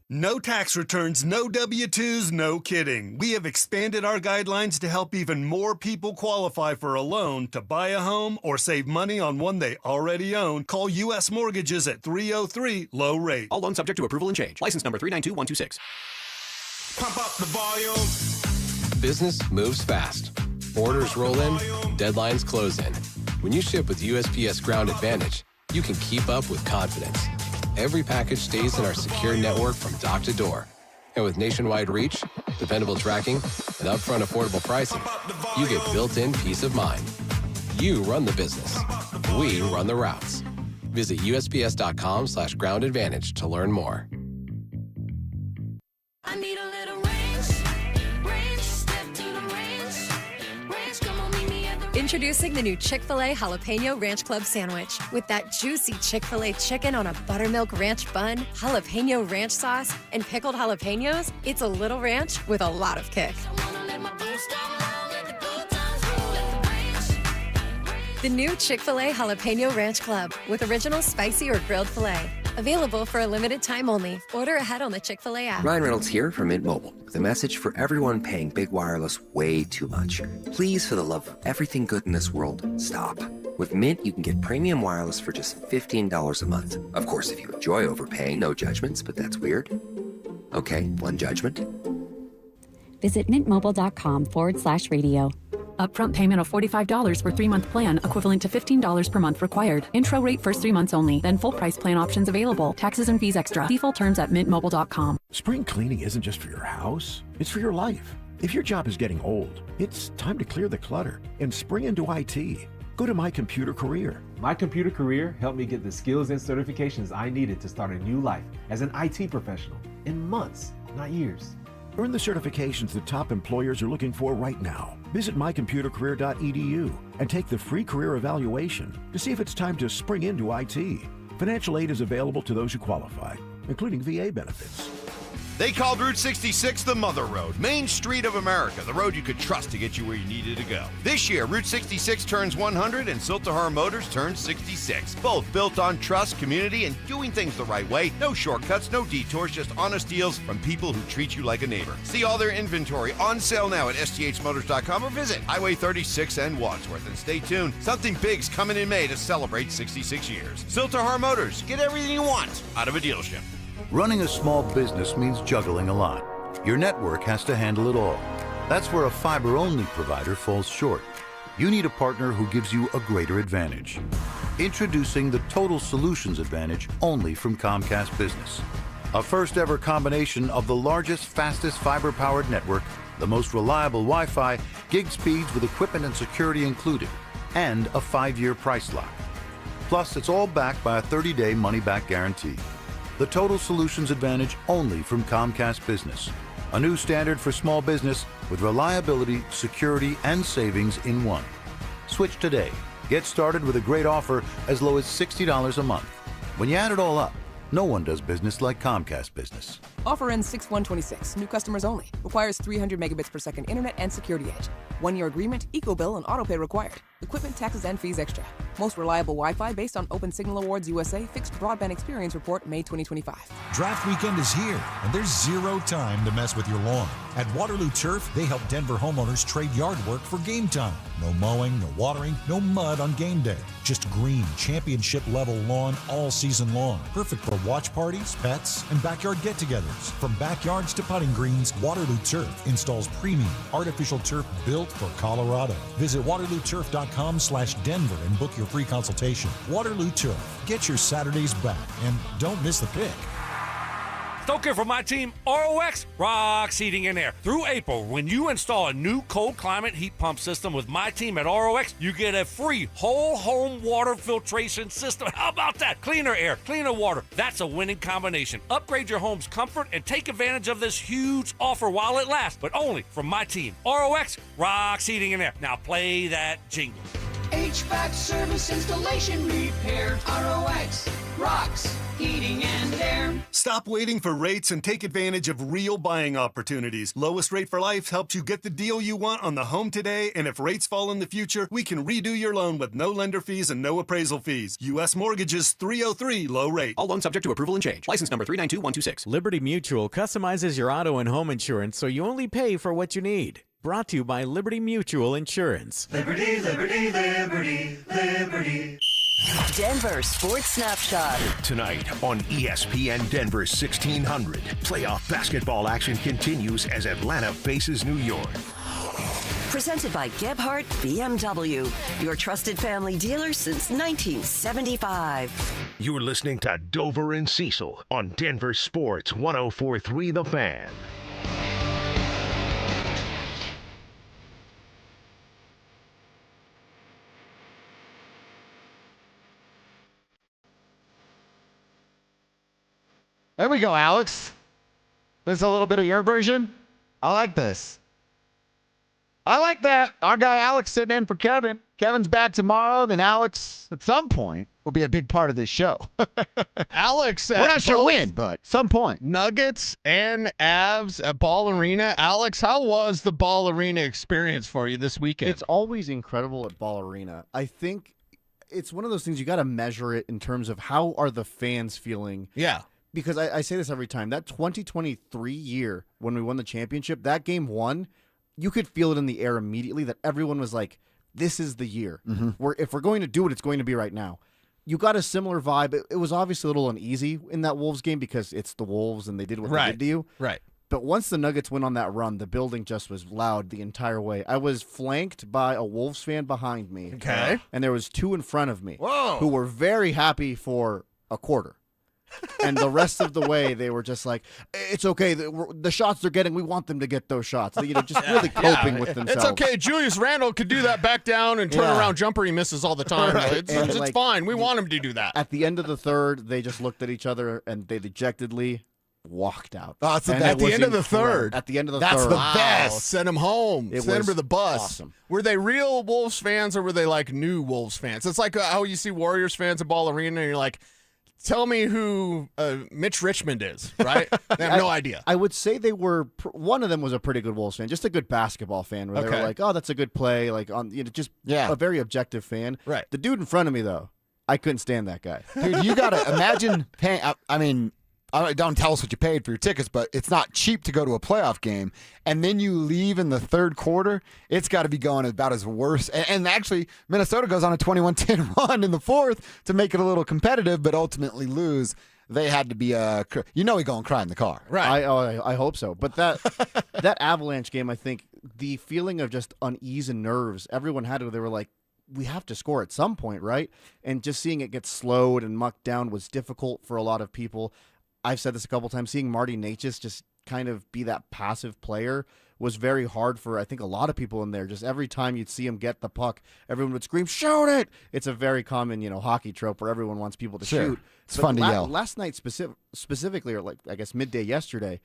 No tax returns, no W-2s, no kidding. We have expanded our guidelines to help even more people qualify for a loan to buy a home or save money on one they already own. Call U.S. Mortgages at 303 low rate. All loans subject to approval and change. License number 392126. Pump up the volume. Business moves fast. Orders roll in, deadlines close in. When you ship with USPS Ground Advantage, you can keep up with confidence. Every package stays in our secure network from dock to door. And with nationwide reach, dependable tracking, and upfront affordable pricing, you get built-in peace of mind. You run the business. We run the routes. Visit USPS.com/Ground Advantage to learn more. I need a little range, step to the range, come on, meet me at the Introducing the new Chick-fil-A Jalapeno Ranch Club Sandwich. With that juicy Chick-fil-A chicken on a buttermilk ranch bun, jalapeno ranch sauce, and pickled jalapenos, it's a little ranch with a lot of kick. The new Chick-fil-A Jalapeno Ranch Club with original spicy or grilled filet. Available for a limited time only. Order ahead on the Chick-fil-A app. Ryan Reynolds here from Mint Mobile with a message for everyone paying big wireless way too much. Please, for the love of everything good in this world, stop. With Mint, you can get premium wireless for just $15 a month. Of course, if you enjoy overpaying, no judgments, but that's weird. Okay, one judgment. Visit mintmobile.com/radio. Upfront payment of $45 for 3-month plan, equivalent to $15 per month required. Intro rate first 3 months only, then full price plan options available. Taxes and fees extra. Default terms at mintmobile.com. Spring cleaning isn't just for your house, it's for your life. If your job is getting old, it's time to clear the clutter and spring into IT. Go to My Computer Career. My Computer Career helped me get the skills and certifications I needed to start a new life as an IT professional in months, not years. Earn the certifications the top employers are looking for right now. Visit mycomputercareer.edu and take the free career evaluation to see if it's time to spring into IT. Financial aid is available to those who qualify, including VA benefits. They called Route 66 the Mother Road, Main Street of America, the road you could trust to get you where you needed to go. This year, Route 66 turns 100 and Siltahar Motors turns 66. Both built on trust, community, and doing things the right way. No shortcuts, no detours, just honest deals from people who treat you like a neighbor. See all their inventory on sale now at sthmotors.com or visit Highway 36 and Wadsworth. And stay tuned, something big's coming in May to celebrate 66 years. Siltahar Motors, get everything you want out of a dealership. Running a small business means juggling a lot. Your network has to handle it all. That's where a fiber-only provider falls short. You need a partner who gives you a greater advantage. Introducing the Total Solutions Advantage only from Comcast Business. A first-ever combination of the largest, fastest fiber-powered network, the most reliable Wi-Fi, gig speeds with equipment and security included, and a 5-year price lock. Plus, it's all backed by a 30-day money-back guarantee. The Total Solutions Advantage only from Comcast Business. A new standard for small business with reliability, security, and savings in one. Switch today. Get started with a great offer as low as $60 a month. When you add it all up, no one does business like Comcast Business. Offer ends 6/1/26. New customers only. Requires 300 megabits per second internet and security edge. 1-year agreement, eco-bill, and autopay required. Equipment, taxes, and fees extra. Most reliable Wi-Fi based on Open Signal Awards USA Fixed Broadband Experience Report, May 2025. Draft weekend is here, and there's zero time to mess with your lawn. At Waterloo Turf, they help Denver homeowners trade yard work for game time. No mowing, no watering, no mud on game day. Just green, championship-level lawn all season long. Perfect for watch parties, pets, and backyard get-togethers. From backyards to putting greens, Waterloo Turf installs premium artificial turf built for Colorado. Visit waterlooturf.com/Denver and book your free consultation. Waterloo Turf. Get your Saturdays back, and don't miss the pick. Stoker from my team, ROX Rocks Heating and Air. Through April, when you install a new cold climate heat pump system with my team at ROX, you get a free whole home water filtration system. How about that? Cleaner air, cleaner water. That's a winning combination. Upgrade your home's comfort and take advantage of this huge offer while it lasts, but only from my team, ROX Rocks Heating and Air. Now play that jingle. HVAC service, installation, repair. ROX rocks heating and air. Stop waiting for rates and take advantage of real buying opportunities. Lowest Rate for Life helps you get the deal you want on the home today, and if rates fall in the future, we can redo your loan with no lender fees and no appraisal fees. U.S. Mortgages 303 low rate. All loans subject to approval and change. License number 392126. Liberty Mutual customizes your auto and home insurance so you only pay for what you need. Brought to you by Liberty Mutual Insurance. Liberty, liberty, liberty, liberty. Denver Sports Snapshot. Tonight on ESPN Denver 1600, playoff basketball action continues as Atlanta faces New York. Presented by Gebhardt BMW, your trusted family dealer since 1975. You're listening to Dover and Cecil on Denver Sports 1043 The Fan. There we go, Alex. This is a little bit of your version. I like this. I like that. Our guy Alex sitting in for Kevin. Kevin's back tomorrow. Then Alex, at some point, will be a big part of this show. Alex, we're not sure when, but some point. Nuggets and Avs at Ball Arena. Alex, how was the Ball Arena experience for you this weekend? It's always incredible at Ball Arena. I think it's one of those things you got to measure it in terms of how are the fans feeling. Yeah. Because I say this every time. That 2023 year when we won the championship, that game one, you could feel it in the air immediately that everyone was like, this is the year. If we're going to do it, it's going to be right now. You got a similar vibe. It was obviously a little uneasy in that Wolves game because it's the Wolves and they did what they did to you. Right. But once the Nuggets went on that run, the building just was loud the entire way. I was flanked by a Wolves fan behind me. Okay. And there was two in front of me. Whoa. Who were very happy for a quarter. And the rest of the way, they were just like, it's okay. The shots they're getting, we want them to get those shots. Just really coping with themselves. It's okay. Julius Randle could do that back down and turn around jumper he misses all the time. Right. It's like, fine. We want him to do that. At the end of the third, they just looked at each other and they dejectedly walked out. Oh, it's the And best. it At the was end of the incredible. third. At the end of the That's third. the Wow, best. send him home. It Send him was to the bus. awesome. Were they real Wolves fans or were they like new Wolves fans? It's like how you see Warriors fans at Ball Arena and you're like, tell me who Mitch Richmond is, right? They have no idea. I would say they were. One of them was a pretty good Wolves fan, just a good basketball fan. Where they Okay. were like, "Oh, that's a good play," like just a very objective fan. Right. The dude in front of me, though, I couldn't stand that guy. Dude, you got to imagine paying. I mean, don't tell us what you paid for your tickets, but it's not cheap to go to a playoff game. And then you leave in the third quarter. It's got to be going about as worse. And actually, Minnesota goes on a 21-10 run in the fourth to make it a little competitive, but ultimately lose. They had to be he going to cry in the car. Right. I hope so. But that Avalanche game, I think the feeling of just unease and nerves everyone had. They were like, we have to score at some point, right? And just seeing it get slowed and mucked down was difficult for a lot of people. I've said this a couple times. Seeing Marty Necas just kind of be that passive player was very hard for, I think, a lot of people in there. Just every time you'd see him get the puck, everyone would scream, "Shoot it!" It's a very common, hockey trope where everyone wants people to Sure. shoot. It's fun to yell. Last night, specifically, or like I guess midday yesterday,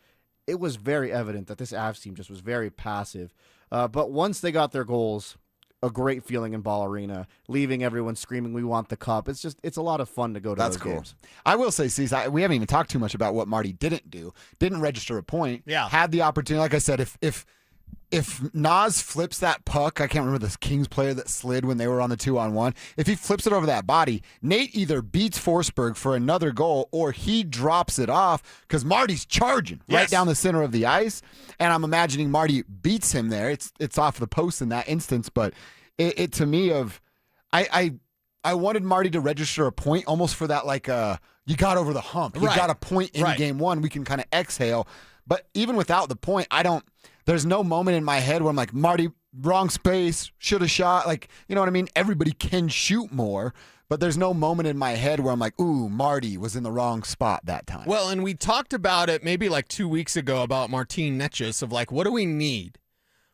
it was very evident that this Avs team just was very passive. But once they got their goals, a great feeling in Ball Arena, leaving everyone screaming, "We want the cup." It's a lot of fun to go to That's those cool. games. I will say, Cecil, we haven't even talked too much about what Marty didn't do. Didn't register a point. Yeah. Had the opportunity. Like I said, if Nas flips that puck, I can't remember the Kings player that slid when they were on the 2-on-1. If he flips it over that body, Nate either beats Forsberg for another goal or he drops it off because Marty's charging right Yes. down the center of the ice. And I'm imagining Marty beats him there. It's off the post in that instance, but it to me I wanted Marty to register a point almost for that, like you got over the hump. You Right. got a point in Right. game one. We can kind of exhale. But even without the point, there's no moment in my head where I'm like, Marty, wrong space, should have shot. Like, you know what I mean? Everybody can shoot more, but there's no moment in my head where I'm like, ooh, Marty was in the wrong spot that time. Well, and we talked about it maybe like 2 weeks ago about Martin Necas of like, what do we need?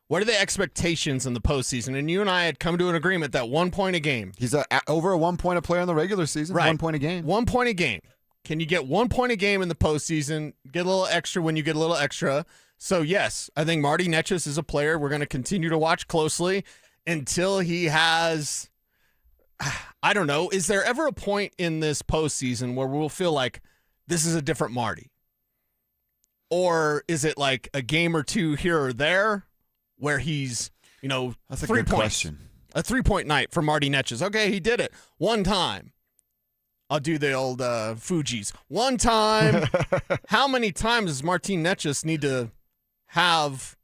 What are the expectations in the postseason? And you and I had come to an agreement that 1 point a game. He's over a 1 point a player in the regular season. Right. 1 point a game. 1 point a game. Can you get 1 point a game in the postseason? Get a little extra when you get a little extra. So, yes, I think Marty Necas is a player we're going to continue to watch closely until he has, I don't know, is there ever a point in this postseason where we'll feel like this is a different Marty? Or is it like a game or two here or there where he's, That's a 3 good points? question. A 3-point night for Marty Necas. Okay, he did it one time. I'll do the old Fugees. One time. How many times does Martin Necas need to have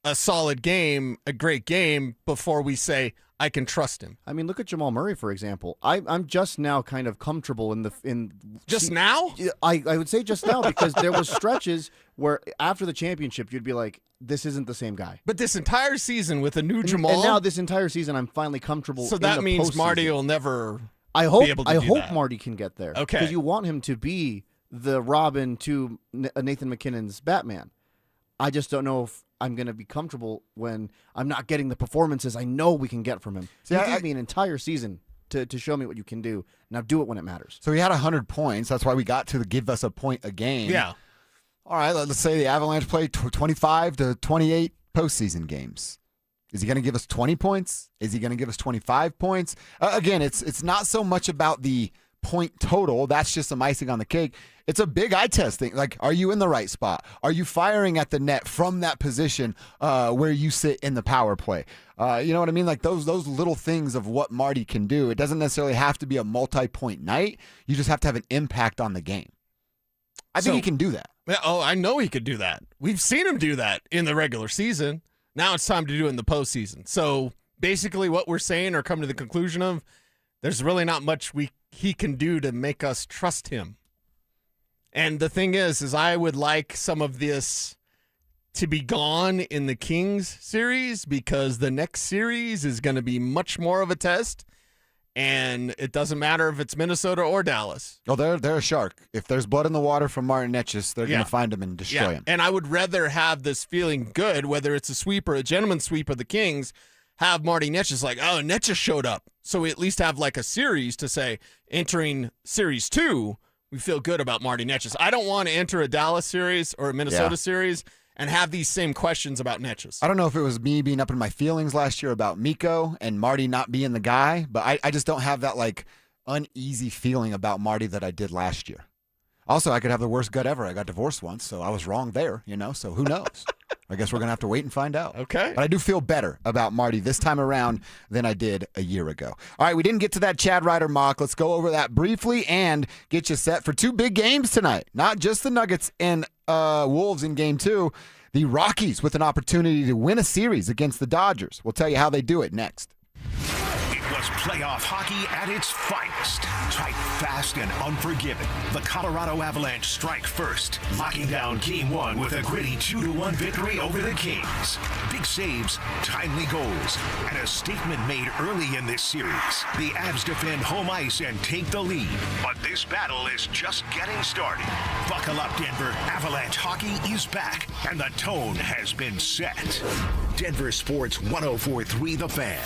a solid game, a great game, before we say, I can trust him? I mean, look at Jamal Murray, for example. I'm just now kind of comfortable in Just now? I would say just now because there was stretches where after the championship you'd be like, this isn't the same guy. But this entire season with a new Jamal, and now this entire season I'm finally comfortable. so in that the means postseason. Marty will never. I hope be able to do that. Marty can get there. Okay. Because you want him to be the Robin to Nathan McKinnon's Batman. I just don't know if I'm going to be comfortable when I'm not getting the performances I know we can get from him. See, You I- gave me an entire season to show me what you can do. Now do it when it matters. So he had 100 points. That's why we got to give us a point a game. Yeah. All right, let's say the Avalanche play 25 to 28 postseason games. Is he going to give us 20 points? Is he going to give us 25 points? Again, it's not so much about the point total. That's just some icing on the cake. It's a big eye test thing. Like, are you in the right spot? Are you firing at the net from that position where you sit in the power play? You know what I mean? Like those little things of what Marty can do. It doesn't necessarily have to be a multi-point night. You just have to have an impact on the game. I think he can do that. Yeah, oh, I know he could do that. We've seen him do that in the regular season. Now it's time to do it in the postseason. So basically what we're saying or come to the conclusion of, there's really not much he can do to make us trust him. And the thing is I would like some of this to be gone in the Kings series because the next series is going to be much more of a test. And it doesn't matter if it's Minnesota or Dallas. Oh, they're a shark. If there's blood in the water from Martin Necas, they're going to find him and destroy him. And I would rather have this feeling good, whether it's a sweep or a gentleman's sweep of the Kings, have Marty Necas like, oh, Necas showed up. So we at least have like a series to say, entering series 2, we feel good about Marty Netjes. I don't want to enter a Dallas series or a Minnesota series and have these same questions about Netjes. I don't know if it was me being up in my feelings last year about Mikko and Marty not being the guy, but I just don't have that like uneasy feeling about Marty that I did last year. Also, I could have the worst gut ever. I got divorced once, so I was wrong there, so who knows? I guess we're going to have to wait and find out. Okay. But I do feel better about Marty this time around than I did a year ago. All right, we didn't get to that Chad Ryder mock. Let's go over that briefly and get you set for 2 big games tonight. Not just the Nuggets and Wolves in Game 2. The Rockies with an opportunity to win a series against the Dodgers. We'll tell you how they do it next. It was playoff hockey at its finest. Tight, fast, and unforgiving. The Colorado Avalanche strike first, locking down Game 1 with a gritty 2-1 victory over the Kings. Big saves, timely goals, and a statement made early in this series. The Avs defend home ice and take the lead. But this battle is just getting started. Buckle up, Denver. Avalanche hockey is back, and the tone has been set. Denver Sports 104.3 The Fan.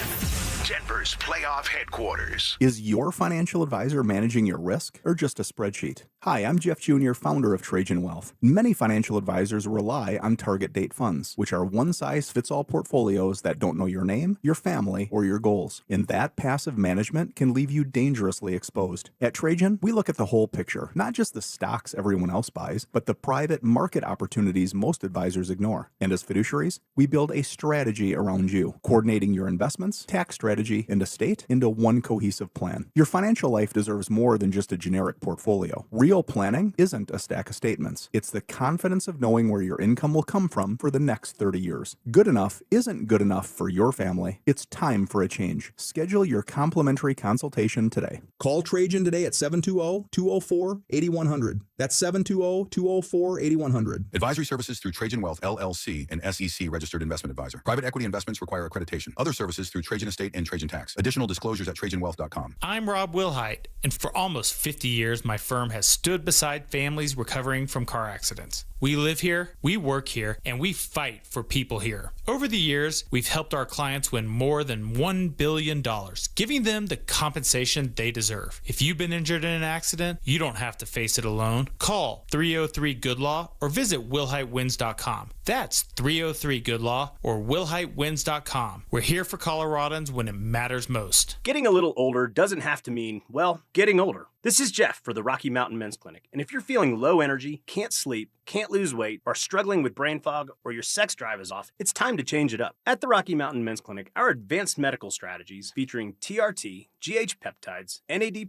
Denver's playoff headquarters. Is your financial advisor managing your risk or just a spreadsheet? Hi, I'm Jeff Jr., founder of Trajan Wealth. Many financial advisors rely on target date funds, which are one-size-fits-all portfolios that don't know your name, your family, or your goals. And that passive management can leave you dangerously exposed. At Trajan, we look at the whole picture, not just the stocks everyone else buys, but the private market opportunities most advisors ignore. And as fiduciaries, we build a strategy around you, coordinating your investments, tax strategy, and estate into one cohesive plan. Your financial life deserves more than just a generic portfolio. Real planning isn't a stack of statements. It's the confidence of knowing where your income will come from for the next 30 years. Good enough isn't good enough for your family. It's time for a change. Schedule your complimentary consultation today. Call Trajan today at 720-204-8100. That's 720-204-8100. Advisory services through Trajan Wealth, LLC, an SEC registered investment advisor. Private equity investments require accreditation. Other services through Trajan Estate and Trajan Tax. Additional disclosures at TrajanWealth.com. I'm Rob Wilhite, and for almost 50 years, my firm has stood beside families recovering from car accidents. We live here, we work here, and we fight for people here. Over the years, we've helped our clients win more than $1 billion, giving them the compensation they deserve. If you've been injured in an accident, you don't have to face it alone. Call 303-GOOD-LAW or visit WilhiteWins.com. That's 303-GOOD-LAW or WilhiteWins.com. We're here for Coloradans when it matters most. Getting a little older doesn't have to mean, well, getting older. This is Jeff for the Rocky Mountain Men's Clinic, and if you're feeling low energy, can't sleep, can't lose weight, are struggling with brain fog, or your sex drive is off, it's time to change it up. At the Rocky Mountain Men's Clinic, our advanced medical strategies featuring TRT, GH peptides, NAD+,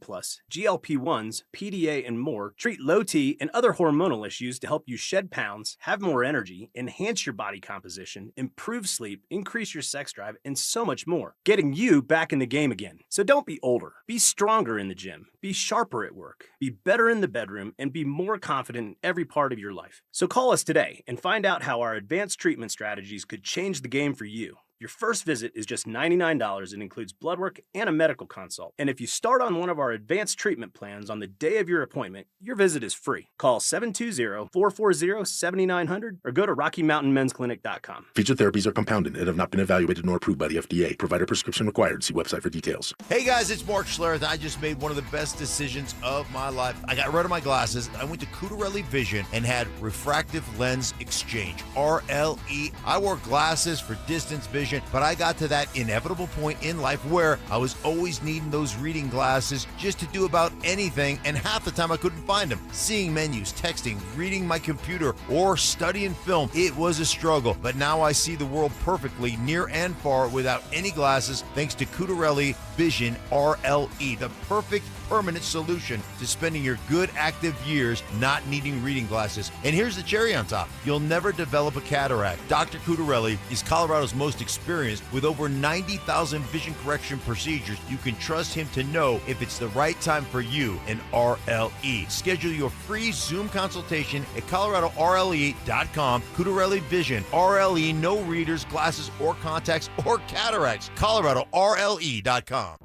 GLP-1s, PDA, and more treat low T and other hormonal issues to help you shed pounds, have more energy, enhance your body composition, improve sleep, increase your sex drive, and so much more, getting you back in the game again. So don't be older. Be stronger in the gym. Be sharper at work. Be better in the bedroom, and be more confident in every part of your life. So call us today and find out how our advanced treatment strategies could change the game for you. Your first visit is just $99 and includes blood work and a medical consult. And if you start on one of our advanced treatment plans on the day of your appointment, your visit is free. Call 720-440-7900 or go to RockyMountainMen'sClinic.com. Featured therapies are compounded and have not been evaluated nor approved by the FDA. Provider prescription required. See website for details. Hey guys, it's Mark Schlereth. I just made one of the best decisions of my life. I got rid of my glasses. I went to Cutarelli Vision and had refractive lens exchange, RLE. I wore glasses for distance vision, but I got to that inevitable point in life where I was always needing those reading glasses just to do about anything, and half the time I couldn't find them. Seeing menus, texting, reading my computer, or studying film, it was a struggle. But now I see the world perfectly, near and far, without any glasses, thanks to Cutarelli Vision RLE, the perfect permanent solution to spending your good active years not needing reading glasses. And here's the cherry on top. You'll never develop a cataract. Dr. Cutarelli is Colorado's most experienced with over 90,000 vision correction procedures. You can trust him to know if it's the right time for you and RLE. Schedule your free Zoom consultation at ColoradoRLE.com. Cutarelli Vision, RLE, no readers, glasses, or contacts, or cataracts. ColoradoRLE.com.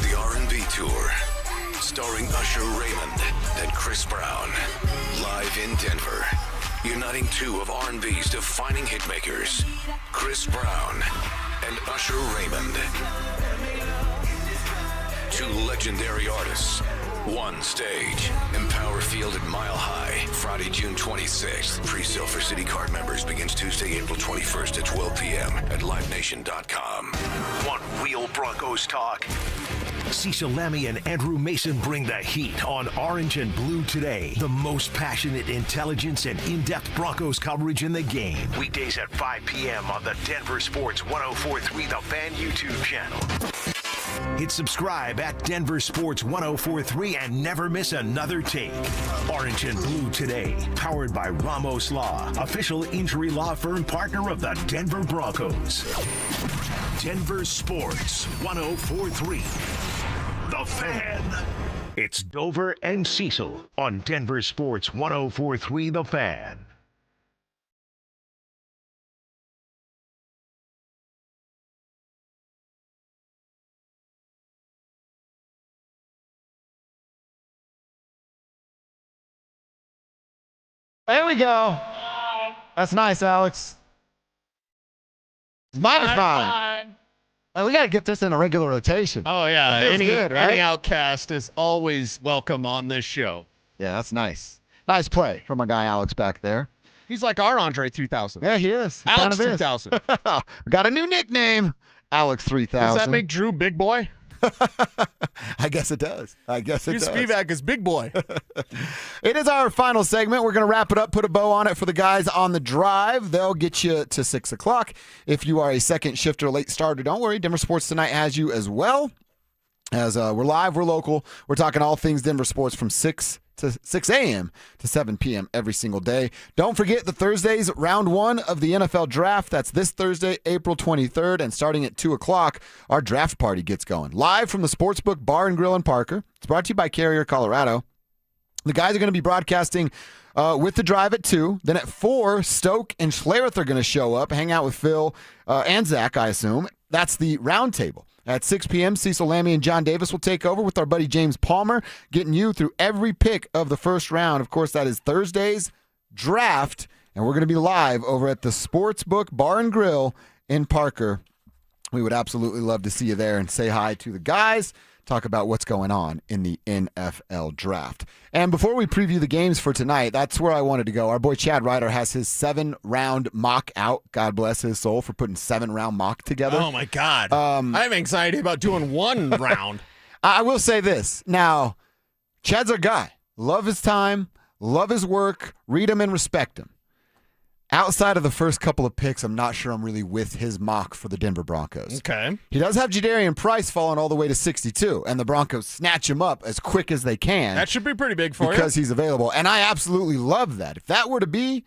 The R&B Tour, starring Usher Raymond and Chris Brown, live in Denver, uniting two of R&B's defining hitmakers, Chris Brown and Usher Raymond. Two legendary artists, one stage. Empower Field at Mile High, Friday, June 26th. Pre-sale for City Card members begins Tuesday, April 21st at 12 p.m. at livenation.com. Want real Broncos talk? Cecil Lammy and Andrew Mason bring the heat on Orange and Blue Today. The most passionate intelligence and in-depth Broncos coverage in the game. Weekdays at 5 p.m. on the Denver Sports 104.3 The Fan YouTube channel. Hit subscribe at Denver Sports 104.3 and never miss another take. Orange and Blue Today, powered by Ramos Law, official injury law firm partner of the Denver Broncos. Denver Sports 104.3 The Fan. It's Dover and Cecil on Denver Sports 104.3 The Fan. There we go. That's nice, Alex. Mine. Well, we got to get this in a regular rotation. Oh, yeah. Feels good, right? Any outcast is always welcome on this show. Yeah, that's nice. Nice play from my guy Alex back there. He's like our Andre 3000. Yeah, he is. He Alex kind of is. 3000. We got a new nickname, Alex 3000. Does that make Drew big boy? I guess it does. Hugh Spivak is big boy. It is our final segment. We're going to wrap it up, put a bow on it for the guys on the drive. They'll get you to 6 o'clock. If you are a second shift or late starter, don't worry. Denver Sports Tonight has you as well. As we're live, we're local. We're talking all things Denver sports from 6 a.m. to 7 p.m. every single day. Don't forget the Thursdays, round 1 of the NFL draft. That's this Thursday, April 23rd, and starting at 2 o'clock, our draft party gets going. Live from the Sportsbook Bar and Grill in Parker. It's brought to you by Carrier, Colorado. The guys are going to be broadcasting with the drive at 2. Then at 4, Stoke and Schlereth are going to show up, hang out with Phil and Zach, I assume. That's the round table. At 6 p.m., Cecil Lammy and John Davis will take over with our buddy James Palmer, getting you through every pick of the first round. Of course, that is Thursday's draft, and we're going to be live over at the Sportsbook Bar and Grill in Parker. We would absolutely love to see you there and say hi to the guys, talk about what's going on in the NFL draft. And before we preview the games for tonight, that's where I wanted to go. Our boy Chad Ryder has his 7-round mock out. God bless his soul for putting 7-round mock together. Oh, my God. I have anxiety about doing 1 round. I will say this. Now, Chad's our guy. Love his time, love his work, read him and respect him. Outside of the first couple of picks, I'm not sure I'm really with his mock for the Denver Broncos. Okay. He does have Jadarian Price falling all the way to 62, and the Broncos snatch him up as quick as they can. That should be pretty big for you. Because he's available. And I absolutely love that. If that were to be,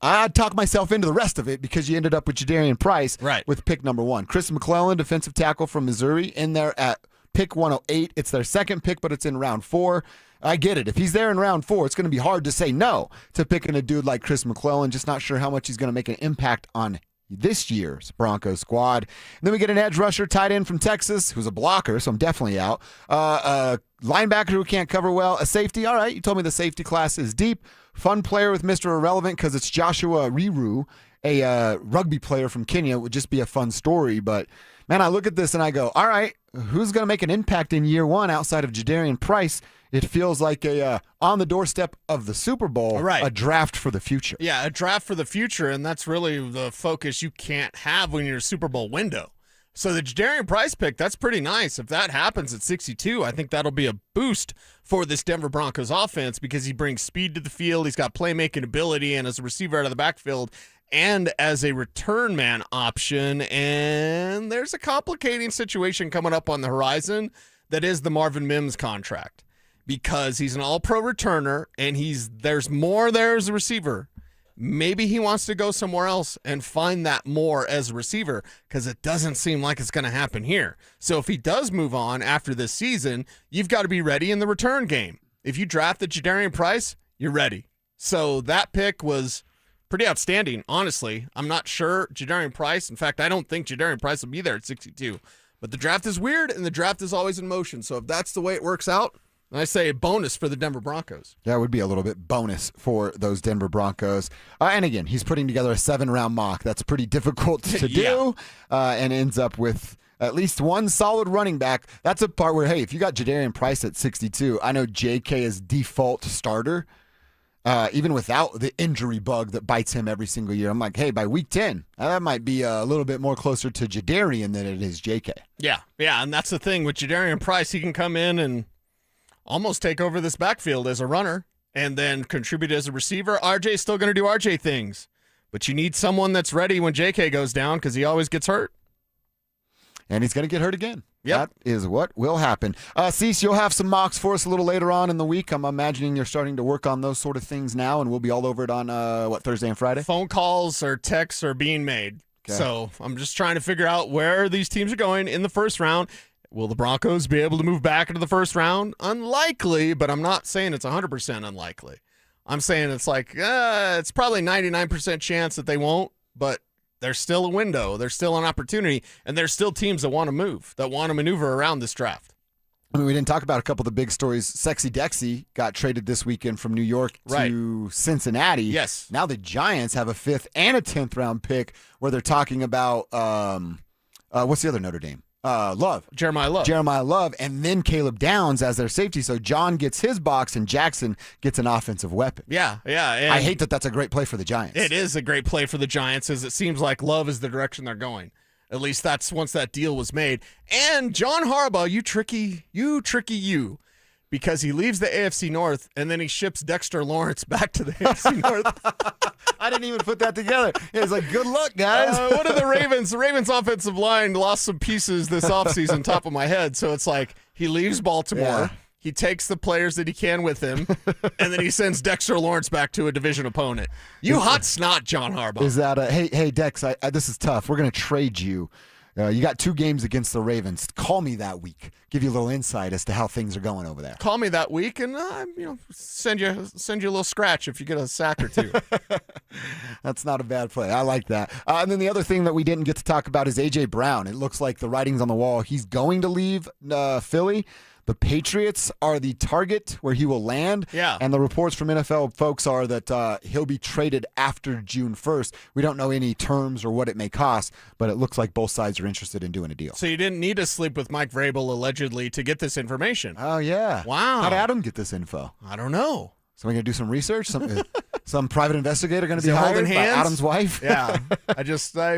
I'd talk myself into the rest of it because you ended up with Jadarian Price with pick number 1. Chris McClellan, defensive tackle from Missouri, in there at pick 108. It's their second pick, but it's in round 4. I get it. If he's there in round 4, it's going to be hard to say no to picking a dude like Chris McClellan. Just not sure how much he's going to make an impact on this year's Broncos squad. And then we get an edge rusher, tight end from Texas, who's a blocker, so I'm definitely out. A linebacker who can't cover well. A safety, all right, you told me the safety class is deep. Fun player with Mr. Irrelevant because it's Joshua Riru, a rugby player from Kenya. It would just be a fun story, but man, I look at this and I go, all right, who's going to make an impact in year 1 outside of Jadarian Price? It feels like a on the doorstep of the Super Bowl, a draft for the future. Yeah, a draft for the future, and that's really the focus you can't have when you're a Super Bowl window. So the Jadarian Price pick, that's pretty nice. If that happens at 62, I think that'll be a boost for this Denver Broncos offense because he brings speed to the field, he's got playmaking ability, and as a receiver out of the backfield, and as a return man option. And there's a complicating situation coming up on the horizon that is the Marvin Mims contract. Because he's an all-pro returner and there's more there as a receiver. Maybe he wants to go somewhere else and find that more as a receiver because it doesn't seem like it's going to happen here. So if he does move on after this season, you've got to be ready in the return game. If you drafted Jadarian Price, you're ready. So that pick was pretty outstanding, honestly. I'm not sure Jadarian Price. In fact, I don't think Jadarian Price will be there at 62. But the draft is weird and the draft is always in motion. So if that's the way it works out, I say a bonus for the Denver Broncos. That would be a little bit bonus for those Denver Broncos. And again, he's putting together a 7-round mock. That's pretty difficult to do and ends up with At least one solid running back. That's a part where, hey, if you got Jadarian Price at 62, I know JK is default starter, even without the injury bug that bites him every single year. I'm like, hey, by week 10, that might be a little bit more closer to Jadarian than it is JK. Yeah, and that's the thing with Jadarian Price. He can come in and almost take over this backfield as a runner and then contribute as a receiver. RJ's still going to do RJ things, but you need someone that's ready when JK goes down because he always gets hurt. And he's going to get hurt again. Yep. That is what will happen. Cecil, you'll have some mocks for us a little later on in the week. I'm imagining you're starting to work on those sort of things now, and we'll be all over it on, Thursday and Friday? Phone calls or texts are being made. Okay. So I'm just trying to figure out where these teams are going in the first round. Will the Broncos be able to move back into the first round? Unlikely, but I'm not saying it's 100% unlikely. I'm saying it's like, it's probably 99% chance that they won't, but there's still a window. There's still an opportunity, and there's still teams that want to move, that want to maneuver around this draft. I mean, we didn't talk about a couple of the big stories. Sexy Dexy got traded this weekend from New York to Cincinnati. Yes. Now the Giants have a 5th and a 10th round pick where they're talking about, what's the other Notre Dame? Jeremiah Love, and then Caleb Downs as their safety. So John gets his box and Jackson gets an offensive weapon. Yeah. I hate that that's a great play for the Giants. It is a great play for the Giants, as it seems like Love is the direction they're going. At least that's once that deal was made. And John Harbaugh, you tricky you. Because he leaves the AFC North and then he ships Dexter Lawrence back to the AFC North. I didn't even put that together. It was like, good luck, guys. What are the Ravens? The Ravens offensive line lost some pieces this offseason, top of my head. So it's like he leaves Baltimore. Yeah. He takes the players that he can with him, and then he sends Dexter Lawrence back to a division opponent. You hot snot, John Harbaugh. Is that hey Dex, this is tough. We're going to trade you. You got 2 games against the Ravens. Call me that week. Give you a little insight as to how things are going over there. Call me that week, and send you a little scratch if you get a sack or 2. That's not a bad play. I like that. And then the other thing that we didn't get to talk about is A.J. Brown. It looks like the writing's on the wall. He's going to leave Philly. The Patriots are the target where he will land. Yeah. And the reports from NFL folks are that he'll be traded after June 1st. We don't know any terms or what it may cost, but it looks like both sides are interested in doing a deal. So you didn't need to sleep with Mike Vrabel, allegedly, to get this information. Oh, yeah. Wow. How'd Adam get this info? I don't know. Somebody going to do some research? Some private investigator going to be Is it hired holding by hands? Adam's wife? Yeah.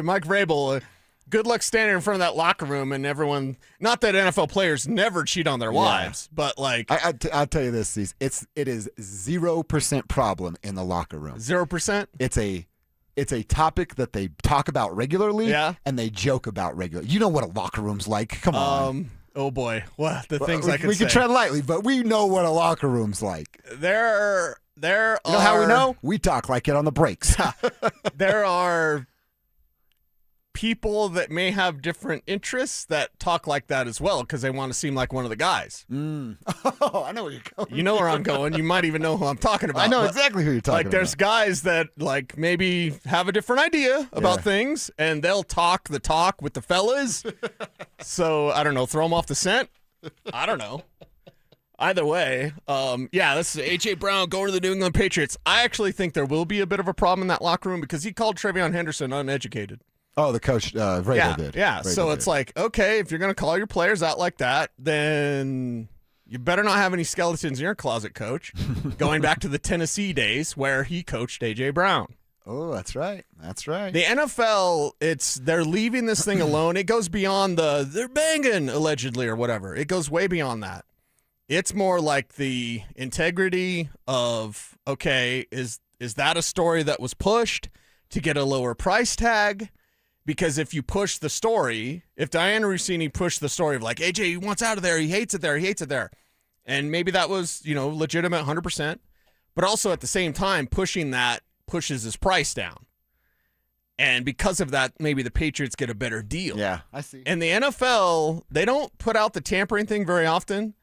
Mike Vrabel, good luck standing in front of that locker room and everyone. Not that NFL players never cheat on their wives, but like I'll tell you this, Cece, it is 0% problem in the locker room. 0%. It's a topic that they talk about regularly, and they joke about regularly. You know what a locker room's like. Come on. Oh boy, what the things I can we say. can tread lightly, but we know what a locker room's like. There You know how we know? We talk like it on the breaks. There are people that may have different interests that talk like that as well because they want to seem like one of the guys. Oh, I know where you're going. You know where I'm going. You might even know who I'm talking about. I know exactly who you're talking about. There's guys that like maybe have a different idea about things, and they'll talk the talk with the fellas. So I don't know, throw them off the scent. I don't know. Either way, this is A.J. Brown going to the New England Patriots. I actually think there will be a bit of a problem in that locker room because he called Trevion Henderson uneducated. Oh, the coach, Vrabel did. Yeah, Vrabel so it's did. like, okay, if you're going to call your players out like that, then you better not have any skeletons in your closet, coach. Going back to the Tennessee days where he coached A.J. Brown. Oh, that's right. That's right. The NFL, they're leaving this thing alone. It goes beyond they're banging, allegedly, or whatever. It goes way beyond that. It's more like the integrity of, okay, is that a story that was pushed to get a lower price tag? Because if you push the story, if Diana Rossini pushed the story of like, AJ, he wants out of there, he hates it there, and maybe that was, legitimate 100%, but also at the same time, pushing that pushes his price down. And because of that, maybe the Patriots get a better deal. Yeah, I see. And the NFL, they don't put out the tampering thing very often.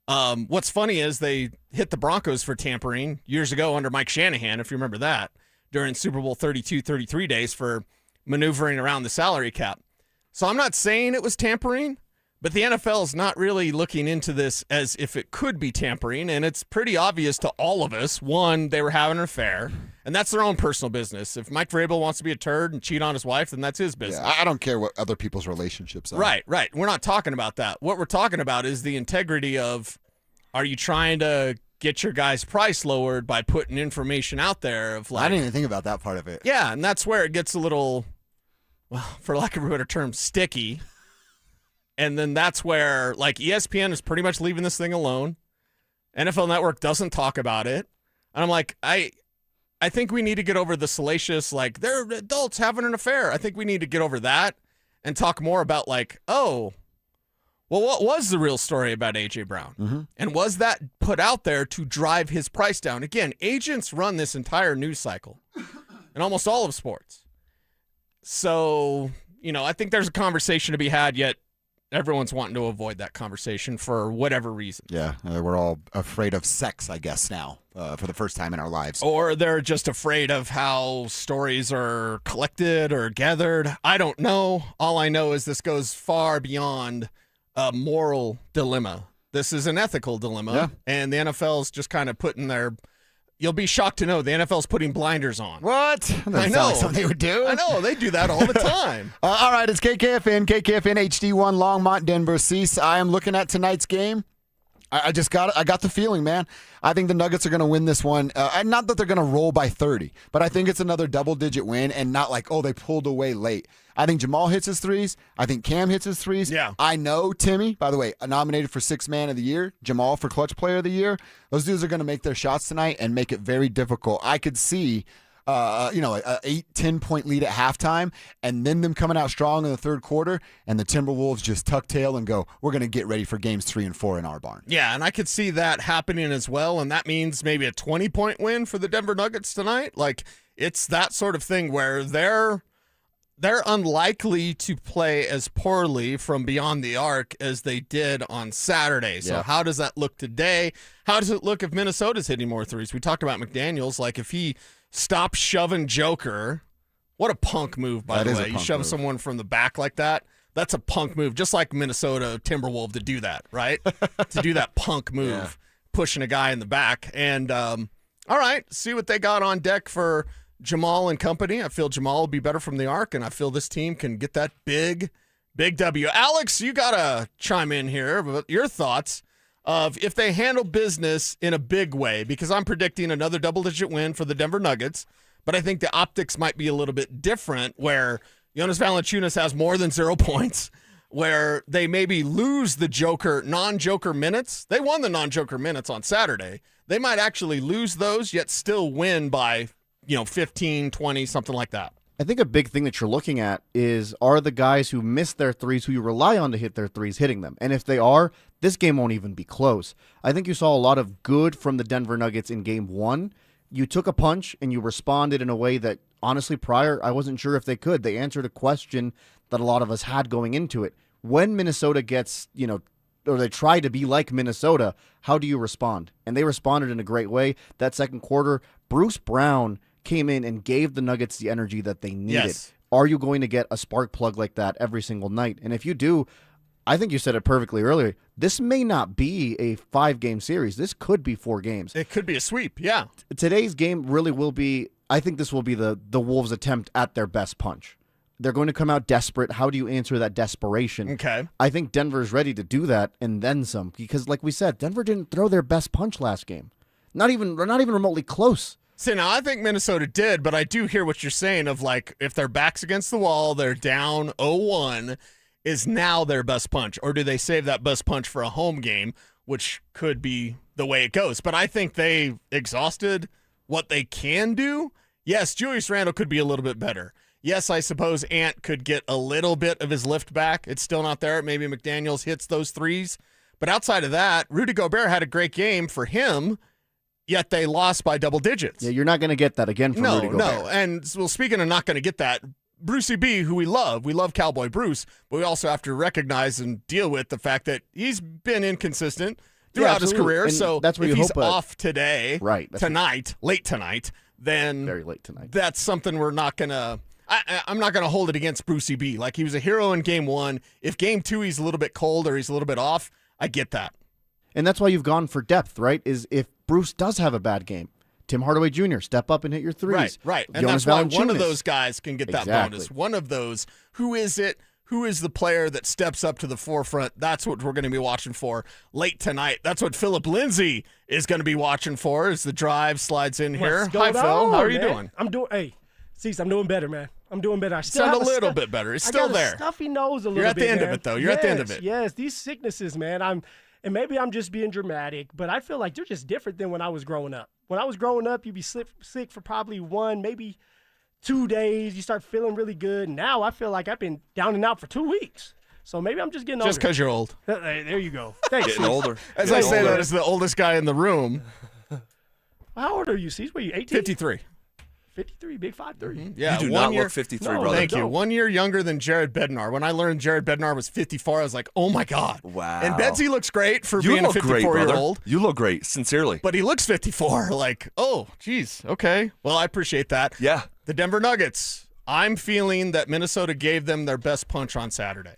What's funny is they hit the Broncos for tampering years ago under Mike Shanahan, if you remember that, during Super Bowl 32-33 days for maneuvering around the salary cap. So I'm not saying it was tampering, but the NFL is not really looking into this as if it could be tampering, and it's pretty obvious to all of us. One, they were having an affair, And that's their own personal business. If Mike Vrabel wants to be a turd and cheat on his wife, then that's his business. Yeah, I don't care what other people's relationships are. Right. We're not talking about that. What we're talking about is the integrity of, are you trying to get your guy's price lowered by putting information out there of like, I didn't even think about that part of it. yeah, and that's where it gets a little, well, for lack of a better term, sticky. And then that's where, like, ESPN is pretty much leaving this thing alone. NFL Network doesn't talk about it. And I'm like, I think we need to get over the salacious, like, they're adults having an affair. I think we need to get over that and talk more about, like, oh, well, what was the real story about A.J. Brown? Mm-hmm. And was that put out there to drive his price down? Again, agents run this entire news cycle in almost all of sports. So, I think there's a conversation to be had, yet everyone's wanting to avoid that conversation for whatever reason. Yeah, we're all afraid of sex, I guess, now for the first time in our lives. Or they're just afraid of how stories are collected or gathered. I don't know. All I know is this goes far beyond a moral dilemma. This is an ethical dilemma. Yeah. And the NFL's just kind of putting their... You'll be shocked to know the NFL's putting blinders on. What? That I sounds know. like something they would do. I know. They do that all the time. All right, it's KKFN HD1, Longmont, Denver, Cease. I am looking at tonight's game. I got the feeling, man. I think the Nuggets are going to win this one. Not that they're going to roll by 30, but I think it's another double-digit win and not like, oh, they pulled away late. I think Jamal hits his threes. I think Cam hits his threes. Yeah. I know Timmy, by the way, nominated for Sixth Man of the Year. Jamal for Clutch Player of the Year. Those dudes are going to make their shots tonight and make it very difficult. I could see a 8-10 point lead at halftime, and then them coming out strong in the third quarter, and the Timberwolves just tuck tail and go, we're going to get ready for games 3 and 4 in our barn. Yeah, and I could see that happening as well, and that means maybe a 20-point win for the Denver Nuggets tonight. Like, it's that sort of thing where they're unlikely to play as poorly from beyond the arc as they did on Saturday. So Yeah. how does that look today? How does it look if Minnesota's hitting more threes? We talked about McDaniels. Like, if he stops shoving Joker, what a punk move, by That the is a way. You punk shove move. someone from the back like that, that's a punk move. Just like Minnesota Timberwolves to do that, right? To do that punk move, Yeah. pushing a guy in the back. And, all right, see what they got on deck for Jamal and company. I feel Jamal will be better from the arc, and I feel this team can get that big W. Alex, you got to chime in here about your thoughts of if they handle business in a big way, because I'm predicting another double-digit win for the Denver Nuggets, but I think the optics might be a little bit different where Jonas Valanciunas has more than 0 points, where they maybe lose the non-Joker minutes. They won the non-Joker minutes on Saturday. They might actually lose those, yet still win by 15, 20, something like that. I think a big thing that you're looking at is, are the guys who miss their threes, who you rely on to hit their threes, hitting them? And if they are, this game won't even be close. I think you saw a lot of good from the Denver Nuggets in game 1. You took a punch and you responded in a way that, honestly, prior, I wasn't sure if they could. They answered a question that a lot of us had going into it. When Minnesota gets, or they try to be like Minnesota, how do you respond? And they responded in a great way. That second quarter, Bruce Brown came in and gave the Nuggets the energy that they needed. Yes. Are you going to get a spark plug like that every single night? And if you do, I think you said it perfectly earlier, this may not be a 5-game series. This could be 4 games. It could be a sweep, yeah. Today's game really will be, I think this will be the Wolves' attempt at their best punch. They're going to come out desperate. How do you answer that desperation? Okay. I think Denver's ready to do that and then some, because like we said, Denver didn't throw their best punch last game. Not even remotely close. See, now I think Minnesota did, but I do hear what you're saying of, like, if their back's against the wall, they're down 0-1, is now their best punch? Or do they save that best punch for a home game, which could be the way it goes? But I think they exhausted what they can do. Yes, Julius Randle could be a little bit better. Yes, I suppose Ant could get a little bit of his lift back. It's still not there. Maybe McDaniels hits those threes. But outside of that, Rudy Gobert had a great game for him, yet they lost by double digits. Yeah, you're not going to get that again from Rudy Gobert. No. And, well, speaking of not going to get that, Brucey B, who we love Cowboy Bruce, but we also have to recognize and deal with the fact that he's been inconsistent throughout his career. And so that's where if you he's hope off today, late tonight, then very late tonight. That's something we're not going to – I'm not going to hold it against Brucey B. Like, he was a hero in game 1. If game 2 he's a little bit cold or he's a little bit off, I get that. And that's why you've gone for depth, right? Is if Bruce does have a bad game, Tim Hardaway Jr., step up and hit your threes. Right. And Jonas that's why one of Valanciunas. those guys can get that bonus. One of those. Who is it? Who is the player that steps up to the forefront? That's what we're going to be watching for late tonight. That's what Philip Lindsay is going to be watching for as the drive slides in here. What's Hi, going Phil. on, How are you man? doing? I'm doing. Hey, Cecil, I'm doing better, man. I'm doing better. I still Sound have a little bit better. It's I still got there. A stuffy nose a little bit. You're at the end man. of it, though. You're at the end of Yes, it. Yes, these sicknesses, man. And maybe I'm just being dramatic, but I feel like they're just different than when I was growing up. When I was growing up, you'd be sick for probably 1, maybe 2 days. You start feeling really good. Now I feel like I've been down and out for 2 weeks. So maybe I'm just getting older. Just because you're old. Hey, there you go. Thanks. Getting Cecil. older. As I say that as the oldest guy in the room. How old are you, Cecil? Were you 18? 53. 53, big 5'3". Yeah, You do 1 not year, look 53, No, brother. Thank you. don't. 1 year younger than Jared Bednar. When I learned Jared Bednar was 54, I was like, oh my God. Wow. And Betsy looks great for You being a look great, 54-year-old. brother. You look great, sincerely. But he looks 54. Like, oh, geez. Okay. Well, I appreciate that. Yeah. The Denver Nuggets. I'm feeling that Minnesota gave them their best punch on Saturday.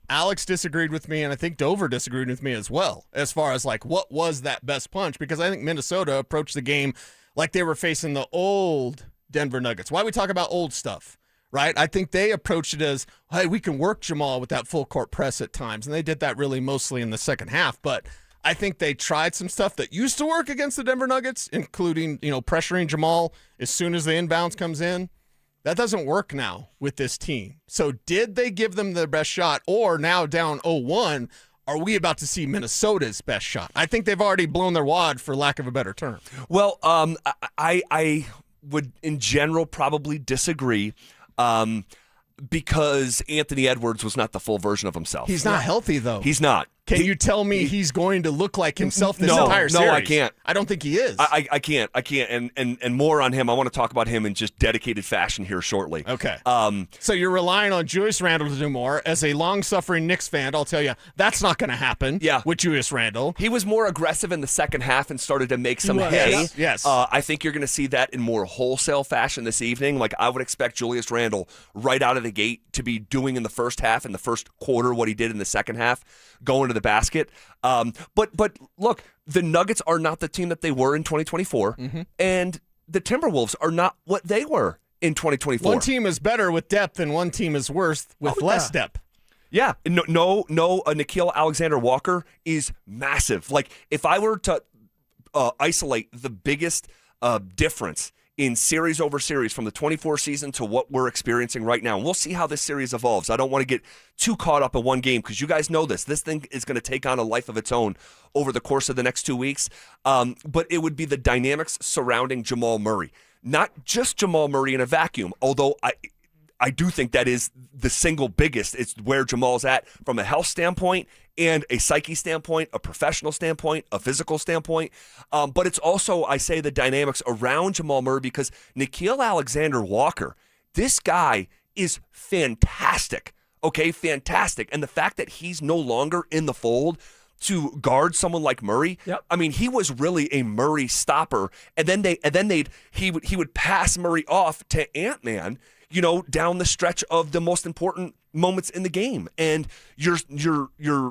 Alex disagreed with me, and I think Dover disagreed with me as well, as far as like what was that best punch, because I think Minnesota approached the game like they were facing the old Denver Nuggets. Why we talk about old stuff, right? I think they approached it as, hey, we can work Jamal with that full court press at times, and they did that really mostly in the second half, but I think they tried some stuff that used to work against the Denver Nuggets, including, pressuring Jamal as soon as the inbounds comes in. That doesn't work now with this team. So did they give them their best shot, or now down 0-1, are we about to see Minnesota's best shot? I think they've already blown their wad, for lack of a better term. Well, I would, in general, probably disagree because Anthony Edwards was not the full version of himself. He's not healthy, though. He's not. Can you tell me he's going to look like himself this entire series? No, I can't. I don't think he is. I can't. And more on him. I want to talk about him in just dedicated fashion here shortly. Okay. So you're relying on Julius Randle to do more. As a long-suffering Knicks fan, I'll tell you, that's not going to happen with Julius Randle. He was more aggressive in the second half and started to make some was. hay. Yes. I think you're going to see that in more wholesale fashion this evening. Like, I would expect Julius Randle right out of the gate to be doing in the first half, in the first quarter, what he did in the second half, going to the basket. But look, the Nuggets are not the team that they were in 2024, and the Timberwolves are not what they were in 2024. One team is better with depth, and one team is worse with less depth. Yeah, no. Nickeil Alexander-Walker is massive. Like, if I were to isolate the biggest difference in series over series from the 24 season to what we're experiencing right now, and we'll see how this series evolves. I don't want to get too caught up in one game because you guys know this. This thing is going to take on a life of its own over the course of the next 2 weeks. But it would be the dynamics surrounding Jamal Murray. Not just Jamal Murray in a vacuum, although I do think that is the single biggest. It's where Jamal's at from a health standpoint and a psyche standpoint, a professional standpoint, a physical standpoint. But it's also, I say, the dynamics around Jamal Murray because Nickeil Alexander-Walker, this guy is fantastic, okay? Fantastic. And the fact that he's no longer in the fold to guard someone like Murray. Yep. I mean, he was really a Murray stopper. And then he would pass Murray off to Ant-Man, down the stretch of the most important moments in the game. And you're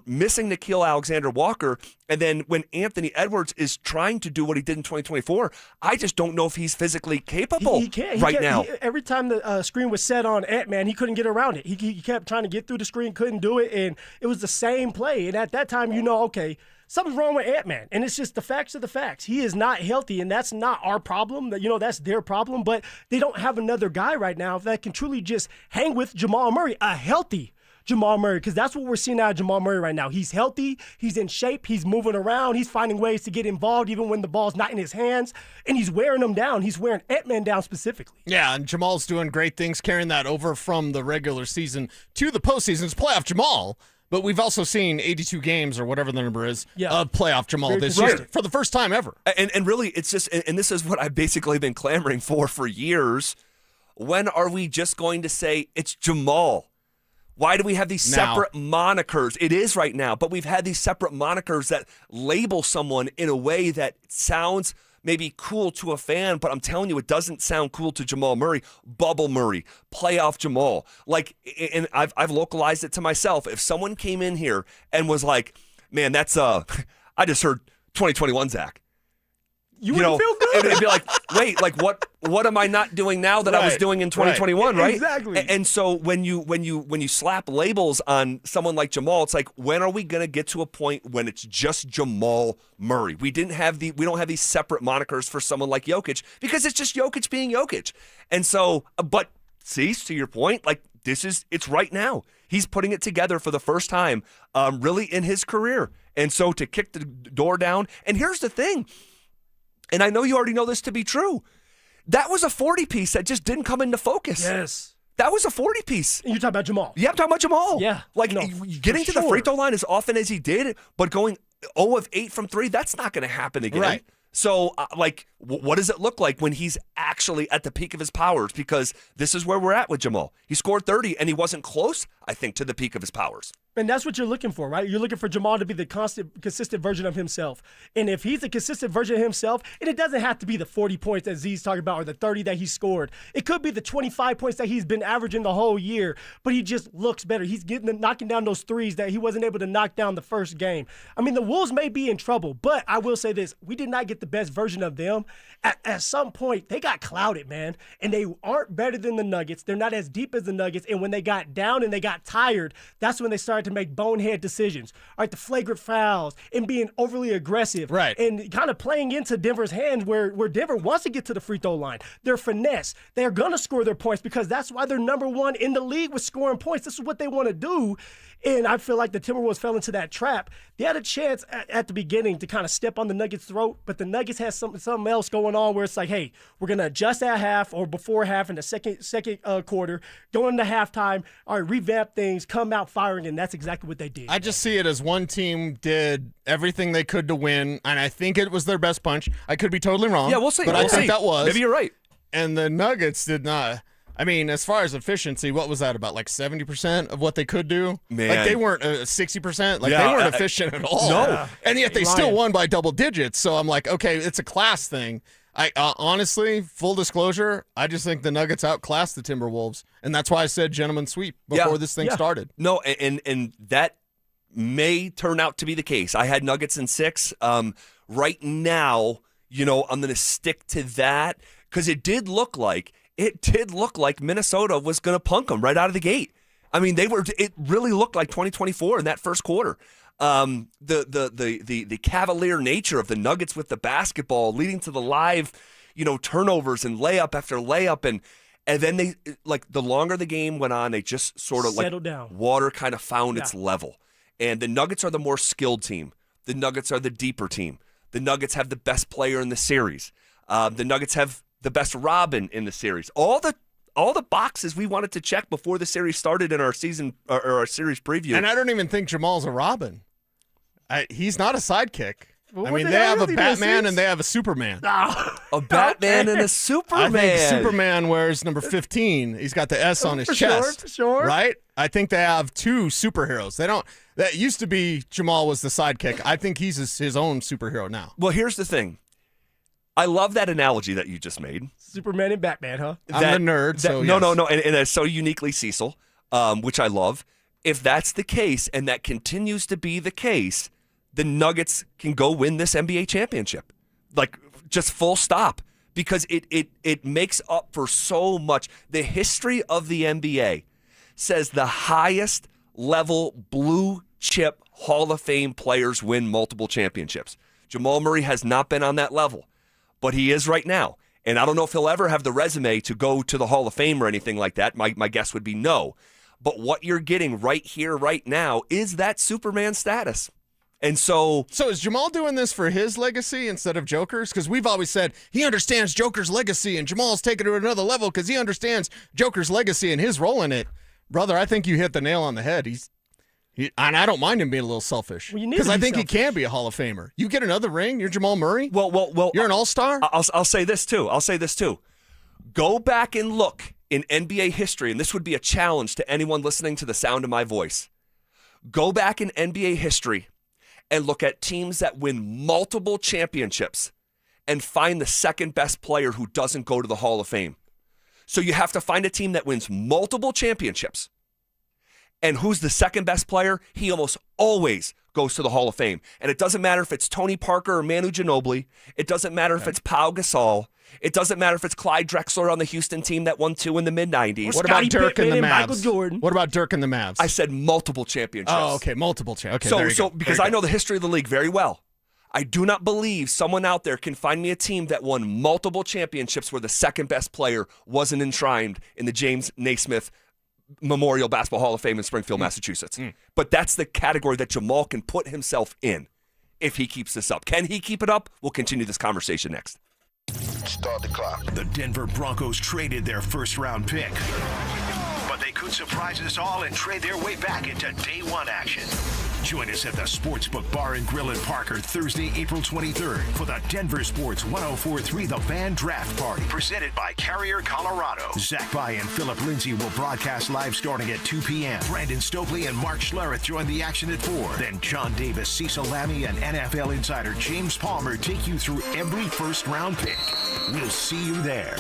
missing Nickeil Alexander-Walker. And then when Anthony Edwards is trying to do what he did in 2024, I just don't know if he's physically capable now. Every time the screen was set on Ant-Man, he couldn't get around it. He kept trying to get through the screen, couldn't do it, and it was the same play. And at that time, okay, something's wrong with Ant-Man, and it's just the facts of the facts. He is not healthy, and that's not our problem. That's their problem, but they don't have another guy right now that can truly just hang with Jamal Murray, a healthy Jamal Murray, because that's what we're seeing out of Jamal Murray right now. He's healthy, he's in shape, he's moving around, he's finding ways to get involved even when the ball's not in his hands, and he's wearing them down. He's wearing Ant-Man down specifically. Yeah, and Jamal's doing great things, carrying that over from the regular season to the postseason. It's playoff Jamal. But we've also seen 82 games or whatever the number is of playoff Jamal this year for the first time ever. And really, it's just, and this is what I've basically been clamoring for years. When are we just going to say it's Jamal? Why do we have these separate monikers? It is right now, but we've had these separate monikers that label someone in a way that sounds maybe cool to a fan, but I'm telling you, it doesn't sound cool to Jamal Murray. Bubble Murray, playoff Jamal. Like, and I've localized it to myself. If someone came in here and was like, man, that's I just heard 2021 Zach. You wouldn't feel good. It'd be like, wait, like what am I not doing now that I was doing in 2021, right? Exactly. And so when you slap labels on someone like Jamal, it's like, when are we gonna get to a point when it's just Jamal Murray? We don't have these separate monikers for someone like Jokic because it's just Jokic being Jokic. And so, but see, to your point, like it's right now. He's putting it together for the first time, really in his career. And so to kick the door down, and here's the thing, and I know you already know this to be true, that was a 40-piece that just didn't come into focus. Yes. That was a 40-piece. And you're talking about Jamal. Yeah, I'm talking about Jamal. Yeah. Like, No, getting for to the free sure. throw line as often as he did, but going 0 of 8 from 3, that's not going to happen again. Right. So, what does it look like when he's actually at the peak of his powers? Because this is where we're at with Jamal. He scored 30, and he wasn't close, I think, to the peak of his powers. And that's what you're looking for, right? You're looking for Jamal to be the consistent version of himself. And if he's a consistent version of himself, and it doesn't have to be the 40 points that Z's talking about or the 30 that he scored. It could be the 25 points that he's been averaging the whole year, but he just looks better. He's knocking down those threes that he wasn't able to knock down the first game. I mean, the Wolves may be in trouble, but I will say this. We did not get the best version of them. At some point, they got clouded, man, and they aren't better than the Nuggets. They're not as deep as the Nuggets, and when they got down and they got tired, that's when they started to make bonehead decisions. All right, the flagrant fouls and being overly aggressive. Right. And kind of playing into Denver's hands where Denver wants to get to the free throw line. They're finesse. They're going to score their points because that's why they're number one in the league with scoring points. This is what they want to do. And I feel like the Timberwolves fell into that trap. They had a chance at the beginning to kind of step on the Nuggets' throat, but the Nuggets has something else going on where it's like, hey, we're going to adjust at half or before half in the second quarter, go into halftime, all right, revamp things, come out firing, and that's exactly what they did. I just see it as one team did everything they could to win, and I think it was their best punch. I could be totally wrong. Yeah, we'll see. But I think that was. Maybe you're right. And the Nuggets did not. I mean, as far as efficiency, what was that, about like 70% of what they could do? Man. Like they weren't 60%. Like Yeah, they weren't efficient at all. No. Yeah. And yet they still won by double digits. So I'm like, okay, it's a class thing. I honestly, full disclosure, I just think the Nuggets outclassed the Timberwolves. And that's why I said gentleman sweep before this thing started. No, and that may turn out to be the case. I had Nuggets in 6. Right now, I'm going to stick to that because it did look like Minnesota was going to punk them right out of the gate. I mean, it really looked like 2024 in that first quarter. The cavalier nature of the Nuggets with the basketball leading to the live, turnovers and layup after layup, and then they, like, the longer the game went on, they just sort of settled down. Water kind of found its level. And the Nuggets are the more skilled team. The Nuggets are the deeper team. The Nuggets have the best player in the series. The Nuggets have the best Robin in the series. All the boxes we wanted to check before the series started in our season or our series preview. And I don't even think Jamal's a Robin. He's not a sidekick. Well, I what mean, the they hell have is a he, Batman number and they have a Superman. A Batman and a Superman. I think Superman wears number 15. He's got the S on his chest. For sure. Right? I think they have 2 superheroes. That used to be Jamal was the sidekick. I think he's his own superhero now. Well, here's the thing. I love that analogy that you just made. Superman and Batman, huh? I'm the nerd, so no, yes. and that's so uniquely Cecil, which I love. If that's the case, and that continues to be the case, the Nuggets can go win this NBA championship. Like, just full stop. Because it makes up for so much. The history of the NBA says the highest level blue chip Hall of Fame players win multiple championships. Jamal Murray has not been on that level, but he is right now. And I don't know if he'll ever have the resume to go to the Hall of Fame or anything like that. My guess would be no. But what you're getting right here, right now, is that Superman status. And so is Jamal doing this for his legacy instead of Joker's? Because we've always said he understands Joker's legacy, and Jamal's taking it to another level because he understands Joker's legacy and his role in it. Brother, I think you hit the nail on the head. And I don't mind him being a little selfish because I think he can be a Hall of Famer. You get another ring, you're Jamal Murray. Well, you're an all-star. I'll say this too. Go back and look in NBA history, and this would be a challenge to anyone listening to the sound of my voice. Go back in NBA history and look at teams that win multiple championships and find the second best player who doesn't go to the Hall of Fame. So you have to find a team that wins multiple championships and who's the second best player, he almost always goes to the Hall of Fame. And it doesn't matter if it's Tony Parker or Manu Ginobili. It doesn't matter if it's Pau Gasol. It doesn't matter if it's Clyde Drexler on the Houston team that won 2 in the mid-'90s. What about Dirk and the Michael Mavs? Jordan. What about Dirk and the Mavs? I said multiple championships. Oh, okay, multiple championships. Okay, there you So go. because Very I know good. the history of the league very well, I do not believe someone out there can find me a team that won multiple championships where the second best player wasn't enshrined in the James Naismith Memorial Basketball Hall of Fame in Springfield, Massachusetts. But that's the category that Jamal can put himself in if he keeps this up. Can he keep it up? We'll continue this conversation next. Start the clock. The Denver Broncos traded their first-round pick, but they could surprise us all and trade their way back into day one action. Join us at the Sportsbook Bar and Grill in Parker Thursday, April 23rd for the Denver Sports 104.3 The Fan Draft Party, presented by Carrier Colorado. Zach By and Philip Lindsay will broadcast live starting at 2 p.m. Brandon Stokely and Mark Schlereth join the action at 4. Then John Davis, Cecil Lammey, and NFL insider James Palmer take you through every first-round pick. We'll see you there.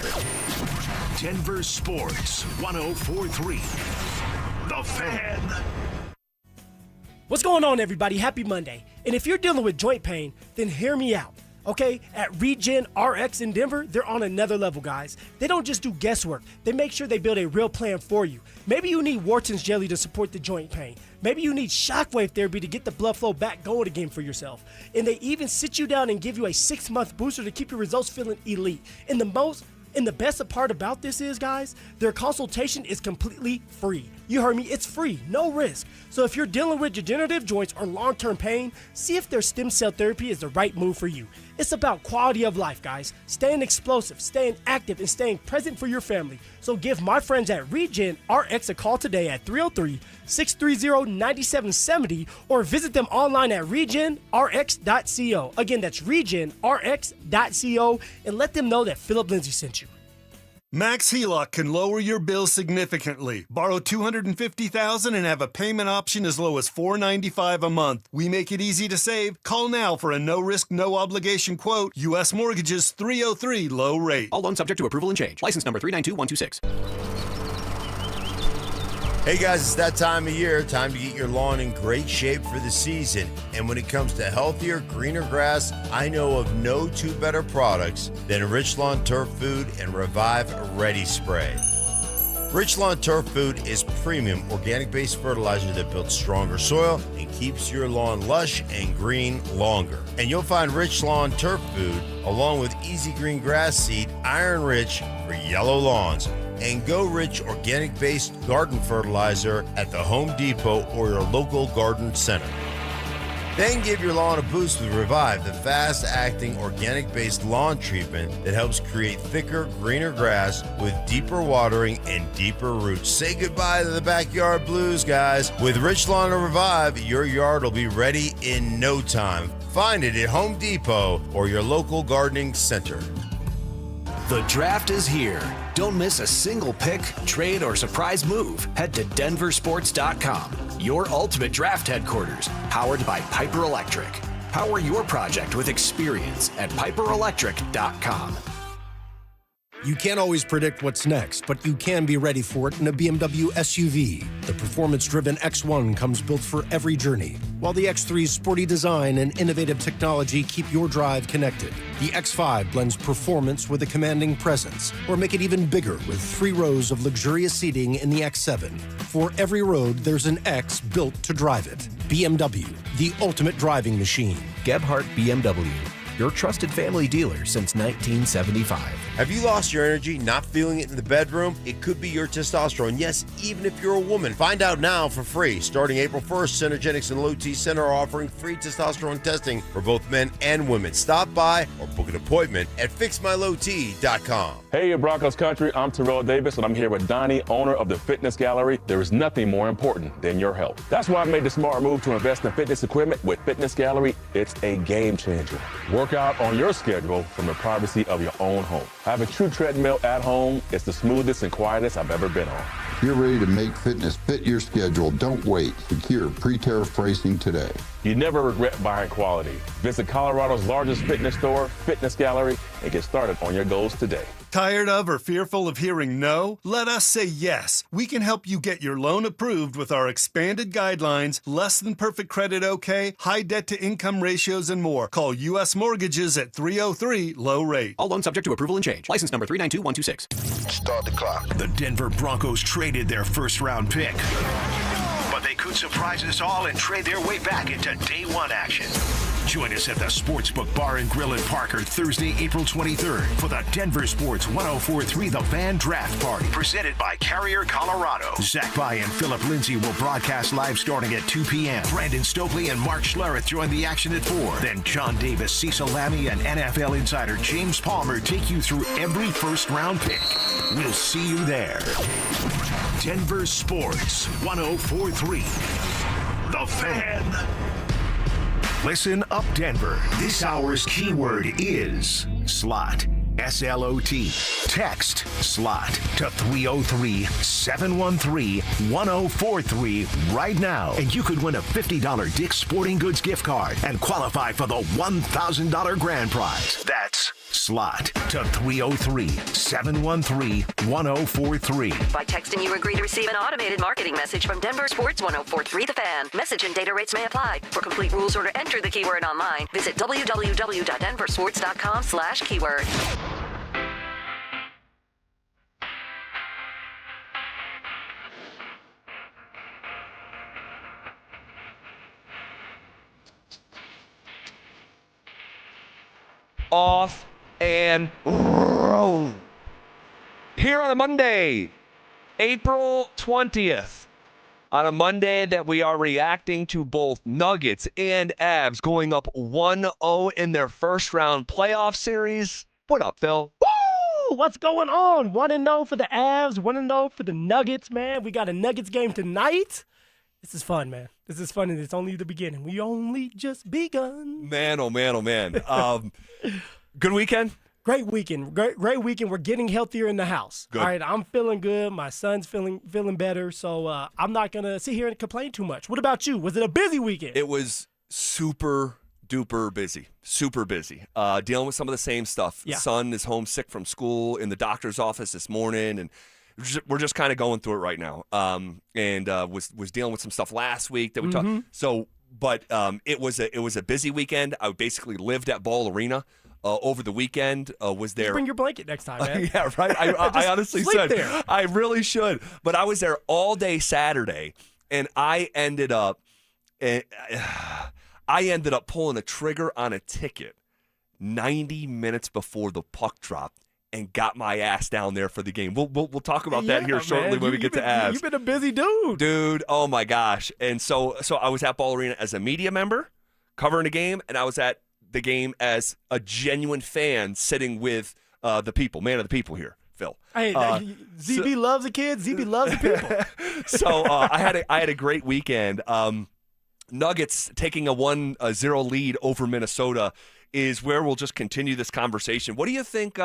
Denver Sports 104.3 The Fan. What's going on, everybody? Happy Monday. And if you're dealing with joint pain, then hear me out. Okay, at Regen RX in Denver, they're on another level, guys. They don't just do guesswork. They make sure they build a real plan for you. Maybe you need Wharton's jelly to support the joint pain. Maybe you need shockwave therapy to get the blood flow back going again for yourself. And they even sit you down and give you a 6-month booster to keep your results feeling elite. And the best part about this is, guys, their consultation is completely free. You heard me, it's free, no risk. So if you're dealing with degenerative joints or long-term pain, see if their stem cell therapy is the right move for you. It's about quality of life, guys. Staying explosive, staying active, and staying present for your family. So give my friends at Regen RX a call today at 303-630-9770 or visit them online at regenrx.co. Again, that's regenrx.co, and let them know that Philip Lindsay sent you. Max HELOC can lower your bill significantly. Borrow $250,000 and have a payment option as low as $495 a month. We make it easy to save. Call now for a no-risk, no-obligation quote. U.S. Mortgages 303 low rate. All loans subject to approval and change. License number 392126. Hey guys, it's that time of year. Time to get your lawn in great shape for the season. And when it comes to healthier, greener grass, I know of no two better products than Rich Lawn Turf Food and Revive Ready Spray. Rich Lawn Turf Food is premium organic-based fertilizer that builds stronger soil and keeps your lawn lush and green longer. And you'll find Rich Lawn Turf Food along with Easy Green Grass Seed, Iron Rich for yellow lawns, and Go Rich organic-based garden fertilizer at the Home Depot or your local garden center. Then give your lawn a boost with Revive, the fast-acting organic-based lawn treatment that helps create thicker, greener grass with deeper watering and deeper roots. Say goodbye to the backyard blues, guys. With Rich Lawn and Revive, your yard will be ready in no time. Find it at Home Depot or your local gardening center. The draft is here. Don't miss a single pick, trade, or surprise move. Head to DenverSports.com, your ultimate draft headquarters, powered by Piper Electric. Power your project with experience at PiperElectric.com. You can't always predict what's next, but you can be ready for it in a BMW SUV. The performance-driven X1 comes built for every journey, while the X3's sporty design and innovative technology keep your drive connected. The X5 blends performance with a commanding presence, or make it even bigger with 3 rows of luxurious seating in the X7. For every road, there's an X built to drive it. BMW, the ultimate driving machine. Gebhardt BMW, your trusted family dealer since 1975. Have you lost your energy, not feeling it in the bedroom? It could be your testosterone. Yes, even if you're a woman. Find out now for free. Starting April 1st, Synergenics and Low T Center are offering free testosterone testing for both men and women. Stop by or book an appointment at fixmylowt.com. Hey, Broncos country, I'm Terrell Davis, and I'm here with Donnie, owner of the Fitness Gallery. There is nothing more important than your health. That's why I made the smart move to invest in fitness equipment with Fitness Gallery. It's a game changer. Work out on your schedule from the privacy of your own home. I have a true treadmill at home. It's the smoothest and quietest I've ever been on. If you're ready to make fitness fit your schedule, don't wait. Secure pre-tariff pricing today. You never regret buying quality. Visit Colorado's largest fitness store, Fitness Gallery, and get started on your goals today. Tired of or fearful of hearing no? Let us say yes. We can help you get your loan approved with our expanded guidelines, less than perfect credit okay, high debt to income ratios, and more. Call U.S. Mortgages at 303-LOW rate. All loans subject to approval and change. License number 392126. Start the clock. The Denver Broncos traded their first-round pick, but they could surprise us all and trade their way back into day one action. Join us at the Sportsbook Bar and Grill in Parker Thursday, April 23rd for the Denver Sports 104.3 The Fan Draft Party, presented by Carrier Colorado. Zach By and Philip Lindsay will broadcast live starting at 2 p.m. Brandon Stokely and Mark Schlereth join the action at 4. Then John Davis, Cecil Lammey, and NFL insider James Palmer take you through every first-round pick. We'll see you there. Denver Sports 104.3 The Fan. Listen up, Denver. This hour's keyword is slot. S-L-O-T. Text SLOT to 303-713-1043 right now, and you could win a $50 Dick's Sporting Goods gift card and qualify for the $1,000 grand prize. That's SLOT to 303-713-1043. By texting, you agree to receive an automated marketing message from Denver Sports 104.3 The Fan. Message and data rates may apply. For complete rules or to enter the keyword online, visit www.denversports.com/keyword. Off and roll. Here on a Monday, April 20th. On a Monday that we are reacting to both Nuggets and Avs going up 1-0 in their first round playoff series. What up, Phil? Woo! What's going on? 1-0 for the Avs, 1-0 for the Nuggets, man. We got a Nuggets game tonight. This is fun, man. This is fun, and it's only the beginning. We only just begun. Man, oh man, oh man. Good weekend? Great weekend. Great weekend. We're getting healthier in the house. Good. All right, I'm feeling good. My son's feeling better, so I'm not going to sit here and complain too much. What about you? Was it a busy weekend? It was super duper busy. Super busy. Dealing with some of the same stuff. Yeah. Son is homesick from school, in the doctor's office this morning, and we're just kind of going through it right now. And was dealing with some stuff last week that we talked. So, but it was a busy weekend. I basically lived at Ball Arena. Over the weekend, was there. Just bring your blanket next time, man. Yeah, right. I honestly sleep should. there. I really should. But I was there all day Saturday, and I ended up pulling a trigger on a ticket 90 minutes before the puck dropped, and got my ass down there for the game. We'll talk about that here shortly when we get to Avs. You've been a busy dude, Oh my gosh! And so I was at Ball Arena as a media member, covering a game, and I was at the game as a genuine fan sitting with the people, man of the people here, Phil. Hey, ZB loves the kids. ZB loves the people. So I had a great weekend. Nuggets taking a 1-0 lead over Minnesota is where we'll just continue this conversation. What do you think?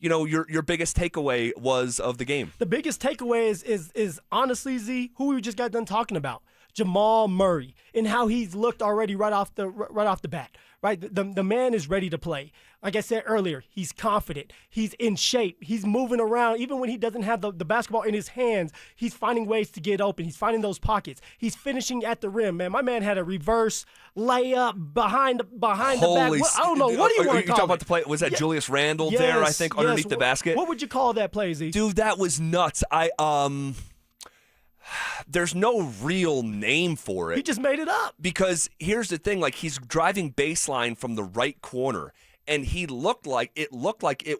Your biggest takeaway was of the game? The biggest takeaway is honestly, Z, who we just got done talking about, Jamal Murray, and how he's looked already right off the bat. Right, the man is ready to play. Like I said earlier, he's confident. He's in shape. He's moving around. Even when he doesn't have the basketball in his hands, he's finding ways to get open. He's finding those pockets. He's finishing at the rim, man. My man had a reverse layup behind the back. I don't know. What do you want to call it? You talking about the play? Was that Julius Randle there, I think, underneath the basket? What would you call that play, Z? Dude, that was nuts. There's no real name for it. He just made it up. Because here's the thing, like he's driving baseline from the right corner, and it looked like it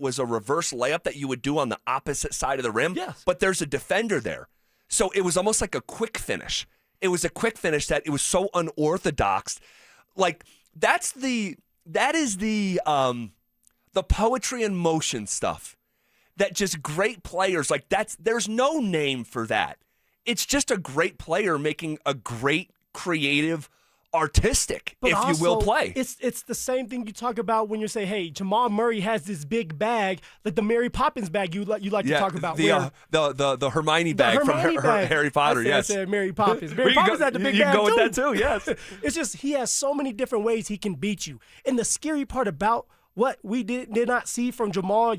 was a reverse layup that you would do on the opposite side of the rim. Yes. But there's a defender there. So it was almost like a quick finish. It was a quick finish that it was so unorthodox. Like that is the poetry in motion stuff. That just great players, like there's no name for that. It's just a great player making a great, creative, artistic, but if also, you will, play. It's the same thing you talk about when you say, hey, Jamal Murray has this big bag, like the Mary Poppins bag you like to talk about. The Hermione bag from Harry Potter, I said Mary Poppins. Mary Poppins had the big bag, you can go with that too, yes. It's just he has so many different ways he can beat you. And the scary part about what we did not see from Jamal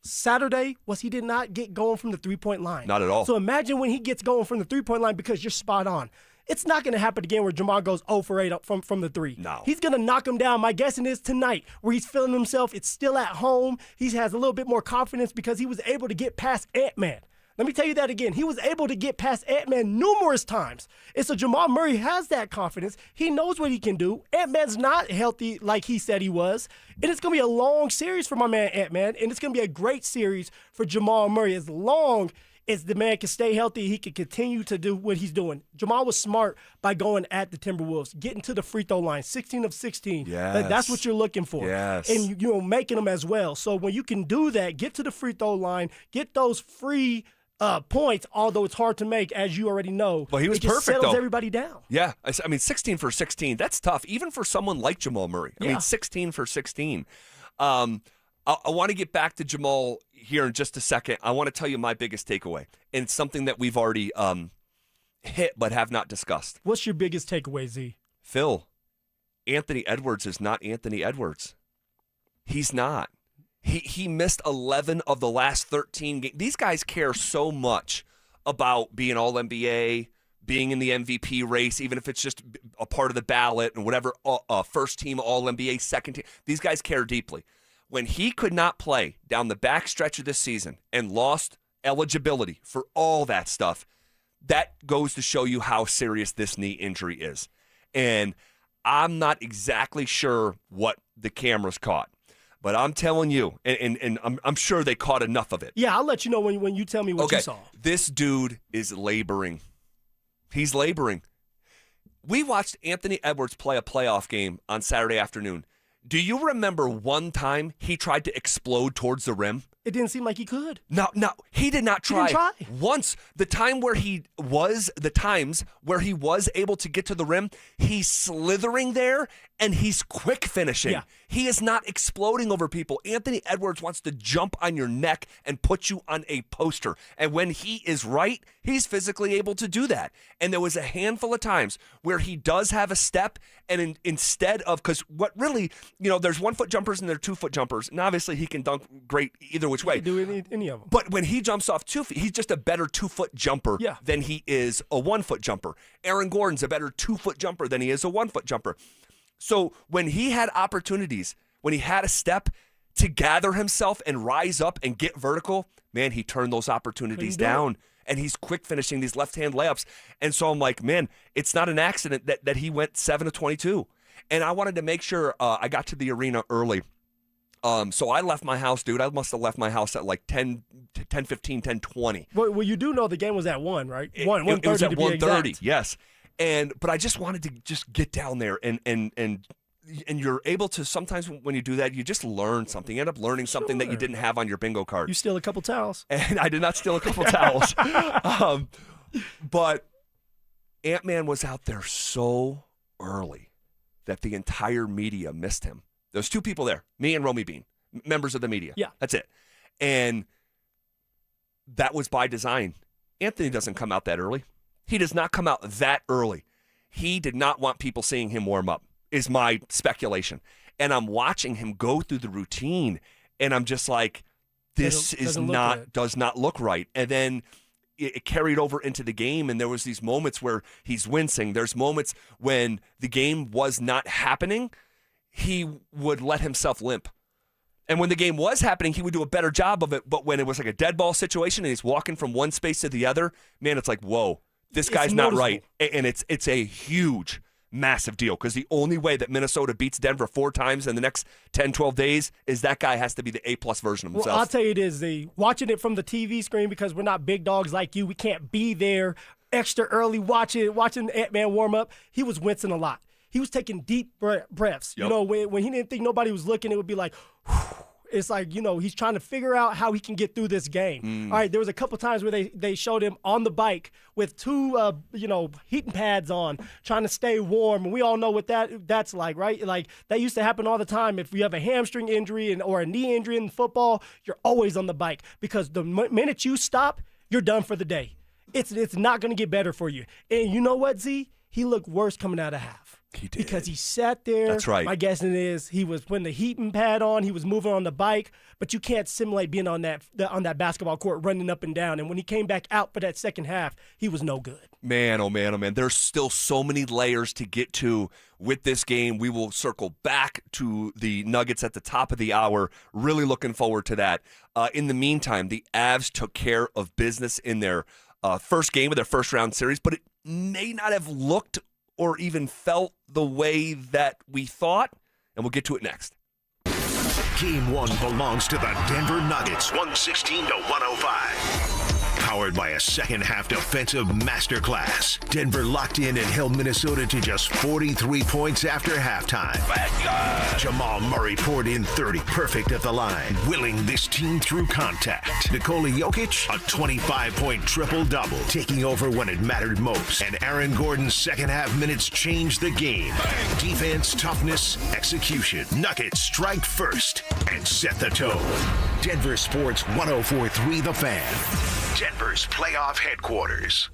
Saturday was he did not get going from the three-point line. Not at all. So imagine when he gets going from the three-point line, because you're spot on. It's not going to happen again where Jamal goes 0 for 8 from the three. No. He's going to knock him down. My guessing is tonight, where he's feeling himself. It's still at home. He has a little bit more confidence because he was able to get past Ant-Man. Let me tell you that again. He was able to get past Ant-Man numerous times. And so Jamal Murray has that confidence. He knows what he can do. Ant-Man's not healthy like he said he was. And it's going to be a long series for my man Ant-Man. And it's going to be a great series for Jamal Murray as long as the man can stay healthy. He can continue to do what he's doing. Jamal was smart by going at the Timberwolves, getting to the free throw line, 16 of 16. Yes. That's what you're looking for. Yes. And, making them as well. So when you can do that, get to the free throw line, get those free points, although it's hard to make, as you already know. Well, he was it just perfect, settles though. everybody down. Yeah. I mean, 16 for 16, that's tough, even for someone like Jamal Murray. I mean, 16 for 16. I want to get back to Jamal here in just a second. I want to tell you my biggest takeaway, and it's something that we've already hit but have not discussed. What's your biggest takeaway, Z? Phil, Anthony Edwards is not Anthony Edwards. He's not. He missed 11 of the last 13 games. These guys care so much about being All-NBA, being in the MVP race, even if it's just a part of the ballot and whatever, first team All-NBA, second team. These guys care deeply. When he could not play down the back stretch of this season and lost eligibility for all that stuff, that goes to show you how serious this knee injury is. And I'm not exactly sure what the cameras caught. But I'm telling you, and I'm sure they caught enough of it. Yeah, I'll let you know when you tell me what you saw. This dude is laboring. He's laboring. We watched Anthony Edwards play a playoff game on Saturday afternoon. Do you remember one time he tried to explode towards the rim? It didn't seem like he could. No, he did not try. He didn't try. Once, the times where he was able to get to the rim, he's slithering there and he's quick finishing. Yeah. He is not exploding over people. Anthony Edwards wants to jump on your neck and put you on a poster. And when he is right, he's physically able to do that. And there was a handful of times where he does have a step, and instead of, because what really, there's 1 foot jumpers and there are 2 foot jumpers. And obviously he can dunk great either which way. He can do any of them. But when he jumps off 2 feet, he's just a better 2 foot jumper than he is a 1 foot jumper. Aaron Gordon's a better 2 foot jumper than he is a 1 foot jumper. So when he had opportunities, when he had a step to gather himself and rise up and get vertical, man, he turned those opportunities down. And he's quick finishing these left-hand layups. And so I'm like, man, it's not an accident that he went 7 of 22. And I wanted to make sure I got to the arena early. So I left my house, dude. I must have left my house at like 10:15, 10:20. Well, you do know the game was at 1, right? 1:30 It was at to be 1:30, exact. yes. But I just wanted to just get down there and you're able to, sometimes when you do that, you just learn something. You end up learning something that you didn't have on your bingo card. You steal a couple towels. And I did not steal a couple towels. But Ant-Man was out there so early that the entire media missed him. There's 2 people there, me and Romy Bean, members of the media. Yeah. That's it. And that was by design. Anthony doesn't come out that early. He does not come out that early. He did not want people seeing him warm up, is my speculation. And I'm watching him go through the routine, and I'm just like, this does not look right. And then it carried over into the game, and there was these moments where he's wincing. There's moments when the game was not happening, he would let himself limp. And when the game was happening, he would do a better job of it. But when it was like a dead ball situation and he's walking from one space to the other, man, it's like, whoa, this guy's not right. And it's a huge, massive deal, because the only way that Minnesota beats Denver 4 times in the next 10, 12 days is that guy has to be the A-plus version of himself. Well, I'll tell you this, watching it from the TV screen, because we're not big dogs like you, we can't be there extra early watching Ant-Man warm up. He was wincing a lot. He was taking deep breaths. Yep. You know, when he didn't think nobody was looking, it would be like, whew. It's like, he's trying to figure out how he can get through this game. All right, there was a couple times where they showed him on the bike with 2, heating pads on, trying to stay warm. And we all know what that's like, right? Like, that used to happen all the time. If you have a hamstring injury or a knee injury in football, you're always on the bike, because the minute you stop, you're done for the day. It's not going to get better for you. And you know what, Z? He looked worse coming out of half. He did. Because he sat there. That's right. My guessing is he was putting the heating pad on. He was moving on the bike. But you can't simulate being on that basketball court running up and down. And when he came back out for that second half, he was no good. Man, oh man, oh man. There's still so many layers to get to with this game. We will circle back to the Nuggets at the top of the hour. Really looking forward to that. In the meantime, the Avs took care of business in their first game of their first round series, but it may not have looked or even felt the way that we thought, and we'll get to it next. Game 1 belongs to the Denver Nuggets, 116-105. Powered by a second-half defensive masterclass, Denver locked in and held Minnesota to just 43 points after halftime. Jamal Murray poured in 30, perfect at the line, willing this team through contact. Nikola Jokic, a 25-point triple-double, taking over when it mattered most. And Aaron Gordon's second-half minutes changed the game. Defense, toughness, execution. Nuggets strike first and set the tone. Denver Sports 104.3 The Fan. Denver's playoff headquarters.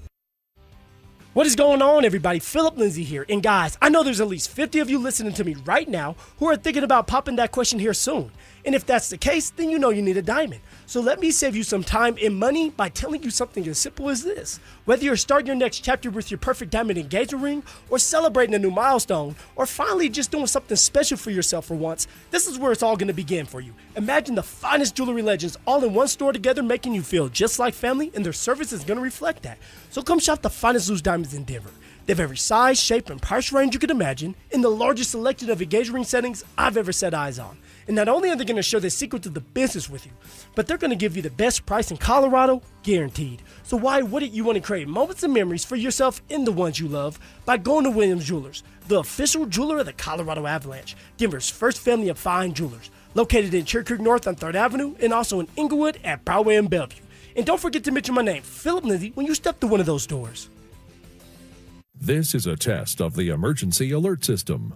What is going on, everybody? Philip Lindsay here. And guys, I know there's at least 50 of you listening to me right now who are thinking about popping that question here soon. And if that's the case, then you know you need a diamond. So let me save you some time and money by telling you something as simple as this. Whether you're starting your next chapter with your perfect diamond engagement ring, or celebrating a new milestone, or finally just doing something special for yourself for once, this is where it's all going to begin for you. Imagine the finest jewelry legends all in one store together, making you feel just like family, and their service is going to reflect that. So come shop the finest loose diamonds in Denver. They have every size, shape, and price range you could imagine, in the largest selection of engagement ring settings I've ever set eyes on. And not only are they going to share the secret to the business with you, but they're going to give you the best price in Colorado, guaranteed. So why wouldn't you want to create moments and memories for yourself and the ones you love by going to Williams Jewelers, the official jeweler of the Colorado Avalanche, Denver's first family of fine jewelers, located in Cherry Creek North on 3rd Avenue and also in Inglewood at Broadway and Bellevue. And don't forget to mention my name, Philip Lindsay, when you step through one of those doors. This is a test of the emergency alert system.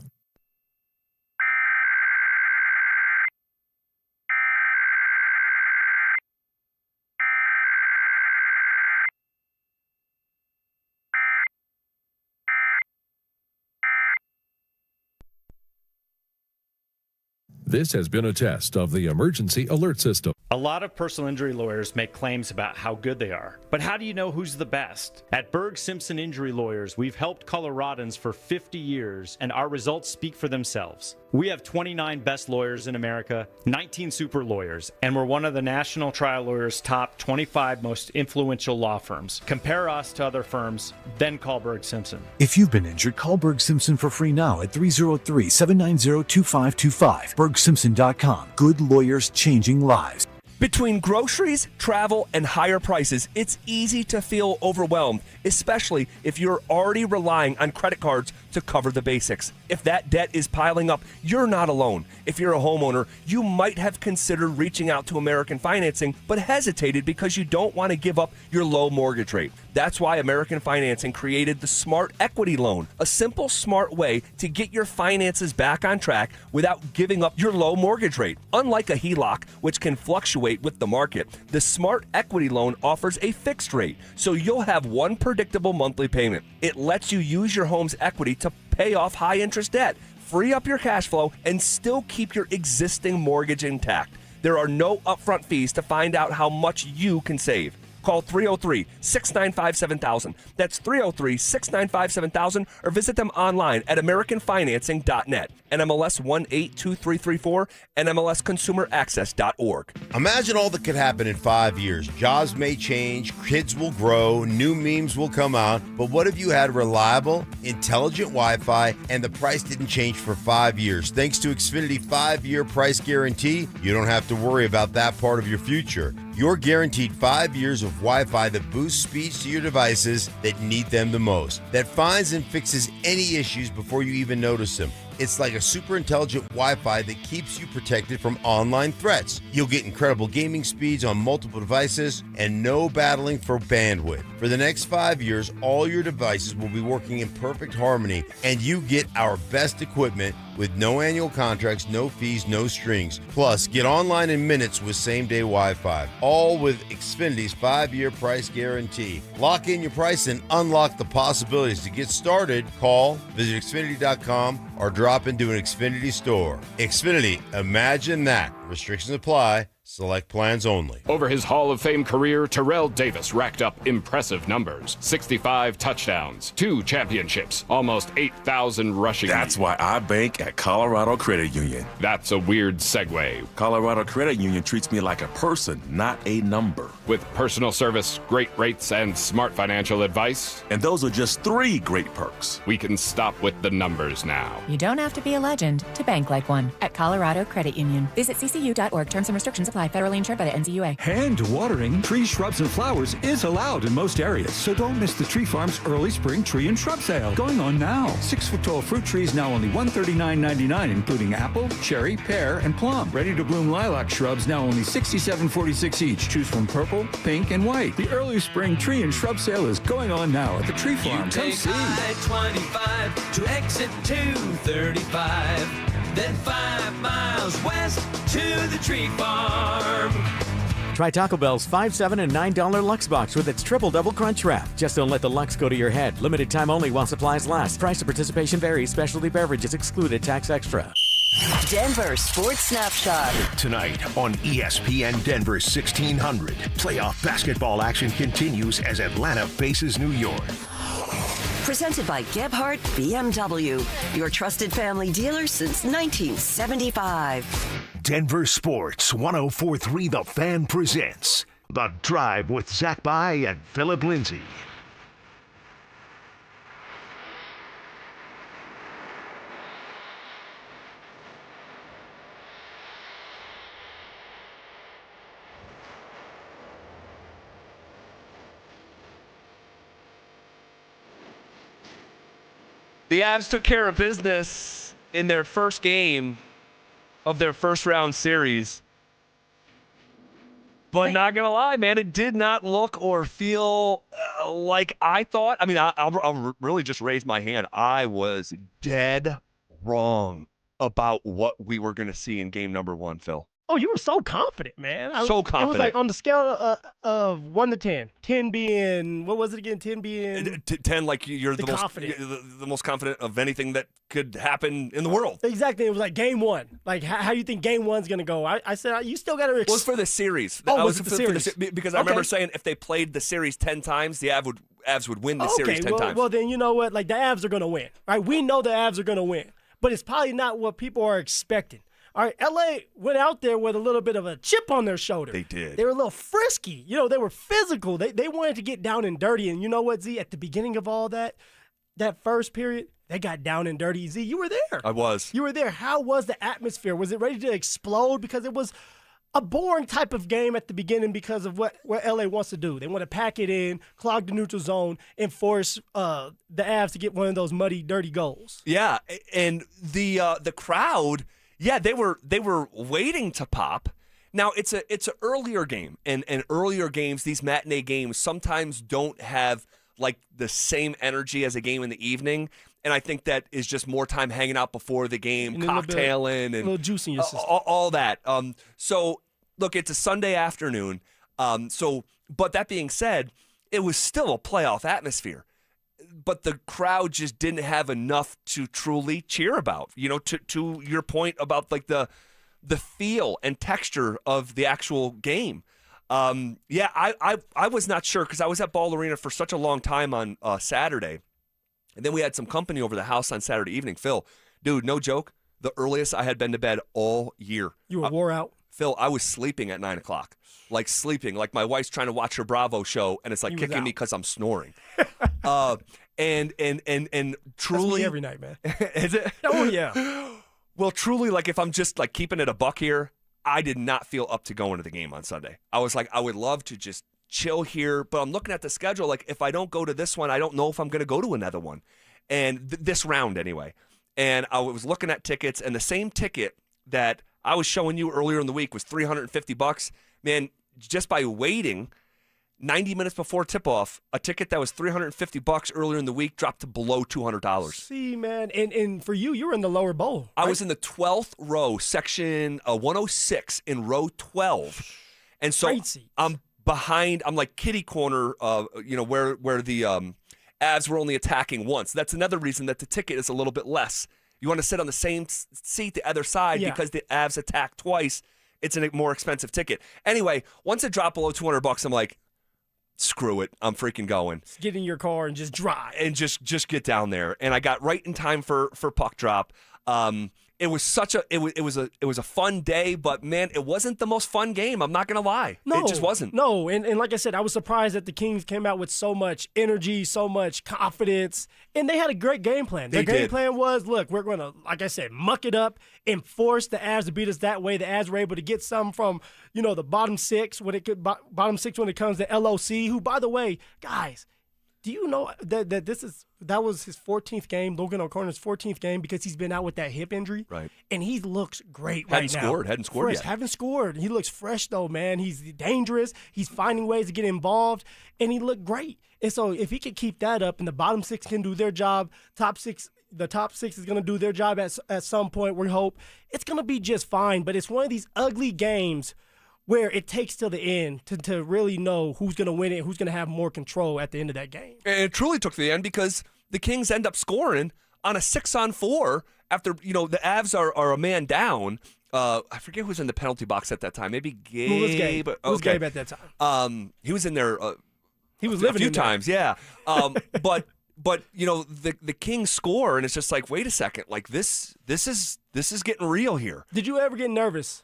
This has been a test of the emergency alert system. A lot of personal injury lawyers make claims about how good they are. But how do you know who's the best? At Berg Simpson Injury Lawyers, we've helped Coloradans for 50 years, and our results speak for themselves. We have 29 best lawyers in America, 19 super lawyers, and we're one of the National Trial Lawyers' top 25 most influential law firms. Compare us to other firms, then call Berg Simpson. If you've been injured, call Berg Simpson for free now at 303-790-2525. BergSimpson.com. Good lawyers changing lives. Between groceries, travel, and higher prices, it's easy to feel overwhelmed, especially if you're already relying on credit cards to cover the basics. If that debt is piling up, you're not alone. If you're a homeowner, you might have considered reaching out to American Financing, but hesitated because you don't want to give up your low mortgage rate. That's why American Financing created the Smart Equity Loan, a simple, smart way to get your finances back on track without giving up your low mortgage rate. Unlike a HELOC, which can fluctuate with the market, the Smart Equity Loan offers a fixed rate, so you'll have one predictable monthly payment. It lets you use your home's equity to pay off high-interest debt, free up your cash flow, and still keep your existing mortgage intact. There are no upfront fees to find out how much you can save. Call 303-695-7000. That's 303-695-7000, or visit them online at AmericanFinancing.net. NMLS 182334, NMLSConsumerAccess.org. Imagine all that could happen in 5 years. Jobs may change, kids will grow, new memes will come out, but what if you had reliable, intelligent Wi-Fi and the price didn't change for 5 years? Thanks to Xfinity 5-year price guarantee, you don't have to worry about that part of your future. You're guaranteed 5 years of Wi-Fi that boosts speeds to your devices that need them the most, that finds and fixes any issues before you even notice them. It's like a super intelligent Wi-Fi that keeps you protected from online threats. You'll get incredible gaming speeds on multiple devices and no battling for bandwidth. For the next 5 years, all your devices will be working in perfect harmony, and you get our best equipment with no annual contracts, no fees, no strings. Plus, get online in minutes with same-day Wi-Fi, all with Xfinity's 5-year price guarantee. Lock in your price and unlock the possibilities. To get started, call, visit Xfinity.com, or drop into an Xfinity store. Xfinity, imagine that. Restrictions apply. Select plans only. Over his Hall of Fame career, Terrell Davis racked up impressive numbers. 65 touchdowns, 2 championships, almost 8,000 rushing. That's why I bank at Colorado Credit Union. That's a weird segue. Colorado Credit Union treats me like a person, not a number. With personal service, great rates, and smart financial advice. And those are just 3 great perks. We can stop with the numbers now. You don't have to be a legend to bank like one at Colorado Credit Union. Visit ccu.org. Terms and restrictions apply. Federally insured by the NCUA. Hand watering trees, shrubs, and flowers is allowed in most areas, so don't miss the Tree Farm's early spring tree and shrub sale going on now. 6-foot-tall fruit trees now only $139.99, including apple, cherry, pear, and plum. Ready-to-bloom lilac shrubs now only $67.46 each. Choose from purple, pink, and white. The early spring tree and shrub sale is going on now at the Tree Farm. Come see. I-25 to exit 235. Then 5 miles west to the Tree Farm. Try Taco Bell's $5, $7, and $9 Lux Box with its triple double crunch wrap. Just don't let the Lux go to your head. Limited time only while supplies last. Price of participation varies. Specialty beverages excluded. Tax extra. Denver Sports Snapshot. Tonight on ESPN Denver 1600, playoff basketball action continues as Atlanta faces New York. Presented by Gebhardt BMW, your trusted family dealer since 1975. Denver Sports 1043 The Fan presents The Drive with Zach By and Philip Lindsay. The Avs took care of business in their first game of their first round series. But not going to lie, man, it did not look or feel like I thought. I mean, I'll really just raise my hand. I was dead wrong about what we were going to see in game number 1, Phil. Oh, you were so confident, man. So confident. It was like on the scale of 1 to 10. 10 being, what was it again? 10 being 10, like you're the most confident of anything that could happen in the world. Exactly. It was like game 1. Like how you think game 1's going to go. I said, you still got to. Well, it's for the series. Oh, was it the series? Because I remember saying if they played the series 10 times, the Avs would win the series 10 times. Well, then you know what? Like the Avs are going to win. Right? We know the Avs are going to win. But it's probably not what people are expecting. All right, LA went out there with a little bit of a chip on their shoulder. They did. They were a little frisky. You know, they were physical. They wanted to get down and dirty. And you know what, Z? At the beginning of all that first period, they got down and dirty. Z, you were there. I was. You were there. How was the atmosphere? Was it ready to explode? Because it was a boring type of game at the beginning because of what LA wants to do. They want to pack it in, clog the neutral zone, and force the Avs to get one of those muddy, dirty goals. Yeah, and the crowd. Yeah, they were waiting to pop. Now it's an earlier game, and earlier games, these matinee games, sometimes don't have like the same energy as a game in the evening. And I think that is just more time hanging out before the game, cocktailing, and a little juice in your system. All that. So look, it's a Sunday afternoon. But that being said, it was still a playoff atmosphere. But the crowd just didn't have enough to truly cheer about. You know, to your point about like the feel and texture of the actual game. I was not sure because I was at Ball Arena for such a long time on Saturday, and then we had some company over the house on Saturday evening. Phil, dude, no joke, the earliest I had been to bed all year. You were wore out. Phil, I was sleeping at 9 o'clock. Like sleeping, like my wife's trying to watch her Bravo show, and it's like kicking me because I'm snoring. And truly, that's me every night, man. Is it? Oh yeah. Well, truly, like if I'm just like keeping it a buck here, I did not feel up to going to the game on Sunday. I was like, I would love to just chill here, but I'm looking at the schedule. Like if I don't go to this one, I don't know if I'm going to go to another one, and this round anyway. and I was looking at tickets, and the same ticket that I was showing you earlier in the week was $350. Man, just by waiting 90 minutes before tip-off, a ticket that was $350 earlier in the week dropped to below $200. See, man, and for you were in the lower bowl. I right? was in the 12th row, section 106 in row 12. And so I'm behind, I'm like kitty corner, where the Avs were only attacking once. That's another reason that the ticket is a little bit less. You want to sit on the same seat the other side because the Avs attack twice. It's a more expensive ticket. Anyway, once it dropped below $200, I'm like, screw it. I'm freaking going. Just get in your car and just drive. And just get down there. And I got right in time for puck drop. It was it was a fun day, but man, it wasn't the most fun game. I'm not gonna lie. No, it just wasn't. No, and like I said, I was surprised that the Kings came out with so much energy, so much confidence, and they had a great game plan. Their game plan was, look, we're gonna, like I said, muck it up and force the Avs to beat us that way. The Avs were able to get some from, the bottom six when it comes to LOC, who, by the way, guys, do you know that that was his 14th game, Logan O'Connor's 14th game, because he's been out with that hip injury? Right. And he looks great Hadn't now. Hadn't scored yet. Haven't scored. He looks fresh, though, man. He's dangerous. He's finding ways to get involved, and he looked great. And so if he can keep that up and the bottom six can do their job, the top six is going to do their job at some point, we hope. It's going to be just fine, but it's one of these ugly games where it takes till the end to really know who's going to win it, who's going to have more control at the end of that game. And it truly took to the end because the Kings end up scoring on a 6-on-4 after, the Avs are a man down. I forget who was in the penalty box at that time. Maybe Gabe. It was Gabe. It was Gabe at that time. He was in there he was living a few in there. times, yeah. But the Kings score, and it's just like, wait a second. Like, this is getting real here. Did you ever get nervous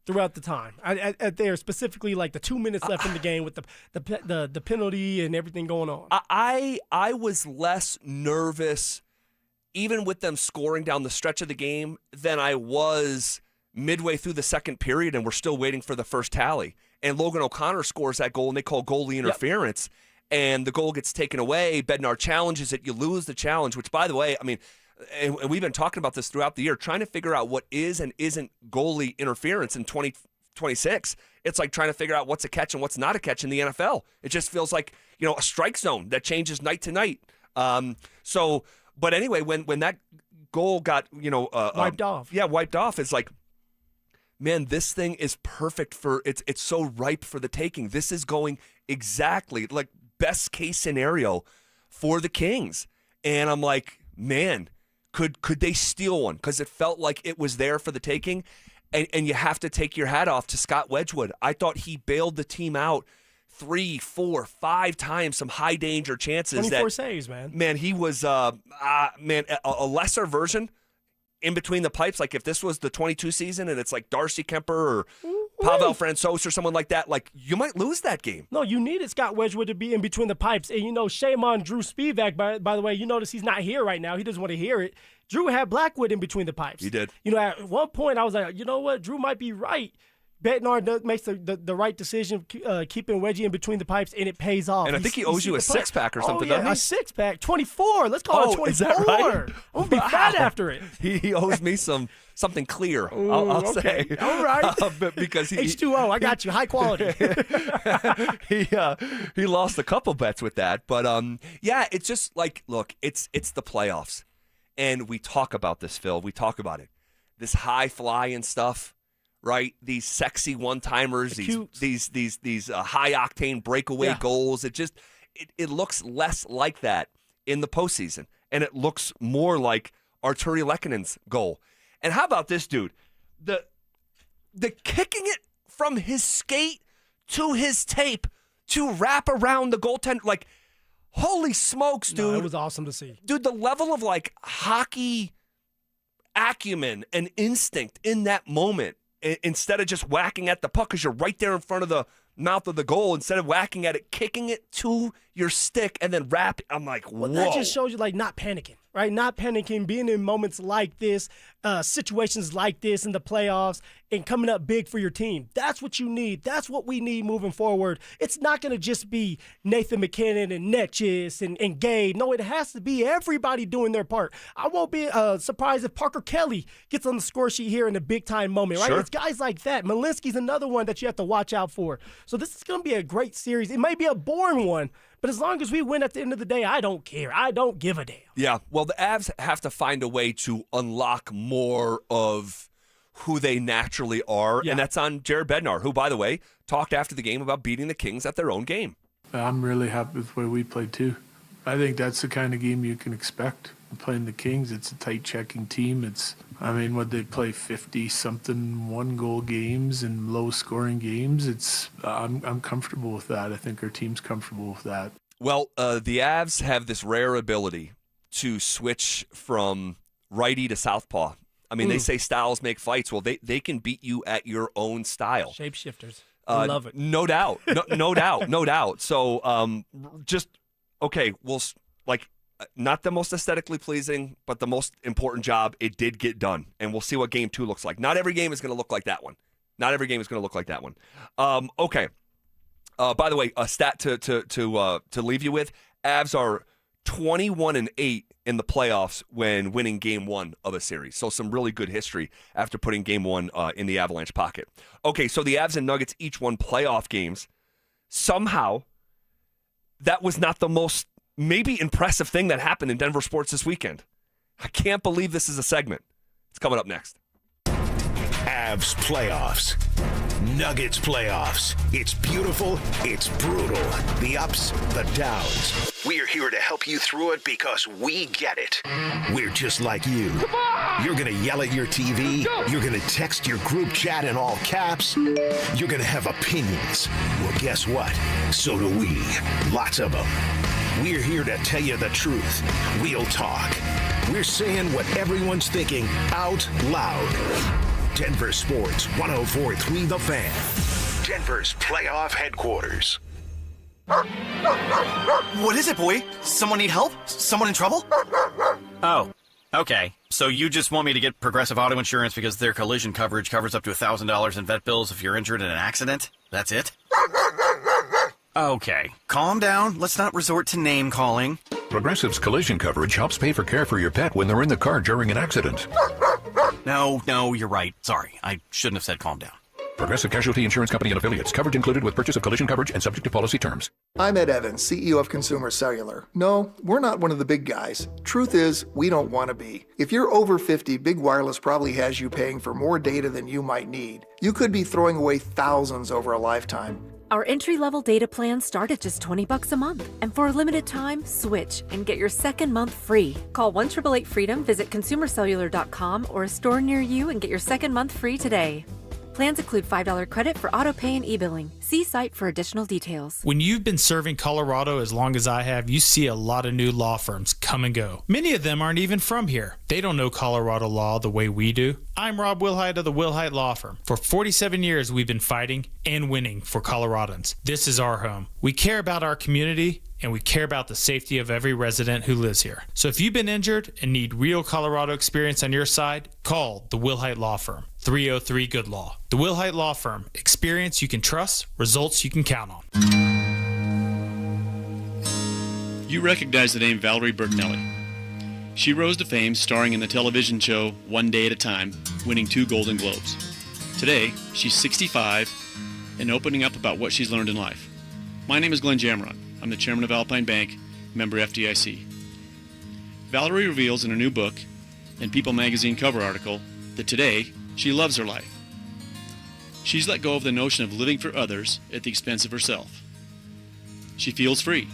throughout the time at there, specifically like the 2 minutes left in the game with the penalty and everything going on? I was less nervous even with them scoring down the stretch of the game than I was midway through the second period, and we're still waiting for the first tally. And Logan O'Connor scores that goal, and they call goalie interference, and the goal gets taken away. Bednar challenges it. You lose the challenge, which, by the way, I mean, and we've been talking about this throughout the year, trying to figure out what is and isn't goalie interference in 2026. It's like trying to figure out what's a catch and what's not a catch in the NFL. It just feels like, a strike zone that changes night to night. But anyway, when that goal got, wiped off. Yeah, wiped off. It's like, man, this thing is perfect it's so ripe for the taking. This is going exactly like best case scenario for the Kings. And I'm like, man, could they steal one? Because it felt like it was there for the taking. And you have to take your hat off to Scott Wedgewood. I thought he bailed the team out 3, 4, 5 times, some high danger chances. 24 saves, man. Man, he was a lesser version in between the pipes. Like if this was the 22 season and it's like Darcy Kemper or Pavel Francouz or someone like that, like you might lose that game. No, you needed Scott Wedgewood to be in between the pipes. And, shame on Drew Spivak, by the way. You notice he's not here right now. He doesn't want to hear it. Drew had Blackwood in between the pipes. He did. At one point I was like, you know what? Drew might be right. Bednar makes the right decision, keeping Wedgie in between the pipes, and it pays off. And I think he owes you a six-pack or something, doesn't he? A six-pack. 24. Let's call it 24. Is that right? I'm going to be fat after it. He owes me something clear, Ooh, I'll say. All right. Because H2O, I got you. High quality. he lost a couple bets with that. But, it's just like, look, it's the playoffs. And we talk about this, Phil. We talk about it. This high-flying stuff. Right, these sexy one-timers, these high-octane breakaway goals. It looks less like that in the postseason, and it looks more like Artturi Lekkonen's goal. And how about this, dude? The kicking it from his skate to his tape to wrap around the goaltender, like, holy smokes, dude! No, it was awesome to see, dude. The level of like hockey acumen and instinct in that moment. Instead of just whacking at the puck because you're right there in front of mouth of the goal instead of whacking at it, kicking it to your stick and then wrap it. I'm like, whoa. Well, that just shows you, like, not panicking, right? Not panicking, being in moments like this, situations like this in the playoffs, and coming up big for your team. That's what you need. That's what we need moving forward. It's not going to just be Nathan McKinnon and Netchis and Gabe. No, it has to be everybody doing their part. I won't be surprised if Parker Kelly gets on the score sheet here in a big-time moment, right? Sure. It's guys like that. Malinsky's another one that you have to watch out for. So this is going to be a great series. It may be a boring one, but as long as we win at the end of the day, I don't care. I don't give a damn. Yeah, well, the Avs have to find a way to unlock more of who they naturally are, and that's on Jared Bednar, who, by the way, talked after the game about beating the Kings at their own game. I'm really happy with the way we played, too. I think that's the kind of game you can expect. Playing the Kings, it's a tight checking team. What they play 50-something one-goal games and low-scoring games. I'm comfortable with that. I think our team's comfortable with that. Well, the Avs have this rare ability to switch from righty to southpaw. They say styles make fights. Well, they can beat you at your own style. Shapeshifters. I love it. No doubt. No doubt. No doubt. So not the most aesthetically pleasing, but the most important job. It did get done, and we'll see what game 2 looks like. Not every game is going to look like that one. Okay. By the way, a stat to leave you with: Avs are 21-8 in the playoffs when winning Game 1 of a series. So some really good history after putting Game 1 in the Avalanche pocket. Okay, so the Avs and Nuggets each won playoff games. Somehow, that was not the most maybe impressive thing that happened in Denver sports this weekend. I can't believe this is a segment. It's coming up next. Avs playoffs. Nuggets playoffs. It's beautiful. It's brutal. The ups, the downs. We're here to help you through it because we get it. We're just like you. You're going to yell at your TV. You're going to text your group chat in all caps. You're going to have opinions. Well, guess what? So do we. Lots of them. We're here to tell you the truth. We'll talk. We're saying what everyone's thinking out loud. Denver Sports 104.3 The Fan. Denver's playoff headquarters. What is it, boy? Someone need help? Someone in trouble? Oh, okay. So you just want me to get Progressive Auto Insurance because their collision coverage covers up to $1,000 in vet bills if you're injured in an accident? That's it? Okay, calm down. Let's not resort to name calling. Progressive's collision coverage helps pay for care for your pet when they're in the car during an accident. No, you're right. Sorry, I shouldn't have said calm down. Progressive Casualty Insurance Company and Affiliates. Coverage included with purchase of collision coverage and subject to policy terms. I'm Ed Evans, CEO of Consumer Cellular. No, we're not one of the big guys. Truth is, we don't want to be. If you're over 50, Big Wireless probably has you paying for more data than you might need. You could be throwing away thousands over a lifetime. Our entry-level data plans start at just $20 a month. And for a limited time, switch and get your second month free. Call 1-888-FREEDOM, visit consumercellular.com or a store near you and get your second month free today. Plans include $5 credit for auto pay and e-billing. See site for additional details. When you've been serving Colorado as long as I have, you see a lot of new law firms come and go. Many of them aren't even from here. They don't know Colorado law the way we do. I'm Rob Wilhite of the Wilhite Law Firm. For 47 years, we've been fighting and winning for Coloradans. This is our home. We care about our community, and we care about the safety of every resident who lives here. So if you've been injured and need real Colorado experience on your side, call the Wilhite Law Firm, 303-GOOD-LAW. The Wilhite Law Firm, experience you can trust, results you can count on. You recognize the name Valerie Bertinelli. She rose to fame starring in the television show One Day at a Time, winning 2 Golden Globes. Today, she's 65 and opening up about what she's learned in life. My name is Glenn Jamron. I'm the chairman of Alpine Bank, member FDIC. Valerie reveals in her new book and People magazine cover article that today she loves her life. She's let go of the notion of living for others at the expense of herself. She feels free.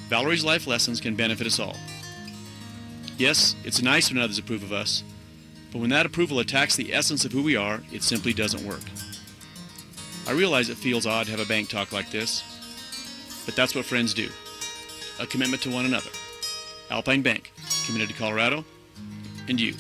Valerie's life lessons can benefit us all. Yes, it's nice when others approve of us, but when that approval attacks the essence of who we are, it simply doesn't work. I realize it feels odd to have a bank talk like this, but that's what friends do. A commitment to one another. Alpine Bank, committed to Colorado and you.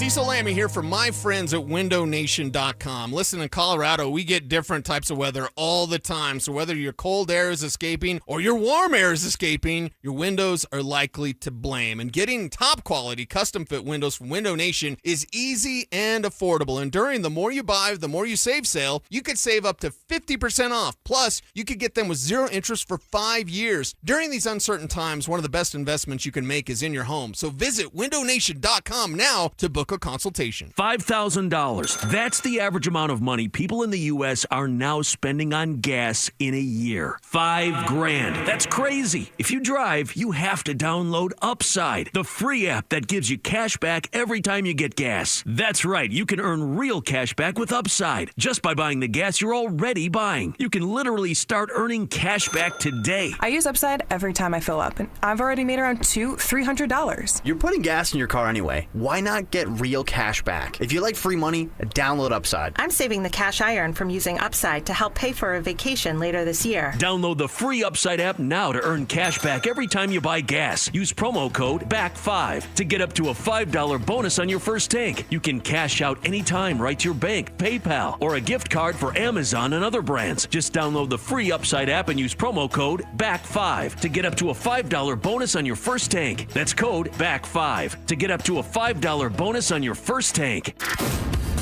Cecil Lammy here from my friends at WindowNation.com. Listen, in Colorado, we get different types of weather all the time. So whether your cold air is escaping or your warm air is escaping, your windows are likely to blame. And getting top quality custom fit windows from Window Nation is easy and affordable. And during the more you buy, the more you save sale, you could save up to 50% off. Plus, you could get them with 0 interest for 5 years. During these uncertain times, one of the best investments you can make is in your home. So visit WindowNation.com now to book a consultation. $5,000. That's the average amount of money people in the U.S. are now spending on gas in a year. $5,000. That's crazy. If you drive, you have to download Upside, the free app that gives you cash back every time you get gas. That's right. You can earn real cash back with Upside just by buying the gas you're already buying. You can literally start earning cash back today. I use Upside every time I fill up, and I've already made around $300. You're putting gas in your car anyway. Why not get real cash back? If you like free money, download Upside. I'm saving the cash I earn from using Upside to help pay for a vacation later this year. Download the free Upside app now to earn cash back every time you buy gas. Use promo code BACK5 to get up to a $5 bonus on your first tank. You can cash out anytime right to your bank, PayPal, or a gift card for Amazon and other brands. Just download the free Upside app and use promo code BACK5 to get up to a $5 bonus on your first tank. That's code BACK5 to get up to a $5 bonus on your first tank.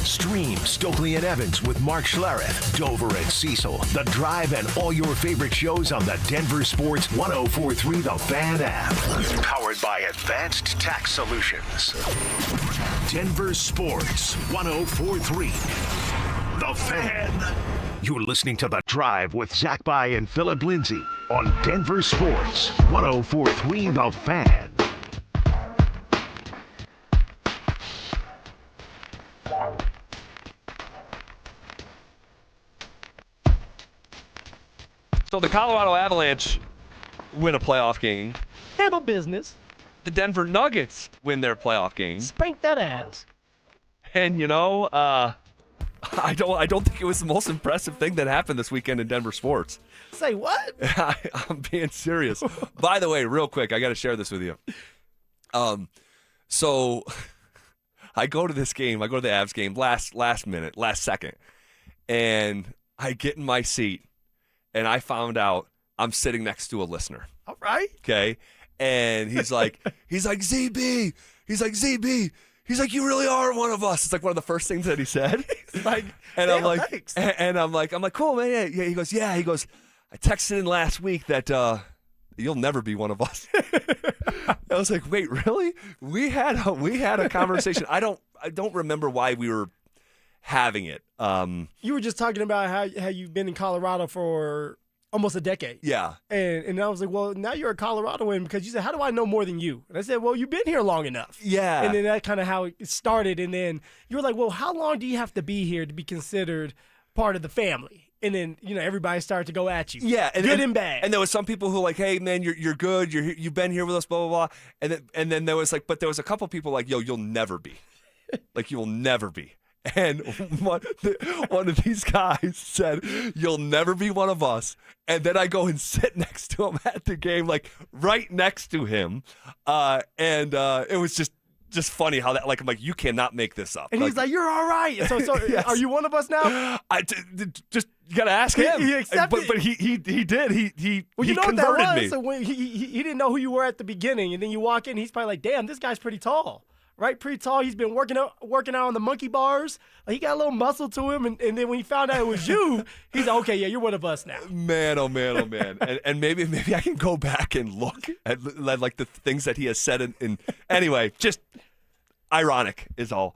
Stream Stokely and Evans with Mark Schlereth, Dover and Cecil, The Drive, and all your favorite shows on the Denver Sports 104.3 The Fan app. Powered by Advanced Tax Solutions. Denver Sports 104.3 The Fan. You're listening to The Drive with Zach By and Philip Lindsay on Denver Sports 104.3 The Fan. So the Colorado Avalanche win a playoff game. Handle business. The Denver Nuggets win their playoff game. Spank that ass. And I don't think it was the most impressive thing that happened this weekend in Denver sports. Say what? I'm being serious. By the way, real quick, I got to share this with you. So I go to this game. I go to the Avs game last minute, last second, and I get in my seat. And I found out I'm sitting next to a listener. All right. Okay. And he's like, ZB. He's like, ZB. He's like, you really are one of us. It's like one of the first things that he said. Like, and I'm like, thanks. and I'm like, cool, man. Yeah. He goes, yeah. He goes, I texted in last week that you'll never be one of us. I was like, wait, really? We had a conversation. I don't remember why we were having it. You were just talking about how you've been in Colorado for almost a decade. Yeah. And I was like, well, now you're a Coloradoan because you said, how do I know more than you? And I said, well, you've been here long enough. Yeah. And then that kind of how it started. And then you were like, well, how long do you have to be here to be considered part of the family? And then, everybody started to go at you. Yeah. Good and bad. And there was some people who were like, hey, man, you're good. You've been here with us, blah, blah, blah. And then there was like, but there was a couple people like, yo, you'll never be. Like, you'll never be. And one of these guys said, you'll never be one of us. And then I go and sit next to him at the game, like right next to him. And it was just funny how that, like, I'm like, you cannot make this up. And he's like, you're all right. So yes. Are you one of us now? Just you got to ask him. He accepted. But he did. He what converted that was? me. So when he didn't know who you were at the beginning. And then you walk in, he's probably like, damn, this guy's pretty tall. Right, pretty tall. He's been working out on the monkey bars. He got a little muscle to him, and then when he found out it was you, he's like, okay, yeah, you're one of us now. Man, oh man. and maybe I can go back and look at like the things that he has said. Anyway, just ironic is all.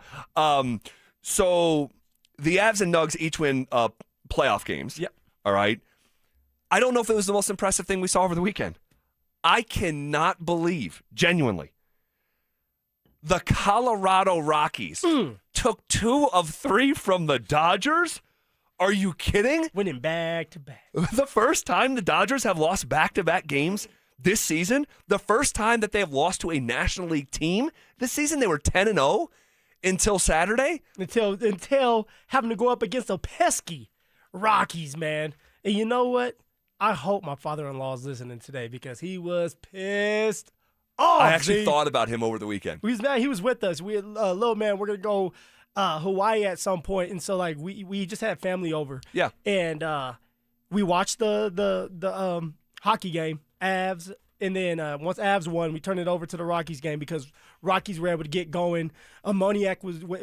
So the Avs and Nugs each win playoff games. Yep. All right. I don't know if it was the most impressive thing we saw over the weekend. I cannot believe, genuinely, the Colorado Rockies took 2 of 3 from the Dodgers? Are you kidding? Winning back to back. The first time the Dodgers have lost back-to-back games this season, the first time that they have lost to a National League team this season, they were 10-0 until Saturday. Until having to go up against the pesky Rockies, man. And you know what? I hope my father-in-law is listening today because he was pissed Oh, I actually thought about him over the weekend. He was with us. We had little man. We're gonna go Hawaii at some point, and so like we just had family over. Yeah. And we watched the hockey game, Avs, and then once Avs won, we turned it over to the Rockies game because Rockies were able to get going. Ammoniak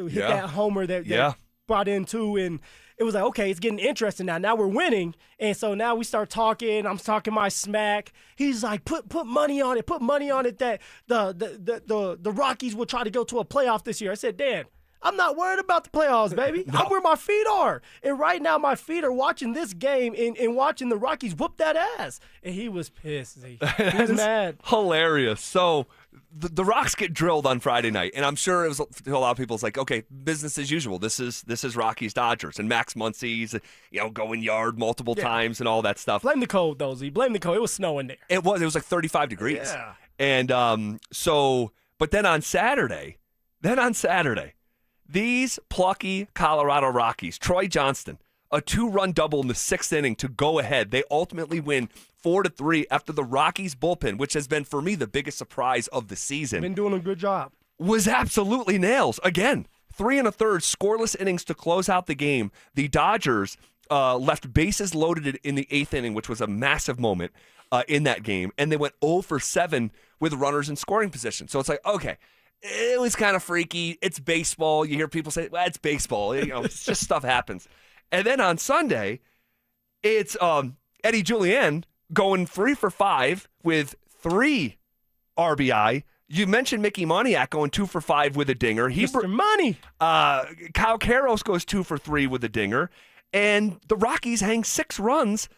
hit that homer that brought in too, and it was like, okay, it's getting interesting now. Now we're winning, and so now we start talking. I'm talking my smack. He's like, put money on it. Put money on it that the Rockies will try to go to a playoff this year. I said, Dan, I'm not worried about the playoffs, baby. I'm where my feet are. And right now my feet are watching this game and watching the Rockies whoop that ass. And he was pissed. He was mad. Hilarious. So the Rocks get drilled on Friday night, and I'm sure it was to a lot of people. It's like, okay, business as usual. This is Rockies Dodgers, and Max Muncy's going yard multiple times and all that stuff. Blame the cold though, Z. Blame the cold. It was snowing there. It was like 35 degrees. Yeah. And but then on Saturday. These plucky Colorado Rockies, Troy Johnston, a 2-run double in the 6th inning to go ahead. They ultimately win 4-3 after the Rockies bullpen, which has been for me the biggest surprise of the season. Been doing a good job. Was absolutely nails. Again, 3 1/3 scoreless innings to close out the game. The Dodgers left bases loaded in the 8th inning, which was a massive moment in that game, and they went 0 for 7 with runners in scoring position. So it's like, okay, it was kind of freaky. It's baseball. You hear people say, well, it's baseball. It's just stuff happens. And then on Sunday, it's Eddie Julian going 3 for 5 with 3 RBI. You mentioned Mickey Moniak going 2 for 5 with a dinger. Mr. Money. Kyle Karros goes 2 for 3 with a dinger. And the Rockies hang 6 runs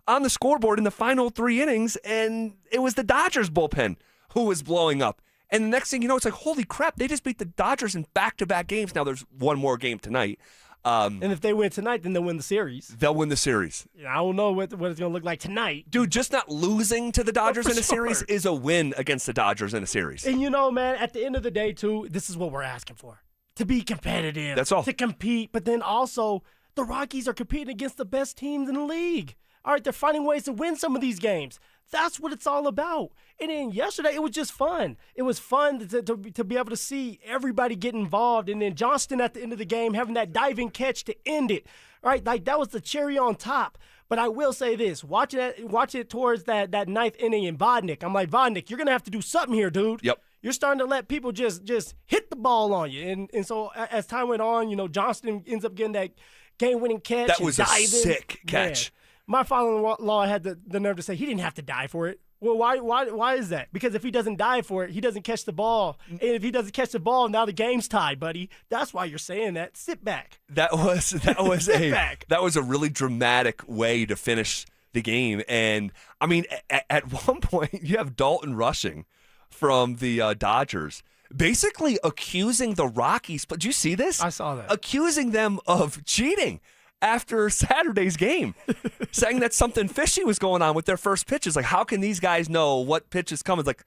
on the scoreboard in the final 3 innings, and it was the Dodgers bullpen who was blowing up. And the next thing you know, it's like, holy crap, they just beat the Dodgers in back-to-back games. Now there's one more game tonight. And if they win tonight, then they'll win the series. They'll win the series. I don't know what it's going to look like tonight. Dude, just not losing to the Dodgers in a series is a win against the Dodgers in a series. And man, at the end of the day, too, this is what we're asking for. To be competitive. That's all. To compete. But then also, the Rockies are competing against the best teams in the league. All right, they're finding ways to win some of these games. That's what it's all about. And then yesterday, it was just fun. It was fun to be able to see everybody get involved. And then Johnston at the end of the game having that diving catch to end it. All right, like that was the cherry on top. But I will say this, watch it towards that 9th inning in Vodnik. I'm like, Vodnik, you're going to have to do something here, dude. Yep. You're starting to let people just hit the ball on you. And so as time went on, Johnston ends up getting that game-winning catch. That was a sick catch. Man. My father-in-law had the nerve to say he didn't have to die for it. Well, why is that? Because if he doesn't die for it, he doesn't catch the ball. And if he doesn't catch the ball, now the game's tied, buddy. That's why you're saying that. Sit back. That was a really dramatic way to finish the game. And I mean, at one point, you have Dalton Rushing from the Dodgers basically accusing the Rockies. But did you see this? I saw that. Accusing them of cheating after Saturday's game, saying that something fishy was going on with their first pitches. Like, how can these guys know what pitch is coming? Like,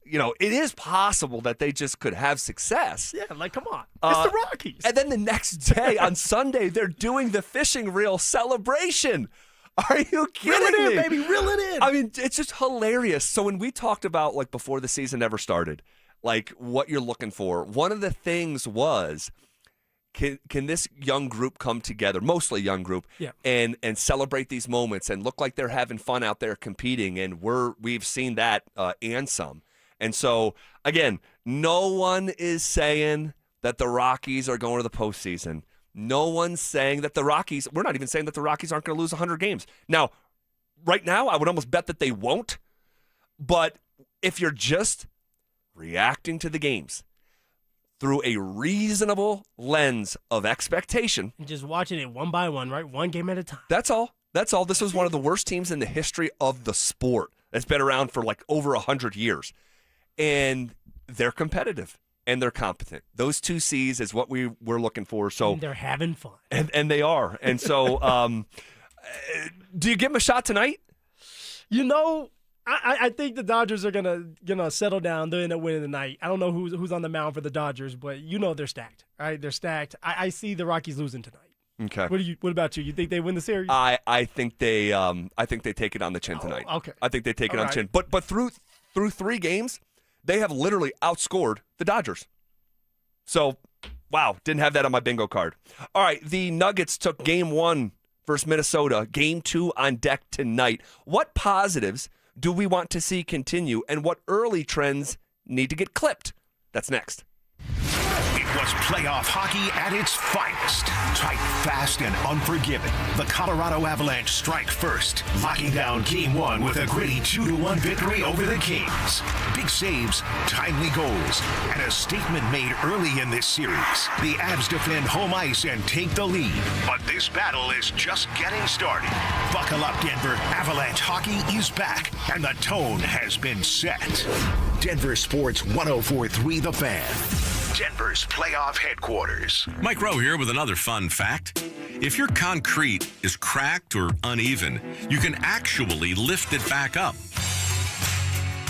it is possible that they just could have success. Yeah, like, come on. It's the Rockies. And then the next day, on Sunday, they're doing the fishing reel celebration. Are you kidding me? Reel it in, baby. Reel it in. I mean, it's just hilarious. So when we talked about, like, before the season ever started, like, what you're looking for, one of the things was, Can this young group come together, mostly young group, and celebrate these moments and look like they're having fun out there competing? And we've seen that and some. And so, again, no one is saying that the Rockies are going to the postseason. No one's saying that we're not even saying that the Rockies aren't going to lose 100 games. Now, right now, I would almost bet that they won't. But if you're just reacting to the games through a reasonable lens of expectation. And just watching it one by one, right? One game at a time. That's all. This was one of the worst teams in the history of the sport that's been around for like over 100 years. And they're competitive and they're competent. Those 2 C's is what we're looking for. So and they're having fun. And they are. And so do you give them a shot tonight? I think the Dodgers are gonna settle down. They'll end up winning tonight. I don't know who's on the mound for the Dodgers, but they're stacked. All right, they're stacked. I see the Rockies losing tonight. Okay. What about you? You think they win the series? I think they take it on the chin tonight. Okay. I think they take it on the chin. But through 3 games, They have literally outscored the Dodgers. So, wow, didn't have that on my bingo card. All right, the Nuggets took Game 1 versus Minnesota. Game 2 on deck tonight. What positives do we want to see continue, and what early trends need to get clipped? That's next. It was playoff hockey at its finest. Tight, fast, and unforgiving. The Colorado Avalanche strike first, locking down Game 1 with a gritty 2-1 victory over the Kings. Big saves, timely goals, and a statement made early in this series. The Avs defend home ice and take the lead. But this battle is just getting started. Buckle up, Denver. Avalanche hockey is back, and the tone has been set. Denver Sports 104.3 The Fan. Denver's playoff headquarters. Mike Rowe here with another fun fact. If your concrete is cracked or uneven, you can actually lift it back up.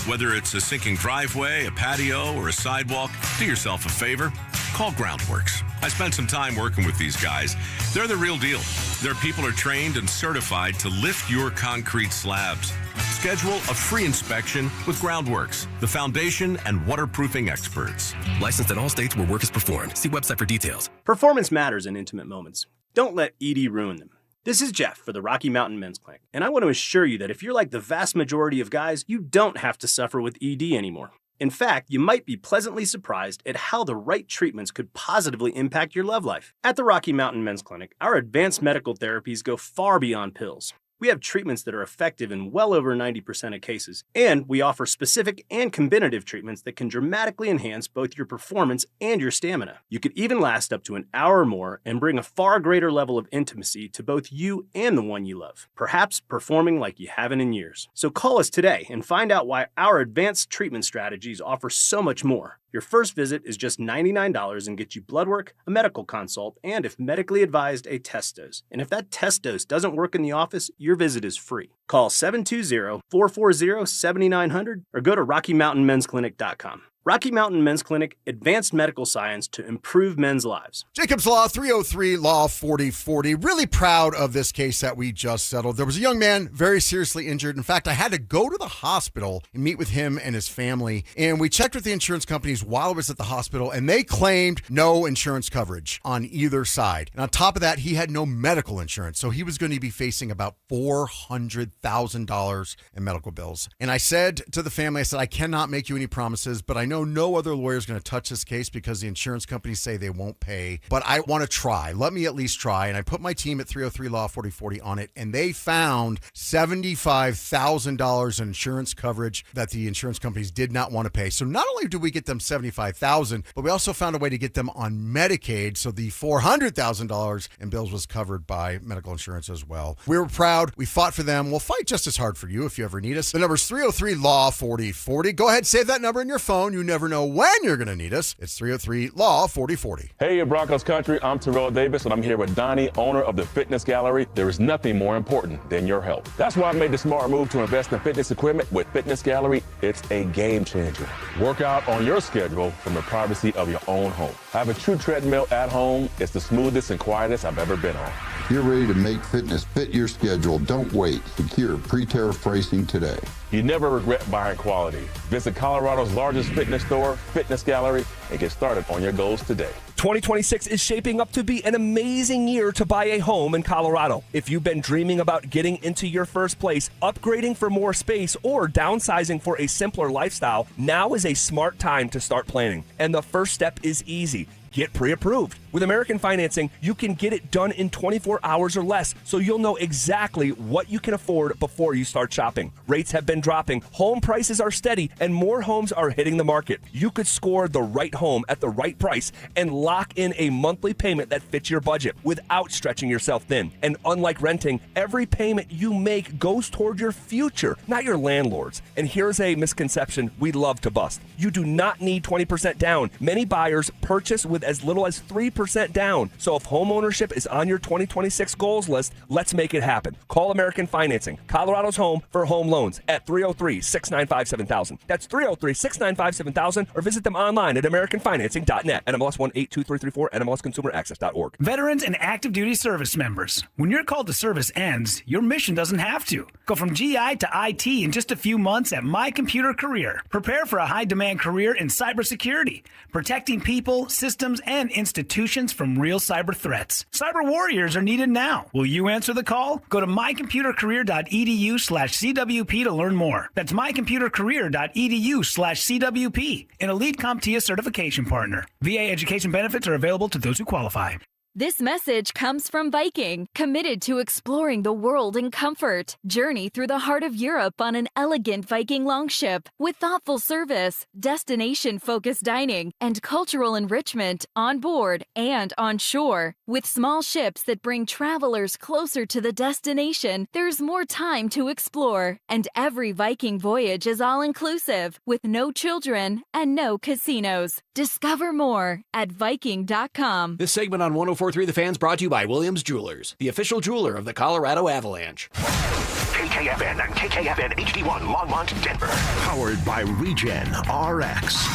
Whether it's a sinking driveway, a patio, or a sidewalk, do yourself a favor. Call Groundworks. I spent some time working with these guys. They're the real deal. Their people are trained and certified to lift your concrete slabs. Schedule a free inspection with Groundworks, the foundation and waterproofing experts. Licensed in all states where work is performed. See website for details. Performance matters in intimate moments. Don't let ED ruin them. This is Jeff for the Rocky Mountain Men's Clinic, and I want to assure you that if you're like the vast majority of guys, you don't have to suffer with ED anymore. In fact, you might be pleasantly surprised at how the right treatments could positively impact your love life. At the Rocky Mountain Men's Clinic, our advanced medical therapies go far beyond pills. We have treatments that are effective in well over 90% of cases, and we offer specific and combinative treatments that can dramatically enhance both your performance and your stamina. You could even last up to an hour or more and bring a far greater level of intimacy to both you and the one you love, perhaps performing like you haven't in years. So call us today and find out why our advanced treatment strategies offer so much more. Your first visit is just $99 and gets you blood work, a medical consult, and if medically advised, a test dose. And if that test dose doesn't work in the office, your visit is free. Call 720-440-7900 or go to RockyMountainMen'sClinic.com. Rocky Mountain Men's Clinic, advanced medical science to improve men's lives. Jacob's Law, 303 Law 4040. Really proud of this case that we just settled. There was a young man very seriously injured. In fact, I had to go to the hospital and meet with him and his family. And we checked with the insurance companies while I was at the hospital, and they claimed no insurance coverage on either side. And on top of that, he had no medical insurance. So he was going to be facing about $400,000 in medical bills. And I said to the family, I said, I cannot make you any promises, but I know no other lawyer is going to touch this case because the insurance companies say they won't pay. But I want to try. Let me at least try. And I put my team at 303 Law 4040 on it, and they found $75,000 in insurance coverage that the insurance companies did not want to pay. So not only did we get them $75,000, but we also found a way to get them on Medicaid. So the $400,000 in bills was covered by medical insurance as well. We were proud. We fought for them. We'll fight just as hard for you if you ever need us. The number is 303 Law 4040. Go ahead, save that number in your phone. You never know when you're going to need us. It's 303 Law 4040. Hey, Broncos country. I'm Terrell Davis, and I'm here with Donnie, owner of the Fitness Gallery. There is nothing more important than your health. That's why I made the smart move to invest in fitness equipment with Fitness Gallery. It's a game changer. Work out on your schedule from the privacy of your own home. I have a true treadmill at home. It's the smoothest and quietest I've ever been on. You're ready to make fitness fit your schedule. Don't wait. Secure pre-tariff pricing today. You never regret buying quality. Visit Colorado's largest fitness store, Fitness Gallery, and get started on your goals today. 2026 is shaping up to be an amazing year to buy a home in Colorado. If you've been dreaming about getting into your first place, upgrading for more space, or downsizing for a simpler lifestyle, now is a smart time to start planning. And the first step is easy. Get pre-approved. With American Financing, you can get it done in 24 hours or less, so you'll know exactly what you can afford before you start shopping. Rates have been dropping, home prices are steady, and more homes are hitting the market. You could score the right home at the right price and lock in a monthly payment that fits your budget without stretching yourself thin. And unlike renting, every payment you make goes toward your future, not your landlord's. And here's a misconception we love to bust. You do not need 20% down. Many buyers purchase with with as little as 3% down. So if home ownership is on your 2026 goals list, let's make it happen. Call American Financing, Colorado's home for home loans at 303-695-7000. That's 303-695-7000, or visit them online at americanfinancing.net. NMLS 182334, NMLSconsumeraccess.org. Veterans and active duty service members, when your call to service ends, your mission doesn't have to. Go from GI to IT in just a few months at My Computer Career. Prepare for a high-demand career in cybersecurity, protecting people, systems, and institutions from real cyber threats. Cyber warriors are needed now. Will you answer the call? Go to mycomputercareer.edu/CWP to learn more. That's mycomputercareer.edu/CWP, an elite CompTIA certification partner. VA education benefits are available to those who qualify. This message comes from Viking, committed to exploring the world in comfort. Journey through the heart of Europe on an elegant Viking longship with thoughtful service, destination-focused dining, and cultural enrichment on board and on shore. With small ships that bring travelers closer to the destination, there's more time to explore. And every Viking voyage is all-inclusive, with no children and no casinos. Discover more at Viking.com. This segment on 104.3 The Fans brought to you by Williams Jewelers, the official jeweler of the Colorado Avalanche. KKFN and KKFN HD1 Longmont, Denver. Powered by Regen RX.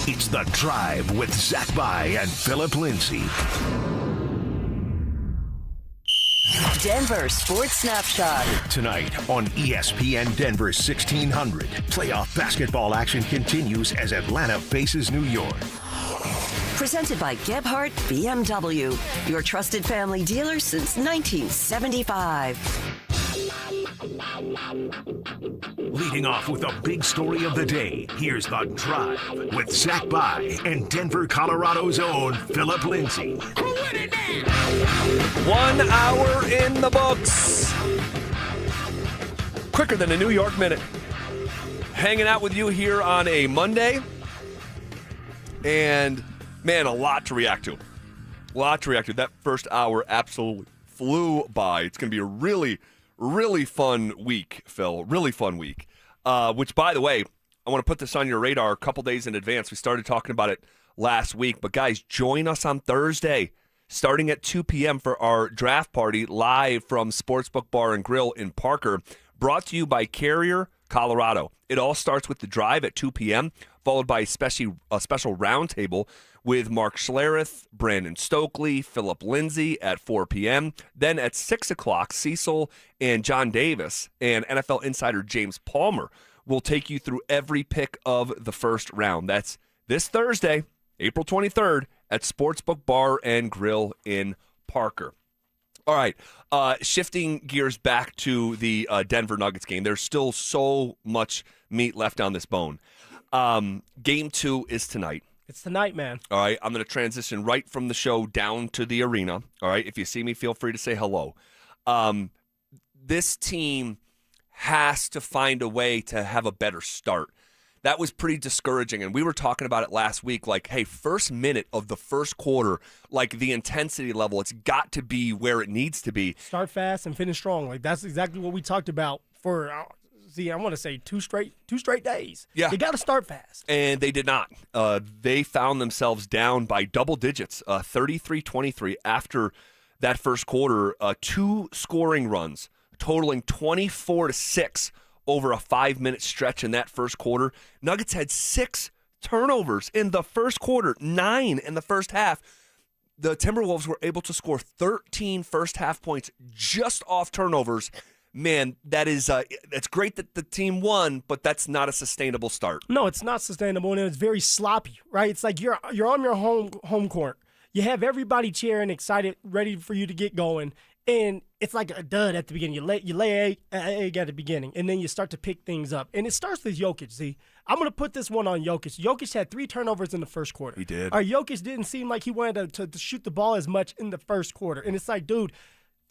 It's The Drive with Zach By and Philip Lindsay. Denver Sports Snapshot. Tonight on ESPN Denver 1600, playoff basketball action continues as Atlanta faces New York. Presented by Gebhardt BMW, your trusted family dealer since 1975. Leading off with the big story of the day, here's The Drive with Zach By and Denver, Colorado's own Philip Lindsay. 1 hour in the books. Quicker than a New York minute. Hanging out with you here on a Monday. And, man, a lot to react to. That first hour absolutely flew by. It's going to be a really, really fun week, Phil. Really fun week. Which, by the way, I want to put this on your radar a couple days in advance. We started talking about it last week. But, guys, join us on Thursday, starting at 2 p.m. for our draft party live from Sportsbook Bar and Grill in Parker, brought to you by Carrier, Colorado. It all starts with The Drive at 2 p.m., followed by a special roundtable with Mark Schlereth, Brandon Stokely, Philip Lindsay at 4 p.m. Then at 6 o'clock, Cecil and John Davis and NFL insider James Palmer will take you through every pick of the first round. That's this Thursday, April 23rd, at Sportsbook Bar and Grill in Parker. All right, shifting gears back to the Denver Nuggets game. There's still so much meat left on this bone. Game 2 is tonight. It's tonight, man. All right, I'm going to transition right from the show down to the arena. All right, if you see me, feel free to say hello. This team has to find a way to have a better start. That was pretty discouraging, and we were talking about it last week, like, hey, first minute of the first quarter, like the intensity level, it's got to be where it needs to be. Start fast and finish strong. Like, that's exactly what we talked about for I want to say two straight days. Yeah. You got to start fast. And they did not. They found themselves down by double digits, 33-23 after that first quarter. 2 scoring runs, totaling 24-6 over a 5-minute stretch in that first quarter. Nuggets had 6 turnovers in the first quarter, 9 in the first half. The Timberwolves were able to score 13 first half points just off turnovers. Man, that's great that the team won, but that's not a sustainable start. No, it's not sustainable, and it's very sloppy, right? It's like you're on your home court. You have everybody cheering, excited, ready for you to get going, and it's like a dud at the beginning. You lay an egg at the beginning, and then you start to pick things up. And it starts with Jokic, see? I'm going to put this one on Jokic. Jokic had 3 turnovers in the first quarter. He did. Jokic didn't seem like he wanted to shoot the ball as much in the first quarter. And it's like, dude,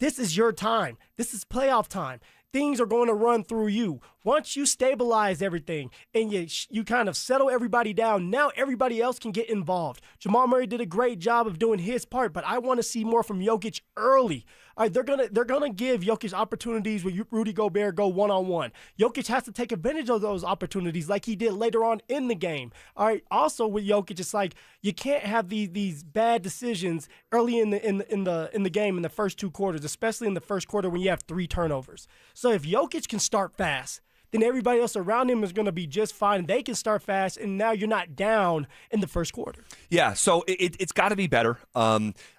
this is your time. This is playoff time. things are going to run through you. Once you stabilize everything and you kind of settle everybody down, now everybody else can get involved. Jamal Murray did a great job of doing his part, but I want to see more from Jokic early. All right, they're gonna give Jokic opportunities where Rudy Gobert go one-on-one. Jokic has to take advantage of those opportunities like he did later on in the game. All right. Also with Jokic, it's like you can't have these bad decisions early in the game in the first two quarters, especially in the first quarter when you have 3 turnovers. So if Jokic can start fast, then everybody else around him is going to be just fine. They can start fast, and now you're not down in the first quarter. Yeah, so it's got to be better.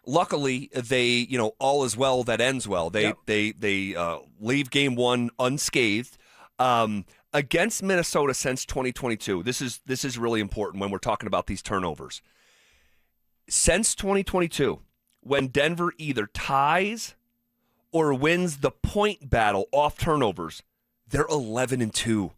Luckily, they, all is well that ends well. They leave game 1 unscathed. Against Minnesota since 2022, this is really important when we're talking about these turnovers. Since 2022, when Denver either ties or wins the point battle off turnovers, they're 11-2.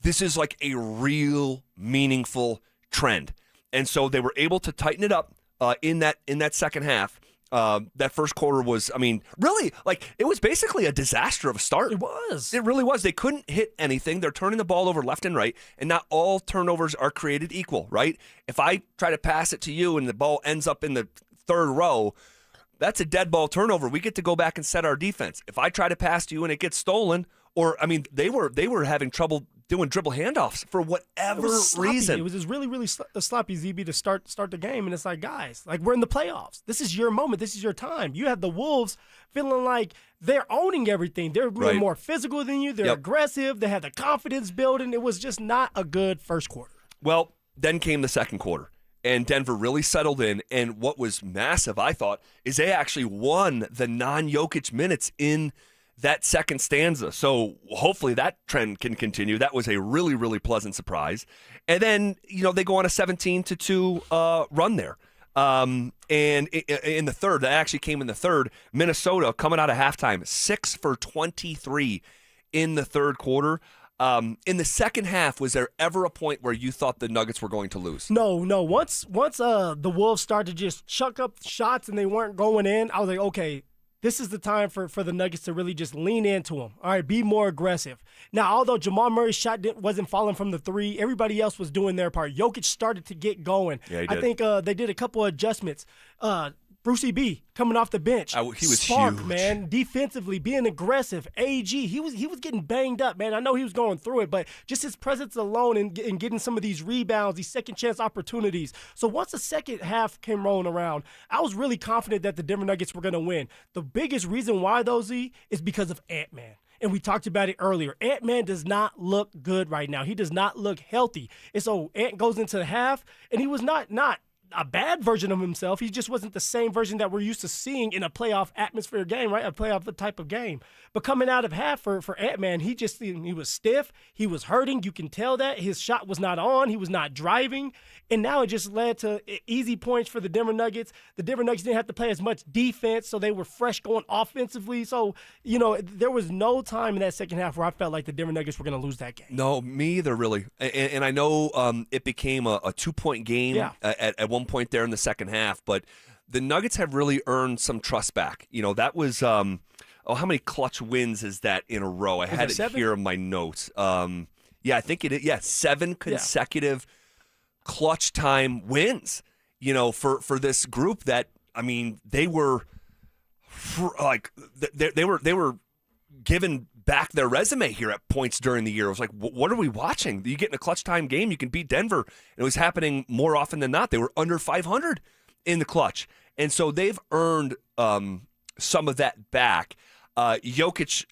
This is like a real meaningful trend. And so they were able to tighten it up in that second half. That first quarter was, really, it was basically a disaster of a start. It was. It really was. They couldn't hit anything. They're turning the ball over left and right, and not all turnovers are created equal, right? If I try to pass it to you and the ball ends up in the third row, that's a dead ball turnover. We get to go back and set our defense. If I try to pass to you and it gets stolen, they were having trouble doing dribble handoffs for whatever reason. It was just really, really sloppy, ZB, to start the game. And it's like, guys, we're in the playoffs. This is your moment. This is your time. You have the Wolves feeling like they're owning everything. They're being more physical than you. They're aggressive. They had the confidence building. It was just not a good first quarter. Well, then came the second quarter, and Denver really settled in. And what was massive, I thought, is they actually won the non-Jokic minutes in that second stanza. So hopefully that trend can continue. That was a really, really pleasant surprise. And then, they go on a 17-2 run there. And in the third, that actually came in the third, Minnesota coming out of halftime, 6 for 23 in the third quarter. In the second half, was there ever a point where you thought the Nuggets were going to lose? No. Once the Wolves started to just chuck up shots and they weren't going in, I was like, okay, this is the time for the Nuggets to really just lean into them. All right, be more aggressive. Now, although Jamal Murray's shot wasn't falling from the 3, everybody else was doing their part. Jokic started to get going. Yeah, he did. I think they did a couple of adjustments. Brucey B coming off the bench. He was Spark, huge, man. Defensively, being aggressive. AG, he was getting banged up, man. I know he was going through it, but just his presence alone and getting some of these rebounds, these second chance opportunities. So once the second half came rolling around, I was really confident that the Denver Nuggets were going to win. The biggest reason why, though, Z, is because of Ant-Man. And we talked about it earlier. Ant-Man does not look good right now. He does not look healthy. And so Ant goes into the half, and he was not a bad version of himself. He just wasn't the same version that we're used to seeing in a playoff atmosphere game, right? A playoff type of game. But coming out of half for Ant-Man, he was stiff. He was hurting. You can tell that. His shot was not on. He was not driving. And now it just led to easy points for the Denver Nuggets. The Denver Nuggets didn't have to play as much defense, so they were fresh going offensively. So, there was no time in that second half where I felt like the Denver Nuggets were going to lose that game. No, me either, really. And I know it became a 2-point game at one point there in the second half, but the Nuggets have really earned some trust back. That was how many clutch wins is that in a row? I had it here in my notes. I think it is. Yeah, 7 consecutive clutch time wins. For this group that they were they were given back their resume here at points during the year. It was like, what are we watching? You get in a clutch time game, you can beat Denver. It was happening more often than not. They were under 500 in the clutch. And so they've earned some of that back. Jokic,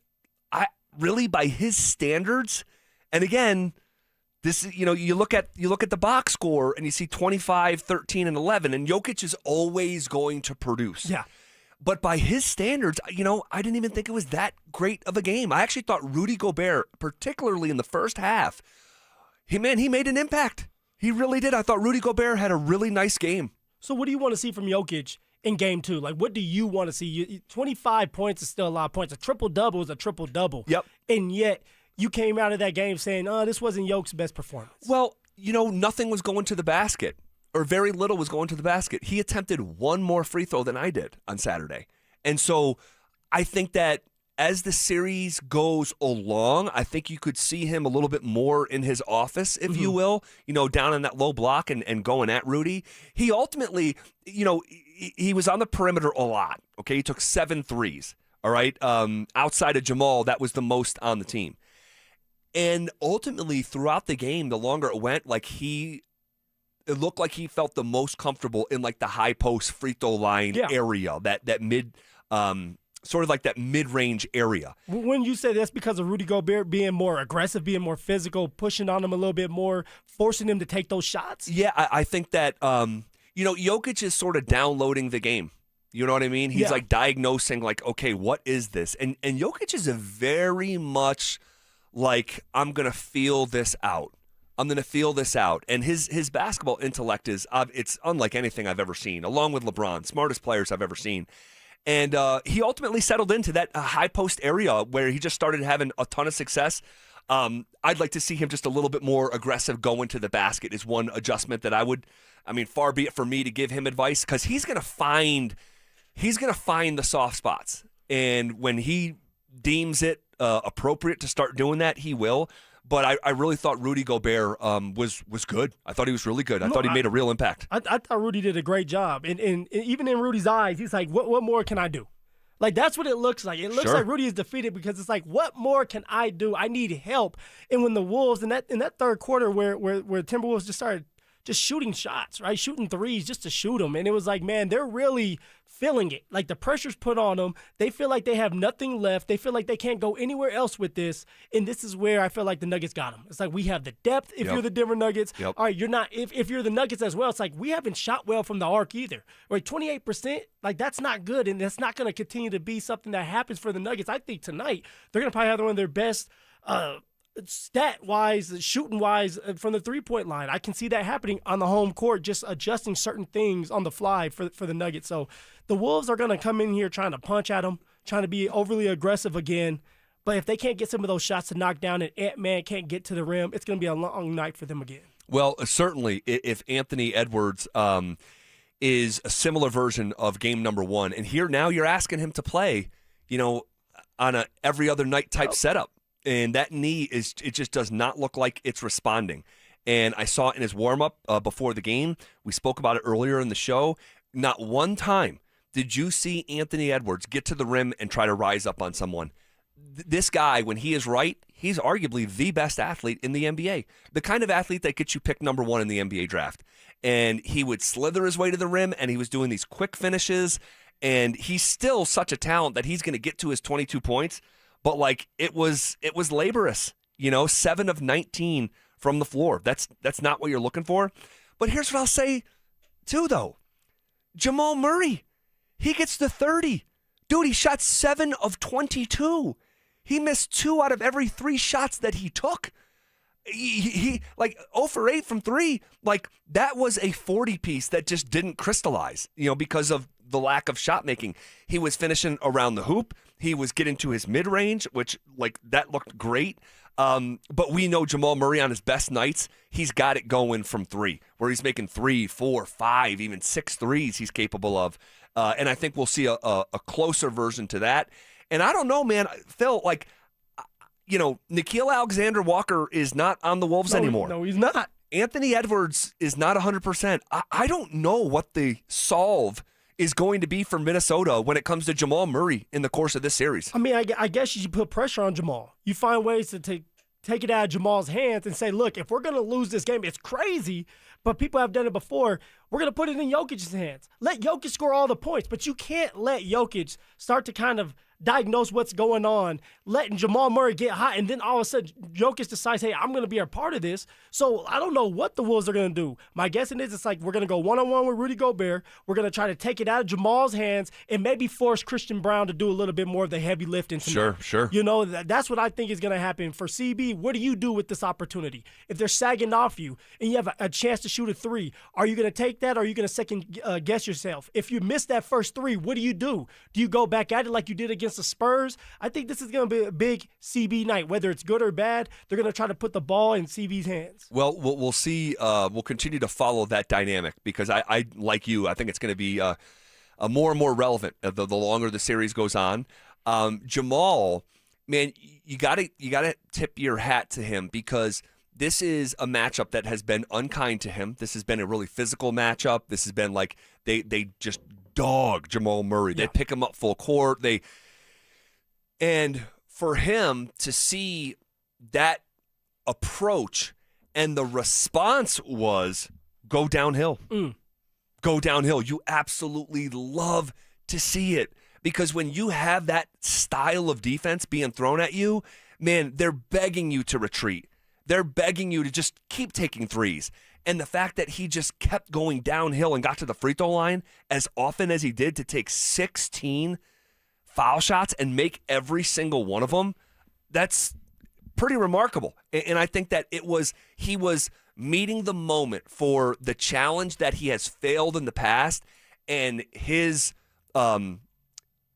really by his standards, and again, this you look at the box score and you see 25, 13, and 11, and Jokic is always going to produce. Yeah. But by his standards, I didn't even think it was that great of a game. I actually thought Rudy Gobert, particularly in the first half, he made an impact. He really did. I thought Rudy Gobert had a really nice game. So what do you want to see from Jokic in game 2? What do you want to see? 25 points is still a lot of points. A triple-double is a triple-double. Yep. And yet you came out of that game saying, this wasn't Jokic's best performance. Well, nothing was going to the basket. Or very little was going to the basket. He attempted one more free throw than I did on Saturday. And so I think that as the series goes along, I think you could see him a little bit more in his office, if you will, down in that low block and going at Rudy. He ultimately, he was on the perimeter a lot, okay? He took 7 threes, all right? Outside of Jamal, that was the most on the team. And ultimately, throughout the game, the longer it went, it looked like he felt the most comfortable in like the high post free throw line area, that mid sort of like that mid-range area. When you say that's because of Rudy Gobert being more aggressive, being more physical, pushing on him a little bit more, forcing him to take those shots? Yeah, I think that, Jokic is sort of downloading the game. You know what I mean? He's like diagnosing like, okay, what is this? And Jokic is a very much like, I'm going to feel this out. I'm going to feel this out. And his basketball intellect it's unlike anything I've ever seen, along with LeBron, smartest players I've ever seen. And he ultimately settled into that high post area where he just started having a ton of success. I'd like to see him just a little bit more aggressive going to the basket is one adjustment that far be it for me to give him advice, because he's going to find the soft spots. And when he deems it appropriate to start doing that, he will. But I really thought Rudy Gobert was good. I thought he was really good. I thought he made a real impact. I thought Rudy did a great job. And even in Rudy's eyes, he's like, what more can I do? Like, that's what it looks like. It looks like Rudy is defeated because it's like, what more can I do? I need help. And when the Wolves, in that third quarter where Timberwolves just started just shooting shots, right? Shooting threes just to shoot them. And it was like, man, they're really feeling it. Like, the pressure's put on them. They feel like they have nothing left. They feel like they can't go anywhere else with this. And this is where I feel like the Nuggets got them. It's like, we have the depth if you're the Denver Nuggets. All right, you're not. If you're the Nuggets as well, it's like, we haven't shot well from the arc either. Right, 28%, like, that's not good. And that's not going to continue to be something that happens for the Nuggets. I think tonight they're going to probably have one of their best stat-wise, shooting-wise, from the three-point line. I can see that happening on the home court, just adjusting certain things on the fly for the Nuggets. So the Wolves are going to come in here trying to punch at them, trying to be overly aggressive again. But if they can't get some of those shots to knock down and Ant-Man can't get to the rim, it's going to be a long night for them again. Well, certainly, if Anthony Edwards is a similar version of game number 1, and here now you're asking him to play, on a every other night type setup. And that knee it just does not look like it's responding. And I saw it in his warm-up before the game. We spoke about it earlier in the show. Not one time did you see Anthony Edwards get to the rim and try to rise up on someone. This guy, when he is right, he's arguably the best athlete in the NBA. The kind of athlete that gets you picked number 1 in the NBA draft. And he would slither his way to the rim, and he was doing these quick finishes. And he's still such a talent that he's going to get to his 22 points. But like it was laborious, 7 of 19 from the floor. That's not what you're looking for. But here's what I'll say too, though. Jamal Murray, he gets the 30. Dude, he shot 7 of 22. He missed 2 out of every 3 shots that he took. He like 0 for 8 from 3. Like, that was a 40 piece that just didn't crystallize, because of the lack of shot making. He was finishing around the hoop. He was getting to his mid-range, which, like, that looked great. But we know Jamal Murray on his best nights, he's got it going from 3, where he's making 3, 4, 5, even 6 threes he's capable of. And I think we'll see a closer version to that. And I don't know, man, Phil, like, Nickeil Alexander-Walker is not on the Wolves anymore. No, he's not. Anthony Edwards is not 100%. I don't know what the solve is going to be for Minnesota when it comes to Jamal Murray in the course of this series. I mean, I guess you should put pressure on Jamal. You find ways to take it out of Jamal's hands and say, look, if we're going to lose this game, it's crazy, but people have done it before. We're going to put it in Jokic's hands. Let Jokic score all the points, but you can't let Jokic start to kind of diagnose what's going on, letting Jamal Murray get hot, and then all of a sudden Jokic decides, hey, I'm going to be a part of this. So I don't know what the Wolves are going to do. My guessing is it's like we're going to go one-on-one with Rudy Gobert. We're going to try to take it out of Jamal's hands and maybe force Christian Brown to do a little bit more of the heavy lifting tonight. Sure. That's what I think is going to happen. For CB, what do you do with this opportunity? If they're sagging off you and you have a chance to shoot a 3, are you going to take that, or are you going to second guess yourself? If you miss that first 3, what do? Do you go back at it like you did against the Spurs? I think this is going to be a big CB night. Whether it's good or bad, they're going to try to put the ball in CB's hands. Well, we'll see. We'll continue to follow that dynamic because I like you, I think it's going to be more and more relevant the longer the series goes on. Jamal, man, you gotta tip your hat to him because this is a matchup that has been unkind to him. This has been a really physical matchup. This has been like they just dog Jamal Murray. They pick him up full court. And for him to see that approach and the response was go downhill. Go downhill. You absolutely love to see it because when you have that style of defense being thrown at you, man, they're begging you to retreat. They're begging you to just keep taking threes. And the fact that he just kept going downhill and got to the free throw line as often as he did to take 16 foul shots and make every single one of them, that's pretty remarkable. And I think that he was meeting the moment for the challenge that he has failed in the past, and his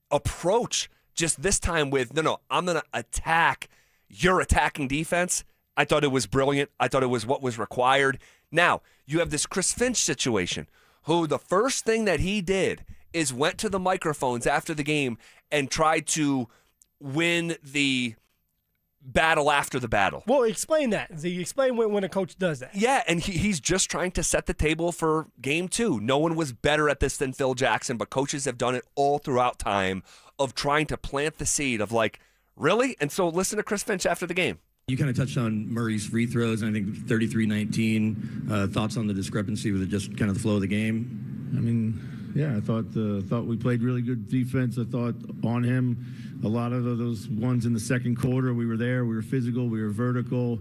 approach just this time with, no, I'm going to attack your attacking defense. I thought it was brilliant. I thought it was what was required. Now, you have this Chris Finch situation, who the first thing that he did is went to the microphones after the game and tried to win the battle after the battle. Well, explain that. Z, explain when a coach does that. Yeah, and he's just trying to set the table for game 2. No one was better at this than Phil Jackson, but coaches have done it all throughout time of trying to plant the seed of like, really? And so listen to Chris Finch after the game. You kind of touched on Murray's free throws, and I think 33-19. Thoughts on the discrepancy with just kind of the flow of the game? I mean, yeah, I thought we played really good defense. I thought on him, a lot of those ones in the second quarter, we were there, we were physical, we were vertical.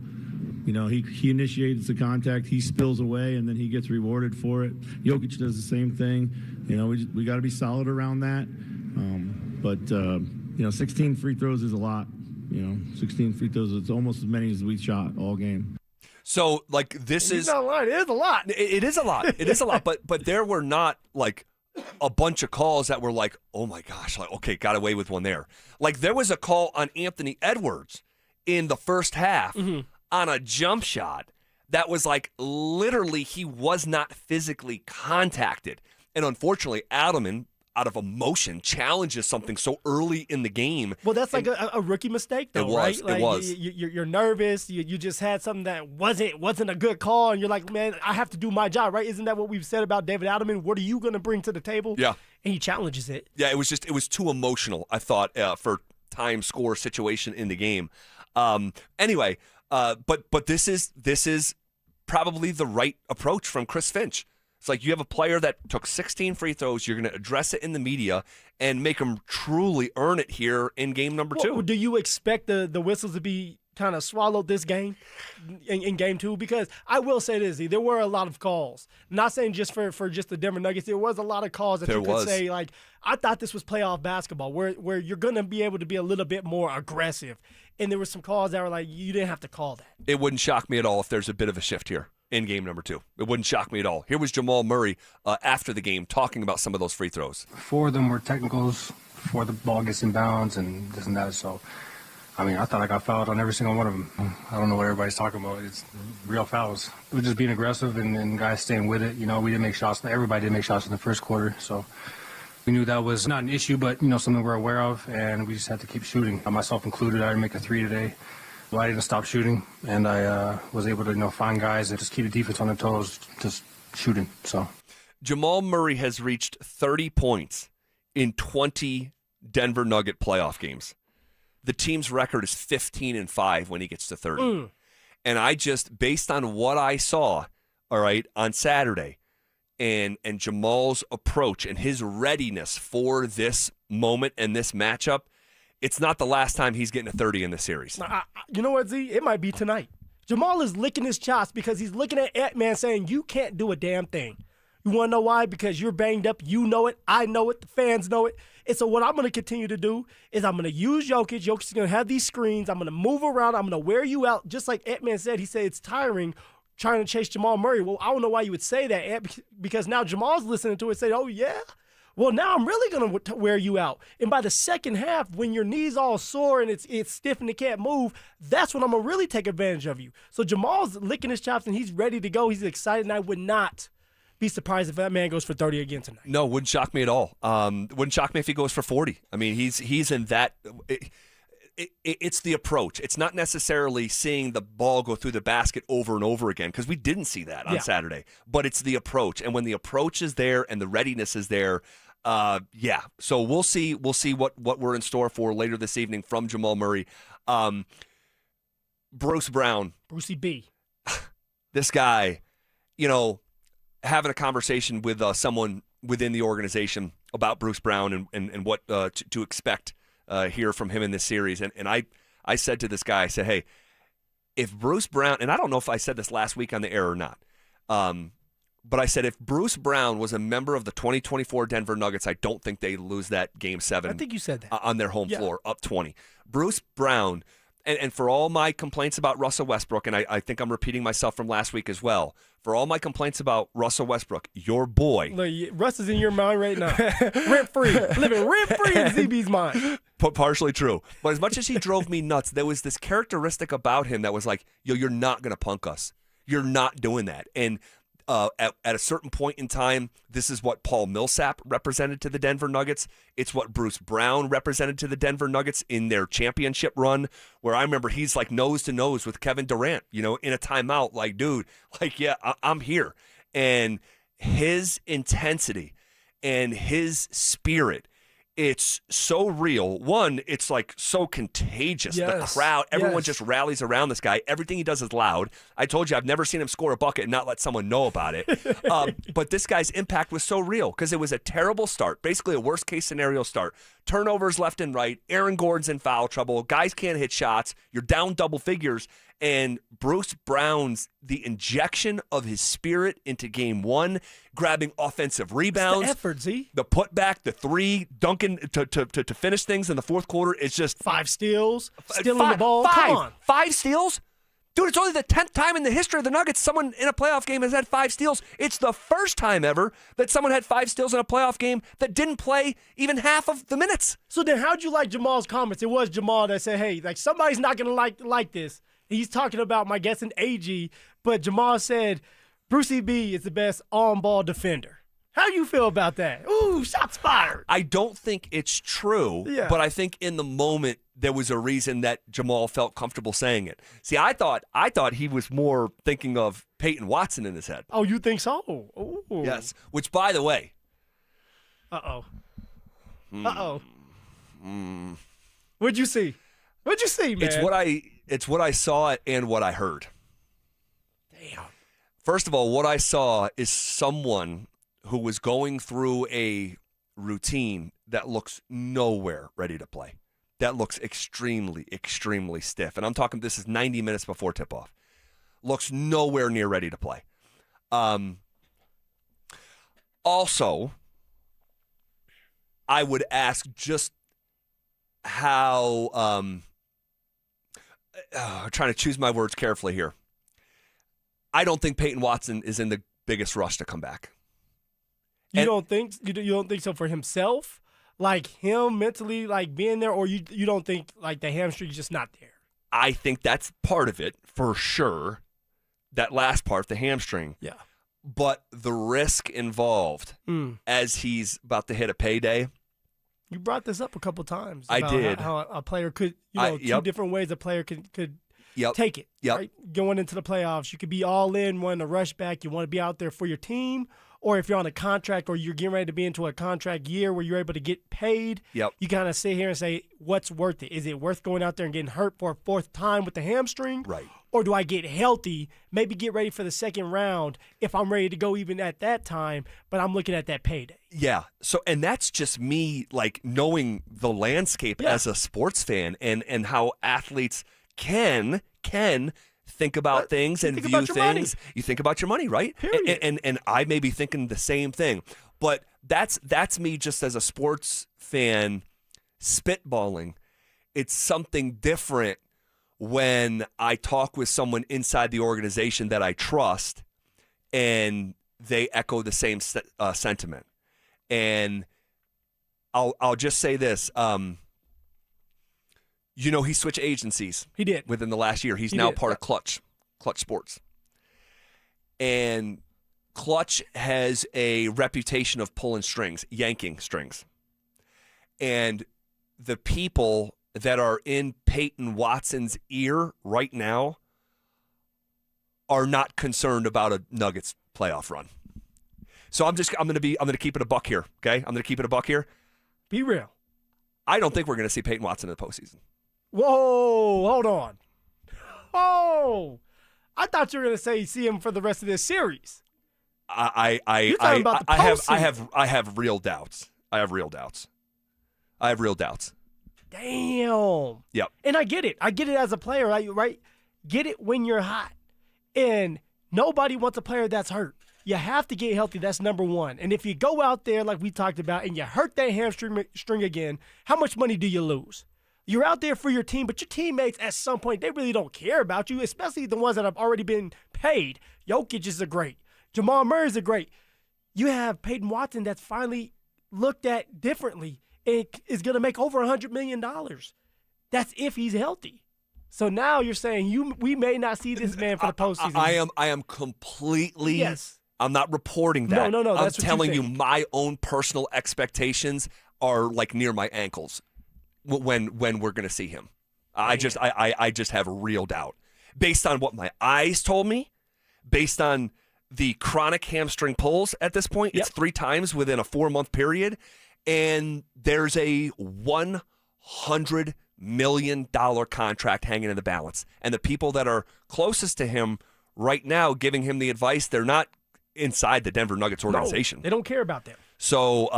You know, he initiates the contact, he spills away, and then he gets rewarded for it. Jokic does the same thing. You know, we got to be solid around that. You know, 16 free throws is a lot. You know, 16 free throws, it's almost as many as we shot all game. So, like, this is... not lying. It is a lot. It is a lot. It is a lot. But there were not, like, a bunch of calls that were like, oh, my gosh, like, okay, got away with one there. Like, there was a call on Anthony Edwards in the first half on a jump shot that was, like, literally he was not physically contacted. And unfortunately, Adelman, out of emotion, challenges something so early in the game. Well, that's like a rookie mistake, though, right? Like, it was. You're nervous. You just had something that wasn't a good call, and you're like, man, I have to do my job, right? Isn't that what we've said about David Adelman? What are you going to bring to the table? Yeah. And he challenges it. Yeah, it was too emotional, I thought, for time score situation in the game. Anyway, but this is probably the right approach from Chris Finch. It's like you have a player that took 16 free throws. You're going to address it in the media and make them truly earn it here in game number 2. Well, do you expect the whistles to be kind of swallowed this game in game 2? Because I will say this, there were a lot of calls. Not saying just for just the Denver Nuggets. There was a lot of calls that you could say, like, I thought this was playoff basketball where you're going to be able to be a little bit more aggressive. And there were some calls that were like, you didn't have to call that. It wouldn't shock me at all if there's a bit of a shift here in game number 2. It wouldn't shock me at all. Here was Jamal Murray after the game talking about some of those free throws. 4 of them were technicals before the ball gets in bounds and this and that. So, I mean, I thought I got fouled on every single one of them. I don't know what everybody's talking about. It's real fouls. It was just being aggressive and guys staying with it. You know, we didn't make shots. Everybody didn't make shots in the first quarter. So we knew that was not an issue, but, you know, something we're aware of, and we just had to keep shooting. Myself included, I didn't make a 3 today. I didn't stop shooting, and I was able to, you know, find guys and just keep the defense on their toes, just shooting. So Jamal Murray has reached 30 points in 20 Denver Nugget playoff games. The team's record is 15-5 when he gets to 30. And I just, based on what I saw, all right, on Saturday, and Jamal's approach and his readiness for this moment and this matchup, it's not the last time he's getting a 30 in the series. You know what, Z? It might be tonight. Jamal is licking his chops because he's looking at Ant-Man saying, you can't do a damn thing. You want to know why? Because you're banged up. You know it. I know it. The fans know it. And so what I'm going to continue to do is I'm going to use Jokic. Jokic is going to have these screens. I'm going to move around. I'm going to wear you out. Just like Ant-Man said, he said it's tiring trying to chase Jamal Murray. Well, I don't know why you would say that, Ant, because now Jamal's listening to it and say, oh, yeah? Well, now I'm really going to wear you out. And by the second half, when your knee's all sore and it's stiff and it can't move, that's when I'm going to really take advantage of you. So Jamal's licking his chops and he's ready to go. He's excited, and I would not be surprised if that man goes for 30 again tonight. No, wouldn't shock me at all. Wouldn't shock me if he goes for 40. I mean, he's in that. It's the approach. It's not necessarily seeing the ball go through the basket over and over again, because we didn't see that on Saturday. But it's the approach, and when the approach is there and the readiness is there, So we'll see. We'll see what we're in store for later this evening from Jamal Murray. Bruce Brown, Brucey B. This guy, having a conversation with someone within the organization about Bruce Brown and what to expect here from him in this series. And I said to this guy, I said, hey, if Bruce Brown, and I don't know if I said this last week on the air or not, but I said if Bruce Brown was a member of the 2024 Denver Nuggets, I don't think they lose that Game 7. I think you said that. On their home floor, up 20. Bruce Brown, and for all my complaints about Russell Westbrook, and I think I'm repeating myself from last week as well, for all my complaints about Russell Westbrook, your boy. Look, Russ is in your mind right now. Rent-free. Living rent-free in ZB's mind. Partially true. But as much as he drove me nuts, there was this characteristic about him that was like, you're not going to punk us. You're not doing that. And at a certain point in time, this is what Paul Millsap represented to the Denver Nuggets. It's what Bruce Brown represented to the Denver Nuggets in their championship run, where I remember he's like nose to nose with Kevin Durant, in a timeout, like, dude, like, yeah, I'm here. And his intensity and his spirit, it's so real. One, it's like so contagious. Yes. The crowd, everyone Yes. just rallies around this guy. Everything he does is loud. I told you I've never seen him score a bucket and not let someone know about it. But this guy's impact was so real because it was a terrible start, basically a worst-case scenario start. Turnovers left and right. Aaron Gordon's in foul trouble. Guys can't hit shots. You're down double figures. And Bruce Brown's, the injection of his spirit into Game 1, grabbing offensive rebounds. It's the effort, Z. The putback, the three, dunking to finish things in the fourth quarter is just 5 steals, stealing the ball. Come on. 5 steals? Dude, it's only the 10th time in the history of the Nuggets someone in a playoff game has had 5 steals. It's the first time ever that someone had 5 steals in a playoff game that didn't play even half of the minutes. So then how'd you like Jamal's comments? It was Jamal that said, hey, like somebody's not going to like this. He's talking about, my guess, an AG, but Jamal said Brucey B is the best on-ball defender. How do you feel about that? Ooh, shots fired. I don't think it's true, but I think in the moment there was a reason that Jamal felt comfortable saying it. See, I thought he was more thinking of Peyton Watson in his head. Oh, you think so? Ooh. Yes, which, by the way. Uh-oh. Uh-oh. What'd you see? What'd you see, man? It's what I saw and what I heard. Damn. First of all, what I saw is someone who was going through a routine that looks nowhere ready to play. That looks extremely, extremely stiff. And I'm talking, this is 90 minutes before tip-off. Looks nowhere near ready to play. Also, I would ask just how... I'm trying to choose my words carefully here. I don't think Peyton Watson is in the biggest rush to come back. You don't think so for himself? Like him mentally like being there, or you don't think like the hamstring's just not there? I think that's part of it for sure. That last part, the hamstring. Yeah. But the risk involved as he's about to hit a payday. You brought this up a couple times. I did. How a player could, two different ways a player could take it. Yep. Right? Going into the playoffs, you could be all in, wanting to rush back. You want to be out there for your team, or if you're on a contract or you're getting ready to be into a contract year where you're able to get paid, you kind of sit here and say, what's worth it? Is it worth going out there and getting hurt for a 4th time with the hamstring? Right. Or do I get healthy, maybe get ready for the second round if I'm ready to go even at that time, but I'm looking at that payday? Yeah. So, and that's just me, like, knowing the landscape as a sports fan and how athletes can think about things and view things. Money. You think about your money, right? Period. And I may be thinking the same thing. But that's me just as a sports fan spitballing. It's something different when I talk with someone inside the organization that I trust and they echo the same sentiment. And I'll just say this. He switched agencies. He did. Within the last year. He's now part of Clutch Sports. And Clutch has a reputation of pulling strings, yanking strings. And the people that are in Peyton Watson's ear right now are not concerned about a Nuggets playoff run. So I'm going to keep it a buck here, okay? I'm going to keep it a buck here. Be real. I don't think we're going to see Peyton Watson in the postseason. Whoa, hold on. Oh, I thought you were going to say you see him for the rest of this series. I have real doubts. I have real doubts. Damn. Yep. And I get it. I get it as a player, right? Get it when you're hot. And nobody wants a player that's hurt. You have to get healthy. That's number one. And if you go out there, like we talked about, and you hurt that hamstring again, how much money do you lose? You're out there for your team, but your teammates at some point, they really don't care about you, especially the ones that have already been paid. Jokic is a great. Jamal Murray is a great. You have Peyton Watson that's finally looked at differently and is going to make over $100 million. That's if he's healthy. So now you're saying we may not see this man for the postseason. I am completely. Yes. I'm not reporting that. No. I'm telling you, my own personal expectations are like near my ankles when we're going to see him. I just have real doubt based on what my eyes told me, based on the chronic hamstring pulls at this point. It's 3 times within a 4-month period, and there's a $100 million contract hanging in the balance. And the people that are closest to him right now giving him the advice, they're not inside the Denver Nuggets organization. No, they don't care about them. So,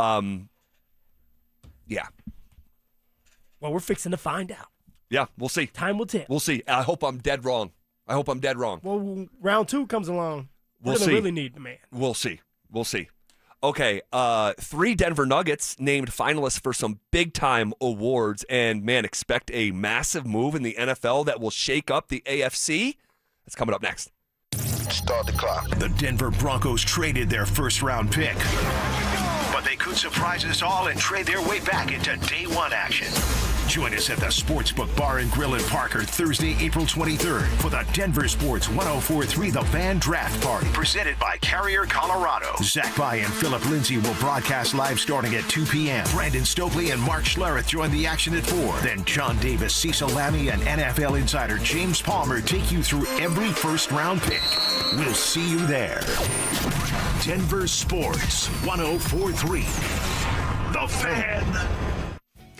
yeah. Well, we're fixing to find out. Yeah, we'll see. Time will tell. We'll see. I hope I'm dead wrong. Well, round 2 comes along. We'll see. Really need the man. We'll see. Okay, 3 Denver Nuggets named finalists for some big-time awards, and, man, expect a massive move in the NFL that will shake up the AFC. That's coming up next. Start the clock. The Denver Broncos traded their first-round pick, but they could surprise us all and trade their way back into day 1 action. Join us at the Sportsbook Bar and Grill in Parker Thursday, April 23rd for the Denver Sports 104.3 The Fan Draft Party, presented by Carrier Colorado. Zach Bai and Philip Lindsay will broadcast live starting at 2 p.m. Brandon Stokely and Mark Schlereth join the action at 4. Then John Davis, Cecil Lammey, and NFL insider James Palmer take you through every first-round pick. We'll see you there. Denver Sports 104.3 The Fan.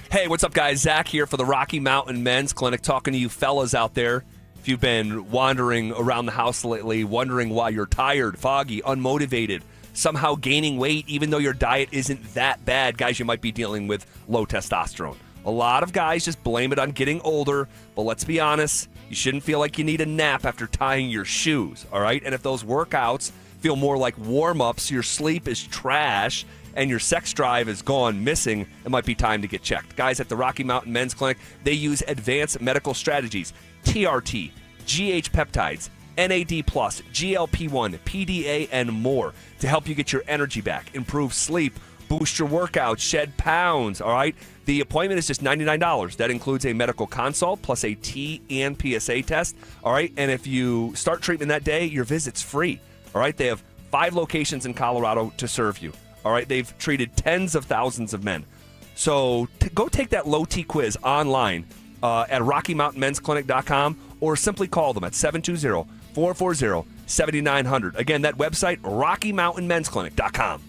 Hey, what's up, guys? Zach here for the Rocky Mountain Men's Clinic, talking to you fellas out there. If you've been wandering around the house lately, wondering why you're tired, foggy, unmotivated, somehow gaining weight, even though your diet isn't that bad, guys, you might be dealing with low testosterone. A lot of guys just blame it on getting older, but let's be honest, you shouldn't feel like you need a nap after tying your shoes, all right? And if those workouts feel more like warm-ups, your sleep is trash, and your sex drive is gone missing, it might be time to get checked. Guys at the Rocky Mountain Men's Clinic, they use advanced medical strategies, TRT, GH peptides, NAD+, GLP-1, PDA, and more to help you get your energy back, improve sleep, boost your workouts, shed pounds, all right? The appointment is just $99. That includes a medical consult plus a T and PSA test, all right? And if you start treatment that day, your visit's free, all right? They have 5 locations in Colorado to serve you. All right, they've treated tens of thousands of men. So go take that low T quiz online at RockyMountainMen'sClinic.com or simply call them at 720-440-7900. Again, that website, RockyMountainMen'sClinic.com.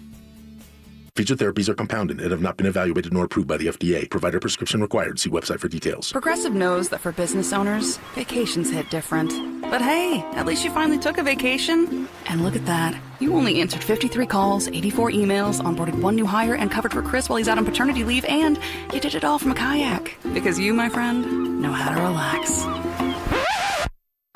Featured therapies are compounded and have not been evaluated nor approved by the FDA. Provider prescription required. See website for details. Progressive knows that for business owners, vacations hit different. But hey, at least you finally took a vacation. And look at that. You only answered 53 calls, 84 emails, onboarded 1 new hire, and covered for Chris while he's out on paternity leave, and you did it all from a kayak. Because you, my friend, know how to relax.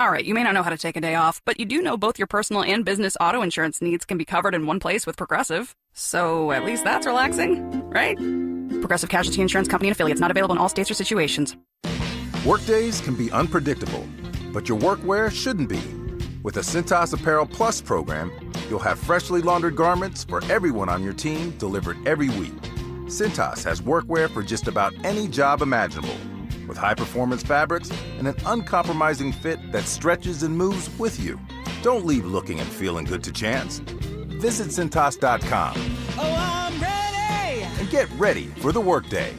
All right, you may not know how to take a day off, but you do know both your personal and business auto insurance needs can be covered in one place with Progressive. So at least that's relaxing, right? Progressive Casualty Insurance Company and Affiliates, not available in all states or situations. Workdays can be unpredictable, but your workwear shouldn't be. With the Cintas Apparel Plus program, you'll have freshly laundered garments for everyone on your team delivered every week. Cintas has workwear for just about any job imaginable, with high-performance fabrics and an uncompromising fit that stretches and moves with you. Don't leave looking and feeling good to chance. Visit Cintas.com. Oh, I'm ready! And get ready for the workday.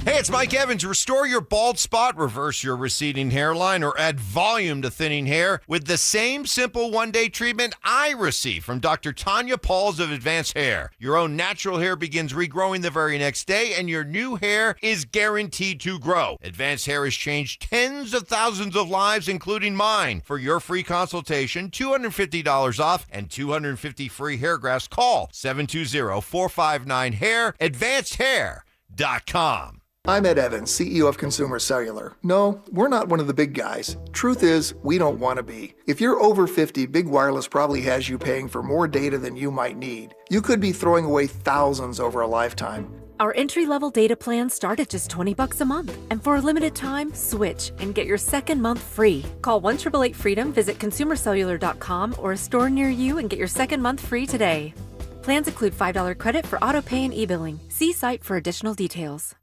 Hey, it's Mike Evans. Restore your bald spot, reverse your receding hairline, or add volume to thinning hair with the same simple one-day treatment I receive from Dr. Tanya Pauls of Advanced Hair. Your own natural hair begins regrowing the very next day, and your new hair is guaranteed to grow. Advanced Hair has changed tens of thousands of lives, including mine. For your free consultation, $250 off, and 250 free hair grafts, call 720-459-HAIR, advancedhair.com. I'm Ed Evans, CEO of Consumer Cellular. No, we're not one of the big guys. Truth is, we don't want to be. If you're over 50, Big Wireless probably has you paying for more data than you might need. You could be throwing away thousands over a lifetime. Our entry-level data plans start at just $20 a month. And for a limited time, switch and get your second month free. Call 1-888-FREEDOM, visit consumercellular.com or a store near you and get your second month free today. Plans include $5 credit for auto pay and e-billing. See site for additional details.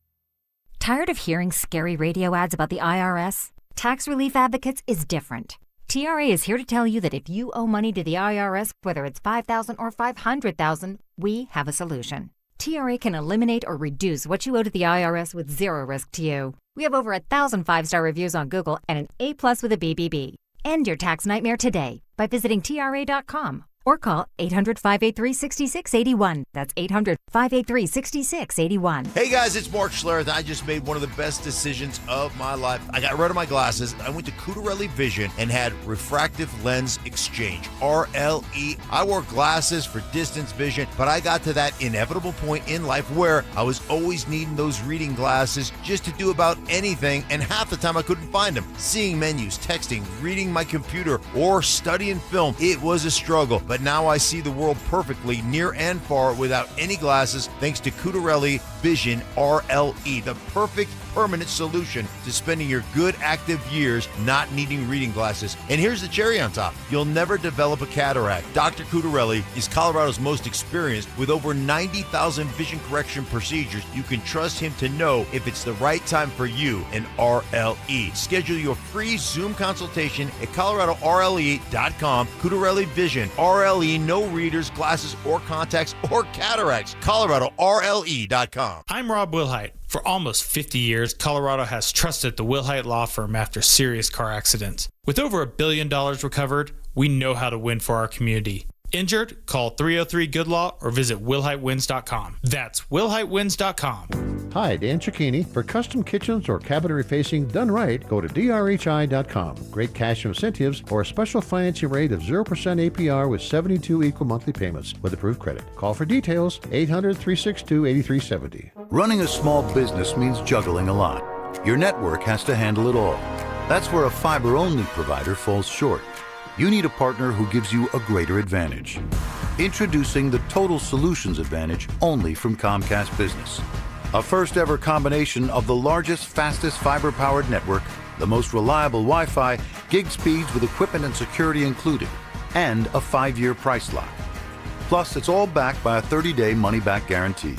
Tired of hearing scary radio ads about the IRS? Tax Relief Advocates is different. TRA is here to tell you that if you owe money to the IRS, whether it's $5,000 or $500,000, we have a solution. TRA can eliminate or reduce what you owe to the IRS with zero risk to you. We have over 1,000 5-star reviews on Google and an A+ with a BBB. End your tax nightmare today by visiting TRA.com or call 800-583-6681. That's 800-583-6681. Hey guys, it's Mark Schlereth. I just made one of the best decisions of my life. I got rid of my glasses. I went to Cutarelli Vision and had refractive lens exchange, RLE. I wore glasses for distance vision, but I got to that inevitable point in life where I was always needing those reading glasses just to do about anything, and half the time I couldn't find them. Seeing menus, texting, reading my computer, or studying film, it was a struggle. But now I see the world perfectly near and far without any glasses thanks to Cutarelli Vision RLE, the perfect permanent solution to spending your good active years not needing reading glasses. And here's the cherry on top. You'll never develop a cataract. Dr. Cutarelli is Colorado's most experienced with over 90,000 vision correction procedures. You can trust him to know if it's the right time for you and RLE. Schedule your free Zoom consultation at coloradorle.com. Cutarelli Vision RLE, no readers, glasses, or contacts, or cataracts. coloradorle.com. I'm Rob Wilhite. For almost 50 years, Colorado has trusted the Wilhite Law Firm after serious car accidents. With over $1 billion recovered, we know how to win for our community. Injured? Call 303-GOOD-LAW or visit WilhiteWins.com. That's WilhiteWins.com. Hi, Dan Cicchini. For custom kitchens or cabinetry facing done right, go to drhi.com. Great cash incentives or a special financing rate of 0% APR with 72 equal monthly payments with approved credit. Call for details, 800-362-8370. Running a small business means juggling a lot. Your network has to handle it all. That's where a fiber-only provider falls short. You need a partner who gives you a greater advantage. Introducing the Total Solutions Advantage only from Comcast Business. A first-ever combination of the largest, fastest fiber-powered network, the most reliable Wi-Fi, gig speeds with equipment and security included, and a 5-year price lock. Plus, it's all backed by a 30-day money-back guarantee.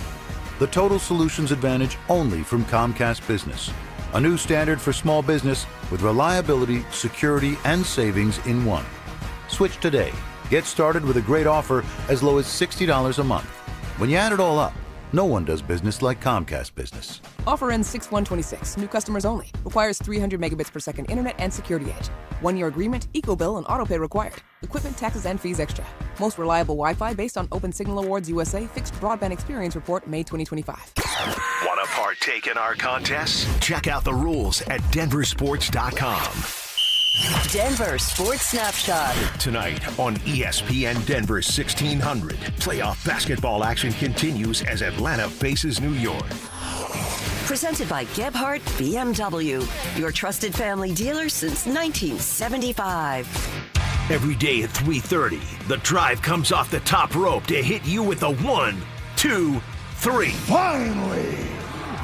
The Total Solutions Advantage only from Comcast Business. A new standard for small business with reliability, security, and savings in one. Switch today. Get started with a great offer as low as $60 a month. When you add it all up, no one does business like Comcast Business. Offer ends 6/1/26. New customers only. Requires 300 megabits per second internet and security edge. 1-year agreement, eco-bill, and autopay required. Equipment, taxes, and fees extra. Most reliable Wi-Fi based on Open Signal Awards USA Fixed Broadband Experience Report, May 2025. Want to partake in our contests? Check out the rules at DenverSports.com. Denver Sports Snapshot. Tonight on ESPN Denver 1600, playoff basketball action continues as Atlanta faces New York. Presented by Gebhardt BMW, your trusted family dealer since 1975. Every day at 3:30, the drive comes off the top rope to hit you with a 1, 2, 3. Finally,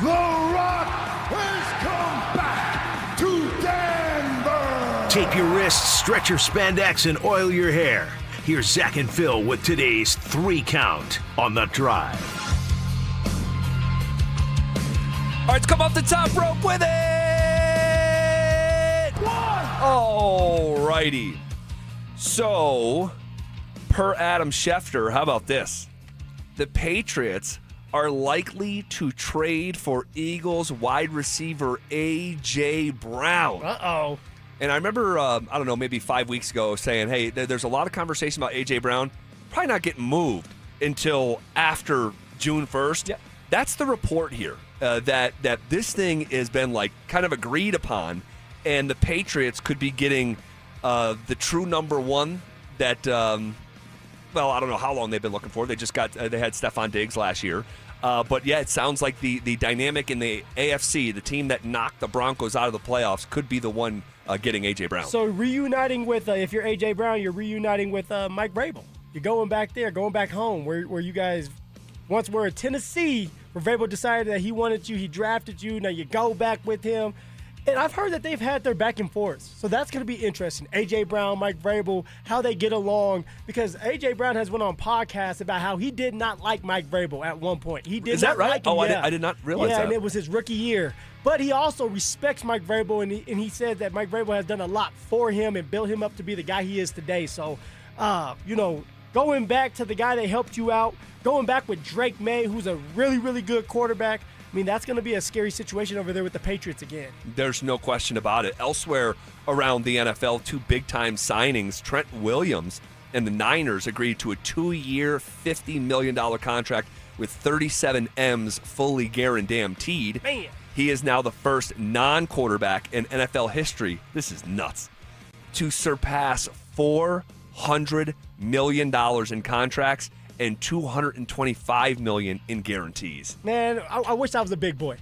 The Rock has come back to Denver. Tape your wrists, stretch your spandex, and oil your hair. Here's Zach and Phil with today's 3 count on the drive. All right, let's come off the top rope with it. All righty. So, per Adam Schefter, how about this? The Patriots are likely to trade for Eagles wide receiver A.J. Brown. Uh-oh. And I remember, I don't know, maybe 5 weeks ago saying, hey, there's a lot of conversation about A.J. Brown probably not getting moved until after June 1st. Yep. That's the report here, that this thing has been like kind of agreed upon, and the Patriots could be getting the true number one that, well, I don't know how long they've been looking for. They just got, they had Stephon Diggs last year. But yeah, it sounds like the dynamic in the AFC, the team that knocked the Broncos out of the playoffs, could be the one getting A.J. Brown. So reuniting with, if you're A.J. Brown, you're reuniting with Mike Vrabel. You're going back there, going back home where you guys once were in Tennessee, where Vrabel decided that he wanted you, he drafted you, now you go back with him. And I've heard that they've had their back and forth. So that's going to be interesting. A.J. Brown, Mike Vrabel, how they get along. Because A.J. Brown has went on podcasts about how he did not like Mike Vrabel at one point. He did Is that not right? like him. Oh, yeah. I did not realize that. Yeah, and it was his rookie year. But he also respects Mike Vrabel, and he said that Mike Vrabel has done a lot for him and built him up to be the guy he is today. So, going back to the guy that helped you out, going back with Drake May, who's a really, really good quarterback, I mean, that's going to be a scary situation over there with the Patriots again. There's no question about it. Elsewhere around the NFL, two big-time signings. Trent Williams and the Niners agreed to a 2-year, $50 million contract with 37 M's fully guaranteed. Man. He is now the first non-quarterback in NFL history, this is nuts, to surpass $400 million in contracts and $225 million in guarantees. Man, I wish I was a big boy.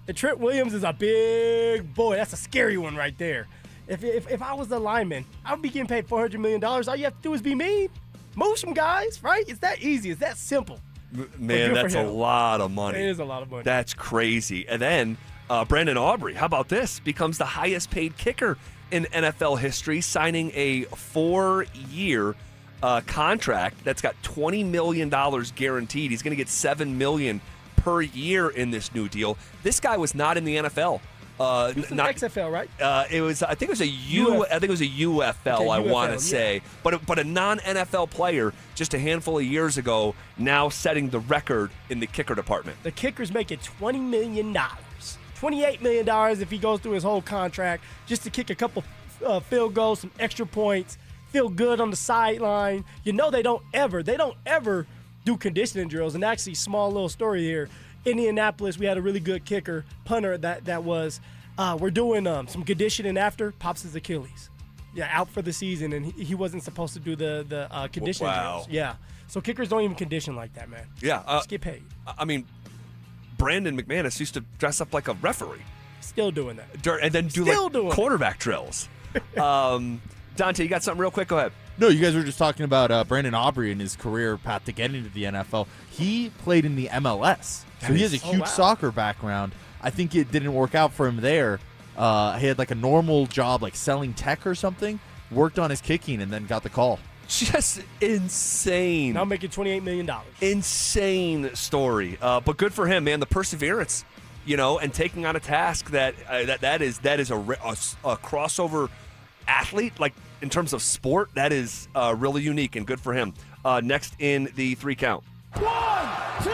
And Trent Williams is a big boy. That's a scary one right there. If I was the lineman, I would be getting paid $400 million. All you have to do is be mean. Move some guys, right? It's that easy. It's that simple. Man, that's a lot of money. It is a lot of money. That's crazy. And then Brandon Aubrey, how about this? Becomes the highest paid kicker in NFL history, signing a 4-year contract that's got $20 million guaranteed. He's going to get $7 million per year in this new deal. This guy was not in the NFL. Not XFL, right? I think it was a UFL. Okay, I want to UFL, say, but a non-NFL player just a handful of years ago, now setting the record in the kicker department. The kicker's making $20 million, $28 million if he goes through his whole contract just to kick a couple field goals, some extra points, feel good on the sideline. You know they don't ever do conditioning drills. And actually, small little story here. Indianapolis, we had a really good kicker, punter that was. We're doing some conditioning after, pops his Achilles. Yeah, out for the season, and he wasn't supposed to do the conditioning drills. Yeah, so kickers don't even condition like that, man. Yeah. Just get paid. I mean, Brandon McManus used to dress up like a referee. Still doing that. And then do quarterback drills. Dante, you got something real quick? Go ahead. No, you guys were just talking about Brandon Aubrey and his career path to get into the NFL. He played in the MLS, so he has a huge soccer background. I think it didn't work out for him there. He had like a normal job, like selling tech or something, worked on his kicking, and then got the call. Just insane. Now making $28 million. Insane story. But good for him, man. The perseverance, and taking on a task that is a crossover athlete, like in terms of sport, that is really unique and good for him. Next in the 3 count. 1, 2.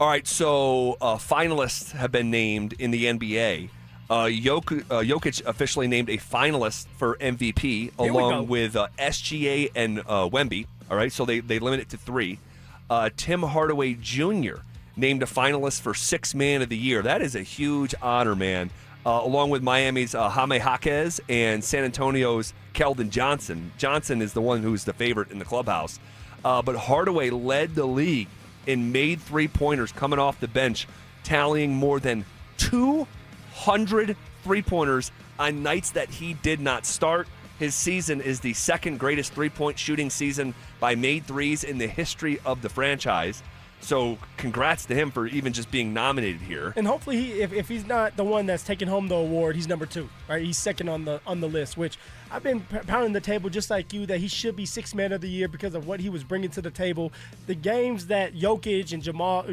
All right, so finalists have been named in the NBA. Jokic officially named a finalist for MVP along with SGA and Wemby. All right, so they limit it to 3. Tim Hardaway Jr. named a finalist for 6th Man of the Year. That is a huge honor, man. Along with Miami's Jaime Jaquez and San Antonio's Keldon Johnson. Johnson is the one who's the favorite in the clubhouse. But Hardaway led the league in made 3-pointers coming off the bench, tallying more than 200 3-pointers on nights that he did not start. His season is the 2nd greatest 3-point shooting season by made threes in the history of the franchise. So congrats to him for even just being nominated here. And hopefully, if he's not the one that's taking home the award, he's number 2, right? He's 2nd on the list, which I've been pounding the table just like you that he should be 6th Man of the Year because of what he was bringing to the table. The games that Jokic and Jamal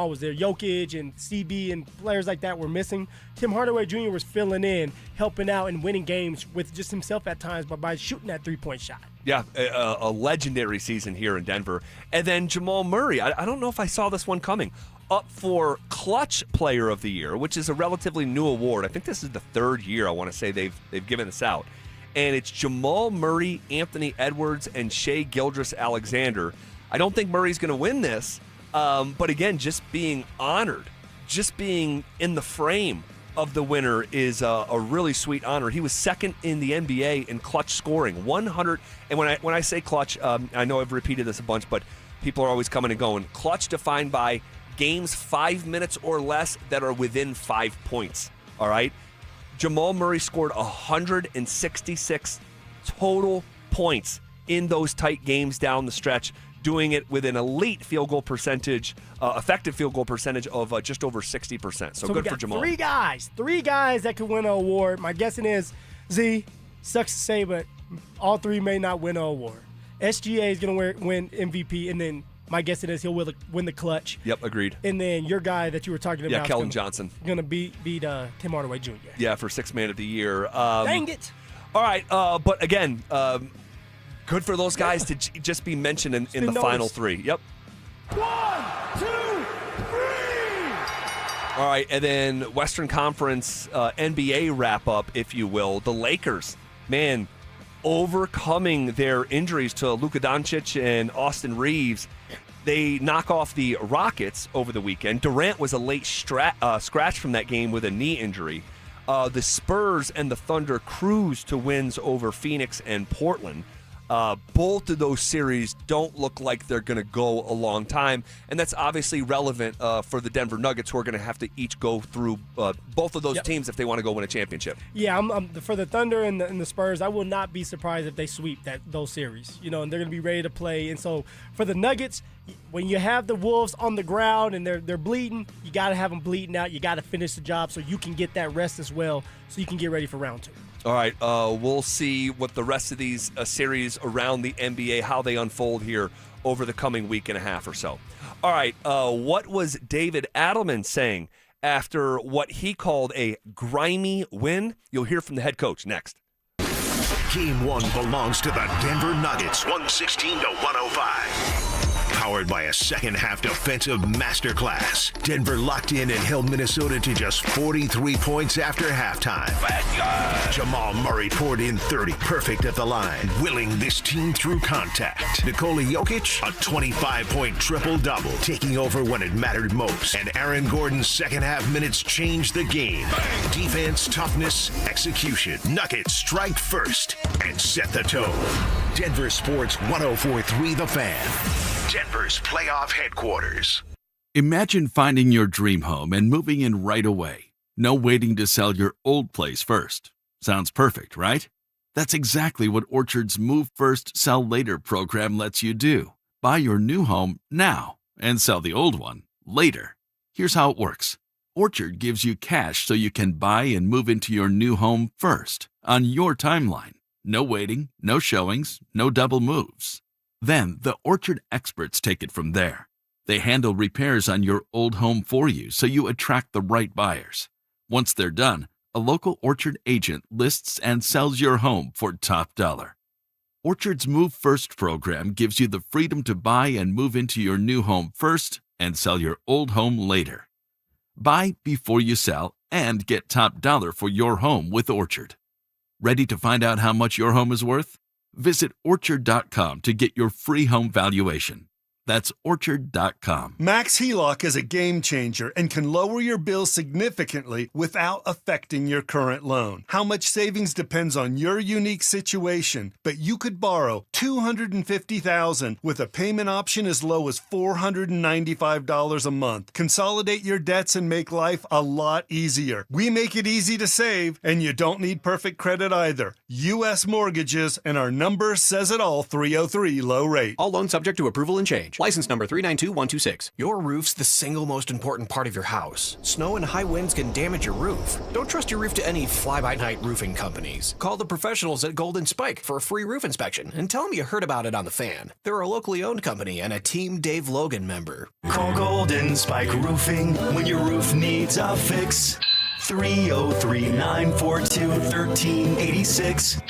was there, Jokic and CB and players like that were missing. Tim Hardaway Jr. was filling in, helping out and winning games with just himself at times by shooting that 3-point shot. Yeah, a legendary season here in Denver. And then Jamal Murray, I don't know if I saw this one coming, up for Clutch Player of the Year, which is a relatively new award. I think this is the third year I want to say they've given this out. And it's Jamal Murray, Anthony Edwards, and Shai Gilgeous-Alexander. I don't think Murray's going to win this, but again, just being honored, just being in the frame of the winner is a really sweet honor. He was second in the NBA in clutch scoring, 100. And when I say clutch, I know I've repeated this a bunch, but people are always coming and going. Clutch defined by games 5 minutes or less that are within 5 points. All right. Jamal Murray scored 166 total points in those tight games down the stretch, doing it with an elite field goal percentage, effective field goal percentage of just over 60%. So good for Jamal. Three guys that could win an award. My guessing is, Z, sucks to say, but all three may not win an award. SGA is going to win MVP, and then my guessing is he'll win the clutch. Yep, agreed. And then your guy that you were talking about, Kellen Johnson, going to beat Tim Hardaway Jr. Yeah, for Sixth Man of the Year. Dang it! All right, but again, good for those guys to just be mentioned in the final three. Yep. 1, 2, 3. All right, and then Western Conference NBA wrap-up, if you will. The Lakers, man, overcoming their injuries to Luka Doncic and Austin Reeves. They knock off the Rockets over the weekend. Durant was a late scratch from that game with a knee injury. The Spurs and the Thunder cruise to wins over Phoenix and Portland. Both of those series don't look like they're going to go a long time, and that's obviously relevant for the Denver Nuggets, who are going to have to each go through both of those teams if they want to go win a championship. Yeah, I'm for the Thunder and the Spurs, I will not be surprised if they sweep those series. And they're going to be ready to play. And so for the Nuggets, when you have the Wolves on the ground and they're bleeding, you got to have them bleeding out. You got to finish the job so you can get that rest as well, so you can get ready for round 2. All right, we'll see what the rest of these series around the NBA, how they unfold here over the coming week and a half or so. All right, what was David Adelman saying after what he called a grimy win? You'll hear from the head coach next. Game 1 belongs to the Denver Nuggets, 116-105. Powered by a second-half defensive masterclass. Denver locked in and held Minnesota to just 43 points after halftime. Jamal Murray poured in 30, perfect at the line, willing this team through contact. Nikola Jokic, a 25-point triple-double, taking over when it mattered most. And Aaron Gordon's second-half minutes changed the game. Defense, toughness, execution. Nuggets strike first and set the tone. Denver Sports 104.3 The Fan. Denver's playoff headquarters. Imagine finding your dream home and moving in right away. No waiting to sell your old place first. Sounds perfect, right? That's exactly what Orchard's Move First, Sell Later program lets you do. Buy your new home now and sell the old one later. Here's how it works. Orchard gives you cash so you can buy and move into your new home first on your timeline. No waiting, no showings, no double moves. Then the Orchard experts take it from there. They handle repairs on your old home for you so you attract the right buyers. Once they're done, a local Orchard agent lists and sells your home for top dollar. Orchard's Move First program gives you the freedom to buy and move into your new home first and sell your old home later. Buy before you sell and get top dollar for your home with Orchard. Ready to find out how much your home is worth? Visit Orchard.com to get your free home valuation. That's Orchard.com. Max HELOC is a game changer and can lower your bill significantly without affecting your current loan. How much savings depends on your unique situation, but you could borrow $250,000 with a payment option as low as $495 a month. Consolidate your debts and make life a lot easier. We make it easy to save, and you don't need perfect credit either. U.S. Mortgages, and our number says it all, 303 low rate. All loans subject to approval and change. License number 392126. Your roof's the single most important part of your house. Snow and high winds can damage your roof. Don't trust your roof to any fly-by-night roofing companies. Call the professionals at Golden Spike for a free roof inspection and tell them you heard about it on The Fan. They're a locally owned company and a Team Dave Logan member. Call Golden Spike Roofing when your roof needs a fix. 303-942-1386.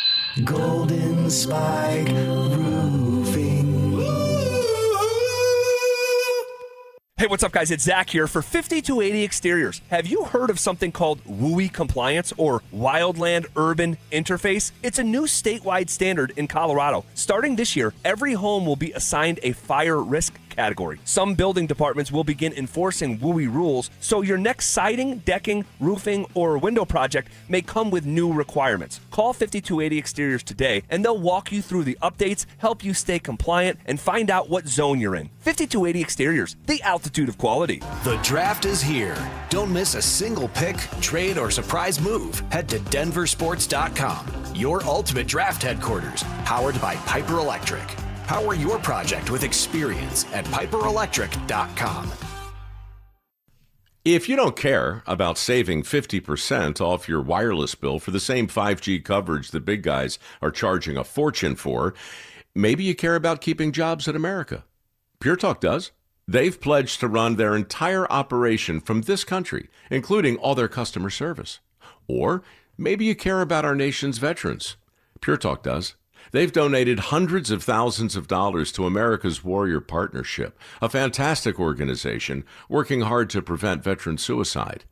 Golden Spike Roofing. Hey, what's up, guys? It's Zach here for 5280 Exteriors. Have you heard of something called WUI compliance or Wildland Urban Interface? It's a new statewide standard in Colorado. Starting this year, every home will be assigned a fire risk category. Some building departments will begin enforcing WUI rules, so your next siding, decking, roofing, or window project may come with new requirements. Call 5280 Exteriors today, and they'll walk you through the updates, help you stay compliant, and find out what zone you're in. 5280 Exteriors, the altitude of quality. The draft is here. Don't miss a single pick, trade, or surprise move. Head to DenverSports.com, your ultimate draft headquarters, powered by Piper Electric. Power your project with experience at PiperElectric.com. If you don't care about saving 50% off your wireless bill for the same 5G coverage the big guys are charging a fortune for, maybe you care about keeping jobs in America. Pure Talk does. They've pledged to run their entire operation from this country, including all their customer service. Or maybe you care about our nation's veterans. Pure Talk does. They've donated hundreds of thousands of dollars to America's Warrior Partnership, a fantastic organization working hard to prevent veteran suicide.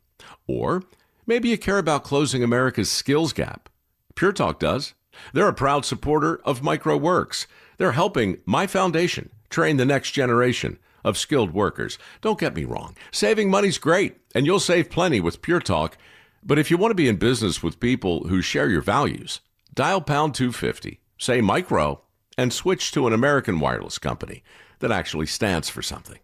Or maybe you care about closing America's skills gap. Pure Talk does. They're a proud supporter of MicroWorks. They're helping my foundation train the next generation of skilled workers. Don't get me wrong. Saving money's great, and you'll save plenty with Pure Talk. But if you want to be in business with people who share your values, dial pound 250. Say micro, and switch to an American wireless company that actually stands for something.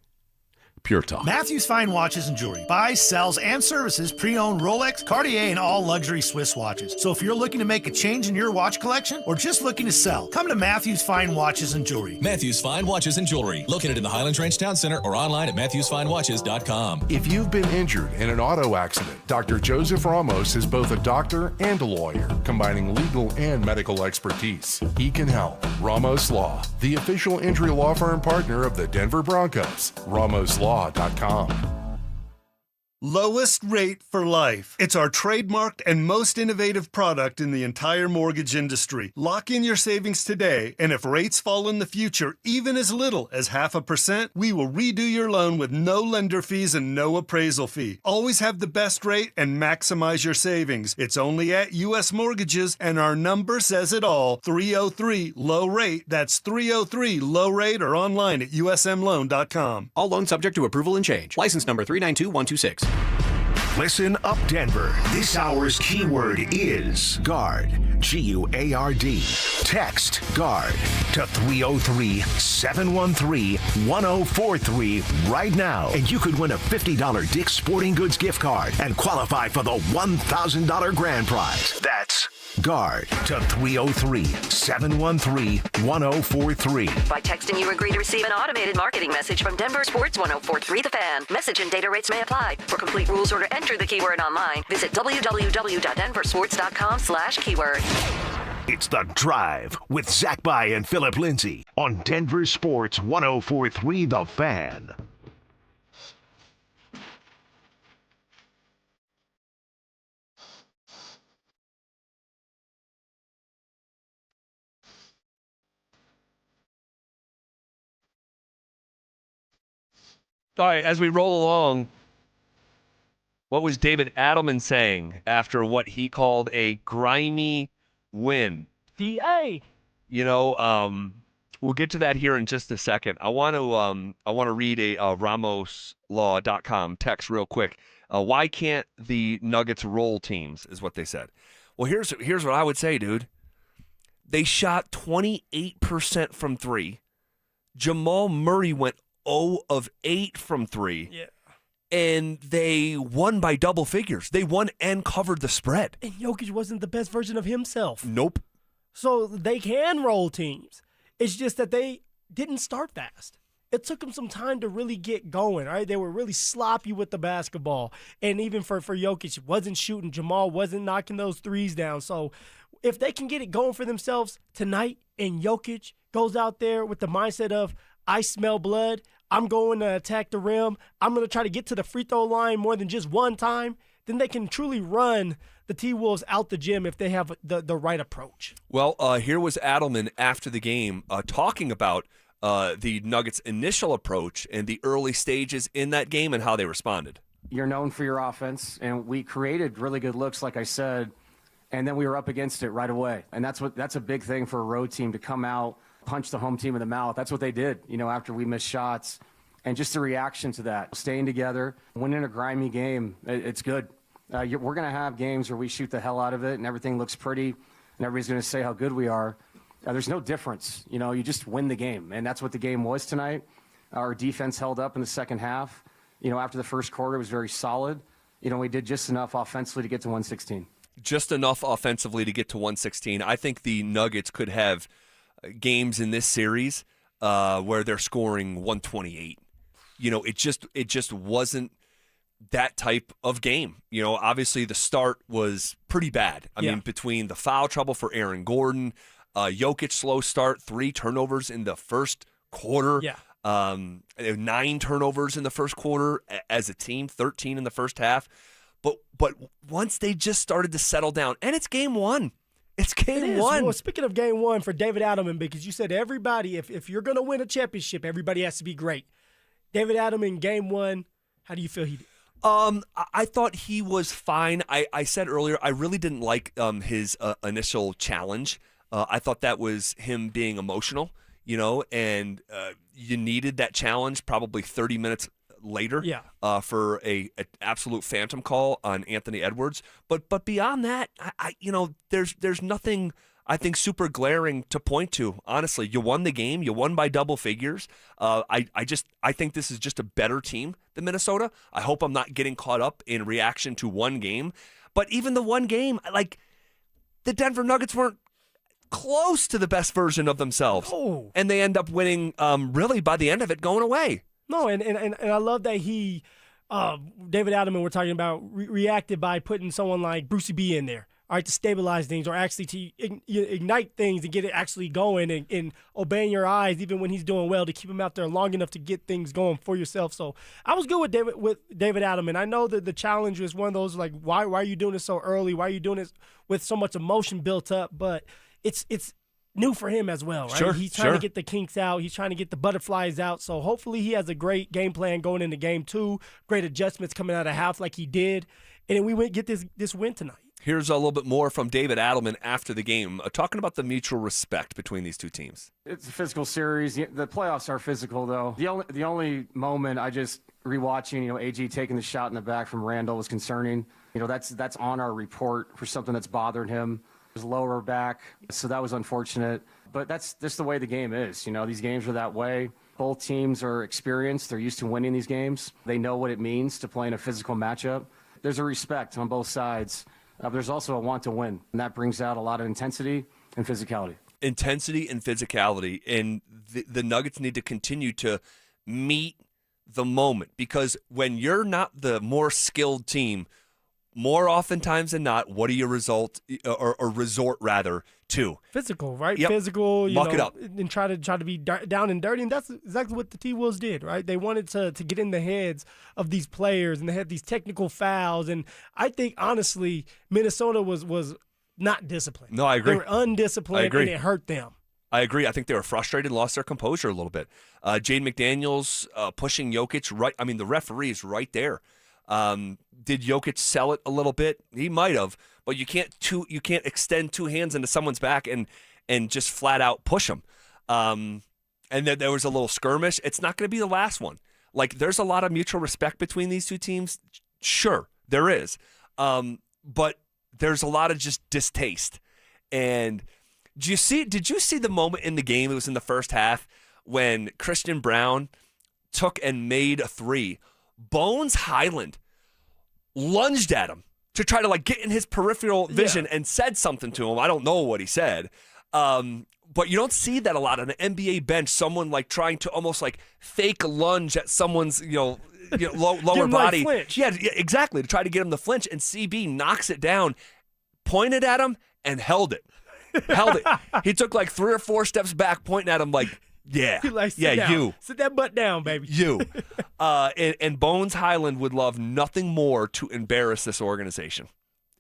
Pure Talk. Matthews Fine Watches and Jewelry buys, sells, and services pre-owned Rolex, Cartier, and all luxury Swiss watches. So if you're looking to make a change in your watch collection or just looking to sell, come to Matthews Fine Watches and Jewelry. Matthews Fine Watches and Jewelry, located in the Highlands Ranch Town Center or online at MatthewsFineWatches.com. If you've been injured in an auto accident, Dr. Joseph Ramos is both a doctor and a lawyer, combining legal and medical expertise. He can help. Ramos Law, the official injury law firm partner of the Denver Broncos. RamosLaw.com. Lowest rate for life. It's our trademarked and most innovative product in the entire mortgage industry. Lock in your savings today, and if rates fall in the future, even as little as 0.5%, we will redo your loan with no lender fees and no appraisal fee. Always have the best rate and maximize your savings. It's only at U.S. Mortgages, and our number says it all. 303-LOW-RATE. That's 303-LOW-RATE or online at usmloan.com. All loans subject to approval and change. License number 392126. Listen up, Denver. This hour's keyword is GUARD. GUARD. Text GUARD to 303-713-1043 right now, and you could win a $50 Dick's Sporting Goods gift card and qualify for the $1,000 grand prize. That's GUARD to 303-713-1043. By texting, you agree to receive an automated marketing message from Denver Sports 1043 The Fan. Message and data rates may apply. For complete rules or to enter the keyword online, visit www.denversports.com/keyword. It's The Drive with Zach By and Philip Lindsay on Denver Sports 1043 The Fan. All right, as we roll along, what was David Adelman saying after what he called a grimy win? DA. You know, we'll get to that here in just a second. I want to read a RamosLaw.com text real quick. Why can't the Nuggets roll teams? Is what they said. Well, here's what I would say, dude. They shot 28% from three. Jamal Murray went 0 of 8 from 3. Yeah. And they won by double figures. They won and covered the spread. And Jokic wasn't the best version of himself. Nope. So they can roll teams. It's just that they didn't start fast. It took them some time to really get going, right? They were really sloppy with the basketball. And even for Jokic, wasn't shooting. Jamal wasn't knocking those threes down. So if they can get it going for themselves tonight and Jokic goes out there with the mindset of, I smell blood, I'm going to attack the rim, I'm going to try to get to the free throw line more than just one time, then they can truly run the T-Wolves out the gym if they have the right approach. Well, here was Adelman after the game talking about the Nuggets' initial approach and the early stages in that game and how they responded. You're known for your offense, and we created really good looks, like I said, and then we were up against it right away. And that's a big thing for a road team, to come out, punch the home team in the mouth. That's what they did, after we missed shots. And just the reaction to that, staying together, winning a grimy game, it's good. We're going to have games where we shoot the hell out of it and everything looks pretty and everybody's going to say how good we are. There's no difference. You just win the game, and that's what the game was tonight. Our defense held up in the second half. After the first quarter, it was very solid. We did just enough offensively to get to 116. Just enough offensively to get to 116. I think the Nuggets could have games in this series where they're scoring 128. It just wasn't that type of game. Obviously the start was pretty bad. I mean, between the foul trouble for Aaron Gordon, Jokic slow start, 3 turnovers in the first quarter. 9 turnovers in the first quarter as a team, 13 in the first half. But once they just started to settle down, and it's game one. It's game one. Well, speaking of game one for David Adelman, because you said everybody, if you're going to win a championship, everybody has to be great. David Adelman, game one, how do you feel he did? I thought he was fine. I said earlier, I really didn't like his initial challenge. I thought that was him being emotional, and you needed that challenge probably 30 minutes later for an absolute phantom call on Anthony Edwards. But beyond that, there's nothing I think super glaring to point to. Honestly, you won the game. You won by double figures. I think this is just a better team than Minnesota. I hope I'm not getting caught up in reaction to one game. But even the one game, the Denver Nuggets weren't close to the best version of themselves. Oh. And they end up winning, really, by the end of it, going away. No, and I love that he, David Adelman, we're talking about, reacted by putting someone like Brucey B in there, all right, to stabilize things or actually to ignite things and get it actually going and obeying your eyes even when he's doing well, to keep him out there long enough to get things going for yourself. So I was good with David Adelman. I know that the challenge was one of those, why are you doing this so early? Why are you doing this with so much emotion built up? But it's new for him as well, right? Sure, he's trying to get the kinks out. He's trying to get the butterflies out. So hopefully he has a great game plan going into game 2, great adjustments coming out of half like he did, and then we get this win tonight. Here's a little bit more from David Adelman after the game, talking about the mutual respect between these two teams. It's a physical series. The playoffs are physical, though. The only moment I just rewatching, AG taking the shot in the back from Randall was concerning. That's on our report for something that's bothering him. His lower back, so that was unfortunate. But that's just the way the game is. These games are that way. Both teams are experienced. They're used to winning these games. They know what it means to play in a physical matchup. There's a respect on both sides. There's also a want to win, and that brings out a lot of intensity and physicality. Intensity and physicality, and the Nuggets need to continue to meet the moment, because when you're not the more skilled team, more oftentimes than not, what do you resort to? Physical, right? Yep. Physical, Muck it up. And try to be down and dirty. And that's exactly what the T-Wolves did, right? They wanted to get in the heads of these players, and they had these technical fouls. And I think, honestly, Minnesota was not disciplined. No, I agree. They were undisciplined, and it hurt them. I agree. I think they were frustrated and lost their composure a little bit. Jade McDaniels pushing Jokic right. I mean, the referee is right there. Did Jokic sell it a little bit? He might have, but you can't extend 2 hands into someone's back and just flat out push them. And then there was a little skirmish. It's not going to be the last one. There's a lot of mutual respect between these two teams. Sure, there is. But there's a lot of just distaste. And did you see the moment in the game? It was in the first half when Christian Brown took and made a 3. Bones Highland lunged at him to try to get in his peripheral vision and said something to him. I don't know what he said. But you don't see that a lot on an NBA bench. Someone trying to almost fake lunge at someone's lower body. Yeah, exactly, to try to get him to flinch. And CB knocks it down, pointed at him, and held it. He took 3 or 4 steps back, pointing at him Yeah. Like, sit down. You. Sit that butt down, baby. You. And Bones Highland would love nothing more to embarrass this organization.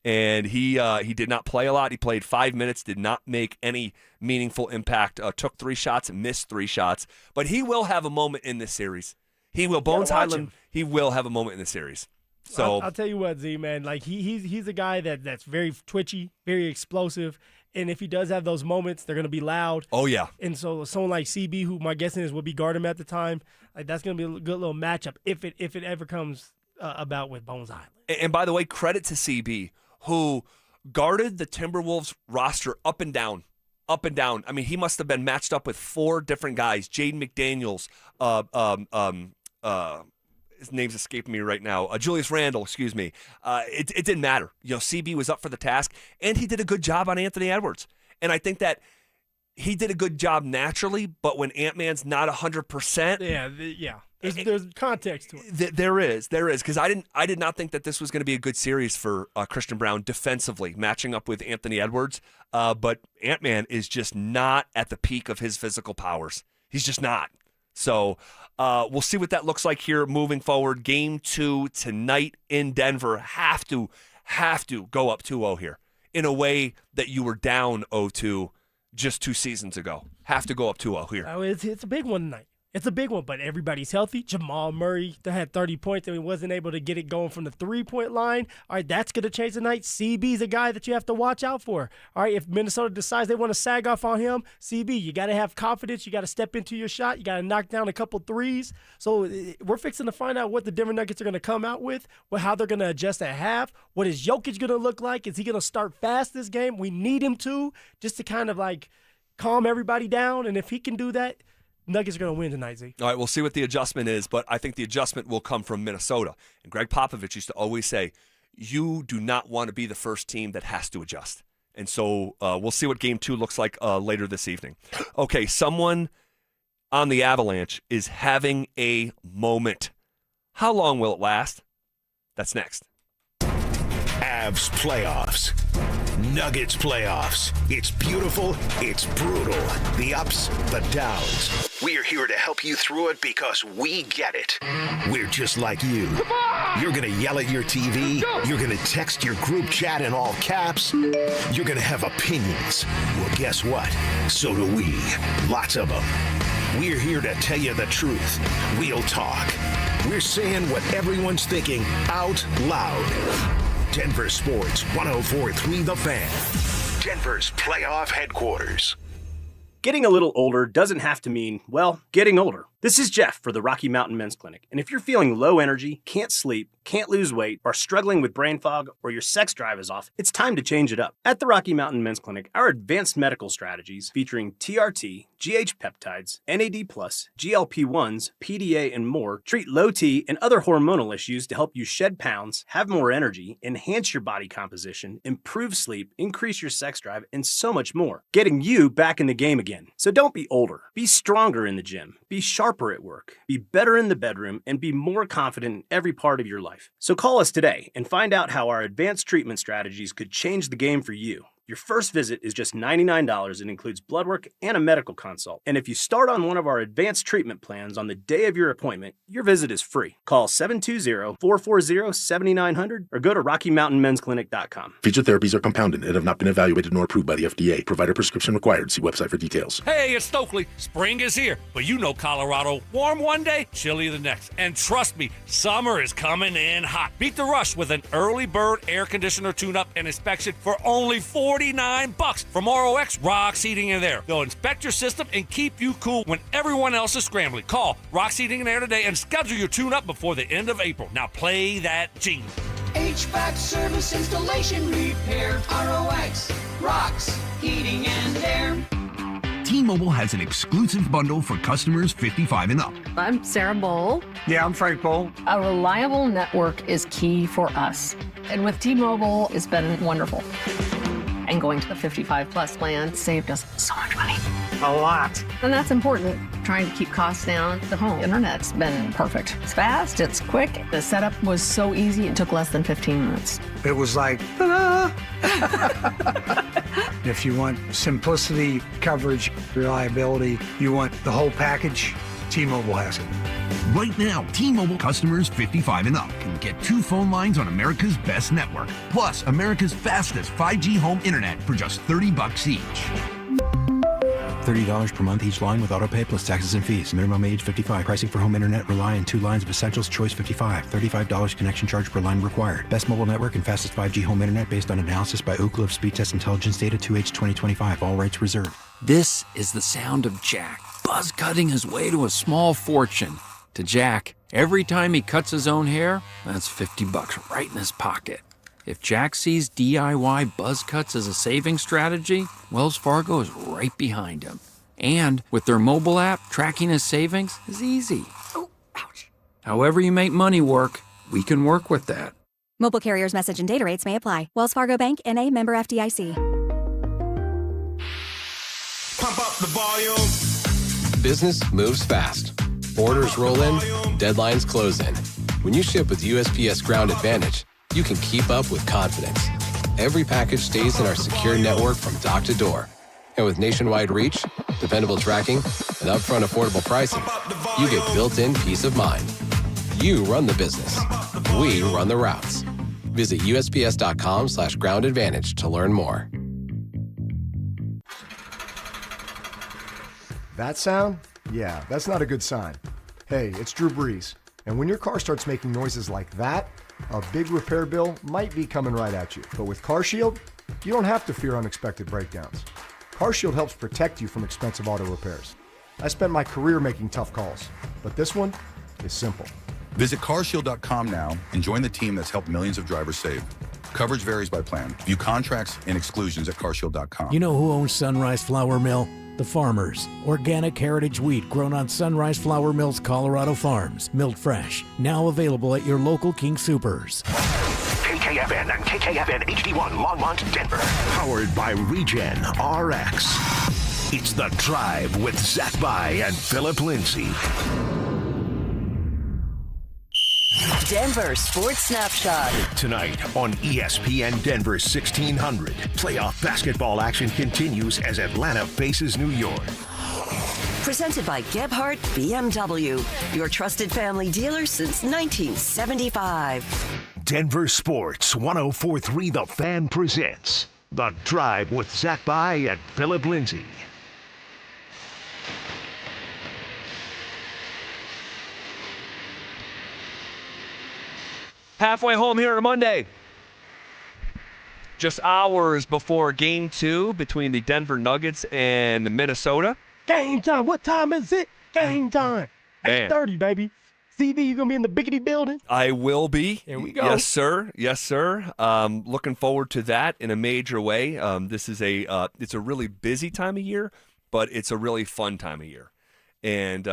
And he did not play a lot. He played 5 minutes, did not make any meaningful impact, took 3 shots, missed 3 shots. But he will have a moment in this series. He will. Bones Highland, he will have a moment in the series. So I'll tell you what, Z, man. Like he's a guy that's very twitchy, very explosive. And if he does have those moments, they're going to be loud. Oh, yeah. And so someone like CB, who my guessing is would be guard him at the time, like that's going to be a good little matchup if it ever comes about with Bones Highland. And by the way, credit to CB, who guarded the Timberwolves roster up and down. I mean, he must have been matched up with 4 different guys. Jaden McDaniels, his name's escaping me right now. Julius Randle, excuse me. It didn't matter. CB was up for the task, and he did a good job on Anthony Edwards. And I think that he did a good job naturally, but when Ant-Man's not 100%. Yeah. There's context to it. There is, because I did not think that this was going to be a good series for Christian Braun defensively, matching up with Anthony Edwards. But Ant-Man is just not at the peak of his physical powers. He's just not. So we'll see what that looks like here moving forward. Game 2 tonight in Denver. Have to go up 2-0 here in a way that you were down 0-2 just 2 seasons ago. Have to go up 2-0 here. Oh, it's a big one tonight. It's a big one, but everybody's healthy. Jamal Murray had 30 points and he wasn't able to get it going from the 3-point line. All right, that's going to change tonight. CB's a guy that you have to watch out for. All right, if Minnesota decides they want to sag off on him, CB, you got to have confidence. You got to step into your shot. You got to knock down a couple threes. So we're fixing to find out what the Denver Nuggets are going to come out with, how they're going to adjust at half. What is Jokic going to look like? Is he going to start fast this game? We need him to, just to kind of like calm everybody down. And if he can do that, Nuggets are going to win tonight, Z. All right, we'll see what the adjustment is, but I think the adjustment will come from Minnesota. And Greg Popovich used to always say, you do not want to be the first team that has to adjust. And so we'll see what Game 2 looks like later this evening. Okay, someone on the Avalanche is having a moment. How long will it last? That's next. Avs playoffs. Nuggets playoffs. It's beautiful. It's brutal. The ups, the downs. We're here to help you through it because we get it. We're just like you. You're going to yell at your TV. You're going to text your group chat in all caps. You're going to have opinions. Well, guess what? So do we. Lots of them. We're here to tell you the truth. Real talk. We're saying what everyone's thinking out loud. Denver Sports 104.3 The Fan. Denver's playoff headquarters. Getting a little older doesn't have to mean, well, getting older. This is Jeff for the Rocky Mountain Men's Clinic. And if you're feeling low energy, can't sleep, can't lose weight, are struggling with brain fog, or your sex drive is off, it's time to change it up. At the Rocky Mountain Men's Clinic, our advanced medical strategies featuring TRT, GH peptides, NAD+, GLP-1s, PDA, and more treat low T and other hormonal issues to help you shed pounds, have more energy, enhance your body composition, improve sleep, increase your sex drive, and so much more. Getting you back in the game again. So don't be older. Be stronger in the gym. Be sharper at work. Be better in the bedroom and be more confident in every part of your life. So call us today and find out how our advanced treatment strategies could change the game for you. Your first visit is just $99 and includes blood work and a medical consult. And if you start on one of our advanced treatment plans on the day of your appointment, your visit is free. Call 720-440-7900 or go to RockyMountainMen'sClinic.com. Feature therapies are compounded and have not been evaluated nor approved by the FDA. Provider prescription required. See website for details. Hey, it's Stokely. Spring is here, but you know Colorado. Warm one day, chilly the next. And trust me, summer is coming in hot. Beat the rush with an early bird air conditioner tune-up and inspection for only $49 from ROX Rocks Heating and Air. They'll inspect your system and keep you cool when everyone else is scrambling. Call Rocks Heating and Air today and schedule your tune-up before the end of April. Now play that jingle. HVAC service, installation, repair, ROX Rocks Heating and Air. T-Mobile has an exclusive bundle for customers 55 and up. I'm Sarah Bowl. Yeah, I'm Frank Bowl. A reliable network is key for us. And with T-Mobile, it's been wonderful. And going to the 55 plus plan saved us so much money. A lot. And that's important. Trying to keep costs down. The home internet's been perfect. It's fast, it's quick. The setup was so easy, it took less than 15 minutes. It was like, ta-da! If you want simplicity, coverage, reliability, you want the whole package, T-Mobile has it. Right now, T-Mobile customers 55 and up can get 2 phone lines on America's best network, plus America's fastest 5G home internet for just $30 each. $30 per month each line with autopay plus taxes and fees. Minimum age 55. Pricing for home internet rely on 2 lines of Essentials. Choice 55. $35 connection charge per line required. Best mobile network and fastest 5G home internet based on analysis by Ookla of Speed Test Intelligence data 2H 2025. All rights reserved. This is the sound of Jack, buzz cutting his way to a small fortune. To Jack, every time he cuts his own hair, that's $50 right in his pocket. If Jack sees DIY buzz cuts as a saving strategy, Wells Fargo is right behind him. And with their mobile app, tracking his savings is easy. Oh, ouch. However you make money work, we can work with that. Mobile carriers' message and data rates may apply. Wells Fargo Bank, N.A., member FDIC. Pump up the volume. Business moves fast. Orders roll in, deadlines close in. When you ship with USPS Ground Advantage, you can keep up with confidence. Every package stays in our secure network from dock to door. And with nationwide reach, dependable tracking, and upfront affordable pricing, you get built-in peace of mind. You run the business. We run the routes. Visit USPS.com/Ground Advantage to learn more. That sound? Yeah, that's not a good sign. Hey, it's Drew Brees. And when your car starts making noises like that, a big repair bill might be coming right at you. But with CarShield, you don't have to fear unexpected breakdowns. CarShield helps protect you from expensive auto repairs. I spent my career making tough calls, but this one is simple. Visit carshield.com now and join the team that's helped millions of drivers save. Coverage varies by plan. View contracts and exclusions at carshield.com. You know who owns Sunrise Flour Mill? The farmers. Organic heritage wheat grown on Sunrise Flour Mill's Colorado farms. Milled fresh. Now available at your local King Soopers. KKFN and KKFN HD1 Longmont, Denver. Powered by Regen RX. It's The Drive with Zach By and Philip Lindsay. Denver Sports Snapshot. Tonight on ESPN Denver 1600, playoff basketball action continues as Atlanta faces New York. Presented by Gebhardt BMW, your trusted family dealer since 1975. Denver Sports 104.3 The Fan presents The Drive with Zach By and Philip Lindsay. Halfway home here on a Monday. Just hours before Game 2 between the Denver Nuggets and Minnesota. Game time. What time is it? Game time. 8:30, baby. CV, you going to be in the biggity building? I will be. Here we go. Yes, sir. Yes, sir. Looking forward to that in a major way. This is it's a really busy time of year, but it's a really fun time of year. And,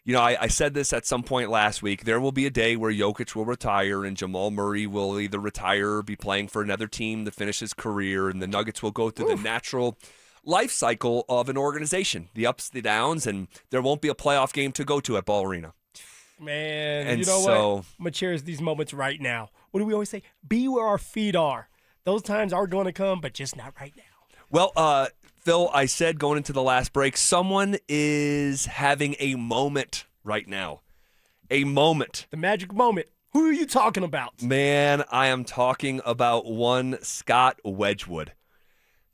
I said this at some point last week. There will be a day where Jokic will retire and Jamal Murray will either retire or be playing for another team to finish his career, and the Nuggets will go through the natural life cycle of an organization, the ups, the downs, and there won't be a playoff game to go to at Ball Arena. Man, and you know so, what? I'm going to cherish these moments right now. What do we always say? Be where our feet are. Those times are going to come, but just not right now. Well, Phil, I said going into the last break, someone is having a moment right now. A moment. The magic moment. Who are you talking about? Man, I am talking about one Scott Wedgewood.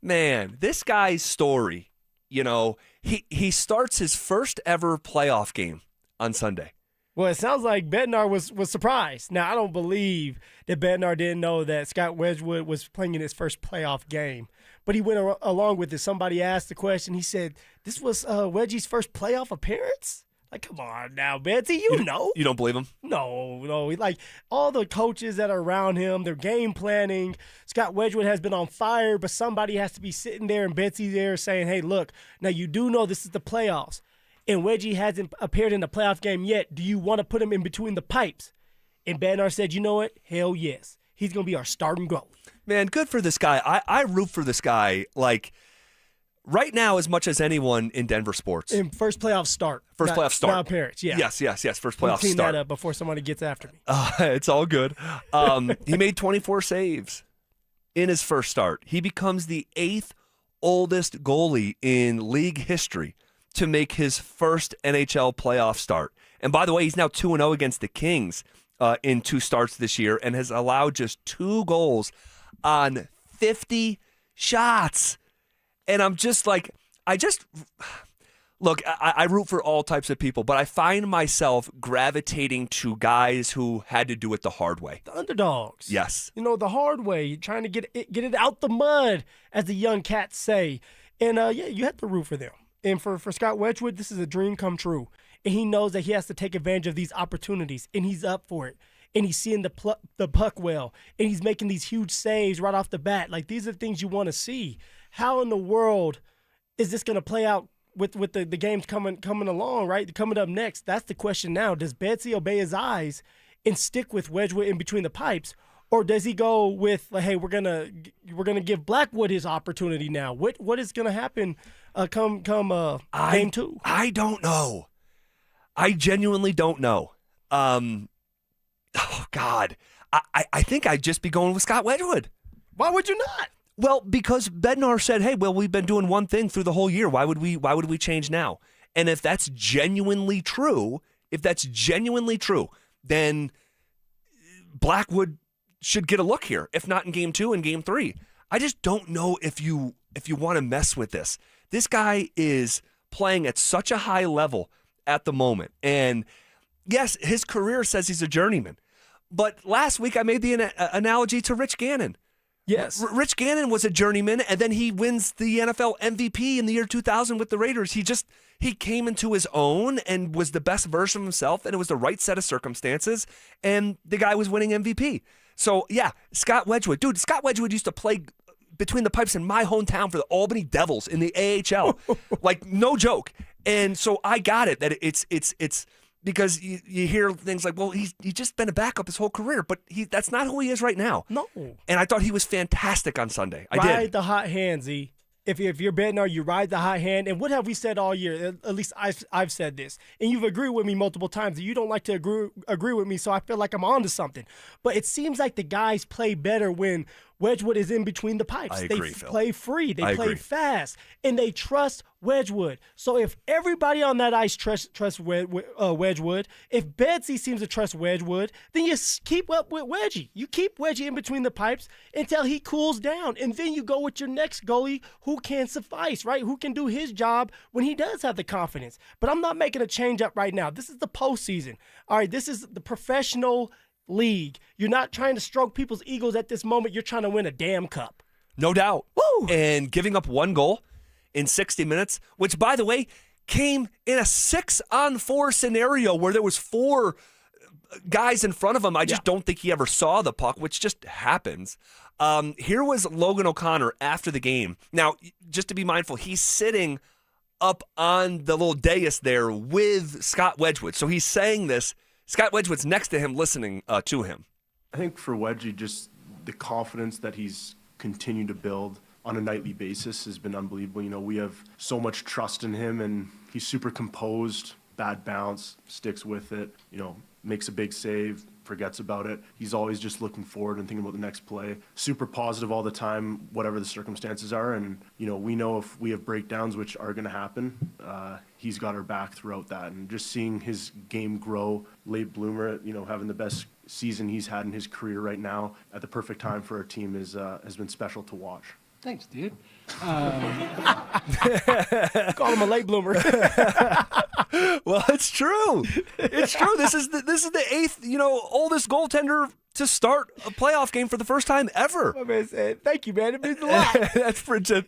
Man, this guy's story, he starts his first ever playoff game on Sunday. Well, it sounds like Bednar was surprised. Now, I don't believe that Bednar didn't know that Scott Wedgewood was playing in his first playoff game. But he went along with it. Somebody asked the question. He said, this was Wedgie's first playoff appearance? Like, come on now, Betsy, you know. You don't believe him? No. Like, all the coaches that are around him, they're game planning. Scott Wedgewood has been on fire, but somebody has to be sitting there and Betsy there saying, hey, look, now you do know this is the playoffs. And Wedgie hasn't appeared in a playoff game yet. Do you want to put him in between the pipes? And Bednar said, you know what? Hell yes. He's going to be our starting goalie. Man, good for this guy. I root for this guy, like, right now as much as anyone in Denver sports. In first playoff start. Playoff start. Not appearance, yeah. Yes. First playoff clean start. that up before somebody gets after me. It's all good. He made 24 saves. in his first start. He becomes the 8th oldest goalie in league history to make his first NHL playoff start. And by the way, he's now 2-0 against the Kings in 2 starts this year and has allowed just 2 goals on 50 shots. And I'm just like, look, I root for all types of people, but I find myself gravitating to guys who had to do it the hard way. The underdogs. Yes. You know, the hard way. You're trying to get it out the mud, as the young cats say. And, you have to root for them. And for Scott Wedgewood, this is a dream come true. And he knows that he has to take advantage of these opportunities, and he's up for it. And he's seeing the puck well, and he's making these huge saves right off the bat. Like, these are things you want to see. How in the world is this going to play out with the games coming along, right? Coming up next, that's the question now. Does Betsy obey his eyes and stick with Wedgewood in between the pipes, or does he go with, like, hey, we're gonna give Blackwood his opportunity now? What is going to happen come game 2? I don't know. I genuinely don't know. Oh God, I think I'd just be going with Scott Wedgewood. Why would you not? Well, because Bednar said, "Hey, well, we've been doing one thing through the whole year. Why would we change now?" And if that's genuinely true, then Blackwood should get a look here. If not in game 2, in game 3. I just don't know if you want to mess with this. This guy is playing at such a high level at the moment, and yes, his career says he's a journeyman. But last week I made the analogy to Rich Gannon. Yes. Rich Gannon was a journeyman, and then he wins the NFL MVP in the year 2000 with the Raiders. He came into his own and was the best version of himself, and it was the right set of circumstances, and the guy was winning MVP. So, yeah, Scott Wedgewood. Dude, Scott Wedgewood used to play between the pipes in my hometown for the Albany Devils in the AHL. Like, no joke. And so I got it, that it's because you hear things like, well, he's just been a backup his whole career, but that's not who he is right now. No. And I thought he was fantastic on Sunday. I did. Ride the hot hand, Z. If you're Bednar, you ride the hot hand. And what have we said all year? At least I've said this. And you've agreed with me multiple times. You don't like to agree with me, so I feel like I'm on to something. But it seems like the guys play better when Wedgewood is in between the pipes. I agree, Phil. Play free. They play agree. fast. And they trust Wedgewood. So if everybody on that ice trusts Wedgewood, if Betsy seems to trust Wedgewood, then you keep up with Wedgie. You keep Wedgie in between the pipes until he cools down. And then you go with your next goalie who can suffice, right? Who can do his job when he does have the confidence. But I'm not making a change up right now. This is the postseason. All right, this is the professional league. You're not trying to stroke people's egos at this moment. You're trying to win a damn cup. No doubt. Woo! And giving up 1 goal in 60 minutes, which, by the way, came in a 6-on-4 scenario where there was 4 guys in front of him. I just don't think he ever saw the puck, which just happens. Here was Logan O'Connor after the game. Now, just to be mindful, he's sitting up on the little dais there with Scott Wedgewood. So he's saying this. Scott Wedgewood's next to him listening to him. I think for Wedgie, just the confidence that he's continued to build on a nightly basis has been unbelievable. You know, we have so much trust in him, and he's super composed, bad bounce, sticks with it, you know, makes a big save, forgets about it. He's always just looking forward and thinking about the next play. Super positive all the time, whatever the circumstances are. And, you know if we have breakdowns, which are going to happen, he's got our back throughout that. And just seeing his game grow, late bloomer, having the best season he's had in his career right now at the perfect time for our team has been special to watch. Thanks, dude. Call him a late bloomer. Well, it's true. It's true. This is the 8th, oldest goaltender to start a playoff game for the first time ever. My man said, "Thank you, man. It means a lot."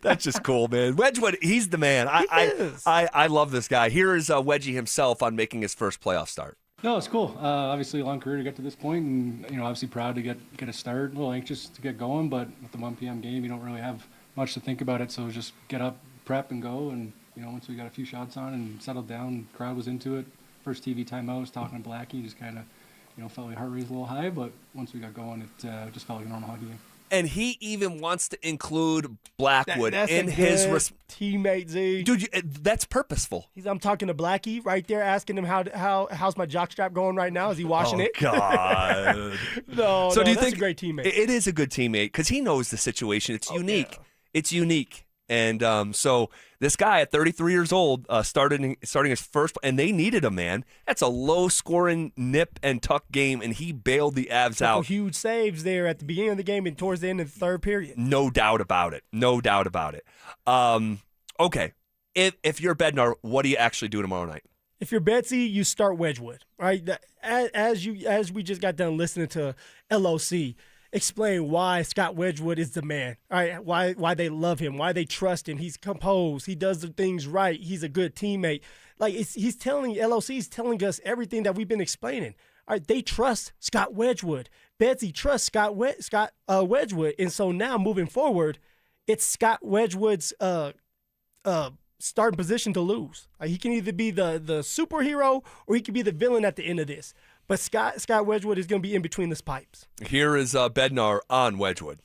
That's just cool, man. Wedgewood, he's the man. I love this guy. Here is Wedgie himself on making his first playoff start. No, it's cool. Obviously, a long career to get to this point, and obviously proud to get a start. A little anxious to get going, but with the 1 p.m. game, you don't really have much to think about it. So just get up, prep, and go. And once we got a few shots on and settled down, the crowd was into it. First TV timeout, was talking to Blackie, just kind of felt like heart rate was a little high, but once we got going, it just felt like a normal hockey game. And he even wants to include Blackwood That's in a his good teammate, Z. Dude, that's purposeful. I'm talking to Blackie right there, asking him how's my jockstrap going right now? Is he washing it? God. No, so do you that's think a great teammate. It is a good teammate because he knows the situation. It's unique. Yeah. It's unique. And so this guy at 33 years old starting his first, and they needed a man. That's a low-scoring nip and tuck game, and he bailed the Avs out. Huge saves there at the beginning of the game and towards the end of the third period. No doubt about it. Okay, if you're Bednar, what do you actually do tomorrow night? If you're Betsy, you start Wedgewood, right? As we just got done listening to LOC explain why Scott Wedgewood is the man, all right? Why they love him, why they trust him. He's composed. He does the things right. He's a good teammate. He's telling us everything that we've been explaining. All right, they trust Scott Wedgewood. Betsy trusts Scott Wedgewood, and so now moving forward, it's Scott Wedgewood's starting position to lose. He can either be the superhero or he can be the villain at the end of this. But Scott Wedgewood is going to be in between the pipes. Here is Bednar on Wedgewood.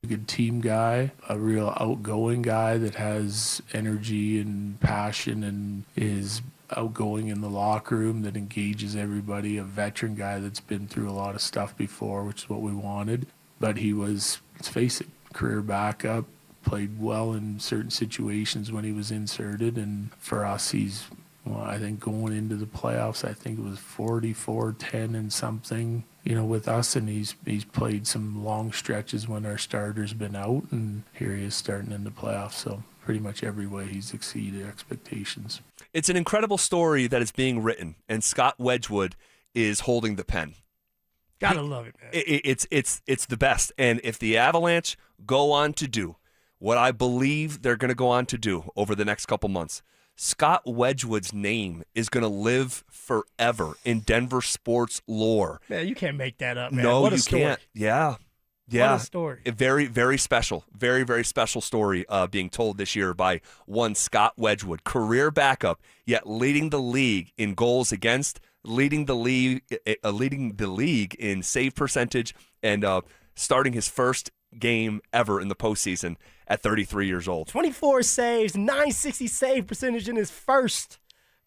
A good team guy, a real outgoing guy that has energy and passion and is outgoing in the locker room, that engages everybody, a veteran guy that's been through a lot of stuff before, which is what we wanted. But he was, let's face it, career backup, played well in certain situations when he was inserted. And for us, I think going into the playoffs, I think it was 44-10 and something, with us. And he's played some long stretches when our starter's been out. And here he is starting in the playoffs. So pretty much every way he's exceeded expectations. It's an incredible story that is being written, and Scott Wedgewood is holding the pen. Gotta love it, man. It's the best. And if the Avalanche go on to do what I believe they're going to go on to do over the next couple months, Scott Wedgewood's name is going to live forever in Denver sports lore. Man, you can't make that up, man. No, what a you story. can't. Yeah. What a story. A very, very special, very, very special story being told this year by one Scott Wedgewood, career backup, yet leading the league in goals against, leading the league in save percentage, and starting his first game ever in the postseason at 33 years old. 24 saves, 960 save percentage in his first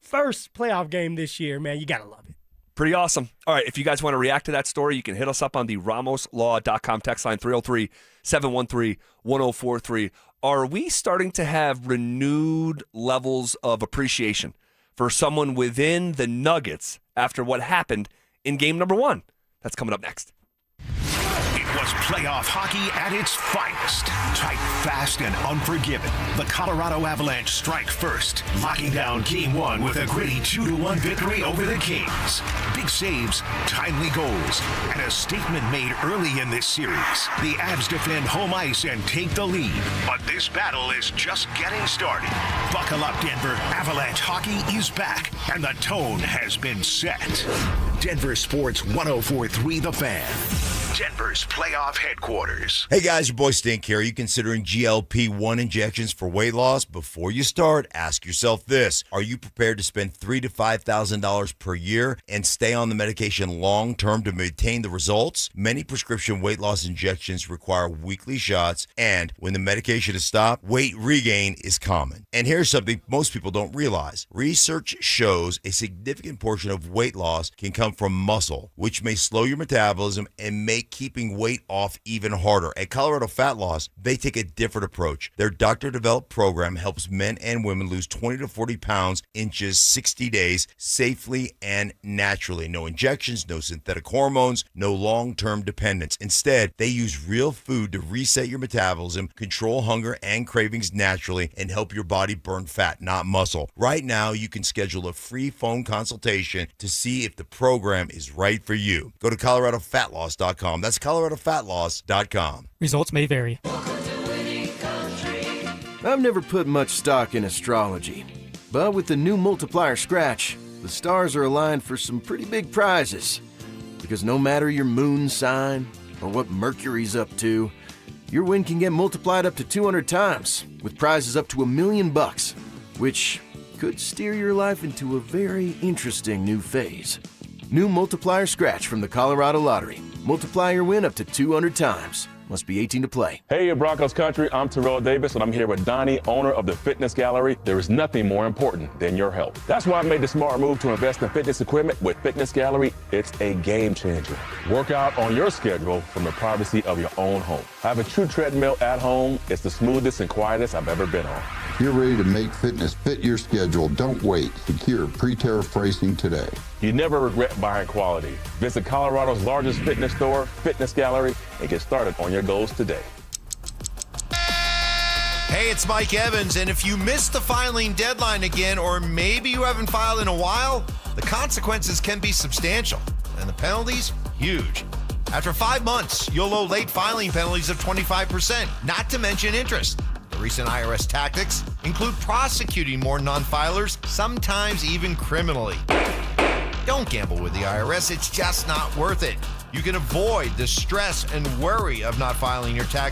playoff game this year, man. You got to love it. Pretty awesome. All right, if you guys want to react to that story, you can hit us up on the RamosLaw.com text line, 303-713-1043. Are we starting to have renewed levels of appreciation for someone within the Nuggets after what happened in game number 1? That's coming up next. It was playoff hockey at its finest. Tight, fast, and unforgiving. The Colorado Avalanche strike first, locking down Game 1 with a gritty 2-1 victory over the Kings. Big saves, timely goals, and a statement made early in this series. The Avs defend home ice and take the lead. But this battle is just getting started. Buckle up, Denver. Avalanche hockey is back, and the tone has been set. Denver Sports 104.3 The Fan. Denver's playoff headquarters. Hey guys, your boy Stink here. Are you considering GLP-1 injections for weight loss? Before you start, ask yourself this. Are you prepared to spend $3,000 to $5,000 per year and stay on the medication long-term to maintain the results? Many prescription weight loss injections require weekly shots, and when the medication is stopped, weight regain is common. And here's something most people don't realize. Research shows a significant portion of weight loss can come from muscle, which may slow your metabolism and make keeping weight off even harder. At Colorado Fat Loss, they take a different approach. Their doctor-developed program helps men and women lose 20 to 40 pounds in just 60 days safely and naturally. No injections, no synthetic hormones, no long-term dependence. Instead, they use real food to reset your metabolism, control hunger and cravings naturally, and help your body burn fat, not muscle. Right now, you can schedule a free phone consultation to see if the program is right for you. Go to coloradofatloss.com. That's coloradofatloss.com. Results may vary. I've never put much stock in astrology, but with the new multiplier scratch, the stars are aligned for some pretty big prizes. Because no matter your moon sign or what Mercury's up to, your win can get multiplied up to 200 times with prizes up to $1 million, which could steer your life into a very interesting new phase. New multiplier scratch from the Colorado Lottery. Multiply your win up to 200 times. Must be 18 to play. Hey, Broncos country, I'm Terrell Davis, and I'm here with Donnie, owner of the Fitness Gallery. There is nothing more important than your health. That's why I made the smart move to invest in fitness equipment with Fitness Gallery. It's a game changer. Work out on your schedule from the privacy of your own home. I have a true treadmill at home. It's the smoothest and quietest I've ever been on. If you're ready to make fitness fit your schedule, don't wait. Secure pre-tariff pricing today. You never regret buying quality. Visit Colorado's largest fitness store, Fitness Gallery, and get started on your goals today. Hey, it's Mike Evans, and if you missed the filing deadline again, or maybe you haven't filed in a while, the consequences can be substantial, and the penalties, huge. After 5 months, you'll owe late filing penalties of 25%, not to mention interest. The recent IRS tactics include prosecuting more non-filers, sometimes even criminally. Don't gamble with the IRS, it's just not worth it. You can avoid the stress and worry of not filing your taxes